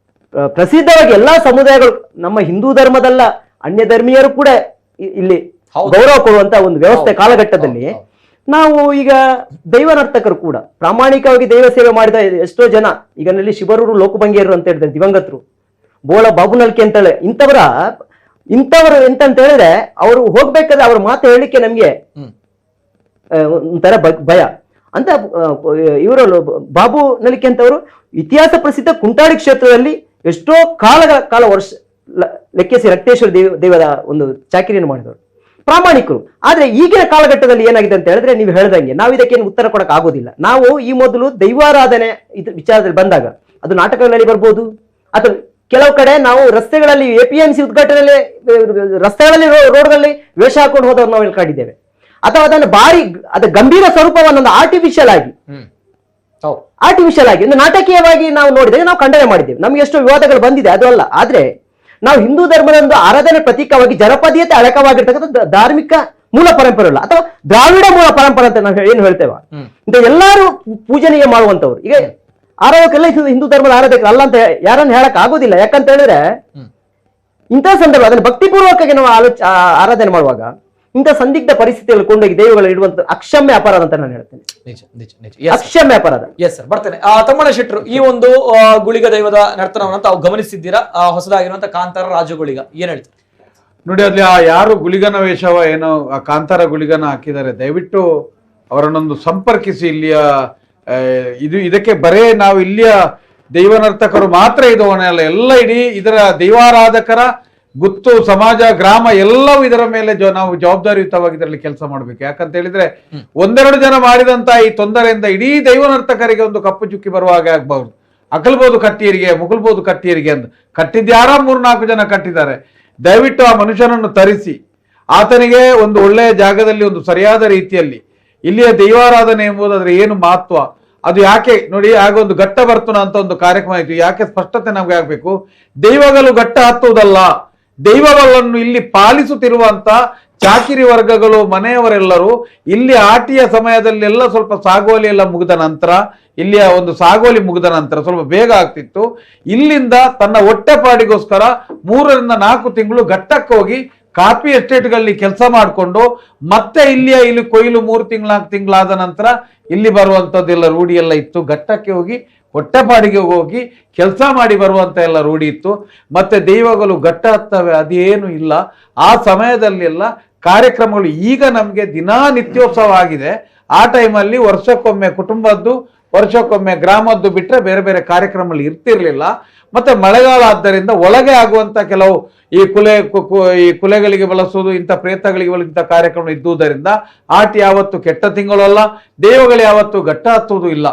ಪ್ರಸಿದ್ಧವಾಗಿ ಎಲ್ಲಾ ಸಮುದಾಯಗಳು, ನಮ್ಮ ಹಿಂದೂ ಧರ್ಮದಲ್ಲ ಅನ್ಯ ಧರ್ಮೀಯರು ಕೂಡ ಇಲ್ಲಿ ಗೌರವ ಕೊಡುವಂತ ಒಂದು ವ್ಯವಸ್ಥೆ ಕಾಲಘಟ್ಟದಲ್ಲಿ ನಾವು ಈಗ ದೈವ ನರ್ತಕರು ಕೂಡ ಪ್ರಾಮಾಣಿಕವಾಗಿ ದೈವ ಸೇವೆ ಮಾಡಿದ ಎಷ್ಟೋ ಜನ ಈಗ ನಲ್ಲಿ ಶಿವರೂರು ಲೋಕಭಂಗಿಯರು ಅಂತ ಹೇಳಿದ್ರೆ ದಿವಂಗತರು, ಬೋಳ ಬಾಬುನಲ್ಕೆ ಅಂತೇಳಿ ಇಂಥವರು ಎಂತಂತ ಹೇಳಿದ್ರೆ ಅವರು ಹೋಗ್ಬೇಕಾದ್ರೆ ಅವ್ರ ಮಾತು ಹೇಳಿಕೆ ನಮ್ಗೆ ಒಂಥರ ಭಯ ಅಂತ. ಇವರು ಬಾಬು ನಲಿಕೆ ಅಂತವರು ಇತಿಹಾಸ ಪ್ರಸಿದ್ಧ ಕುಂಟಾಡಿ ಕ್ಷೇತ್ರದಲ್ಲಿ ಎಷ್ಟೋ ಕಾಲ ವರ್ಷ ಲೆಕ್ಕಿಸಿ ರಕ್ತೇಶ್ವರ ದೇವದ ಒಂದು ಚಾಕಿರಿಯನ್ನು ಮಾಡಿದವರು, ಪ್ರಾಮಾಣಿಕರು. ಆದ್ರೆ ಈಗಿನ ಕಾಲಘಟ್ಟದಲ್ಲಿ ಏನಾಗಿದೆ ಅಂತ ಹೇಳಿದ್ರೆ ನೀವು ಹೇಳ್ದಂಗೆ ನಾವು ಇದಕ್ಕೇನು ಉತ್ತರ ಕೊಡಕ್ ಆಗೋದಿಲ್ಲ. ನಾವು ಈ ಮೊದಲು ದೈವಾರಾಧನೆ ಇದು ವಿಚಾರದಲ್ಲಿ ಬಂದಾಗ ಅದು ನಾಟಕಗಳಲ್ಲಿ ಬರ್ಬೋದು, ಅಥವಾ ಕೆಲವು ಕಡೆ ನಾವು ರಸ್ತೆಗಳಲ್ಲಿ APMC ಉದ್ಘಾಟನೆಯಲ್ಲಿ ರಸ್ತೆಗಳಲ್ಲಿ ರೋಡ್ಗಳಲ್ಲಿ ವೇಷ ಹಾಕೊಂಡು ಹೋದವ್ರು ನಾವು ಇಲ್ಲಿ ಕಂಡಿದ್ದೇವೆ. ಅಥವಾ ಅದನ್ನು ಅದ ಗಂಭೀರ ಸ್ವರೂಪವನ್ನು ಆರ್ಟಿಫಿಷಿಯಲ್ ಆಗಿ ಒಂದು ನಾಟಕೀಯವಾಗಿ ನಾವು ನೋಡಿದಾಗ ನಾವು ಖಂಡನೆ ಮಾಡಿದ್ದೇವೆ. ನಮ್ಗೆ ಎಷ್ಟೋ ವಿವಾದಗಳು ಬಂದಿದೆ, ಅದು ಅಲ್ಲ. ಆದ್ರೆ ನಾವು ಹಿಂದೂ ಧರ್ಮದ ಒಂದು ಆರಾಧನೆ ಪ್ರತೀಕವಾಗಿ ಜನಪದೀಯತೆ ಅಡಕವಾಗಿರ್ತಕ್ಕಂಥ ಧಾರ್ಮಿಕ ಮೂಲ ಪರಂಪರೆ ಅಲ್ಲ, ಅಥವಾ ದ್ರಾವಿಡ ಮೂಲ ಪರಂಪರೆ ಅಂತ ನಾವು ಏನು ಹೇಳ್ತೇವೆ, ಇಂಥ ಎಲ್ಲರೂ ಪೂಜನೀಯ ಮಾಡುವಂತವ್ರು. ಈಗ ಆರಾಧಕರೆಲ್ಲ ಹಿಂದೂ ಧರ್ಮದ ಆರಾಧಕರು ಅಲ್ಲ ಅಂತ ಯಾರನ್ನು ಹೇಳಕ್ ಆಗೋದಿಲ್ಲ. ಯಾಕಂತ ಹೇಳಿದ್ರೆ ಇಂಥ ಸಂದರ್ಭ ಅದನ್ನು ಭಕ್ತಿಪೂರ್ವಕವಾಗಿ ನಾವು ಆರಾಧನೆ ಮಾಡುವಾಗ ಇಂಥ ಸಂದಿಗ್ಧ ಪರಿಸ್ಥಿತಿಯಲ್ಲಿ ಕೊಂಡೋಗಿ ದೈವಗಳು ಇಡುವಂತ ಅಕ್ಷಮ್ಯ ಅಪರಾಧ ಅಂತ ನಾನು ಹೇಳ್ತೇನೆ. ಅಕ್ಷಮ್ಯ ಅಪರಾಧ. ಎಸ್ ಸರ್, ಬರ್ತೇನೆ. ತಮ್ಮಣ್ಣ ಶೆಟ್ರು, ಈ ಒಂದು ಗುಳಿಗ ದೈವದ ನರ್ತನವನ್ನು ತಾವು ಗಮನಿಸಿದ್ದೀರಾ? ಹೊಸದಾಗಿರುವಂತ ಕಾಂತಾರ ರಾಜಗುಳಿಗ ಏನ್ ಹೇಳ್ತಾರೆ ನೋಡಿ. ಅಲ್ಲಿ ಯಾರು ಗುಳಿಗನ ವೇಷವ ಏನೋ ಆ ಕಾಂತಾರ ಗುಳಿಗನ ಹಾಕಿದ್ದಾರೆ, ದಯವಿಟ್ಟು ಅವರನ್ನೊಂದು ಸಂಪರ್ಕಿಸಿ. ಇಲ್ಲಿಯ ಇದಕ್ಕೆ ಬರೇ ನಾವು ಇಲ್ಲಿಯ ದೈವ ನರ್ತಕರು ಮಾತ್ರ ಇದು ಅಲ್ಲ, ಎಲ್ಲ ಇಡೀ ಇದರ ದೈವಾರಾಧಕರ ಗುತ್ತು ಸಮಾಜ ಗ್ರಾಮ ಎಲ್ಲವೂ ಇದರ ಮೇಲೆ ನಾವು ಜವಾಬ್ದಾರಿಯುತವಾಗಿ ಇದರಲ್ಲಿ ಕೆಲಸ ಮಾಡ್ಬೇಕು. ಯಾಕಂತ ಹೇಳಿದ್ರೆ ಒಂದೆರಡು ಜನ ಮಾಡಿದಂತ ಈ ತೊಂದರೆಯಿಂದ ಇಡೀ ದೈವ ನರ್ತಕರಿಗೆ ಒಂದು ಕಪ್ಪು ಚುಕ್ಕಿ ಬರುವಾಗ ಆಗ್ಬಹುದು. ಅಕಲ್ಬೋದು ಕಟ್ಟಿಯರಿಗೆ, ಮುಗಲ್ಬೋದು ಕಟ್ಟಿಯರಿಗೆ ಅಂತ ಕಟ್ಟಿದ್ಯಾರ 3-4 ಜನ ಕಟ್ಟಿದ್ದಾರೆ. ದಯವಿಟ್ಟು ಆ ಮನುಷ್ಯನನ್ನು ತರಿಸಿ ಆತನಿಗೆ ಒಂದು ಒಳ್ಳೆಯ ಜಾಗದಲ್ಲಿ ಒಂದು ಸರಿಯಾದ ರೀತಿಯಲ್ಲಿ ಇಲ್ಲಿಯ ದೈವಾರಾಧನೆ ಎಂಬುದು ಅದರ ಏನು ಮಹತ್ವ, ಅದು ಯಾಕೆ ನೋಡಿ. ಆಗ ಒಂದು ಘಟ್ಟ ಬರ್ತನ ಅಂತ ಒಂದು ಕಾರ್ಯಕ್ರಮ ಆಯ್ತು. ಯಾಕೆ ಸ್ಪಷ್ಟತೆ ನಮ್ಗೆ ಆಗ್ಬೇಕು. ದೈವಗಳು ಘಟ್ಟ ಹತ್ತುವುದಲ್ಲ, ದೈವಗಳನ್ನು ಇಲ್ಲಿ ಪಾಲಿಸುತ್ತಿರುವಂತ ಚಾಕಿರಿ ವರ್ಗಗಳು ಮನೆಯವರೆಲ್ಲರೂ ಇಲ್ಲಿ ಆಟಿಯ ಸಮಯದಲ್ಲಿ ಎಲ್ಲ ಸ್ವಲ್ಪ ಸಾಗೋಲಿ ಎಲ್ಲ ಮುಗಿದ ನಂತರ, ಇಲ್ಲಿಯ ಒಂದು ಸಾಗೋಲಿ ಮುಗಿದ ನಂತರ ಸ್ವಲ್ಪ ಬೇಗ ಆಗ್ತಿತ್ತು. ಇಲ್ಲಿಂದ ತನ್ನ ಹೊಟ್ಟೆಪಾಡಿಗೋಸ್ಕರ 3-4 ತಿಂಗಳು ಘಟ್ಟಕ್ಕೆ ಹೋಗಿ ಕಾಫಿ ಎಸ್ಟೇಟ್ಗಳಲ್ಲಿ ಕೆಲಸ ಮಾಡಿಕೊಂಡು ಮತ್ತೆ ಇಲ್ಲಿ ಕೊಯ್ಲು 3-4 ತಿಂಗಳಾದ ನಂತರ ಇಲ್ಲಿ ಬರುವಂಥದ್ದೆಲ್ಲ ರೂಢಿ ಎಲ್ಲ ಇತ್ತು. ಘಟ್ಟಕ್ಕೆ ಹೋಗಿ ಹೊಟ್ಟೆಪಾಡಿಗೆ ಹೋಗಿ ಕೆಲಸ ಮಾಡಿ ಬರುವಂತ ಎಲ್ಲ ರೂಢಿ ಇತ್ತು. ಮತ್ತೆ ದೈವಗಳು ಘಟ್ಟ ಹತ್ತವೆ ಅದೇನು ಇಲ್ಲ. ಆ ಸಮಯದಲ್ಲೆಲ್ಲ ಕಾರ್ಯಕ್ರಮಗಳು ಈಗ ನಮಗೆ ದಿನಾ ನಿತ್ಯೋತ್ಸವ ಆಗಿದೆ. ಆ ಟೈಮಲ್ಲಿ ವರ್ಷಕ್ಕೊಮ್ಮೆ ಕುಟುಂಬದ್ದು, ವರ್ಷಕ್ಕೊಮ್ಮೆ ಗ್ರಾಮದ್ದು ಬಿಟ್ಟರೆ ಬೇರೆ ಬೇರೆ ಕಾರ್ಯಕ್ರಮಗಳು ಇರ್ತಿರ್ಲಿಲ್ಲ. ಮತ್ತೆ ಮಳೆಗಾಲ ಆದ್ದರಿಂದ ಒಳಗೆ ಆಗುವಂತ ಕೆಲವು ಈ ಕುಲೆಗಳಿಗೆ ಬಳಸುವುದು, ಇಂಥ ಪ್ರೇತಗಳಿಗೆ ಇಂಥ ಕಾರ್ಯಕ್ರಮ ಇದ್ದುದರಿಂದ ಆಟ ಯಾವತ್ತು ಕೆಟ್ಟ ತಿಂಗಳಲ್ಲ, ದೇವಗಳು ಯಾವತ್ತು ಘಟ್ಟ ಹತ್ತುವುದು ಇಲ್ಲ.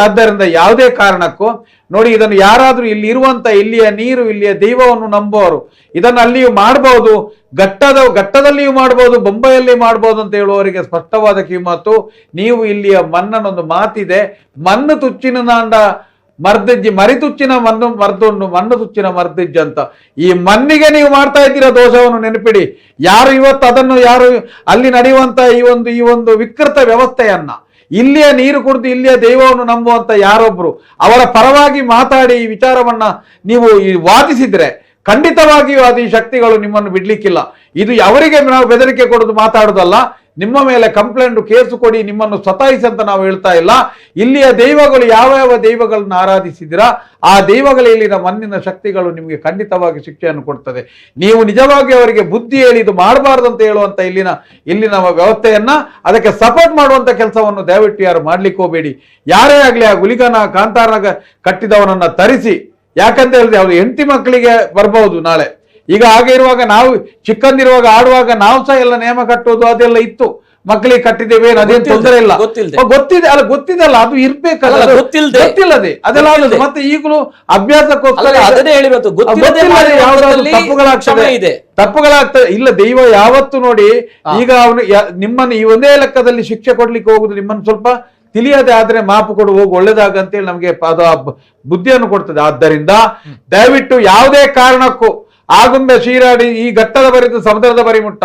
ಆದ್ದರಿಂದ ಯಾವುದೇ ಕಾರಣಕ್ಕೂ ನೋಡಿ, ಇದನ್ನು ಯಾರಾದ್ರೂ ಇಲ್ಲಿ ಇರುವಂತ ಇಲ್ಲಿಯ ನೀರು, ಇಲ್ಲಿಯ ದೈವವನ್ನು ನಂಬುವವರು ಇದನ್ನು ಅಲ್ಲಿಯೂ ಮಾಡಬಹುದು, ಘಟ್ಟದಲ್ಲಿಯೂ ಮಾಡಬಹುದು, ಬೊಂಬೈಯಲ್ಲಿ ಮಾಡಬಹುದು ಅಂತ ಹೇಳುವವರಿಗೆ ಸ್ಪಷ್ಟವಾದ ಕಿಮ್ಮತ್ತು. ನೀವು ಇಲ್ಲಿಯ ಮನ್ನನೊಂದು ಮಾತಿದೆ, ಮಣ್ಣು ತುಚ್ಚಿನ ನಾಂಡ ಮರ್ದಿಜ್ಜಿ, ಮರಿತುಚ್ಚಿನ ಮಣ್ಣು ತುಚ್ಚಿನ ಮರ್ದಿಜ್ಜಿ ಅಂತ. ಈ ಮಣ್ಣಿಗೆ ನೀವು ಮಾಡ್ತಾ ಇದ್ದೀರಾ ದೋಷವನ್ನು ನೆನಪಿಡಿ. ಯಾರು ಇವತ್ತು ಅದನ್ನು ಅಲ್ಲಿ ನಡೆಯುವಂತ ಈ ಒಂದು ವಿಕೃತ ವ್ಯವಸ್ಥೆಯನ್ನ, ಇಲ್ಲಿಯ ನೀರು ಕುಡಿದು ಇಲ್ಲಿಯ ದೈವವನ್ನು ನಂಬುವಂತ ಯಾರೊಬ್ರು ಅವರ ಪರವಾಗಿ ಮಾತಾಡಿ ಈ ವಿಚಾರವನ್ನ ನೀವು ವಾದಿಸಿದ್ರೆ ಖಂಡಿತವಾಗಿಯೂ ಅದು ಈ ಶಕ್ತಿಗಳು ನಿಮ್ಮನ್ನು ಬಿಡ್ಲಿಕ್ಕಿಲ್ಲ. ಇದು ಅವರಿಗೆ ನಾವು ಬೆದರಿಕೆ ಕೊಡೋದು ಮಾತಾಡೋದಲ್ಲ, ನಿಮ್ಮ ಮೇಲೆ ಕಂಪ್ಲೇಂಟ್ ಕೇಸು ಕೊಡಿ, ನಿಮ್ಮನ್ನು ಸತಾಯಿಸಿ ಅಂತ ನಾವು ಹೇಳ್ತಾ ಇಲ್ಲ. ಇಲ್ಲಿಯ ದೈವಗಳು ಯಾವ ಯಾವ ದೈವಗಳನ್ನ ಆರಾಧಿಸಿದಿರಾ ಆ ದೈವಗಳಲ್ಲಿನ ಮಣ್ಣಿನ ಶಕ್ತಿಗಳು ನಿಮಗೆ ಖಂಡಿತವಾಗಿ ಶಿಕ್ಷೆಯನ್ನು ಕೊಡ್ತದೆ. ನೀವು ನಿಜವಾಗಿ ಅವರಿಗೆ ಬುದ್ಧಿ ಹೇಳಿ ಇದು ಮಾಡಬಾರ್ದು ಅಂತ ಹೇಳುವಂತ ಇಲ್ಲಿನ ವ್ಯವಸ್ಥೆಯನ್ನ ಅದಕ್ಕೆ ಸಪೋರ್ಟ್ ಮಾಡುವಂತ ಕೆಲಸವನ್ನು ದಯವಿಟ್ಟು ಯಾರು ಮಾಡ್ಲಿಕ್ಕೆ ಹೋಗಬೇಡಿ. ಯಾರೇ ಆಗ್ಲಿ ಆ ಗುಲಿಗನ ಕಾಂತಾರನ ಕಟ್ಟಿದವನನ್ನ ತರಿಸಿ, ಯಾಕಂತ ಹೇಳಿದ್ರೆ ಅವ್ರು ಹೆಂಡತಿ ಮಕ್ಕಳಿಗೆ ಬರ್ಬಹುದು ನಾಳೆ. ಈಗ ಹಾಗೆ ಇರುವಾಗ ನಾವು ಚಿಕ್ಕಂದಿರುವಾಗ ಆಡುವಾಗ ನಾವು ಸಹ ಎಲ್ಲ ನೇಮ ಕಟ್ಟೋದು ಅದೆಲ್ಲ ಇತ್ತು. ಮಕ್ಕಳಿಗೆ ಕಟ್ಟಿದ್ದೇವೆ ಅದೇನು ತೊಂದರೆ ಇಲ್ಲ, ಗೊತ್ತಿದಲ್ಲ ಅದು ಇರ್ಬೇಕಲ್ಲ, ಗೊತ್ತಿಲ್ಲದೆ ಅದೆಲ್ಲ ಆಗೋದು. ಮತ್ತೆ ಈಗಲೂ ಅಭ್ಯಾಸಕ್ಕೋಸ್ಕರ ತಪ್ಪುಗಳಾಗ್ತದೆ. ಇಲ್ಲ, ದೈವ ಯಾವತ್ತು ನೋಡಿ ಈಗ ಅವನು ನಿಮ್ಮನ್ನು ಈ ಒಂದೇ ಲೆಕ್ಕದಲ್ಲಿ ಶಿಕ್ಷೆ ಕೊಡ್ಲಿಕ್ಕೆ ಹೋಗುದು ನಿಮ್ಮನ್ನು ಸ್ವಲ್ಪ ತಿಳಿಯದೆ ಆದ್ರೆ ಮಾಪು ಕೊಡು ಹೋಗು ಒಳ್ಳೇದಾಗ ಅಂತೇಳಿ ನಮ್ಗೆ ಅದು ಬುದ್ಧಿಯನ್ನು ಕೊಡ್ತದೆ. ಆದ್ದರಿಂದ ದಯವಿಟ್ಟು ಯಾವುದೇ ಕಾರಣಕ್ಕೂ ಆಗುಂಬೆ ಶೀರಾಡಿ ಈ ಘಟ್ಟದ ಬರಿದು ಸಮುದ್ರದ ಬರಿಮುಟ್ಟ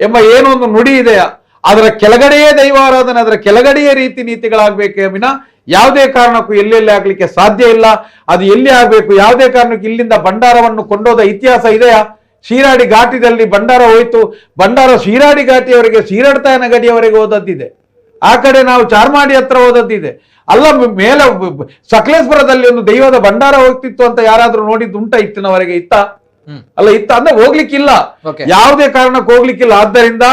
ಎಂಬ ಏನೊಂದು ನುಡಿ ಇದೆಯಾ ಅದರ ಕೆಳಗಡೆಯೇ ದೈವಾರಾಧನೆ, ಅದರ ಕೆಳಗಡೆಯೇ ರೀತಿ ನೀತಿಗಳಾಗಬೇಕೇ ವಿನ ಯಾವುದೇ ಕಾರಣಕ್ಕೂ ಎಲ್ಲೆಲ್ಲಿ ಆಗ್ಲಿಕ್ಕೆ ಸಾಧ್ಯ ಇಲ್ಲ. ಅದು ಎಲ್ಲಿ ಆಗ್ಬೇಕು, ಯಾವುದೇ ಕಾರಣಕ್ಕೂ ಇಲ್ಲಿಂದ ಭಂಡಾರವನ್ನು ಕೊಂಡೋದ ಇತಿಹಾಸ ಇದೆಯಾ? ಶೀರಾಡಿ ಘಾಟಿದಲ್ಲಿ ಭಂಡಾರ ಹೋಯ್ತು, ಭಂಡಾರ ಶೀರಾಡಿ ಘಾಟಿಯವರೆಗೆ ಶ್ರೀರಡ್ತಾಯನ ಗಡಿಯವರೆಗೆ ಹೋದದ್ದಿದೆ. ಆ ಕಡೆ ನಾವು ಚಾರ್ಮಾಡಿ ಹತ್ರ ಹೋದದ್ದಿದೆ. ಅಲ್ಲ ಮೇಲೆ ಸಕಲೇಶ್ವರದಲ್ಲಿ ಒಂದು ದೈವದ ಭಂಡಾರ ಹೋಗ್ತಿತ್ತು ಅಂತ ಯಾರಾದ್ರೂ ನೋಡಿದ್ದು ಉಂಟ? ಇತ್ತಿನವರೆಗೆ ಇತ್ತ? ಅಲ್ಲ, ಇತ್ತ ಅಂದ್ರೆ ಹೋಗ್ಲಿಕ್ಕಿಲ್ಲ, ಯಾವುದೇ ಕಾರಣಕ್ಕೆ ಹೋಗ್ಲಿಕ್ಕಿಲ್ಲ. ಆದ್ದರಿಂದ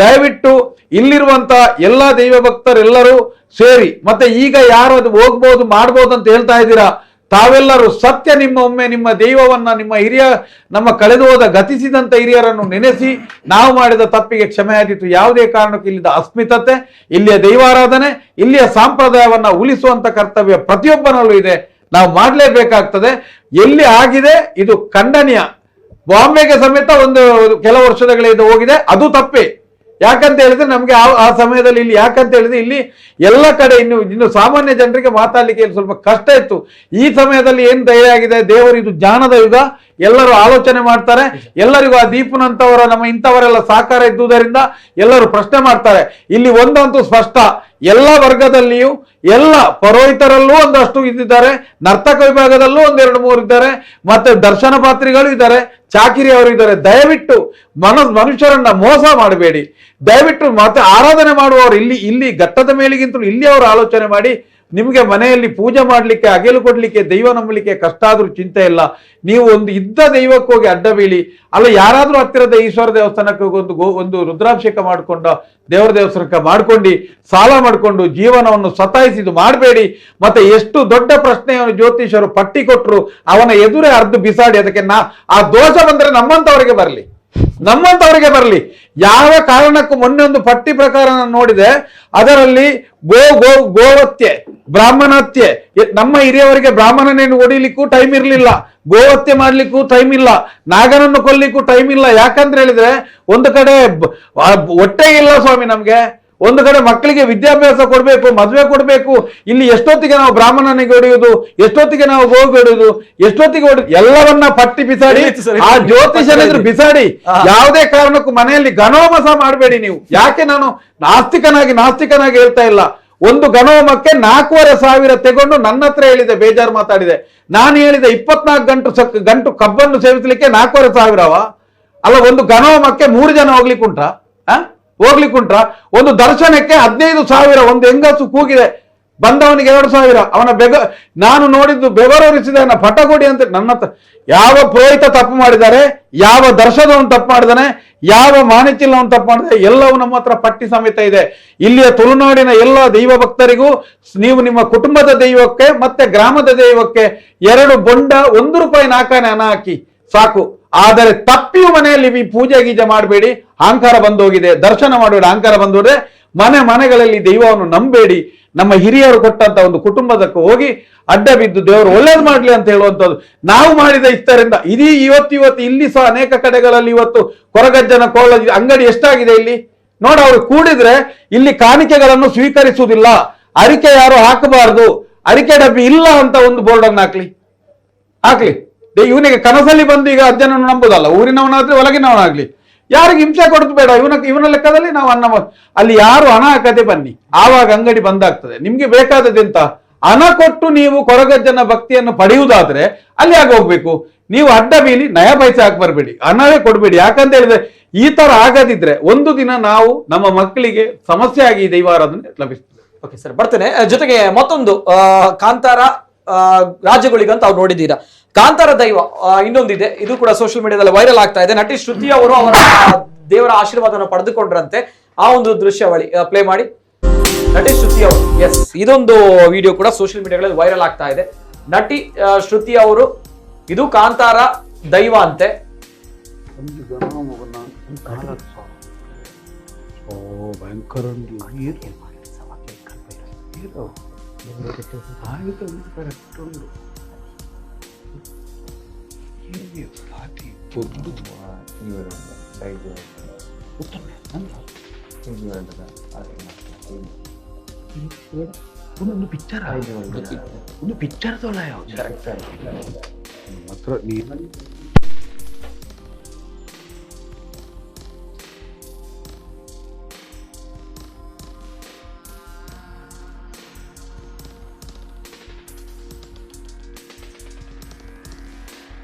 ದಯವಿಟ್ಟು ಇಲ್ಲಿರುವಂತ ಎಲ್ಲಾ ದೈವ ಭಕ್ತರೆಲ್ಲರೂ ಸೇರಿ, ಮತ್ತೆ ಈಗ ಯಾರು ಅದು ಹೋಗ್ಬೋದು ಮಾಡ್ಬೋದು ಅಂತ ಹೇಳ್ತಾ ಇದ್ದೀರಾ, ತಾವೆಲ್ಲರೂ ಸತ್ಯ ನಿಮ್ಮ ದೈವವನ್ನ, ನಿಮ್ಮ ಹಿರಿಯ, ನಮ್ಮ ಕಳೆದು ಹೋದ ಗತಿಸಿದಂತ ಹಿರಿಯರನ್ನು ನೆನೆಸಿ ನಾವು ಮಾಡಿದ ತಪ್ಪಿಗೆ ಕ್ಷಮೆ ಆದೀತು. ಯಾವುದೇ ಕಾರಣಕ್ಕೂ ಇಲ್ಲಿದ ಅಸ್ಮಿತತೆ, ಇಲ್ಲಿಯ ದೈವಾರಾಧನೆ, ಇಲ್ಲಿಯ ಸಂಪ್ರದಾಯವನ್ನ ಉಳಿಸುವಂತ ಕರ್ತವ್ಯ ಪ್ರತಿಯೊಬ್ಬನಲ್ಲೂ ಇದೆ. ನಾವು ಮಾಡಲೇಬೇಕಾಗ್ತದೆ. ಎಲ್ಲಿ ಆಗಿದೆ ಇದು ಖಂಡನೀಯ. ಬಾಂಬೆಗೆ ಸಮೇತ ಒಂದು ಕೆಲವು ವರ್ಷಗಳಿಂದ ಹೋಗಿದೆ, ಅದು ತಪ್ಪೇ. ಯಾಕಂತ ಹೇಳಿದ್ರೆ ನಮ್ಗೆ ಆ ಸಮಯದಲ್ಲಿ ಇಲ್ಲಿ ಯಾಕಂತ ಹೇಳಿದ್ರೆ ಇಲ್ಲಿ ಎಲ್ಲ ಕಡೆ ಇನ್ನು ಸಾಮಾನ್ಯ ಜನರಿಗೆ ಮಾತಾಡ್ಲಿಕ್ಕೆ ಸ್ವಲ್ಪ ಕಷ್ಟ ಇತ್ತು. ಈ ಸಮಯದಲ್ಲಿ ಏನ್ ಧೈರ್ಯ ಆಗಿದೆ, ದೇವರು ಇದು ಜ್ಞಾನದ ಯುಗ, ಎಲ್ಲರೂ ಆಲೋಚನೆ ಮಾಡ್ತಾರೆ. ಎಲ್ಲರಿಗೂ ಆ ದೀಪನಂತವರ ನಮ್ಮ ಇಂಥವರೆಲ್ಲ ಸಹಕಾರ ಇದ್ದುದರಿಂದ ಎಲ್ಲರೂ ಪ್ರಶ್ನೆ ಮಾಡ್ತಾರೆ. ಇಲ್ಲಿ ಒಂದಂತೂ ಸ್ಪಷ್ಟ, ಎಲ್ಲ ವರ್ಗದಲ್ಲಿಯೂ ಎಲ್ಲ ಪುರೋಹಿತರಲ್ಲೂ ಒಂದಷ್ಟು ಇದ್ದಾರೆ, ನರ್ತಕ ವಿಭಾಗದಲ್ಲೂ 1-2-3 ಇದ್ದಾರೆ, ಮತ್ತೆ ದರ್ಶನ ಪಾತ್ರಿಗಳು ಇದ್ದಾರೆ, ಚಾಕಿರಿ ಅವರು ಇದ್ದಾರೆ. ದಯವಿಟ್ಟು ಮನುಷ್ಯರನ್ನ ಮೋಸ ಮಾಡಬೇಡಿ. ದಯವಿಟ್ಟು ಮತ್ತೆ ಆರಾಧನೆ ಮಾಡುವವರು ಇಲ್ಲಿ ಘಟ್ಟದ ಮೇಲಿಗಿಂತಲೂ ಇಲ್ಲಿ ಅವರು ಆಲೋಚನೆ ಮಾಡಿ. ನಿಮಗೆ ಮನೆಯಲ್ಲಿ ಪೂಜೆ ಮಾಡ್ಲಿಕ್ಕೆ, ಅಗೆಲು ಕೊಡ್ಲಿಕ್ಕೆ, ದೈವ ನಂಬಲಿಕ್ಕೆ ಕಷ್ಟ ಆದ್ರೂ ಚಿಂತೆ ಇಲ್ಲ. ನೀವು ಒಂದು ಇದ್ದ ದೈವಕ್ಕೆ ಹೋಗಿ ಅಡ್ಡ ಬೀಳಿ. ಅಲ್ಲ, ಯಾರಾದ್ರೂ ಹತ್ತಿರದ ಈಶ್ವರ ದೇವಸ್ಥಾನಕ್ಕೆ ಹೋಗಿ ಒಂದು ರುದ್ರಾಭಿಷೇಕ ಮಾಡ್ಕೊಂಡು ದೇವರ ದೇವಸ್ಥಾನಕ್ಕೆ ಮಾಡ್ಕೊಂಡು ಸಾಲ ಮಾಡ್ಕೊಂಡು ಜೀವನವನ್ನು ಸತಾಯಿಸಿದು ಮಾಡಬೇಡಿ. ಮತ್ತೆ ಎಷ್ಟು ದೊಡ್ಡ ಪ್ರಶ್ನೆಯನ್ನು ಜ್ಯೋತಿಷರು ಪಟ್ಟಿ ಕೊಟ್ಟರು ಅವನ ಎದುರೇ ಅರ್ಧ ಬಿಸಾಡಿ. ಅದಕ್ಕೆ ಆ ದೋಷ ಬಂದ್ರೆ ನಮ್ಮಂತವರಿಗೆ ಬರಲಿ. ಯಾವ ಕಾರಣಕ್ಕೂ ಮೊನ್ನೆ ಒಂದು ಪಟ್ಟಿ ಪ್ರಕಾರ ನಾನು ನೋಡಿದೆ, ಅದರಲ್ಲಿ ಗೋಹತ್ಯೆ, ಬ್ರಾಹ್ಮಣಹತ್ಯೆ. ನಮ್ಮ ಹಿರಿಯವರಿಗೆ ಬ್ರಾಹ್ಮಣನೇನು ಹೊಡಿಲಿಕ್ಕೂ ಟೈಮ್ ಇರ್ಲಿಲ್ಲ, ಗೋಹತ್ಯೆ ಮಾಡ್ಲಿಕ್ಕೂ ಟೈಮ್ ಇಲ್ಲ, ನಾಗನನ್ನು ಕೊಲ್ಲಿಕ್ಕೂ ಟೈಮ್ ಇಲ್ಲ. ಯಾಕಂದ್ರೆ ಹೇಳಿದ್ರೆ ಒಂದು ಕಡೆ ಹೊಟ್ಟೆ ಇಲ್ಲ ಸ್ವಾಮಿ ನಮ್ಗೆ, ಒಂದು ಕಡೆ ಮಕ್ಕಳಿಗೆ ವಿದ್ಯಾಭ್ಯಾಸ ಕೊಡ್ಬೇಕು, ಮದುವೆ ಕೊಡ್ಬೇಕು. ಇಲ್ಲಿ ಎಷ್ಟೊತ್ತಿಗೆ ನಾವು ಬ್ರಾಹ್ಮಣನಿಗೆ ಹೊಡೆಯುವುದು, ಎಷ್ಟೊತ್ತಿಗೆ ನಾವು ಗೋಗೆ ಹೊಡೆಯುವುದು, ಎಷ್ಟೊತ್ತಿಗೆ ಎಲ್ಲವನ್ನ ಪಟ್ಟಿ ಬಿಸಾಡಿ, ಆ ಜ್ಯೋತಿಷನಿದ್ರು ಬಿಸಾಡಿ. ಯಾವುದೇ ಕಾರಣಕ್ಕೂ ಮನೆಯಲ್ಲಿ ಗಣೋಮ ಸಹ ಮಾಡಬೇಡಿ ನೀವು. ಯಾಕೆ ನಾನು ನಾಸ್ತಿಕನಾಗಿ ಹೇಳ್ತಾ ಇಲ್ಲ. ಒಂದು ಗಣೋಮಕ್ಕೆ 4,500 ತಗೊಂಡು ನನ್ನ ಹತ್ರ ಹೇಳಿದೆ, ಬೇಜಾರು ಮಾತಾಡಿದೆ. ನಾನು ಹೇಳಿದೆ 24 ಗಂಟು ಕಬ್ಬನ್ನು ಸೇವಿಸಲಿಕ್ಕೆ 4,500 ಅಲ್ಲ, ಒಂದು ಗಣೋಮಕ್ಕೆ 3 ಜನ ಹೋಗ್ಲಿಕ್ಕುಂಟ್ರ? ಒಂದು ದರ್ಶನಕ್ಕೆ 15,000. ಒಂದು ಹೆಂಗಸು ಕೂಗಿದೆ, ಬಂದವನಿಗೆ 2,000. ಅವನ ನಾನು ನೋಡಿದ್ದು ಬೆವರೋರಿಸಿದ ಪಟಗೋಡಿ ಅಂತ. ನನ್ನ ಯಾವ ಪುರೋಹಿತ ತಪ್ಪು ಮಾಡಿದ್ದಾರೆ, ಯಾವ ದರ್ಶನವನ್ನು ತಪ್ಪು ಮಾಡಿದಾನೆ, ಯಾವ ಮಾಣಿಚಿಲ್ಲವನ್ನು ತಪ್ಪು ಮಾಡಿದ್ದಾರೆ, ಎಲ್ಲವೂ ನಮ್ಮ ಹತ್ರ ಪಟ್ಟಿ ಸಮೇತ ಇದೆ. ಇಲ್ಲಿಯ ತುಳುನಾಡಿನ ಎಲ್ಲ ದೈವ ಭಕ್ತರಿಗೂ ನೀವು ನಿಮ್ಮ ಕುಟುಂಬದ ದೈವಕ್ಕೆ ಮತ್ತೆ ಗ್ರಾಮದ ದೈವಕ್ಕೆ 2 ಬೊಂಡ ₹1 ನಾಲ್ಕಾನೆ ಹಣ ಹಾಕಿ ಸಾಕು. ಆದರೆ ತಪ್ಪಿಯೂ ಮನೆಯಲ್ಲಿ ಈ ಪೂಜೆ ಗೀಜೆ ಮಾಡಬೇಡಿ. ಅಹಂಕಾರ ಬಂದೋಗಿದೆ, ದರ್ಶನ ಮಾಡಬೇಡಿ. ಅಹಂಕಾರ ಬಂದೋದ್ರೆ ಮನೆಗಳಲ್ಲಿ ದೈವವನ್ನು ನಂಬೇಡಿ. ನಮ್ಮ ಹಿರಿಯರು ಕೊಟ್ಟಂತ ಒಂದು ಕುಟುಂಬದಕ್ಕೆ ಹೋಗಿ ಅಡ್ಡ ಬಿದ್ದು ದೇವರು ಒಳ್ಳೇದು ಮಾಡ್ಲಿ ಅಂತ ಹೇಳುವಂಥದ್ದು ನಾವು ಮಾಡಿದ ಇಷ್ಟರಿಂದ. ಇವತ್ತು ಇಲ್ಲಿ ಸಹ ಅನೇಕ ಕಡೆಗಳಲ್ಲಿ ಇವತ್ತು ಕೊರಗಜ್ಜನ ಕೋಲ ಅಂಗಡಿ ಎಷ್ಟಾಗಿದೆ ಇಲ್ಲಿ ನೋಡ. ಅವರು ಕೂಡಿದ್ರೆ ಇಲ್ಲಿ ಕಾಣಿಕೆಗಳನ್ನು ಸ್ವೀಕರಿಸುವುದಿಲ್ಲ, ಅರಿಕೆ ಯಾರು ಹಾಕಬಾರದು, ಅರಿಕೆ ಡಬ್ಬಿ ಇಲ್ಲ ಅಂತ ಒಂದು ಬೋರ್ಡ್ ಅನ್ನು ಹಾಕ್ಲಿ. ಇವನಿಗೆ ಕನಸಲ್ಲಿ ಬಂದು ಈಗ ಅಜ್ಜನನ್ನು ನಂಬುದಲ್ಲ, ಊರಿನವನಾದ್ರೆ ಒಳಗಿನವನಾಗ್ಲಿ, ಯಾರಿಗೆ ಹಿಂಸೆ ಕೊಡ್ತು ಬೇಡ. ಇವನ ಲೆಕ್ಕದಲ್ಲಿ ನಾವು ಅಲ್ಲಿ ಯಾರು ಹಣ ಹಾಕದೆ ಬನ್ನಿ, ಆವಾಗ ಅಂಗಡಿ ಬಂದಾಗ್ತದೆ. ನಿಮ್ಗೆ ಬೇಕಾದದೆಂತ ಹಣ ಕೊಟ್ಟು ನೀವು ಕೊರಗಜ್ಜನ ಭಕ್ತಿಯನ್ನು ಪಡೆಯುವುದಾದ್ರೆ ಅಲ್ಲಿ ಆಗ ಹೋಗ್ಬೇಕು. ನೀವು ಅಡ್ಡ ಬೀಲಿ ನಯ ಪೈಸೆ ಹಾಕಿ ಬರಬೇಡಿ, ಹಣವೇ ಕೊಡ್ಬೇಡಿ. ಯಾಕಂತ ಹೇಳಿದ್ರೆ ಈ ತರ ಆಗದಿದ್ರೆ ಒಂದು ದಿನ ನಾವು ನಮ್ಮ ಮಕ್ಕಳಿಗೆ ಸಮಸ್ಯೆ ಆಗಿ ಈ ದೈವಾರಾಧನೆ ಲಭಿಸ್ತದೆ. ಓಕೆ ಸರ್, ಬರ್ತೇನೆ. ಜೊತೆಗೆ ಮತ್ತೊಂದು ಕಾಂತಾರ ರಾಜ್ಯಗಳಿಗಂತ ಅವ್ರು ನೋಡಿದ್ದೀರಾ, ಕಾಂತಾರ ದೈವ ಇನ್ನೊಂದಿದೆ, ಇದು ಕೂಡ ಸೋಷಿಯಲ್ ಮೀಡಿಯಾದಲ್ಲಿ ವೈರಲ್ ಆಗ್ತಾ ಇದೆ. ನಟಿ ಶ್ರುತಿ ಅವರು ಅವರ ದೇವರ ಆಶೀರ್ವಾದವನ್ನು ಪಡೆದುಕೊಂಡ್ರಂತೆ. ಆ ಒಂದು ದೃಶ್ಯಾವಳಿ ಪ್ಲೇ ಮಾಡಿ. ನಟಿ ಶ್ರುತಿ ಅವರು, ಎಸ್, ಇದೊಂದು ವಿಡಿಯೋ ಕೂಡ ಸೋಷಿಯಲ್ ಮೀಡಿಯಾಗಳಲ್ಲಿ ವೈರಲ್ ಆಗ್ತಾ ಇದೆ. ನಟಿ ಶ್ರುತಿ ಅವರು, ಇದು ಕಾಂತಾರ ದೈವ ಅಂತೆ. ಒಂದು ಪಿಕ್ಚರ್ ತೊಳೆಯ ಮಾತ್ರ ನೀನು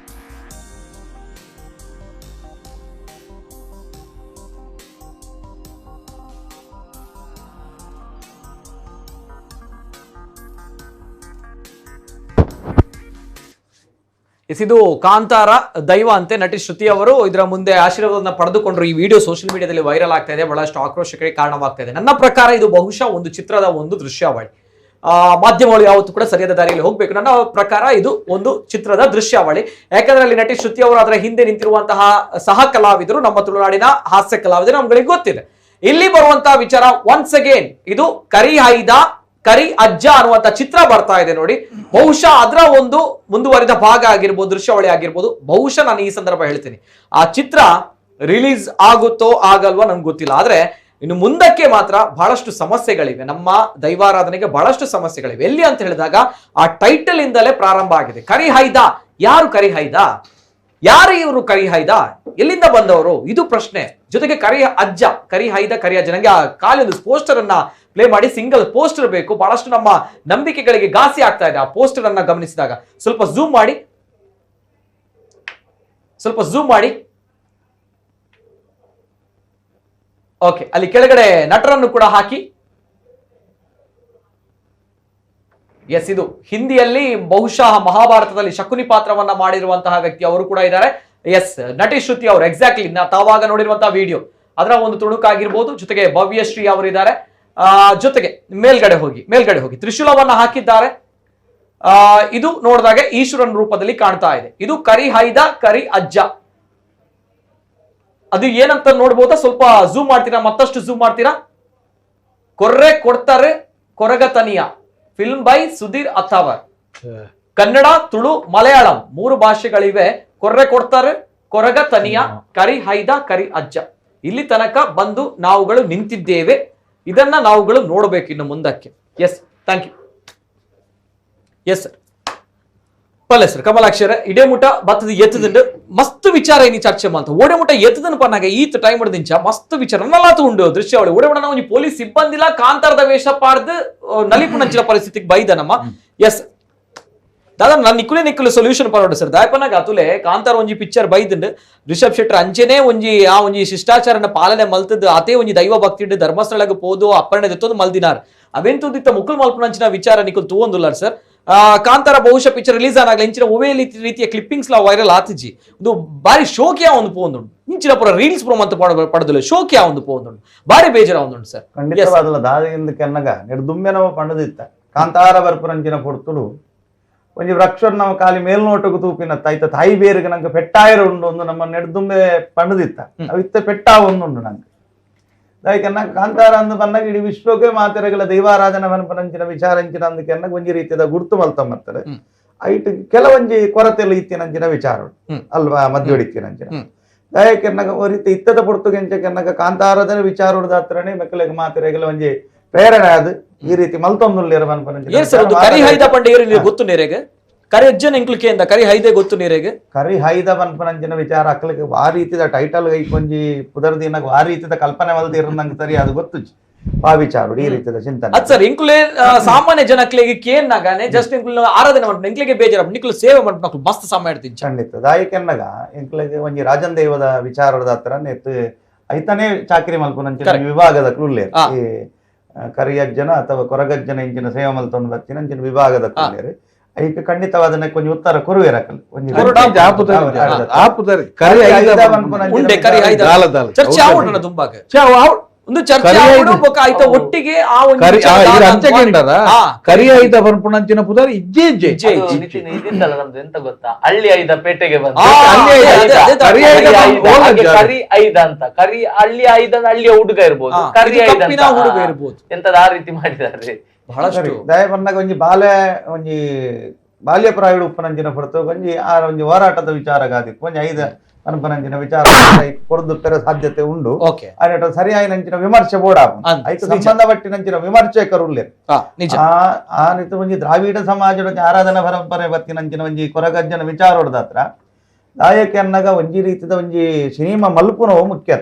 ಇದು ಕಾಂತಾರ ದೈವ ಅಂತೆ. ನಟಿ ಶ್ರುತಿ ಅವರು ಇದರ ಮುಂದೆ ಆಶೀರ್ವಾದವನ್ನು ಪಡೆದುಕೊಂಡ್ರು. ಈ ವಿಡಿಯೋ ಸೋಷಿಯಲ್ ಮೀಡಿಯಾದಲ್ಲಿ ವೈರಲ್ ಆಗ್ತಾ ಇದೆ, ಬಹಳಷ್ಟು ಆಕ್ರೋಶಕ್ಕೆ ಕಾರಣವಾಗ್ತಾ ಇದೆ. ನನ್ನ ಪ್ರಕಾರ ಇದು ಬಹುಶಃ ಒಂದು ಚಿತ್ರದ ಒಂದು ದೃಶ್ಯಾವಳಿ. ಮಾಧ್ಯಮಗಳು ಯಾವತ್ತೂ ಕೂಡ ಸರಿಯಾದ ದಾರಿಯಲ್ಲಿ ಹೋಗ್ಬೇಕು. ನನ್ನ ಪ್ರಕಾರ ಇದು ಒಂದು ಚಿತ್ರದ ದೃಶ್ಯಾವಳಿ. ಯಾಕಂದ್ರೆ ಅಲ್ಲಿ ನಟಿ ಶ್ರುತಿ ಅವರು ಅದರ ಹಿಂದೆ ನಿಂತಿರುವಂತಹ ಸಹ ಕಲಾವಿದರು, ನಮ್ಮ ತುಳುನಾಡಿನ ಹಾಸ್ಯ ಕಲಾವಿದರು, ನಮ್ಗಳಿಗೆ ಗೊತ್ತಿದೆ. ಇಲ್ಲಿ ಬರುವಂತಹ ವಿಚಾರ ಒನ್ಸ್ ಅಗೇನ್, ಇದು ಕರಿ ಹೈದ ಕರಿ ಅಜ್ಜ ಅನ್ನುವಂತ ಚಿತ್ರ ಬರ್ತಾ ಇದೆ ನೋಡಿ. ಬಹುಶಃ ಅದರ ಒಂದು ಮುಂದುವರಿದ ಭಾಗ ಆಗಿರ್ಬೋದು, ದೃಶ್ಯಾವಳಿ ಆಗಿರ್ಬೋದು. ಬಹುಶಃ ನಾನು ಈ ಸಂದರ್ಭ ಹೇಳ್ತೀನಿ, ಆ ಚಿತ್ರ ರಿಲೀಸ್ ಆಗುತ್ತೋ ಆಗಲ್ವೋ ನನ್ಗೆ ಗೊತ್ತಿಲ್ಲ. ಆದ್ರೆ ಇನ್ನು ಮುಂದಕ್ಕೆ ಮಾತ್ರ ಬಹಳಷ್ಟು ಸಮಸ್ಯೆಗಳಿವೆ. ನಮ್ಮ ದೈವಾರಾಧನೆಗೆ ಬಹಳಷ್ಟು ಸಮಸ್ಯೆಗಳಿವೆ. ಎಲ್ಲಿ ಅಂತ ಹೇಳಿದಾಗ ಆ ಟೈಟಲ್ ಇಂದಲೇ ಪ್ರಾರಂಭ ಆಗಿದೆ. ಕರಿ ಹೈದ, ಯಾರು ಕರಿ ಹೈದ? ಯಾರು ಇವರು ಕರಿ ಹೈದ? ಎಲ್ಲಿಂದ ಬಂದವರು? ಇದು ಪ್ರಶ್ನೆ. ಜೊತೆಗೆ ಕರಿ ಅಜ್ಜ, ಕರಿ ಹೈದ, ಕರಿ ಅಜ್ಜ. ನಂಗೆ ಆ ಖಾಲಿ ಒಂದು ಪೋಸ್ಟರ್ ಅನ್ನ ಪ್ಲೇ ಮಾಡಿ, ಸಿಂಗಲ್ ಪೋಸ್ಟರ್ ಬೇಕು. ಬಹಳಷ್ಟು ನಮ್ಮ ನಂಬಿಕೆಗಳಿಗೆ ಘಾಸಿ ಆಗ್ತಾ ಇದೆ ಆ ಪೋಸ್ಟರ್ ಅನ್ನ ಗಮನಿಸಿದಾಗ. ಸ್ವಲ್ಪ ಝೂಮ್ ಮಾಡಿ, ಸ್ವಲ್ಪ ಝೂಮ್ ಮಾಡಿ. ಓಕೆ, ಅಲ್ಲಿ ಕೆಳಗಡೆ ನಟರನ್ನು ಕೂಡ ಹಾಕಿ. ಎಸ್, ಇದು ಹಿಂದಿಯಲ್ಲಿ ಬಹುಶಃ ಮಹಾಭಾರತದಲ್ಲಿ ಶಕುನಿ ಪಾತ್ರವನ್ನ ಮಾಡಿರುವಂತಹ ವ್ಯಕ್ತಿ ಅವರು ಕೂಡ ಇದ್ದಾರೆ. ಎಸ್, ನಟಿ ಶ್ರುತಿ ಅವರು ಎಕ್ಸಾಕ್ಟ್ಲಿ ತಾವಾಗ ನೋಡಿರುವಂತಹ ವಿಡಿಯೋ ಅದರ ಒಂದು ತುಣುಕಾಗಿರ್ಬೋದು. ಜೊತೆಗೆ ಭವ್ಯಶ್ರೀ ಅವರಿದ್ದಾರೆ. ಜೊತೆಗೆ ಮೇಲ್ಗಡೆ ಹೋಗಿ ತ್ರಿಶೂಲವನ್ನ ಹಾಕಿದ್ದಾರೆ. ಇದು ನೋಡಿದಾಗ ಈಶ್ವರನ ರೂಪದಲ್ಲಿ ಕಾಣ್ತಾ ಇದೆ. ಇದು ಕರಿ ಹೈದ ಕರಿ ಅಜ್ಜ. ಅದು ಏನಂತ ನೋಡ್ಬೋದಾ? ಸ್ವಲ್ಪ ಝೂಮ್ ಮಾಡ್ತೀರಾ, ಮತ್ತಷ್ಟು ಝೂಮ್ ಮಾಡ್ತೀರಾ? ಕೊರ್ರೆ ಕೊಡ್ತಾರೆ ಕೊರಗತನಿಯ, ಫಿಲ್ಮ್ ಬೈ ಸುಧೀರ್ ಅಥಾವರ್. ಕನ್ನಡ, ತುಳು, ಮಲಯಾಳಂ 3 ಭಾಷೆಗಳಿವೆ. ಕೊರ್ರೆ ಕೊಡ್ತಾರೆ ಕೊರಗತನಿಯ, ಕರಿ ಹೈದ ಕರಿ ಅಜ್ಜ. ಇಲ್ಲಿ ತನಕ ಬಂದು ನಾವುಗಳು ನಿಂತಿದ್ದೇವೆ. ಇದನ್ನ ನಾವುಗಳು ನೋಡಬೇಕು ಇನ್ನು ಮುಂದಕ್ಕೆ. Yes, thank you. Yes sir, ಪಲ್ಲೆ ಸರ್, ಕಮಲಾಕ್ಷರ ಇಡೇ ಮುಟ ಬತ್ತದ ಎತ್ತದಂಡು ಮಸ್ತ್ ವಿಚಾರ ಏನಿ ಚರ್ಚೆ ಮಾಡ್ತ ಓಡೆ ಮುಟ ಎತ್ತದನ್ ಪನ್ನಾಗ ಈತ ಟೈಮ್ ಹಿಡಿದಿಂಚ ಮಸ್ತ್ ವಿಚಾರ ನಲ್ಲಾತು ಉಂಡು ದೃಶ್ಯಾವಳಿ ಓಡೆ ಮುಟ ನಾವು ಪೊಲೀಸ್ ಸಿಬ್ಬಂದಿಲ ಕಾಂತಾರದ ವೇಷ ಪಾಡ್ದು ನಲಿಪುಣಂಚಿನ ಪರಿಸ್ಥಿತಿಗೆ ಬೈದ ನಮ್ಮ. ಎಸ್ ದಾದಾ ನಾನು ನಿಕ್ಕುಲೆ ಸೊಲ್ಯೂಷನ್ ಪರೋಡು ಸರ್ ದಾಯಪನಾಗ ಅತುಲೆ ಕಾಂತಾರ ಒಂಜಿ ಪಿಕ್ಚರ್ ಬೈದಂಡು ರಿಷಬ್ ಶೆಟ್ಟರ್ ಅಂಚೆನೆ ಒಂಜಿ ಶಿಷ್ಟಾಚಾರನ ಪಾಲನೆ ಮಲ್ತದ್ದು ಅದೇ ಒಂಜಿ ದೈವ ಭಕ್ತಿ ಧರ್ಮಸ್ಥಳಕ್ಕೆ ಪೋದು ಅಪ್ಪರಣೆ ದೆತ್ತೊಂದು ಮಲ್ದಿನಾರ್ ಅವೆಂತುದಿತ್ತ ಮುಕ್ಕಲ್ ಮಲ್ಪುನಂಚಿನ ವಿಚಾರ ನಿಕ್ಕಲು ತೂವೊಂದುಲ್ಲಾರ್ ಸರ್. ಕಾಂತಾರ ಬಹುಶಃ ಪಿಕ್ಚರ್ ರಿಲೀಸ್ ಆನಾಗ್ಲ ಇಂಚಿನ ಒವೇ ರೀತಿಯ ಕ್ಲಿಪ್ಪಿಂಗ್ಸ್ ಲ ವೈರಲ್ ಆತಿಜಿ ಒಂದು ಬಾರಿ ಶೋಕಿಯ ಒಂದು ಪೋಂದು ಇಂಚಿನ ಪುರ ರೀಲ್ಸ್ ಪ್ರೊಮಂತ ಪಡದಲ್ಲ ಶೋಕಿಯ ಒಂದು ಪೋಂದು ಬಾರಿ ಬೇಜಾರ ಒಂದು ಸರ್. ಖಂಡಿತವಾದಲ್ಲ ದಾದಿಂದ ಕೆನ್ನಗ ನಿರ್ದುಮ್ಮೆನವ ಪಂಡದಿತ್ತ ಕಾಂತಾರ ಬರ್ಪುರಂಚಿನ ಪೊರ್ತುಡು ಒಂಜಿ ವೃಕ್ಷನ್ ನಾವು ಕಾಲಿ ಮೇಲ್ನೋಟಕ್ಕೆ ತೂಪಿನತ್ತ ಐತ ತಾಯಿ ಬೇರಿಗೆ ನಂಗೆ ಪೆಟ್ಟಾಯಿರ ಉಂಡು ಒಂದು ನಮ್ಮ ನೆಡ್ದುಂಬೆ ಪಂಡದಿತ್ತ ಅವಿತ್ತ ಪೆಟ್ಟಾ ಒಂದುಂಡು ನಂಗೆ ದಾಯ್ಕೆನ್ನ ಕಾಂತಾರ ಅಂದು ಬಂದಾಗ ಇಡೀ ವಿಶ್ವಕ್ಕೆ ಮಾತೆರೆಗಳ ದೈವಾರಾಧನ ಪಂಚಿನ ವಿಚಾರಂಚಿನ ಅಂದಕ್ಕೆ ಒಂಜಿ ರೀತಿಯ ಗುರುತು ಮಲ್ತಂಬರ್ತಾರೆ ಐಟ್ ಕೆಲವೊಂಜಿ ಕೊರತೆಲ್ಲ ಇತ್ತಿನಂಚಿನ ವಿಚಾರ ಅಲ್ವಾ ಮಧ್ಯವಡಿತ್ತಿನಂಚಿನ ದಾಯಕೆನ್ನಗ ರೀತಿ ಇತ್ತದ ಪೊರ್ತುಗೆಂಚಕೆನ್ನಗ ಕಾಂತಾರಾಧನ ವಿಚಾರ ಹತ್ರನೇ ಮಕ್ಕಳಿಗೆ ಮಾತೆರೆಗಳ ಒಂಜಿ ಪ್ರೇರಣೆ ಅದು ಈ ರೀತಿ ಮಲ್ತೊಂದುಲ್ಲೇರ ಕರಿ ಹೈದ ಪಂಡ ಗೊತ್ತು ನೇರೆಗೆ ಕರಿ ಅಜ್ಜನ ಇಂಕ್ಲಿಕೆಯಿಂದ ಕರಿ ಹೈದೆ ಗೊತ್ತು ನೇರೆಗೆ ಕರಿ ಹೈದ ಪನ್ಪನಂಚಿನ ವಿಚಾರ ಅಕ್ಲಿಗೆ ಆ ರೀತಿಯ ಟೈಟಲ್ ಐಕೊಂಜಿ ಪುದರ್ದಿನಾಗ ಆ ರೀತಿಯ ಕಲ್ಪನೆ ಮಲ್ದಿರಂಗೆ ಸರಿ ಅದು ಗೊತ್ತು ಆ ವಿಚಾರ ಈ ರೀತಿಯ ಚಿಂತನೆ ಅದ್ ಸರ್ ಇಂಕ್ಲೆ ಸಾಮಾನ್ಯ ಜನಕ್ಲೆಗೆ ಕೇನ್ನಾಗಾನೆ ಜಸ್ಟ್ ಇಂಕ್ಲು ಆರಾಧನೆ ಮಾಡ್ಬೇಕು ಇಂಕ್ಲಿಗೆ ಬೇಜಾರ ನಿಕ್ಲು ಸೇವೆ ಮಾಡ್ಬೇಕು ಮಸ್ತ್ ಸಮಯ ಇಡ್ತೀನಿ ಖಂಡಿತ ದಾಯಕೆನ್ನಗ ಇಂಕ್ಲಿಗೆ ಒಂಜಿ ರಾಜನ್ ದೈವದ ವಿಚಾರದ ಹತ್ರ ಎತ್ತು ಐತನೇ ಚಾಕರಿ ಮಲ್ಪುನಂಚಿನ ವಿಭಾಗದ ಕ್ರೂಲ್ಯರ್ ಈ ಕರಿಯಜ್ಜನ ಅಥವಾ ಕೊರಗಜ್ಜನ ಇಂಚಿನ ಸೇವೆ ಮಲ್ತೊಂದು ಬರ್ತೀನಿ ಅಂಚಿನ ವಿಭಾಗದ ಕ್ರೂಲ್ಯರ್ ಐಕೆ ಖಂಡಿತವಾದನೆ ಕೊಂಚ ಉತ್ತರ ಕೊರುವೆರಕಲ್ ಚರ್ಚೆ ಆವಣ ದುಂಬಾಗ ಒಂದು ಚರ್ಚೆ ಆಯ್ತ ಒಟ್ಟಿಗೆ ಆ ಒಂದು ಕರಿ ಐದ ಬರ್ಪುಣಂಚಿನ ಪುದಾರ ಇಜ್ಜೆ ಇದ್ದಿದ್ದಲ್ಲ ನಮ್ದು ಎಂತ ಗೊತ್ತಾ ಹಳ್ಳಿ ಐದ ಪೇಟೆಗೆ ಬಂದ ಕರಿ ಐದ ಅಂತ ಕರಿ ಹಳ್ಳಿ ಐದ ಹಳ್ಳಿಯ ಹುಡುಗ ಇರ್ಬೋದು ಕರಿ ಐದ ಹುಡುಗ ಇರ್ಬೋದು ಎಂತದ ಆ ರೀತಿ ಮಾಡಿದ್ದಾರೆ ಬಹಳಷ್ಟು ದಯ ಬಂದಾಗ ಒಂಜಿ ಬಾಲ್ಯ ಪ್ರಾಯುಡು ಉಪ್ಪನಂಚಿನ ಹೊರತು ಒಂಜಿ ಆ ಒಂಜಿ ಹೋರಾಟದ ವಿಚಾರಗಾದಿಪ್ಪು ಒಂಜಿ ಐದ ಅನುಪನಂಚಿನ ವಿಚಾರ ಕೊರದುಪ್ಪರ ಸಾಧ್ಯತೆ ಉಂಡು ಅದೇ ಸರಿಯಾಗಿ ನಂಚಿನ ವಿಮರ್ಶೆ ಬೋಡ ಐದು ಸಂಬಂಧಪಟ್ಟಿನಂಚಿನ ವಿಮರ್ಶಕರುಲ್ಲೆ ಆ ರೀತಿ ಒಂಜಿ ದ್ರಾವಿಡ ಸಮಾಜದ ಆರಾಧನಾ ಪರಂಪರೆ ಬತ್ತಿನಂಚಿನ ಒಂಜಿ ಕೊರಗಜ್ಜನ ವಿಚಾರ ಹೊಡೆದತ್ರ ದಾಯಕ್ಕೆ ಅನ್ನಗ ಒಂಜಿ ರೀತಿದ ಒಂಜಿ ಸಿನಿಮಾ ಮಲ್ಪುನವು ಮುಖ್ಯ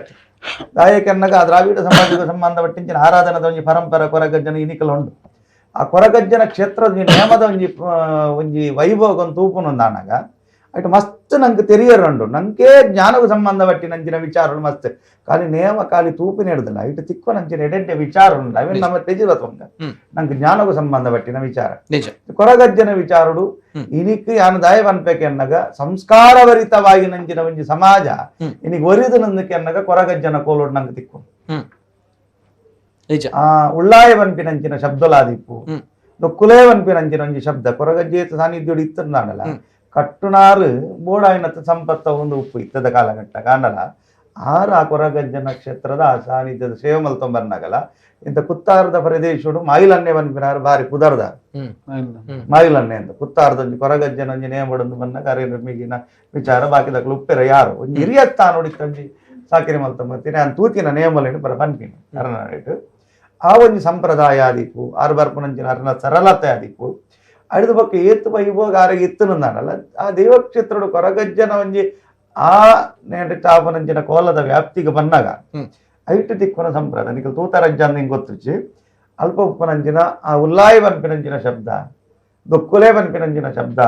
ದಾಯಕ್ಕೆ ಅನ್ನಗ ಆ ದ್ರಾವಿಡ ಸಮಾಜಕ್ಕೆ ಸಂಬಂಧಪಟ್ಟಿಂಚಿನ ಆರಾಧನದ ಒಂಜಿ ಪರಂಪರೆ ಕೊರಗಜ್ಜನ ಇನಿಕಲು ಉಂಡು ಆ ಕೊರಗಜ್ಜನ ಕ್ಷೇತ್ರದ ನೇಮದ ಒಂಜಿ ವೈಭವ ತೂಪುನೊಂದಾನಾಗ ಅಟ್ ಮಸ್ತ್ ನಂಗೆ ತೆರಿಯರುಂಡು ನಂಗೆ ಜ್ಞಾನವು ಸಂಬಂಧಪಟ್ಟಿ ನಂಚಿನ ವಿಚಾರ ಮಸ್ತ್ ಖಾಲಿ ನೇಮ ಖಾಲಿ ತೂಪಿನ ಹಿಡ್ದಲ್ಲ ಇಟ್ಟು ತಿಕ್ಕ ನಂಚಿನ ಎಡೆಡ್ಡೆ ವಿಚಾರ ಉಂಡು ಅವೇನು ನಮ್ಮ ತೆಜಿರತ್ವಂಗ ನಂಗೆ ಜ್ಞಾನವು ಸಂಬಂಧಪಟ್ಟಿನ ವಿಚಾರ ಕೊರಗಜ್ಜನ ವಿಚಾರಡು ಇನಿಕ್ ಯಾನು ದಾಯ ಅನ್ಬೇಕೆ ಅನ್ನಗ ಸಂಸ್ಕಾರಭರಿತವಾಗಿ ನಂಚಿನ ಒಂಜಿ ಸಮಾಜ ಇನಿಗೆ ಒರಿದು ನಂದಕ್ಕೆ ಅನ್ನಗ ಕೊರಗಜ್ಜನ ಕೋಲೋಡು ನಂಗೆ ತಿಕ್ಕು ಉಳ್ಳಾಯ ಬನ್ಪಿನಂಚಿನ ಶಬ್ದಲಾದಿಪ್ಪು ದೊಕ್ಕುಲೇ ಬನ್ಪಿನಂಚಿನ ಒಂಜಿ ಶಬ್ದ ಕೊರಗಜ್ಜೇತ ಸಾನ್ನಿಧ್ಯೋಡು ಇತ್ತಂದಾಡಲ್ಲ ಕಟ್ಟುನಾರು ಬೋಡಾಯಿನತ್ತ ಸಂಪತ್ತ ಒಂದು ಉಪ್ಪು ಇತ್ತದ ಕಾಲಘಟ್ಟ ಕಾಣಲ್ಲ ಆರು ಆ ಕೊರಗಜ್ಜನ ಕ್ಷೇತ್ರದ ಆ ಸಾನ್ನಿಧ್ಯದ ಸೇವೆ ಮಲ್ತೊಂಬರ್ನಾಗಲ್ಲ ಇಂಥ ಕುತ್ತಾರದ ಪ್ರದೇಶಡು ಮಾಯಿಲನ್ನೆ ಬನ್ಪಿನಾರು ಬಾರಿ ಕುದರ್ದ ಮಾಯಿಲನ್ನೆ ಅಂತ ಕುತ್ತಾರದ ಒಂಜಿ ಕೊರಗಜ್ಜನ ಒಂಜಿ ನೇಮಡೊಂದು ಬನ್ನ ಕಾರ್ಯನಿರ್ಮಿಗಿನ ವಿಚಾರ ಬಾಕಿದಕ್ಲು ಉಪ್ಪೆರ ಯಾರು ಒಂಜಿ ಹಿರಿಯ ತಾನೋಡಿತ್ತಂಜಿ ಸಾಕಿರಿ ಮಲ್ತೊಂಬರ್ತೀನಿ ನಾನು ತೂತಿನ ನೇಮಲೇನು ಬರ ಬನ್ಪಿನಿ ಕರ್ನಾಟಕ ಆ ಒಂಜಿ ಸಂಪ್ರದಾಯ ಆದಿಪ್ಪು ಆರು ಬರ್ಪುನಂಚಿನ ಅರ್ನ ಸರಳತೆ ಆದಿಪ್ಪು ಅಡಿದ ಪಕ್ಕ ಏತ್ತು ವೈಭೋಗ ಆರಿಗೆ ಇತ್ತನಲ್ಲ ಆ ದೇವಕ್ಷೇತ್ರದ ಕೊರಗಜ್ಜನ ಒಂಜಿ ಆ ಚಾಪನಂಚಿನ ಕೋಲದ ವ್ಯಾಪ್ತಿಗೆ ಬಂದಾಗ ಐಟು ತಿಕ್ಕುನ ಸಂಪ್ರದಾಯ ನಿಖಲ್ ತೂತರಜ್ಜ ಅಂತ ಹಿಂಗೆ ಗೊತ್ತಿಚ್ಚಿ ಅಲ್ಪ ಉಪ್ಪನಂಚಿನ ಆ ಉಲ್ಲಾಯಿ ಬನ್ಪಿನಂಚಿನ ಶಬ್ದ ದೊಕ್ಕುಲೆ ಬನ್ಪಿನಂಚಿನ ಶಬ್ದ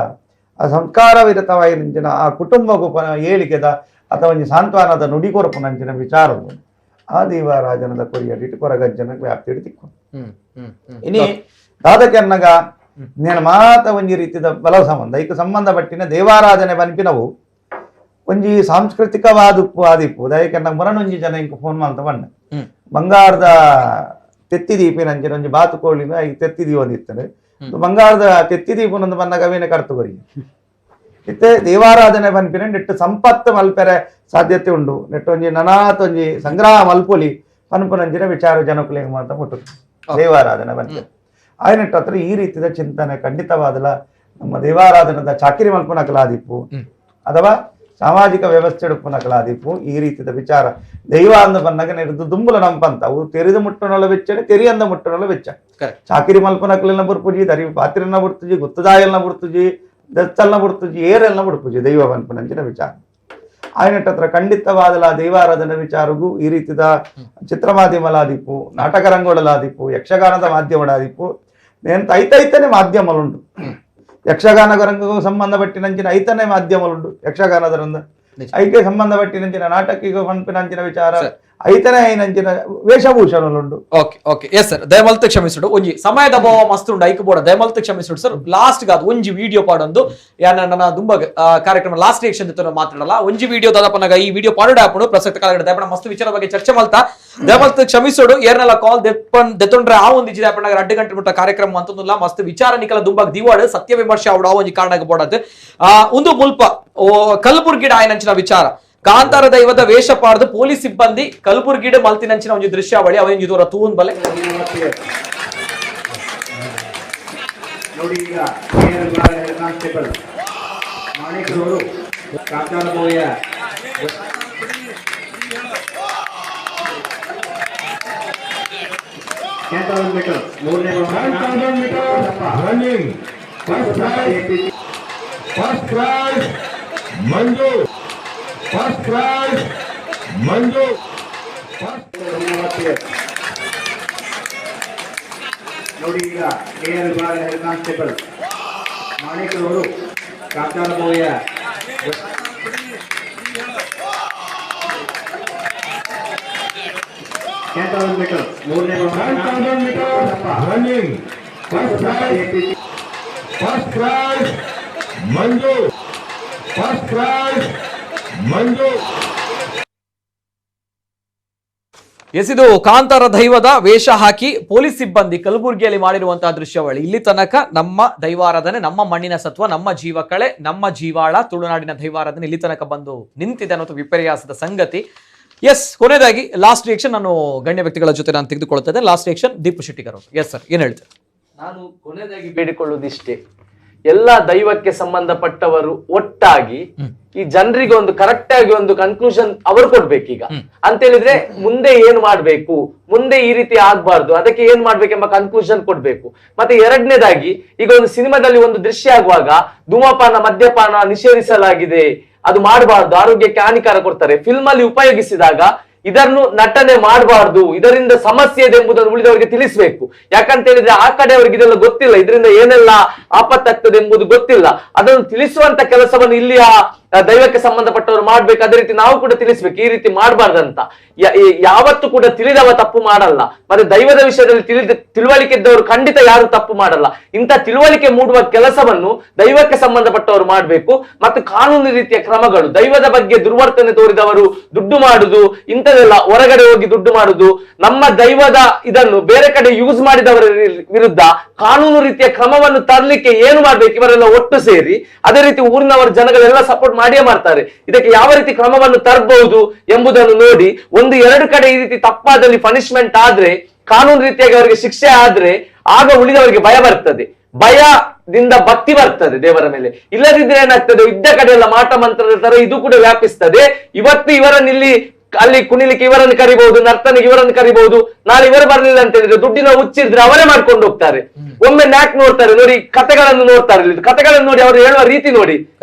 ಆ ಸಂಸ್ಕಾರವಿರತವಾಗಿ ನಂಚಿನ ಆ ಕುಟುಂಬಕ್ಕೂ ಏಳಿಗೆದ ಅಥವಾ ಒಂಜಿ ಸಾಂತ್ವನದ ನುಡಿಕೊರಪುನಂಚಿನ ವಿಚಾರವು ಆ ದೇವರಾಜನದ ಕೊರಿಯಡಿಟ್ಟು ಕೊರಗಜ್ಜನ ವ್ಯಾಪ್ತಿ ತಿಕ್ಕು ಇನಿ ದಾದಕ್ಕೆ ಅನ್ನಗ నేను ಮಾತ ಒಂಜಿ ರೀತಿದ ಬಲ ಸಂಬಂಧ ಈಕ ಸಂಬಂಧಪಟ್ಟಿನ ದೇವಾರಾಧನೆ ಬನ್ಪಿನವು ಒಂಜಿ ಸಾಂಸ್ಕೃತಿಕವಾದುಪ್ಪು ಆದಿಪ್ಪು ದಯಕ್ಕೆ ನಂಗೆ ಮರನೊಂಜಿ ಜನ ಇಂಕ ಫೋನ್ ಮಾಡ್ತಾ ಬಂಡ ಬಂಗಾರದ ತೆತ್ತಿದೀಪಿನ ಅಂಚಿನ ಒಂಜಿ ಬಾತುಕೋಳಿನ ಈಗ ತೆತ್ತಿದೀಪ ಒಂದಿರ್ತಾರೆ ಬಂಗಾರದ ತೆತ್ತಿದೀಪನೊಂದು ಬಂದಾಗ ಅವೇನೆ ಕರ್ತುಕೊರಿ ಇತ್ತೆ ದೇವಾರಾಧನೆ ಬನ್ಪಿನ ನೆಟ್ಟು ಸಂಪತ್ತು ಮಲ್ಪೆರೆ ಸಾಧ್ಯತೆ ಉಂಡು ನೆಟ್ಟು ಒಂಜಿ ನನಾತ್ ಒಂಜಿ ಸಂಗ್ರಹ ಮಲ್ಪೊಲಿ ಪನ್ಪುನಂಚಿನ ವಿಚಾರ ಜನಕುಲಿಗೆ ಮಾತ ಮುಟ್ಟು ದೇವಾರಾಧನೆ ಬನ್ಪೆ ಆಯ್ನೆಟ್ಟು ಹತ್ರ ಈ ರೀತಿಯ ಚಿಂತನೆ ಖಂಡಿತವಾದಲ್ಲ ನಮ್ಮ ದೇವಾರಾಧನದ ಚಾಕಿರಿ ಮಲ್ಪನಕಲಾದಿಪ್ಪು ಅಥವಾ ಸಾಮಾಜಿಕ ವ್ಯವಸ್ಥೆ ಉಡುಪನಕಲಾದಿಪ್ಪು ಈ ರೀತಿಯ ವಿಚಾರ ದೈವ ಅಂದ ಬಂದಾಗ ನೆರೆದು ದುಂಬುಲ ನಂಪಂತ ಅವು ತೆರೆದು ಮುಟ್ಟನೊಳ ವೆಚ್ಚನೆ ತೆರಿಯಂದ ಮುಟ್ಟನೊಳ ವೆಚ್ಚ ಚಾಕಿರಿ ಮಲ್ಪನಕಲೆಲ್ಲ ಬುರ್ಪುಜಿ ದರಿ ಪಾತ್ರೆನ ಬುಡ್ತುಜಿ ಗುತ್ತದಾಯಲ್ನ ಬುಡ್ತುಜಿ ದತ್ತಲ್ನ ಬುಡ್ತುಜಿ ಏರೆಲ್ನ ಬುಡ್ಪುಜಿ ದೈವ ಮಲ್ಪನಂಚಿನ ವಿಚಾರ ಆಯ್ನೆಟ್ಟು ಹತ್ರ ಖಂಡಿತವಾದಲ್ಲ ದೈವಾರಾಧನ ವಿಚಾರಗೂ ಈ ರೀತಿಯ ಚಿತ್ರಮಾಧ್ಯಮಲಾದಿಪ್ಪು ನಾಟಕ ರಂಗೋಳಲಾದಿಪ್ಪು ಯಕ್ಷಗಾನದ ಮಾಧ್ಯಮಲಾದಿಪ್ಪು ಎಂತ ಐತೈತನೇ ಮಾಧ್ಯಮಲುಂಟು ಯಕ್ಷಗಾನ ರಂಗಕ್ಕೂ ಸಂಬಂಧಪಟ್ಟಿನಂಚಿನ ಐತನೇ ಮಾಧ್ಯಮಲುಂಟು ಯಕ್ಷಗಾನದ ರಂಗ ಐಕೆ ಸಂಬಂಧಪಟ್ಟಿನಂಚಿನ ನಾಟಕಿಗೂ ಪಂಪಿನಂಚಿನ ವಿಚಾರ ಐತನೇ ಐನಂಚಿನ ವೇಷಭೂಷಣಲುಂಡು ಓಕೆ ಓಕೆ ಎಸ್ ಸರ್ ದಯಮಲ್ತು ಕ್ಷಮಿಸುಡು ಒಂಜಿ ಸಮಯದ ಅಭಾವ ಮಸ್ತ್ ಉಂಡು ಐಕ್ ಬೋಡ ದಯಮಲ್ತು ಕ್ಷಮಿಸುಡು ಸರ್ ಲಾಸ್ಟ್ ಗಾದ್ ಒಂಜಿ ವಿಡಿಯೋ ಪಾಡೊಂದು ನನ್ನ ದುಂಬ ಕಾರ್ಯಕ್ರಮ ಲಾಸ್ಟ್ ರಿಯಾಕ್ಷನ್ ಜೊತೆ ಮಾತಾಡಲ್ಲ ಒಂಜಿ ವಿಡಿಯೋ ದಾದಪ್ಪನಾಗ ಈ ವಿಡಿಯೋ ಪಾಡು ಆಪುಡು ಪ್ರಸಕ್ತ ಕಾಲಘಟ್ಟ ದಯಪಣ ಮಸ್ತ್ ವಿಚಾರ ಬಗ್ಗೆ ಚರ್ಚೆ ಮಲ್ತಾ ದಯಮಲ್ತು ಕ್ಷಮಿಸುಡು ಏರ್ನೆಲ್ಲ ಕಾಲ್ ದೆತ್ತೊಂಡ್ರೆ ಆ ಒಂದು ಇಜ್ಜಿದ ಅಪ್ಪನಾಗ 2 ಗಂಟೆ ಮುಟ್ಟ ಕಾರ್ಯಕ್ರಮ ಅಂತಂದಿಲ್ಲ ಮಸ್ತ್ ವಿಚಾರ ನಿಕಲ ದುಂಬಾಗ ದಿವಾಡು ಸತ್ಯ ವಿಮರ್ಶೆ ಅವಡು ಆ ಒಂಜಿ ಕಾರಣಕ್ಕೆ ಬೋಡದು ಒಂದು ಮುಲ್ಪ ಕಲಬುರ್ಗಿಡ ಆಯ್ನಂಚಿನ ವಿಚಾರ ಕಾಂತಾರ ದೈವದ ವೇಷ ಪಾಡ್ದು ಪೊಲೀಸ್ ಸಿಬ್ಬಂದಿ ಕಲಬುರ್ಗಿಡ ಮಲ್ತಿನಂಚಿನ ಒಂದು ದೃಶ್ಯಾವಳಿ ಅವನ್ ಇದರ ತೂನ್ ಬಲೆ ನೋಡಿ ಈಗ ಕಾನ್ಸ್ಟೇಬಲ್ ಮಾಣಿಕರವರು ಕಾಂತಾರ ಬೋಯ ಮೀಟರ್ 3ನೇ ರನ್ನಿಂಗ್ ಫಸ್ಟ್ ಪ್ರೈಸ್ ಮಂಜು ಫಸ್ಟ್ ಪ್ರೈಸ್ ಮಂಜು ನೋಡಿ ಈಗ KR ವಿಭಾಗದ head constable ಮಾಣಿಕರವರು Kantara ಬೋಯ 10,000 meter. 10,000 meter running. First prize, Manju. First prize, Manju. ಎಸಿದು ಕಾಂತಾರ ದೈವದ ವೇಷ ಹಾಕಿ ಪೊಲೀಸ್ ಸಿಬ್ಬಂದಿ ಕಲಬುರಗಿಯಲ್ಲಿ ಮಾಡಿರುವಂತಹ ದೃಶ್ಯಾವಳಿ. ಇಲ್ಲಿ ತನಕ ನಮ್ಮ ದೈವಾರಾಧನೆ, ನಮ್ಮ ಮಣ್ಣಿನ ಸತ್ವ, ನಮ್ಮ ಜೀವಕಳೆ, ನಮ್ಮ ಜೀವಾಳ, ತುಳುನಾಡಿನ ದೈವಾರಾಧನೆ ಇಲ್ಲಿ ತನಕ ಬಂದು ನಿಂತಿದೆ ಅನ್ನೋದು ವಿಪರ್ಯಾಸದ ಸಂಗತಿ. ಎಸ್, ಕೊನೆಯದಾಗಿ ಲಾಸ್ಟ್ ರಿಯಾಕ್ಷನ್ ನಾನು ಗಣ್ಯ ವ್ಯಕ್ತಿಗಳ ಜೊತೆ ನಾನು ತೆಗೆದುಕೊಳ್ತಾ ಇದ್ದೆ. ಲಾಸ್ಟ್ ರಿಯಾಕ್ಷನ್ ದೀಪು ಶೆಟ್ಟಿಗರ್ ಅವರು. ಎಸ್ ಸರ್, ಏನ್ ಹೇಳ್ತಾರೆ? ನಾನು ಕೊನೆಯದಾಗಿ ಬೇಡಿಕೊಳ್ಳುವುದಿಷ್ಟೇ, ಎಲ್ಲ ದೈವಕ್ಕೆ ಸಂಬಂಧಪಟ್ಟವರು ಒಟ್ಟಾಗಿ ಈ ಜನರಿಗೆ ಒಂದು ಕರೆಕ್ಟ್ ಆಗಿ ಒಂದು ಕನ್ಕ್ಲೂಷನ್ ಅವರು ಕೊಡ್ಬೇಕೀಗ ಅಂತ ಹೇಳಿದ್ರೆ, ಮುಂದೆ ಏನ್ ಮಾಡ್ಬೇಕು, ಮುಂದೆ ಈ ರೀತಿ ಆಗ್ಬಾರ್ದು, ಅದಕ್ಕೆ ಏನ್ ಮಾಡ್ಬೇಕೆಂಬ ಕನ್ಕ್ಲೂಷನ್ ಕೊಡ್ಬೇಕು. ಮತ್ತೆ ಎರಡನೇದಾಗಿ, ಈಗ ಒಂದು ಸಿನಿಮಾದಲ್ಲಿ ಒಂದು ದೃಶ್ಯ ಆಗುವಾಗ ಧೂಮಪಾನ, ಮದ್ಯಪಾನ ನಿಷೇಧಿಸಲಾಗಿದೆ, ಅದು ಮಾಡಬಾರ್ದು, ಆರೋಗ್ಯಕ್ಕೆ ಹಾನಿಕಾರ ಕೊಡ್ತಾರೆ, ಫಿಲ್ಮ್ ಅಲ್ಲಿ ಉಪಯೋಗಿಸಿದಾಗ ಇದನ್ನು ನಟನೆ ಮಾಡಬಾರ್ದು, ಇದರಿಂದ ಸಮಸ್ಯೆ ಇದೆ ಎಂಬುದನ್ನು ಉಳಿದವರಿಗೆ ತಿಳಿಸಬೇಕು. ಯಾಕಂತ ಹೇಳಿದ್ರೆ ಆ ಕಡೆ ಅವರಿಗೆ ಇದೆಲ್ಲ ಗೊತ್ತಿಲ್ಲ, ಇದರಿಂದ ಏನೆಲ್ಲ ಆಪತ್ತಾಗ್ತದೆ ಎಂಬುದು ಗೊತ್ತಿಲ್ಲ. ಅದನ್ನು ತಿಳಿಸುವಂತ ಕೆಲಸವನ್ನು ಇಲ್ಲಿ ದೈವಕ್ಕೆ ಸಂಬಂಧಪಟ್ಟವರು ಮಾಡ್ಬೇಕು. ಅದೇ ರೀತಿ ನಾವು ಕೂಡ ತಿಳಿಸ್ಬೇಕು, ಈ ರೀತಿ ಮಾಡಬಾರ್ದಂತ. ಯಾವತ್ತೂ ಕೂಡ ತಿಳಿದವ ತಪ್ಪು ಮಾಡಲ್ಲ, ಮತ್ತೆ ದೈವದ ವಿಷಯದಲ್ಲಿ ತಿಳುವಳಿಕೆ ಇದ್ದವರು ಖಂಡಿತ ಯಾರು ತಪ್ಪು ಮಾಡಲ್ಲ. ಇಂಥ ತಿಳುವಳಿಕೆ ಮೂಡುವ ಕೆಲಸವನ್ನು ದೈವಕ್ಕೆ ಸಂಬಂಧಪಟ್ಟವರು ಮಾಡಬೇಕು. ಮತ್ತು ಕಾನೂನು ರೀತಿಯ ಕ್ರಮಗಳು, ದೈವದ ಬಗ್ಗೆ ದುರ್ವರ್ತನೆ ತೋರಿದವರು, ದುಡ್ಡು ಮಾಡುದು, ಇಂಥದೆಲ್ಲ ಹೊರಗಡೆ ಹೋಗಿ ದುಡ್ಡು ಮಾಡುದು, ನಮ್ಮ ದೈವದ ಇದನ್ನು ಬೇರೆ ಕಡೆ ಯೂಸ್ ಮಾಡಿದವರ ವಿರುದ್ಧ ಕಾನೂನು ರೀತಿಯ ಕ್ರಮವನ್ನು ತರಲಿಕ್ಕೆ ಏನು ಮಾಡ್ಬೇಕು, ಇವರೆಲ್ಲ ಒಟ್ಟು ಸೇರಿ ಅದೇ ರೀತಿ ಊರಿನವರ ಜನಗಳೆಲ್ಲ ಸಪೋರ್ಟ್ ಮಾಡಿಯೇ ಮಾಡ್ತಾರೆ. ಇದಕ್ಕೆ ಯಾವ ರೀತಿ ಕ್ರಮವನ್ನು ತರಬಹುದು ಎಂಬುದನ್ನು ನೋಡಿ, 1-2 ಕಡೆ ಈ ರೀತಿ ತಪ್ಪಾದಲ್ಲಿ ಪನಿಷ್ಮೆಂಟ್ ಆದ್ರೆ, ಕಾನೂನು ರೀತಿಯಾಗಿ ಅವರಿಗೆ ಶಿಕ್ಷೆ ಆದ್ರೆ, ಆಗ ಉಳಿದವರಿಗೆ ಭಯ ಬರ್ತದೆ, ಭಯದಿಂದ ಭಕ್ತಿ ಬರ್ತದೆ ದೇವರ ಮೇಲೆ. ಇಲ್ಲದಿದ್ರೆ ಏನಾಗ್ತದೆ, ಇದ್ದ ಕಡೆ ಎಲ್ಲ ಮಾಟ ಮಂತ್ರದ ತರ ಇದು ಕೂಡ ವ್ಯಾಪಿಸ್ತದೆ. ಇವತ್ತು ಇವರನ್ನಿಲ್ಲಿ ಅಲ್ಲಿ ಕುಣಿಲಿಕ್ಕೆ ಇವರನ್ನು ಕರಿಬಹುದು, ನರ್ತನಿಗೆ ಇವರನ್ನು ಕರಿಬಹುದು, ನಾಳೆ ಇವರು ಬರ್ಲಿಲ್ಲ ಅಂತ ಹೇಳಿದ್ರೆ ದುಡ್ಡಿನ ಹುಚ್ಚಿದ್ರೆ ಅವರೇ ಮಾಡ್ಕೊಂಡು ಹೋಗ್ತಾರೆ. ಒಮ್ಮೆ ನ್ಯಾಕ್ ನೋಡ್ತಾರೆ ನೋಡಿ, ಕಥೆಗಳನ್ನು ನೋಡ್ತಾರೆ, ಕಥೆಗಳನ್ನು ನೋಡಿ ಅವರು ಹೇಳುವ ರೀತಿ ನೋಡಿ,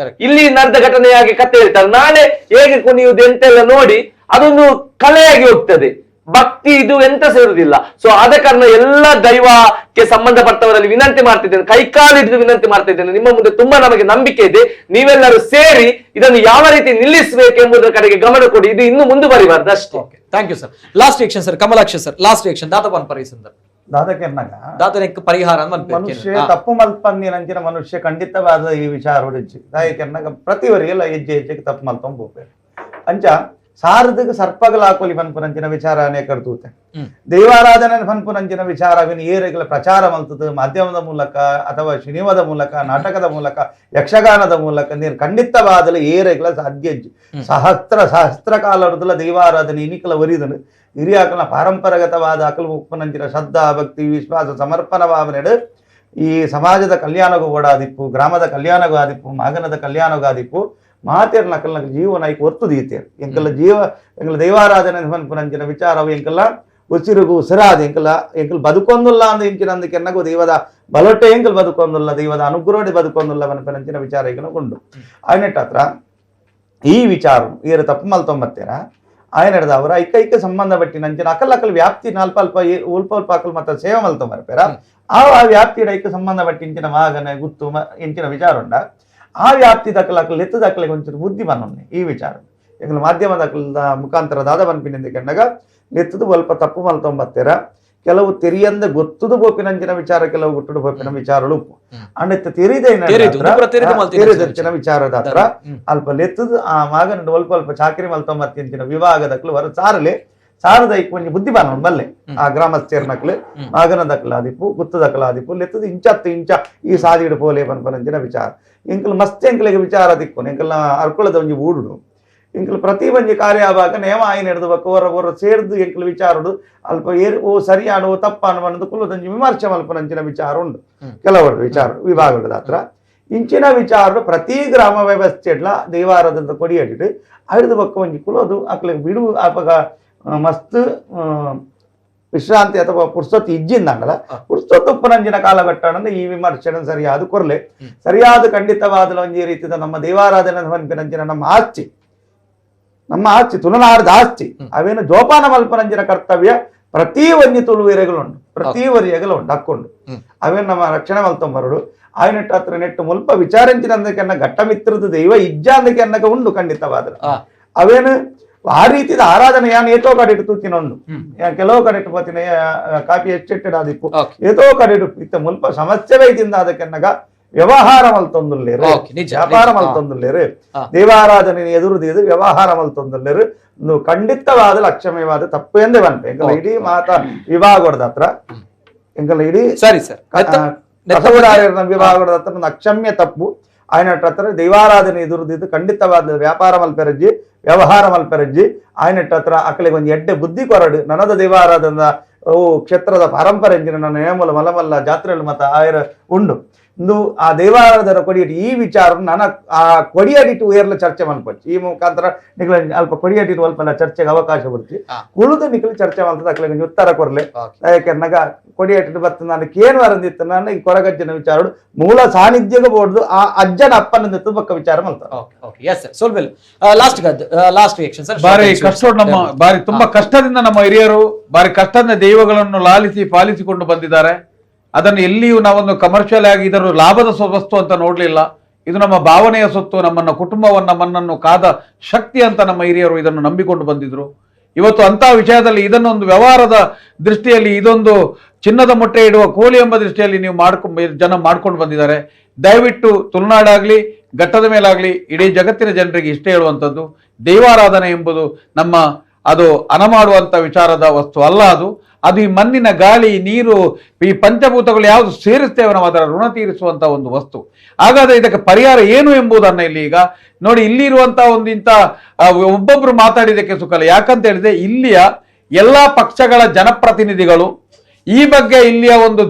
ಇಲ್ಲಿ ನಡೆದ ಘಟನೆಯಾಗಿ ಕಥೆ ಹೇಳ್ತಾರೆ, ನಾಳೆ ಹೇಗೆ ಕುಣಿಯುವುದು ಎಂತೆಲ್ಲ ನೋಡಿ ಅದೊಂದು ಕಲೆಯಾಗಿ ಹೋಗ್ತದೆ. ಭಕ್ತಿ ಇದು ಎಂತ ಸೇರುವುದಿಲ್ಲ. ಸೊ ಆದ ಕಾರಣ ಎಲ್ಲ ದೈವಕ್ಕೆ ಸಂಬಂಧಪಟ್ಟವರಲ್ಲಿ ವಿನಂತಿ ಮಾಡ್ತಿದ್ದೇನೆ, ಕೈಕಾಲು ಹಿಡಿದು ವಿನಂತಿ ಮಾಡ್ತಾ ಇದ್ದೇನೆ, ನಿಮ್ಮ ಮುಂದೆ ತುಂಬಾ ನಮಗೆ ನಂಬಿಕೆ ಇದೆ, ನೀವೆಲ್ಲರೂ ಸೇರಿ ಇದನ್ನು ಯಾವ ರೀತಿ ನಿಲ್ಲಿಸಬೇಕು ಎಂಬುದರ ಕಡೆಗೆ ಗಮನ ಕೊಡಿ. ಇದು ಇನ್ನು ಮುಂದುವರಿಬಾರ್ದು ಅಷ್ಟೇ. Thank you sir. Last reaction sir, Kamalaksha sir, last reaction ದಾತಪನ್ ಪರಿಸಂದರ್ ದಾತನಕ್ಕೆ ಪರಿಹಾರ ಮನುಷ್ಯ ತಪ್ಪು ಮಲ್ಪಂದಿನಂಚಿನ ಮನುಷ್ಯ ಖಂಡಿತವಾದ ಈ ವಿಚಾರ ಹೊಡಿಸಿ ದಾಯಕನ್ನಾಗ ಪ್ರತಿವರಿಗೆಲ್ಲ ಹೆಜ್ಜೆ ಹೆಜ್ಜೆಗೆ ತಪ್ಪು ಮಲ್ತೊಂಬೋಗ್ಬೇಕು ಅಂಚ ಸಾರದಕ್ಕೆ ಸರ್ಪಗಳ ಹಾಕೋಲಿ ಪನ್ಪುನಂಚಿನ ವಿಚಾರನೇ ಕರ್ತೂತೆ. ದೈವಾರಾಧನೆ ಪನ್ಪುನಂಚಿನ ವಿಚಾರ ಅವಿನ ಏರೆಗಳ ಪ್ರಚಾರ ಮಲ್ತದ ಮಾಧ್ಯಮದ ಮೂಲಕ ಅಥವಾ ಸಿನಿಮಾದ ಮೂಲಕ, ನಾಟಕದ ಮೂಲಕ, ಯಕ್ಷಗಾನದ ಮೂಲಕ ನೀರು ಖಂಡಿತವಾದಲು ಏರೆಗಳ ಸಾಧ್ಯ ಸಹಸ್ರ ಕಾಲದಲ್ಲ ದೈವಾರಾಧನೆ ಇನಿಕಲ ವರಿದನು ಹಿರಿಯಾಕಲ ಪಾರಂಪರಾಗತವಾದ ಅಕಲ್ ಮುಪ್ಪನಂಚಿನ ಶ್ರದ್ಧಾ, ಭಕ್ತಿ, ವಿಶ್ವಾಸ, ಸಮರ್ಪಣ ಭಾವನೆಡು ಈ ಸಮಾಜದ ಕಲ್ಯಾಣಗೂ ಓಡಾದಿಪ್ಪು, ಗ್ರಾಮದ ಕಲ್ಯಾಣಗೂ ಆದಿಪ್ಪು, ಮಗನದ ಕಲ್ಯಾಣಗೂ ಆದಿಪ್ಪು ಮಾತೇರ್ ನಕಲ್ ಜೀವನ ಐಕ್ ಒತ್ತು ದೀತೇರು ಎಂಕಲ್ಲ ಎಂಕಲ್ ದೈವಾರಾಧನೆ ಪನ್ಪುನಂಚಿನ ವಿಚಾರವು ಎಂಕಲ್ಲ ಉಸಿರುಗೂ ಉಸಿರಾದ ಎಂಕಲ್ ಬದುಕೊಂದುಲ್ಲ ಅಂದ ಇಂಚಿನಂದಕ್ಕೆ ಎನ್ನಗೂ ದೈವದ ಬಲೊಟ್ಟೆ ಎಂಕಲ್ ಬದುಕೊಂದುಲ್ಲ, ದೈವದ ಅನುಗ್ರಹಡಿ ಬದುಕೊಂದುಲ್ಲ ಪನ್ಪುನಂಚಿನ ವಿಚಾರ ಈಗಲೂ ಉಂಡು. ಆಯ್ನೆಟ್ ಹತ್ರ ಈ ವಿಚಾರ ಈರ ತಪ್ಪು ಮಲ್ತೊಂಬತ್ತೇರ ఆయన ಅವರ ಐಕೈಕ ಸಂಬಂಧ ಬಟ್ಟಿ ನಂಚಿನ ಅಕಲ್ ವ್ಯಾಪ್ತಿ ಅಲ್ಪ ಅಲ್ಪ ಉಲ್ಪ ಅಕಲ್ ಮತ್ತೆ ಸೇವೆ ಮಲ್ತೊಂಬರ್ಪೇರ ಆ ವ್ಯಾಪ್ತಿ ಐಕ ಸಂಬಂಧ ಬಟ್ಟಿ ಇಂಚಿನ ಮಾಗನ ಗುತ್ತು ಇಂಚಿನ ವಿಚಾರ ಉಂಡ ಆ ವ್ಯಾಪ್ತಿ ದಕ್ಕಲ ಎತ್ತದಕ್ಕಲಿಗೆ ಒಂಚೂರು ಬುದ್ಧಿ ಬನ್ನೊನ್ನೆ ಈ ವಿಚಾರ ಎಂಗ್ಲ ಮಾಧ್ಯಮ ದಕ್ಕಲದ ಮುಖಾಂತರ ದಾದ ಬನ್ಪಿನಿಂದ ಕಂಡಾಗ ಎತ್ತದು ಸ್ವಲ್ಪ ತಪ್ಪು ಮಲ್ತೊಂಬತ್ತೇರ ಕೆಲವು ತೆರಿಯಂದ ಗೊತ್ತದು ಬೋಪಿನಂಚಿನ ವಿಚಾರ, ಕೆಲವು ಗುಟ್ಟುಡು ಬೋಪಿನ ವಿಚಾರಗಳು ಅಂಡ ತೆರಿದ ವಿಚಾರದ ಹತ್ರ ಅಲ್ಪ ಲೆತ್ತದು ಆ ಮಾಗನ ಒಲ್ಪ ಅಲ್ಪ ಚಾಕರಿ ಮಲ್ತೊಂಬತ್ತಿನ ವಿವಾಹದಕ್ಕಲು ವರ ಸಾರಲೆ ಸಾರದ ಕೊಂಚ ಬುದ್ಧಿ ಬಾನ ಬಲ್ಲೆ ಆ ಗ್ರಾಮಸ್ಥರ ನಕ್ಲು ಮಾಗನ ದಕ್ಕಲಾದಿಪ್ಪು, ಗುತ್ತು ದಕ್ಕಲಾದಿಪ್ಪು, ಲೆತ್ತದು ಇಂಚ ಈ ಸಾದಿಡು ಪೋಲೆ ಪನ್ಪನಂಚಿನ ವಿಚಾರ ಎಂಕಲ್ ಮಸ್ತ್ ಎಂಕಲಿಗೆ ವಿಚಾರ ದಿಕ್ಕು ಎಂಕಲ್ನ ಅರ್ಕೊಳದ ಒಂಜಿ ಊಡುಡು ಎಂಕಲ್ ಪ್ರತಿ ಒಂಜಿ ಕಾರ್ಯ ಆವಾಗ ನೇಮ ಆಯ್ನ ಹಿಡಿದಬೇಕು ಹೊರ ಸೇರ್ದು ಎಂಕಲ್ ವಿಚಾರಡು ಅಲ್ಪ ಓ ಸರಿಯಾಡು ಓ ತಪ್ಪಾನು ಅನ್ನೋದು ಕುಲ್ಲದಂಜಿ ವಿಮರ್ಶೆ ಮಲ್ಪನಂಚಿನ ವಿಚಾರ ಉಂಡು ಕೆಲವರು ವಿಚಾರ ವಿಭಾಗದ ಹತ್ರ ಇಂಚಿನ ವಿಚಾರ ಪ್ರತಿ ಗ್ರಾಮ ವ್ಯವಸ್ಥೆಡ್ಲ ದೈವಾರಾಧದ ಕೊಡಿಯಡಿಟ್ಟು ಹಿಡಿದು ಬಕ್ಕ ಒಂಜಿ ಕುಲೋದು ಅಕ್ಲಿಗೆ ಬಿಡು ಅಪಗ ಮಸ್ತ್ ವಿಶ್ರಾಂತಿ ಅಥವಾ ಪುರ್ಸೊತ್ತು ಇಜ್ಜಿಂದಂಗಲ್ಲ ಪುರ್ಸೊತ್ತು ಉಪ್ಪನಂಜಿನ ಕಾಲಘಟ್ಟ ಈ ವಿಮರ್ಶೆ ಸರಿಯಾದ ಕೊರ್ಲೆ ಸರಿಯಾದ ಖಂಡಿತವಾದ ಒಂಜಿ ರೀತಿಯ ನಮ್ಮ ದೈವಾರಾಧನೆ ಪನ್ಪಿನಂಚಿನ ನಮ್ಮ ಆಸ್ತಿ ತುಳುನಾಡದ ಆಸ್ತಿ ಅವೇನು ಜೋಪಾನ ಮಲ್ಪನಂಚಿನ ಕರ್ತವ್ಯ ಪ್ರತಿ ಒಂಜಿ ತುಳುವೆರೆಗಳುಂಡು, ಪ್ರತಿ ವರಿಯಗಲುಂಡು ಹಾಕೊಂಡು ಅವೇನು ನಮ್ಮ ರಕ್ಷಣೆ ಮಲ್ತೊಂಬರಡು ಆಯ್ನೆಟ್ಟು ಹತ್ರ ನೆಟ್ಟು ಮುಲ್ಪ ವಿಚಾರಂಚಿನ ಘಟ್ಟ ಮಿತ್ರದ ದೈವ ಇಜ್ಜ ಅಂದಕ್ಕೆ ಅನ್ನಕ ಉಂಡು ಖಂಡಿತವಾದ ಅವೇನು ಆ ರೀತಿದ ಆರಾಧನೆ ಯಾನ್ ಏತೋ ಕಡೆ ಇಟ್ಟು ತೂತಿನೊಂದು ಕೆಲವು ಕಡೆ ಇಟ್ಟು ಪತ್ತಿನ ಕಾಪಿ ಹೆಚ್ಚೆಟ್ಟಿಡ ಆದಿಪ್ಪು ಏತೋ ಕಡೆ ಇತ್ತ ಮುಲ್ಪ ಸಮಸ್ಯೆ ಬೈದಿಂದ ಅದಕ್ಕೆನ್ನಗ ವ್ಯವಹಾರ ಮಲ್ತೊಂದುಲ್ಲೇರು ವ್ಯಾಪಾರ ಮಲ್ತೊಂದುಲ್ಲೇರು ದೇವಾರಾಧನೆ ಎದುರುದಿದು ವ್ಯವಹಾರ ಮಲ್ತೊಂದುಲ್ಲೇರು ಒಂದು ಖಂಡಿತವಾದ ಲಕ್ಷ್ಯಮಯವಾದ ತಪ್ಪು ಎಂದೇ ಬಂತೆ ಎಂಕಲ ಇಡೀ ಮಾತಾ ವಿವಾಹದ ಹತ್ರ ಎಂಕಲ ಇಡೀ ಸರಿ ಸರ್ ವಿವಾಹದ ಹತ್ರ ಒಂದು ಅಕ್ಷಮ್ಯ ತಪ್ಪು ఆయన ಹತ್ರ ದೈವಾರಾಧನೆ ಎದುರುದಿದ್ದು ಖಂಡಿತವಾದ ವ್ಯಾಪಾರ ಮಲ್ಪೆರಜ್ಜಿ ವ್ಯವಹಾರ ಮಲ್ಪೆರಜ್ಜಿ ఆయన ಹತ್ರ ಅಕ್ಕಳಿಗೆ ಒಂದು ಎಡ್ಡೆ ಬುದ್ಧಿ ಕೊರಡು ನನದ ದೈವಾರಾಧನ ಕ್ಷೇತ್ರದ ಪರಂಪರೆ ನನ್ನ ನೇಮಲ ಮಲಮಲ್ಲ ಜಾತ್ರೆಯಲ್ಲಿ ಮತ ಆಯರ ಉಂಡು ಇಂದು ಆ ದೇವಾರಾಧನ ಕೊಡಿಯಟಿ ಈ ವಿಚಾರ ನನ್ನ ಆ ಕೊಡಿಯಡಿಟ್ಟು ಏರ್ಲ ಚರ್ಚೆ ಮಲ್ಪಚ್ಚಿ ಈ ಮುಖಾಂತರ ನಿಖಲ ಅಲ್ಪ ಕೊಡಿಯಡಿಟ್ಟು ಅಲ್ಪ ಚರ್ಚೆಗೆ ಅವಕಾಶ ಬರುತ್ತೆ ಕುಳಿದು ನಿಖಲು ಚರ್ಚೆ ಮಲ್ತದ ಅಕ್ಕಳಿಗೆ ಉತ್ತರ ಕೊರ್ಲೆ ಯಾಕೆ ನಗ ಕೊಡಿಯಟ್ಟಿಟ್ಟು ಬರ್ತದೆ ನಾನು ಕೇನು ವರಂದಿತ್ತು ನಾನು ಈ ಕೊರಗಜ್ಜನ ವಿಚಾರ ಮೂಲ ಸಾನ್ನಿಧ್ಯಗ ಬೋಡ್ದು ಆ ಅಜ್ಜನ ಅಪ್ಪನ ಪಕ್ಕ ವಿಚಾರ ಮಲ್ತಾರೆ ಬಾರಿ ಕಷ್ಟ ನಮ್ಮ ಬಾರಿ ತುಂಬಾ ಕಷ್ಟದಿಂದ ನಮ್ಮ ಹಿರಿಯರು ಬಾರಿ ಕಷ್ಟದಿಂದ ದೈವಗಳನ್ನು ಲಾಲಿಸಿ ಪಾಲಿಸಿಕೊಂಡು ಬಂದಿದ್ದಾರೆ. ಅದನ್ನು ಎಲ್ಲಿಯೂ ನಾವೊಂದು ಕಮರ್ಷಿಯಲ್ ಆಗಿ ಇದರ ಲಾಭದ ವಸ್ತು ಅಂತ ನೋಡ್ಲಿಲ್ಲ. ಇದು ನಮ್ಮ ಭಾವನೆಯ ಸೊತ್ತು, ನಮ್ಮನ್ನ ಕುಟುಂಬವನ್ನ ನಮ್ಮನ್ನು ಕಾದ ಶಕ್ತಿ ಅಂತ ನಮ್ಮ ಹಿರಿಯರು ಇದನ್ನು ನಂಬಿಕೊಂಡು ಬಂದಿದ್ರು. ಇವತ್ತು ಅಂತ ವಿಷಯದಲ್ಲಿ ಇದನ್ನೊಂದು ವ್ಯವಹಾರದ ದೃಷ್ಟಿಯಲ್ಲಿ ಇದೊಂದು ಚಿನ್ನದ ಮೊಟ್ಟೆ ಇಡುವ ಕೋಳಿ ಎಂಬ ದೃಷ್ಟಿಯಲ್ಲಿ ನೀವು ಜನ ಮಾಡ್ಕೊಂಡು ಬಂದಿದ್ದಾರೆ. ದಯವಿಟ್ಟು ತುಳುನಾಡಾಗ್ಲಿ ಘಟ್ಟದ ಮೇಲಾಗ್ಲಿ ಇಡೀ ಜಗತ್ತಿನ ಜನರಿಗೆ ಇಷ್ಟ ಹೇಳುವಂಥದ್ದು, ದೈವಾರಾಧನೆ ಎಂಬುದು ನಮ್ಮ ಅದು ಅನಮಾಡುವಂಥ ವಿಚಾರದ ವಸ್ತು ಅಲ್ಲ. ಅದು ಈ ಮಣ್ಣಿನ ಗಾಳಿ ನೀರು ಈ ಪಂಚಭೂತಗಳು ಯಾವುದು ಸೇರಿಸ್ತೇವೆ ನಾವು ಅದರ ಋಣ ತೀರಿಸುವಂತ ಒಂದು ವಸ್ತು. ಹಾಗಾದ್ರೆ ಇದಕ್ಕೆ ಪರಿಹಾರ ಏನು ಎಂಬುದನ್ನ ಇಲ್ಲಿ ಈಗ ನೋಡಿ, ಇಲ್ಲಿರುವಂತಹ ಒಂದು ಇಂಥ ಒಬ್ಬೊಬ್ರು ಮಾತಾಡಿದಕ್ಕೆ ಸುಖಲ್ಲ. ಯಾಕಂತ ಹೇಳಿದ್ರೆ ಇಲ್ಲಿಯ ಎಲ್ಲಾ ಪಕ್ಷಗಳ ಜನಪ್ರತಿನಿಧಿಗಳು ಈ ಬಗ್ಗೆ ಇಲ್ಲಿಯ ಒಂದು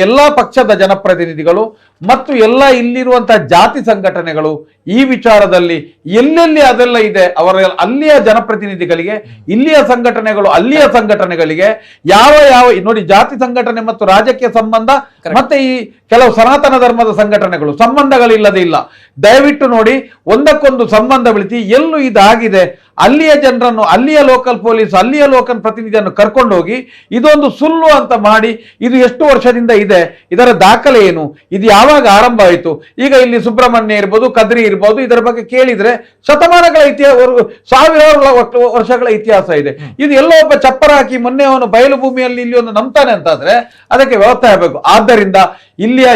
ಎಲ್ಲ ಪಕ್ಷದ ಜನಪ್ರತಿನಿಧಿಗಳು ಮತ್ತು ಎಲ್ಲ ಇಲ್ಲಿರುವಂತಹ ಜಾತಿ ಸಂಘಟನೆಗಳು ಈ ವಿಚಾರದಲ್ಲಿ ಎಲ್ಲೆಲ್ಲಿ ಅದೆಲ್ಲ ಇದೆ ಅವರ ಅಲ್ಲಿಯ ಜನಪ್ರತಿನಿಧಿಗಳಿಗೆ, ಇಲ್ಲಿಯ ಸಂಘಟನೆಗಳು ಅಲ್ಲಿಯ ಸಂಘಟನೆಗಳಿಗೆ ಯಾವ ನೋಡಿ ಜಾತಿ ಸಂಘಟನೆ ಮತ್ತು ರಾಜಕೀಯ ಸಂಬಂಧ ಮತ್ತೆ ಈ ಕೆಲವು ಸನಾತನ ಧರ್ಮದ ಸಂಘಟನೆಗಳು ಸಂಬಂಧಗಳಿಲ್ಲದೆ ಇಲ್ಲ. ದಯವಿಟ್ಟು ನೋಡಿ, ಒಂದಕ್ಕೊಂದು ಸಂಬಂಧ ಬೆಳೆಸಿ ಎಲ್ಲೂ ಇದಾಗಿದೆ ಅಲ್ಲಿಯ ಜನರನ್ನು, ಅಲ್ಲಿಯ ಲೋಕಲ್ ಪೊಲೀಸ್, ಅಲ್ಲಿಯ ಲೋಕಲ್ ಪ್ರತಿನಿಧಿಯನ್ನು ಕರ್ಕೊಂಡು ಹೋಗಿ ಇದೊಂದು ಸುಳ್ಳು ಅಂತ ಮಾಡಿ ಇದು ಎಷ್ಟು ವರ್ಷದಿಂದ ಇದೆ, ಇದರ ದಾಖಲೆ ಏನು, ಇದು ಯಾವಾಗ ಆರಂಭ ಆಯಿತು. ಈಗ ಇಲ್ಲಿ ಸುಬ್ರಹ್ಮಣ್ಯ ಇರ್ಬೋದು, ಕದ್ರಿ ಇರ್ಬೋದು, ಇದರ ಬಗ್ಗೆ ಕೇಳಿದ್ರೆ ಶತಮಾನಗಳ ಇತಿಹಾಸ, ಸಾವಿರಾರು ವರ್ಷಗಳ ಇತಿಹಾಸ ಇದೆ. ಇದು ಎಲ್ಲೋ ಒಬ್ಬ ಚಪ್ಪರ ಹಾಕಿ ಮೊನ್ನೆ ಅವನು ಬಯಲು ಭೂಮಿಯಲ್ಲಿ ಇಲ್ಲಿ ಒಂದು ನಂಬ್ತಾನೆ ಅಂತಾದ್ರೆ ಅದಕ್ಕೆ ವ್ಯವಸ್ಥೆ ಆಗಬೇಕು. ಆದ್ದರಿಂದ ಇಲ್ಲಿಯ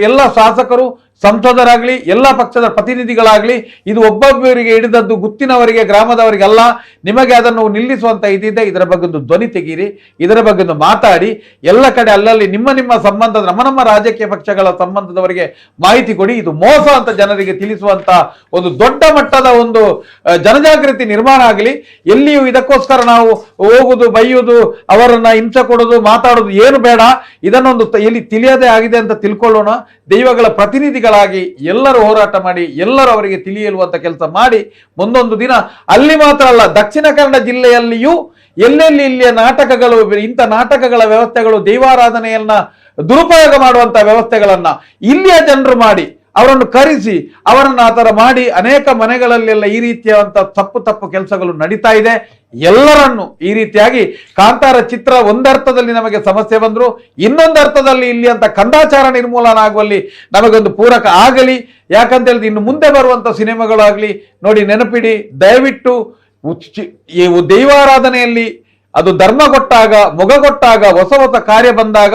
ಎಲ್ಲ ಶಾಸಕರು, ಸಂಸದರಾಗ್ಲಿ, ಎಲ್ಲ ಪಕ್ಷದ ಪ್ರತಿನಿಧಿಗಳಾಗ್ಲಿ ಇದು ಒಬ್ಬೊಬ್ಬರಿಗೆ ಹಿಡಿದದ್ದು ಗುತ್ತಿನವರಿಗೆ, ಗ್ರಾಮದವರಿಗೆಲ್ಲ. ನಿಮಗೆ ಅದನ್ನು ನಿಲ್ಲಿಸುವಂತ ಇದಿದೆ. ಇದರ ಬಗ್ಗೆ ಒಂದು ಧ್ವನಿ ತೆಗೀರಿ, ಇದರ ಬಗ್ಗೆ ಒಂದು ಮಾತಾಡಿ, ಎಲ್ಲ ಕಡೆ ಅಲ್ಲಲ್ಲಿ ನಿಮ್ಮ ಸಂಬಂಧದ ನಮ್ಮ ರಾಜಕೀಯ ಪಕ್ಷಗಳ ಸಂಬಂಧದವರಿಗೆ ಮಾಹಿತಿ ಕೊಡಿ. ಇದು ಮೋಸ ಅಂತ ಜನರಿಗೆ ತಿಳಿಸುವಂತ ಒಂದು ದೊಡ್ಡ ಮಟ್ಟದ ಒಂದು ಜನಜಾಗೃತಿ ನಿರ್ಮಾಣ ಆಗಲಿ. ಎಲ್ಲಿಯೂ ಇದಕ್ಕೋಸ್ಕರ ನಾವು ಹೋಗುದು, ಬೈಯುವುದು, ಅವರನ್ನ ಹಿಂಸೆ ಕೊಡೋದು, ಮಾತಾಡೋದು ಏನು ಬೇಡ. ಇದನ್ನೊಂದು ಎಲ್ಲಿ ತಿಳಿಯದೇ ಆಗಿದೆ ಅಂತ ತಿಳ್ಕೊಳ್ಳೋಣ. ದೈವಗಳ ಪ್ರತಿನಿಧಿಗಳಾಗಿ ಎಲ್ಲರೂ ಹೋರಾಟ ಮಾಡಿ, ಎಲ್ಲರೂ ಅವರಿಗೆ ತಿಳಿಯಲುವಂತ ಕೆಲಸ ಮಾಡಿ. ಮುಂದೊಂದು ದಿನ ಅಲ್ಲಿ ಮಾತ್ರ ಅಲ್ಲ, ದಕ್ಷಿಣ ಕನ್ನಡ ಜಿಲ್ಲೆಯಲ್ಲಿಯೂ ಎಲ್ಲೆಲ್ಲಿ ಇಲ್ಲಿಯ ನಾಟಕಗಳು, ಇಂಥ ನಾಟಕಗಳ ವ್ಯವಸ್ಥೆಗಳು, ದೈವಾರಾಧನೆಯನ್ನ ದುರುಪಯೋಗ ಮಾಡುವಂತ ವ್ಯವಸ್ಥೆಗಳನ್ನ ಇಲ್ಲಿಯ ಜನರು ಮಾಡಿ ಅವರನ್ನು ಕರೆಸಿ ಅವರನ್ನು ಆ ಥರ ಮಾಡಿ ಅನೇಕ ಮನೆಗಳಲ್ಲೆಲ್ಲ ಈ ರೀತಿಯಾದಂಥ ತಪ್ಪು ಕೆಲಸಗಳು ನಡೀತಾ ಇದೆ. ಎಲ್ಲರನ್ನು ಈ ರೀತಿಯಾಗಿ ಕಾಂತಾರ ಚಿತ್ರ ಒಂದರ್ಥದಲ್ಲಿ ನಮಗೆ ಸಮಸ್ಯೆ ಬಂದ್ರು, ಇನ್ನೊಂದು ಅರ್ಥದಲ್ಲಿ ಇಲ್ಲಿ ಅಂತ ಕಂದಾಚಾರ ನಿರ್ಮೂಲನ ಆಗುವಲ್ಲಿ ನಮಗೊಂದು ಪೂರಕ ಆಗಲಿ. ಯಾಕಂತ ಹೇಳಿದ್ರೆ ಇನ್ನು ಮುಂದೆ ಬರುವಂತ ಸಿನಿಮಾಗಳಾಗ್ಲಿ ನೋಡಿ, ನೆನಪಿಡಿ, ದಯವಿಟ್ಟು ಈ ದೈವಾರಾಧನೆಯಲ್ಲಿ ಅದು ಧರ್ಮ ಕೊಟ್ಟಾಗ, ಮೊಗಗೊಟ್ಟಾಗ, ಹೊಸ ಕಾರ್ಯ ಬಂದಾಗ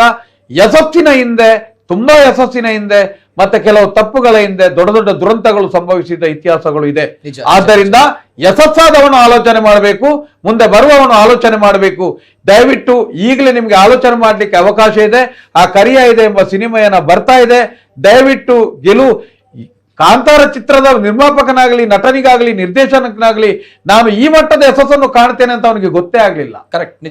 ಯಶಸ್ಸಿನ ಹಿಂದೆ, ತುಂಬಾ ಯಶಸ್ಸಿನ ಹಿಂದೆ ಮತ್ತೆ ಕೆಲವು ತಪ್ಪುಗಳ ಹಿಂದೆ ದೊಡ್ಡ ದೊಡ್ಡ ದುರಂತಗಳು ಸಂಭವಿಸಿದ ಇತಿಹಾಸಗಳು ಇದೆ. ಆದ್ದರಿಂದ ಯಶಸ್ಸಾದವನು ಆಲೋಚನೆ ಮಾಡಬೇಕು, ಮುಂದೆ ಬರುವವನು ಆಲೋಚನೆ ಮಾಡಬೇಕು. ದಯವಿಟ್ಟು ಈಗಲೇ ನಿಮ್ಗೆ ಆಲೋಚನೆ ಮಾಡ್ಲಿಕ್ಕೆ ಅವಕಾಶ ಇದೆ. ಆ ಕರಿಯ ಇದೆ ಎಂಬ ಸಿನಿಮಾಯನ್ನ ಬರ್ತಾ ಇದೆ. ದಯವಿಟ್ಟು ಕಾಂತಾರ ಚಿತ್ರದ ನಿರ್ಮಾಪಕನಾಗಲಿ, ನಟನಿಗಾಗಲಿ, ನಿರ್ದೇಶಕನಾಗಲಿ ನಾನು ಈ ಮಟ್ಟದ ಯಶಸ್ಸನ್ನು ಕಾಣ್ತೇನೆ ಅಂತ ಅವನಿಗೆ ಗೊತ್ತೇ ಆಗ್ಲಿಲ್ಲ.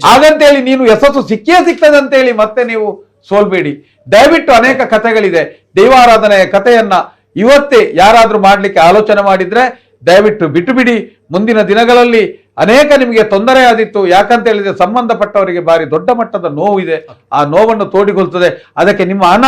ಹಾಗಂತೇಳಿ ನೀನು ಯಶಸ್ಸು ಸಿಗ್ತದೆ ಅಂತೇಳಿ ಮತ್ತೆ ನೀವು ಸೋಲ್ಬೇಡಿ. ದಯವಿಟ್ಟು ಅನೇಕ ಕಥೆಗಳಿದೆ. ದೈವಾರಾಧನೆಯ ಕಥೆಯನ್ನ ಇವತ್ತೇ ಯಾರಾದ್ರೂ ಮಾಡ್ಲಿಕ್ಕೆ ಆಲೋಚನೆ ಮಾಡಿದ್ರೆ ದಯವಿಟ್ಟು ಬಿಟ್ಟು ಬಿಡಿ. ಮುಂದಿನ ದಿನಗಳಲ್ಲಿ ಅನೇಕ ನಿಮಗೆ ತೊಂದರೆ ಆದಿತ್ತು. ಯಾಕಂತ ಹೇಳಿದ್ರೆ ಸಂಬಂಧಪಟ್ಟವರಿಗೆ ಬಾರಿ ದೊಡ್ಡ ಮಟ್ಟದ ನೋವಿದೆ. ಆ ನೋವನ್ನು ತೋಡಿಕೊಳ್ತದೆ. ಅದಕ್ಕೆ ನಿಮ್ಮ ಹಣ,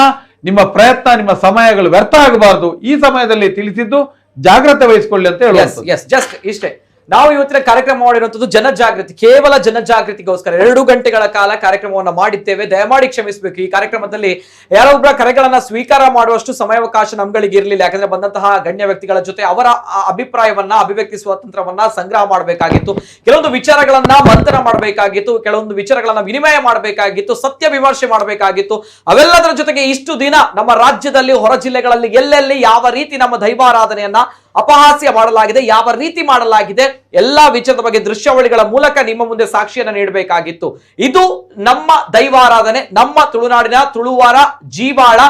ನಿಮ್ಮ ಪ್ರಯತ್ನ, ನಿಮ್ಮ ಸಮಯಗಳು ವ್ಯರ್ಥ ಆಗಬಾರದು. ಈ ಸಮಯದಲ್ಲಿ ತಿಳಿಸಿದ್ದು ಜಾಗ್ರತೆ ವಹಿಸಿಕೊಳ್ಳಿ ಅಂತ ಹೇಳುವುದು. ಜಸ್ಟ್ ಇಷ್ಟೇ. ನಾವು ಇವತ್ತಿನ ಕಾರ್ಯಕ್ರಮ ಮಾಡಿರುವಂತದ್ದು ಜನಜಾಗೃತಿ, ಕೇವಲ ಜನಜಾಗೃತಿಗೋಸ್ಕರ 2 ಗಂಟೆಗಳ ಕಾಲ ಕಾರ್ಯಕ್ರಮವನ್ನ ಮಾಡಿದ್ದೇವೆ. ದಯಮಾಡಿ ಕ್ಷಮಿಸಬೇಕು. ಈ ಕಾರ್ಯಕ್ರಮದಲ್ಲಿ ಯಾರೊಬ್ಬರ ಕರೆಗಳನ್ನ ಸ್ವೀಕಾರ ಮಾಡುವಷ್ಟು ಸಮಯಾವಕಾಶ ನಮ್ಗಳಿಗೆ ಇರಲಿಲ್ಲ. ಯಾಕಂದ್ರೆ ಬಂದಂತಹ ಗಣ್ಯ ವ್ಯಕ್ತಿಗಳ ಜೊತೆ ಅವರ ಅಭಿಪ್ರಾಯವನ್ನ, ಅಭಿವ್ಯಕ್ತಿ ಸ್ವಾತಂತ್ರ್ಯವನ್ನ ಸಂಗ್ರಹ ಮಾಡಬೇಕಾಗಿತ್ತು. ಕೆಲವೊಂದು ವಿಚಾರಗಳನ್ನ ಮಂಥನ ಮಾಡಬೇಕಾಗಿತ್ತು, ಕೆಲವೊಂದು ವಿಚಾರಗಳನ್ನ ವಿನಿಮಯ ಮಾಡಬೇಕಾಗಿತ್ತು, ಸತ್ಯ ವಿಮರ್ಶೆ ಮಾಡಬೇಕಾಗಿತ್ತು. ಅವೆಲ್ಲದರ ಜೊತೆಗೆ ಇಷ್ಟು ದಿನ ನಮ್ಮ ರಾಜ್ಯದಲ್ಲಿ ಹೊರ ಜಿಲ್ಲೆಗಳಲ್ಲಿ ಎಲ್ಲೆಲ್ಲಿ ಯಾವ ರೀತಿ ನಮ್ಮ ದೈವಾರಾಧನೆಯನ್ನ ಅಪಹಾಸ್ಯ ಮಾಡಲಾಗಿದೆ, ಯಾವ ರೀತಿ ಮಾಡಲಾಗಿದೆ, ಎಲ್ಲಾ ವಿಚಾರದ ಬಗ್ಗೆ ದೃಶ್ಯಾವಳಿಗಳ ಮೂಲಕ ನಿಮ್ಮ ಮುಂದೆ ಸಾಕ್ಷಿಯನ್ನ ನೀಡಬೇಕಾಗಿತ್ತು. ಇದು ನಮ್ಮ ದೈವಾರಾಧನೆ, ನಮ್ಮ ತುಳುನಾಡಿನ ತುಳುವಾರ ಜೀವಾಳ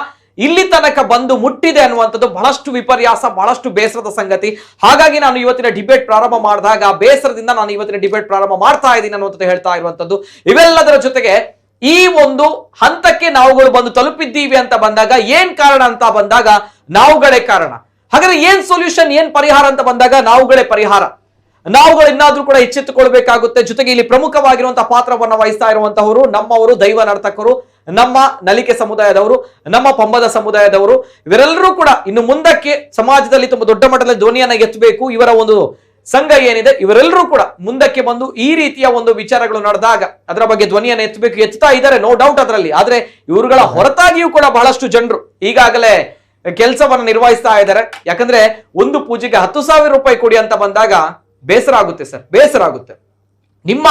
ಇಲ್ಲಿ ತನಕ ಬಂದು ಮುಟ್ಟಿದೆ ಅನ್ನುವಂಥದ್ದು ಬಹಳಷ್ಟು ವಿಪರ್ಯಾಸ, ಬಹಳಷ್ಟು ಬೇಸರದ ಸಂಗತಿ. ಹಾಗಾಗಿ ನಾನು ಇವತ್ತಿನ ಡಿಬೇಟ್ ಪ್ರಾರಂಭ ಮಾಡಿದಾಗ ಬೇಸರದಿಂದ ನಾನು ಇವತ್ತಿನ ಡಿಬೇಟ್ ಪ್ರಾರಂಭ ಮಾಡ್ತಾ ಇದ್ದೀನಿ ಅನ್ನುವಂಥದ್ದು ಹೇಳ್ತಾ ಇರುವಂತದ್ದು. ಇವೆಲ್ಲದರ ಜೊತೆಗೆ ಈ ಒಂದು ಹಂತಕ್ಕೆ ನಾವುಗಳು ಬಂದು ತಲುಪಿದ್ದೀವಿ ಅಂತ ಬಂದಾಗ ಏನ್ ಕಾರಣ ಅಂತ ಬಂದಾಗ ನಾವುಗಳೇ ಕಾರಣ. ಹಾಗಾದ್ರೆ ಏನ್ ಸೊಲ್ಯೂಷನ್, ಏನ್ ಪರಿಹಾರ ಅಂತ ಬಂದಾಗ ನಾವುಗಳೇ ಪರಿಹಾರ. ನಾವುಗಳು ಇನ್ನಾದ್ರೂ ಕೂಡ ಎಚ್ಚೆತ್ತುಕೊಳ್ಬೇಕಾಗುತ್ತೆ. ಜೊತೆಗೆ ಇಲ್ಲಿ ಪ್ರಮುಖವಾಗಿರುವಂತಹ ಪಾತ್ರವನ್ನ ವಹಿಸ್ತಾ ಇರುವಂತಹವರು ನಮ್ಮವರು, ದೈವ ನರ್ತಕರು, ನಮ್ಮ ನಲಿಕೆ ಸಮುದಾಯದವರು, ನಮ್ಮ ಪಂಬದ ಸಮುದಾಯದವರು. ಇವರೆಲ್ಲರೂ ಕೂಡ ಇನ್ನು ಮುಂದಕ್ಕೆ ಸಮಾಜದಲ್ಲಿ ತುಂಬಾ ದೊಡ್ಡ ಮಟ್ಟದಲ್ಲಿ ಧ್ವನಿಯನ್ನ ಎತ್ತಬೇಕು. ಇವರ ಒಂದು ಸಂಘ ಏನಿದೆ ಇವರೆಲ್ಲರೂ ಕೂಡ ಮುಂದಕ್ಕೆ ಬಂದು ಈ ರೀತಿಯ ಒಂದು ವಿಚಾರಗಳು ನಡೆದಾಗ ಅದರ ಬಗ್ಗೆ ಧ್ವನಿಯನ್ನು ಎತ್ತಬೇಕು. ಎತ್ತಾ ಇದ್ದಾರೆ, ನೋ ಡೌಟ್ ಅದರಲ್ಲಿ. ಆದ್ರೆ ಇವರುಗಳ ಹೊರತಾಗಿಯೂ ಕೂಡ ಬಹಳಷ್ಟು ಜನರು ಈಗಾಗಲೇ ಕೆಲಸವನ್ನು ನಿರ್ವಹಿಸ್ತಾ ಇದ್ದಾರೆ. ಯಾಕಂದ್ರೆ ಒಂದು ಪೂಜೆಗೆ 10,000 ರೂಪಾಯಿ ಕೊಡಿ ಅಂತ ಬಂದಾಗ ಬೇಸರ ಆಗುತ್ತೆ ಸರ್, ಬೇಸರ ಆಗುತ್ತೆ. ನಿಮ್ಮ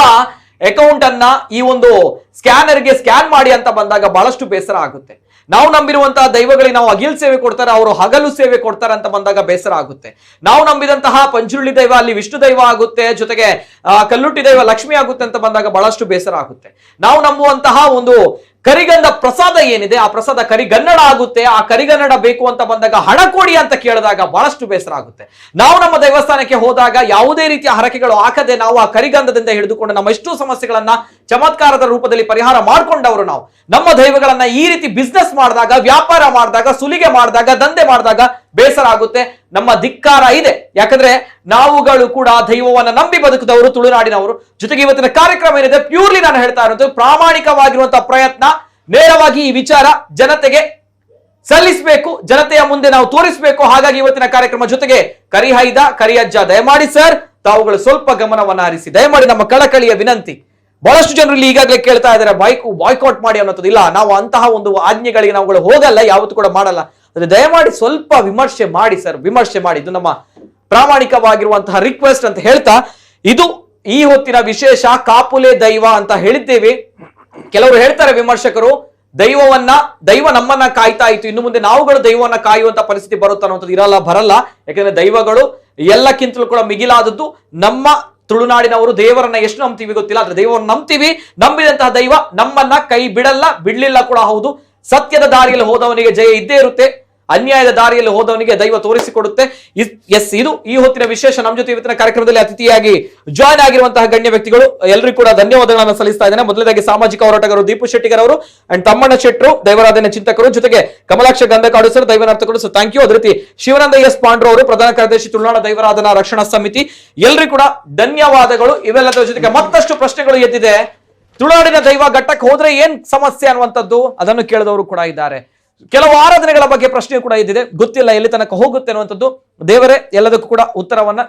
ಅಕೌಂಟ್ ಅನ್ನ ಈ ಒಂದು ಸ್ಕ್ಯಾನರ್ಗೆ ಸ್ಕ್ಯಾನ್ ಮಾಡಿ ಅಂತ ಬಂದಾಗ ಬಹಳಷ್ಟು ಬೇಸರ ಆಗುತ್ತೆ. ನಾವು ನಂಬಿರುವಂತಹ ದೈವಗಳಿಗೆ ನಾವು ಅಗಿಲ್ ಸೇವೆ ಕೊಡ್ತಾರೆ, ಅವರು ಹಗಲು ಸೇವೆ ಕೊಡ್ತಾರೆ ಅಂತ ಬಂದಾಗ ಬೇಸರ ಆಗುತ್ತೆ. ನಾವು ನಂಬಿದಂತಹ ಪಂಚುರುಳಿ ದೈವ ಅಲ್ಲಿ ವಿಷ್ಣು ದೈವ ಆಗುತ್ತೆ, ಜೊತೆಗೆ ಕಲ್ಲುಟ್ಟಿ ದೈವ ಲಕ್ಷ್ಮಿ ಆಗುತ್ತೆ ಅಂತ ಬಂದಾಗ ಬಹಳಷ್ಟು ಬೇಸರ ಆಗುತ್ತೆ. ನಾವು ನಂಬುವಂತಹ ಒಂದು ಕರಿಗಂಧ ಪ್ರಸಾದ ಏನಿದೆ ಆ ಪ್ರಸಾದ ಕರಿಗನ್ನಡ ಆಗುತ್ತೆ. ಆ ಕರಿಗನ್ನಡ ಬೇಕು ಅಂತ ಬಂದಾಗ ಹಣ ಕೊಡಿ ಅಂತ ಕೇಳಿದಾಗ ಬಹಳಷ್ಟು ಬೇಸರ ಆಗುತ್ತೆ. ನಾವು ನಮ್ಮ ದೇವಸ್ಥಾನಕ್ಕೆ ಹೋದಾಗ ಯಾವುದೇ ರೀತಿಯ ಹರಕೆಗಳು ಹಾಕದೆ ನಾವು ಆ ಕರಿಗಂಧದಿಂದ ಹಿಡಿದುಕೊಂಡು ನಮ್ಮ ಎಷ್ಟೋ ಸಮಸ್ಯೆಗಳನ್ನ ಚಮತ್ಕಾರದ ರೂಪದಲ್ಲಿ ಪರಿಹಾರ ಮಾಡ್ಕೊಂಡವರು ನಾವು. ನಮ್ಮ ದೈವಗಳನ್ನ ಈ ರೀತಿ ಬಿಸ್ನೆಸ್ ಮಾಡಿದಾಗ, ವ್ಯಾಪಾರ ಮಾಡಿದಾಗ, ಸುಲಿಗೆ ಮಾಡಿದಾಗ, ದಂಧೆ ಮಾಡಿದಾಗ ಬೇಸರ ಆಗುತ್ತೆ. ನಮ್ಮ ಧಿಕ್ಕಾರ ಇದೆ. ಯಾಕಂದ್ರೆ ನಾವುಗಳು ಕೂಡ ದೈವವನ್ನ ನಂಬಿ ಬದುಕಿದವರು, ತುಳುನಾಡಿನವರು. ಜೊತೆಗೆ ಇವತ್ತಿನ ಕಾರ್ಯಕ್ರಮ ಏನಿದೆ ಪ್ಯೂರ್ಲಿ ನಾನು ಹೇಳ್ತಾ ಇರೋದು ಪ್ರಾಮಾಣಿಕವಾಗಿರುವಂತಹ ಪ್ರಯತ್ನ. ನೇರವಾಗಿ ಈ ವಿಚಾರ ಜನತೆಗೆ ಸಲ್ಲಿಸಬೇಕು, ಜನತೆಯ ಮುಂದೆ ನಾವು ತೋರಿಸಬೇಕು. ಹಾಗಾಗಿ ಇವತ್ತಿನ ಕಾರ್ಯಕ್ರಮ ಜೊತೆಗೆ ಕರಿಹೈದ, ಕರಿಯಜ್ಜ, ದಯಮಾಡಿ ಸರ್ ತಾವುಗಳು ಸ್ವಲ್ಪ ಗಮನವನ್ನ ಹರಿಸಿ, ದಯಮಾಡಿ ನಮ್ಮ ಕಳಕಳಿಯ ವಿನಂತಿ. ಬಹಳಷ್ಟು ಜನರು ಇಲ್ಲಿ ಈಗಾಗಲೇ ಕೇಳ್ತಾ ಇದ್ದಾರೆ ಬಾಯ್ಕಾಟ್ ಮಾಡಿ ಅನ್ನೋದು. ಇಲ್ಲ, ನಾವು ಅಂತಹ ಒಂದು ಆಜ್ಞೆಗಳಿಗೆ ನಾವುಗಳು ಹೋಗಲ್ಲ, ಯಾವತ್ತೂ ಕೂಡ ಮಾಡಲ್ಲ. ಅದೇ ದಯಮಾಡಿ ಸ್ವಲ್ಪ ವಿಮರ್ಶೆ ಮಾಡಿ ಸರ್, ವಿಮರ್ಶೆ ಮಾಡಿ. ಇದು ನಮ್ಮ ಪ್ರಾಮಾಣಿಕವಾಗಿರುವಂತಹ ರಿಕ್ವೆಸ್ಟ್ ಅಂತ ಹೇಳ್ತಾ, ಇದು ಈ ಹೊತ್ತಿನ ವಿಶೇಷ ಕಾಪುಲೆ ದೈವ ಅಂತ ಹೇಳಿದ್ದೇವೆ. ಕೆಲವರು ಹೇಳ್ತಾರೆ ವಿಮರ್ಶಕರು, ದೈವ ನಮ್ಮನ್ನ ಕಾಯ್ತಾ ಇತ್ತು, ಇನ್ನು ಮುಂದೆ ನಾವುಗಳು ದೈವವನ್ನ ಕಾಯುವಂತ ಪರಿಸ್ಥಿತಿ ಬರುತ್ತೆ ಅನ್ನೋದು. ಇರಲ್ಲ, ಬರಲ್ಲ. ಯಾಕಂದ್ರೆ ದೈವಗಳು ಎಲ್ಲಕ್ಕಿಂತಲೂ ಕೂಡ ಮಿಗಿಲಾದದ್ದು. ನಮ್ಮ ತುಳುನಾಡಿನವರು ದೇವರನ್ನ ಎಷ್ಟು ನಂಬ್ತೀವಿ ಗೊತ್ತಿಲ್ಲ, ಆದ್ರೆ ದೈವವನ್ನು ನಂಬ್ತೀವಿ. ನಂಬಿದಂತಹ ದೈವ ನಮ್ಮನ್ನ ಕೈ ಬಿಡಲ್ಲ, ಬಿಡ್ಲಿಲ್ಲ ಕೂಡ ಹೌದು. ಸತ್ಯದ ದಾರಿಯಲ್ಲಿ ಹೋದವನಿಗೆ ಜಯ ಇದ್ದೇ ಇರುತ್ತೆ, ಅನ್ಯಾಯದ ದಾರಿಯಲ್ಲಿ ಹೋದವನಿಗೆ ದೈವ ತೋರಿಸಿಕೊಡುತ್ತೆ. ಎಸ್, ಇದು ಈ ಹೊತ್ತಿನ ವಿಶೇಷ. ನಮ್ಮ ಜೊತೆ ಇವತ್ತಿನ ಕಾರ್ಯಕ್ರಮದಲ್ಲಿ ಅತಿಥಿಯಾಗಿ ಜಾಯ್ನ್ ಆಗಿರುವಂತಹ ಗಣ್ಯ ವ್ಯಕ್ತಿಗಳು ಎಲ್ಲರಿಗೂ ಕೂಡ ಧನ್ಯವಾದಗಳನ್ನು ಸಲ್ಲಿಸ್ತಾ ಇದ್ದೇನೆ. ಮೊದಲನೇದಾಗಿ ಸಾಮಾಜಿಕ ಹೋರಾಟಗಾರರು ದೀಪು ಶೆಟ್ಟಿಗರ್ ಅವರು ಅಂಡ್ ತಮ್ಮಣ್ಣ ಶೆಟ್ರು, ದೈವಾರಾಧನೆ ಚಿಂತಕರು, ಜೊತೆಗೆ ಕಮಲಾಕ್ಷ ಗಂಧಕಾಡು ಸರ್, ದೈವನರ್ತಕರು. So thank you. ಅದೇ ರೀತಿ ಶಿವಾನಂದ ಎಸ್ ಪಾಂಡ್ರು ಅವರು, ಪ್ರಧಾನ ಕಾರ್ಯದರ್ಶಿ, ತುಳುನಾಡ ದೈವಾರಾಧನಾ ರಕ್ಷಣಾ ಸಮಿತಿ. ಎಲ್ರಿಗೂ ಕೂಡ ಧನ್ಯವಾದಗಳು. ಇವೆಲ್ಲದರ ಜೊತೆಗೆ ಮತ್ತಷ್ಟು ಪ್ರಶ್ನೆಗಳು ಎದ್ದಿದೆ. ತುಳುನಾಡಿನ ದೈವ ಘಟ್ಟಕ್ಕೆ ಹೋದ್ರೆ ಏನ್ ಸಮಸ್ಯೆ ಅನ್ನುವಂಥದ್ದು ಅದನ್ನು ಕೇಳಿದವರು ಕೂಡ ಇದ್ದಾರೆ. ಕೆಲವು ಆರಾಧನೆಗಳ ಬಗ್ಗೆ ಪ್ರಶ್ನೆ ಕೂಡ ಇದ್ದಿದೆ, ಗೊತ್ತಿಲ್ಲ ಎಲ್ಲಿ ತನಕ ಹೋಗುತ್ತೆ ಅನ್ನುವಂಥದ್ದು. ದೇವರೇ ಎಲ್ಲದಕ್ಕೂ ಕೂಡ ಉತ್ತರವನ್ನ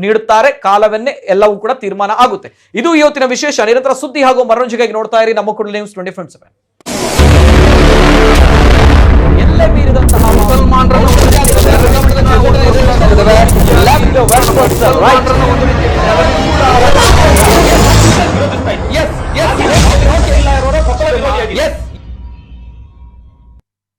ನೀಡುತ್ತಾರೆ, ಕಾಲವನ್ನೇ ಎಲ್ಲವೂ ಕೂಡ ತೀರ್ಮಾನ ಆಗುತ್ತೆ. ಇದು ಇವತ್ತಿನ ವಿಶೇಷ. ನಿರಂತರ ಸುದ್ದಿ ಹಾಗೂ ಮನೋರಂಜನೆಗಾಗಿ ನೋಡ್ತಾ ಇರಿ ನಮ್ಮ ಕುಡ್ಲ ನ್ಯೂಸ್ 24/7. ಎಲ್ಲೇ ಮೀರಿದಂತಹ ಮುಸಲ್ಮಾನರನ್ನು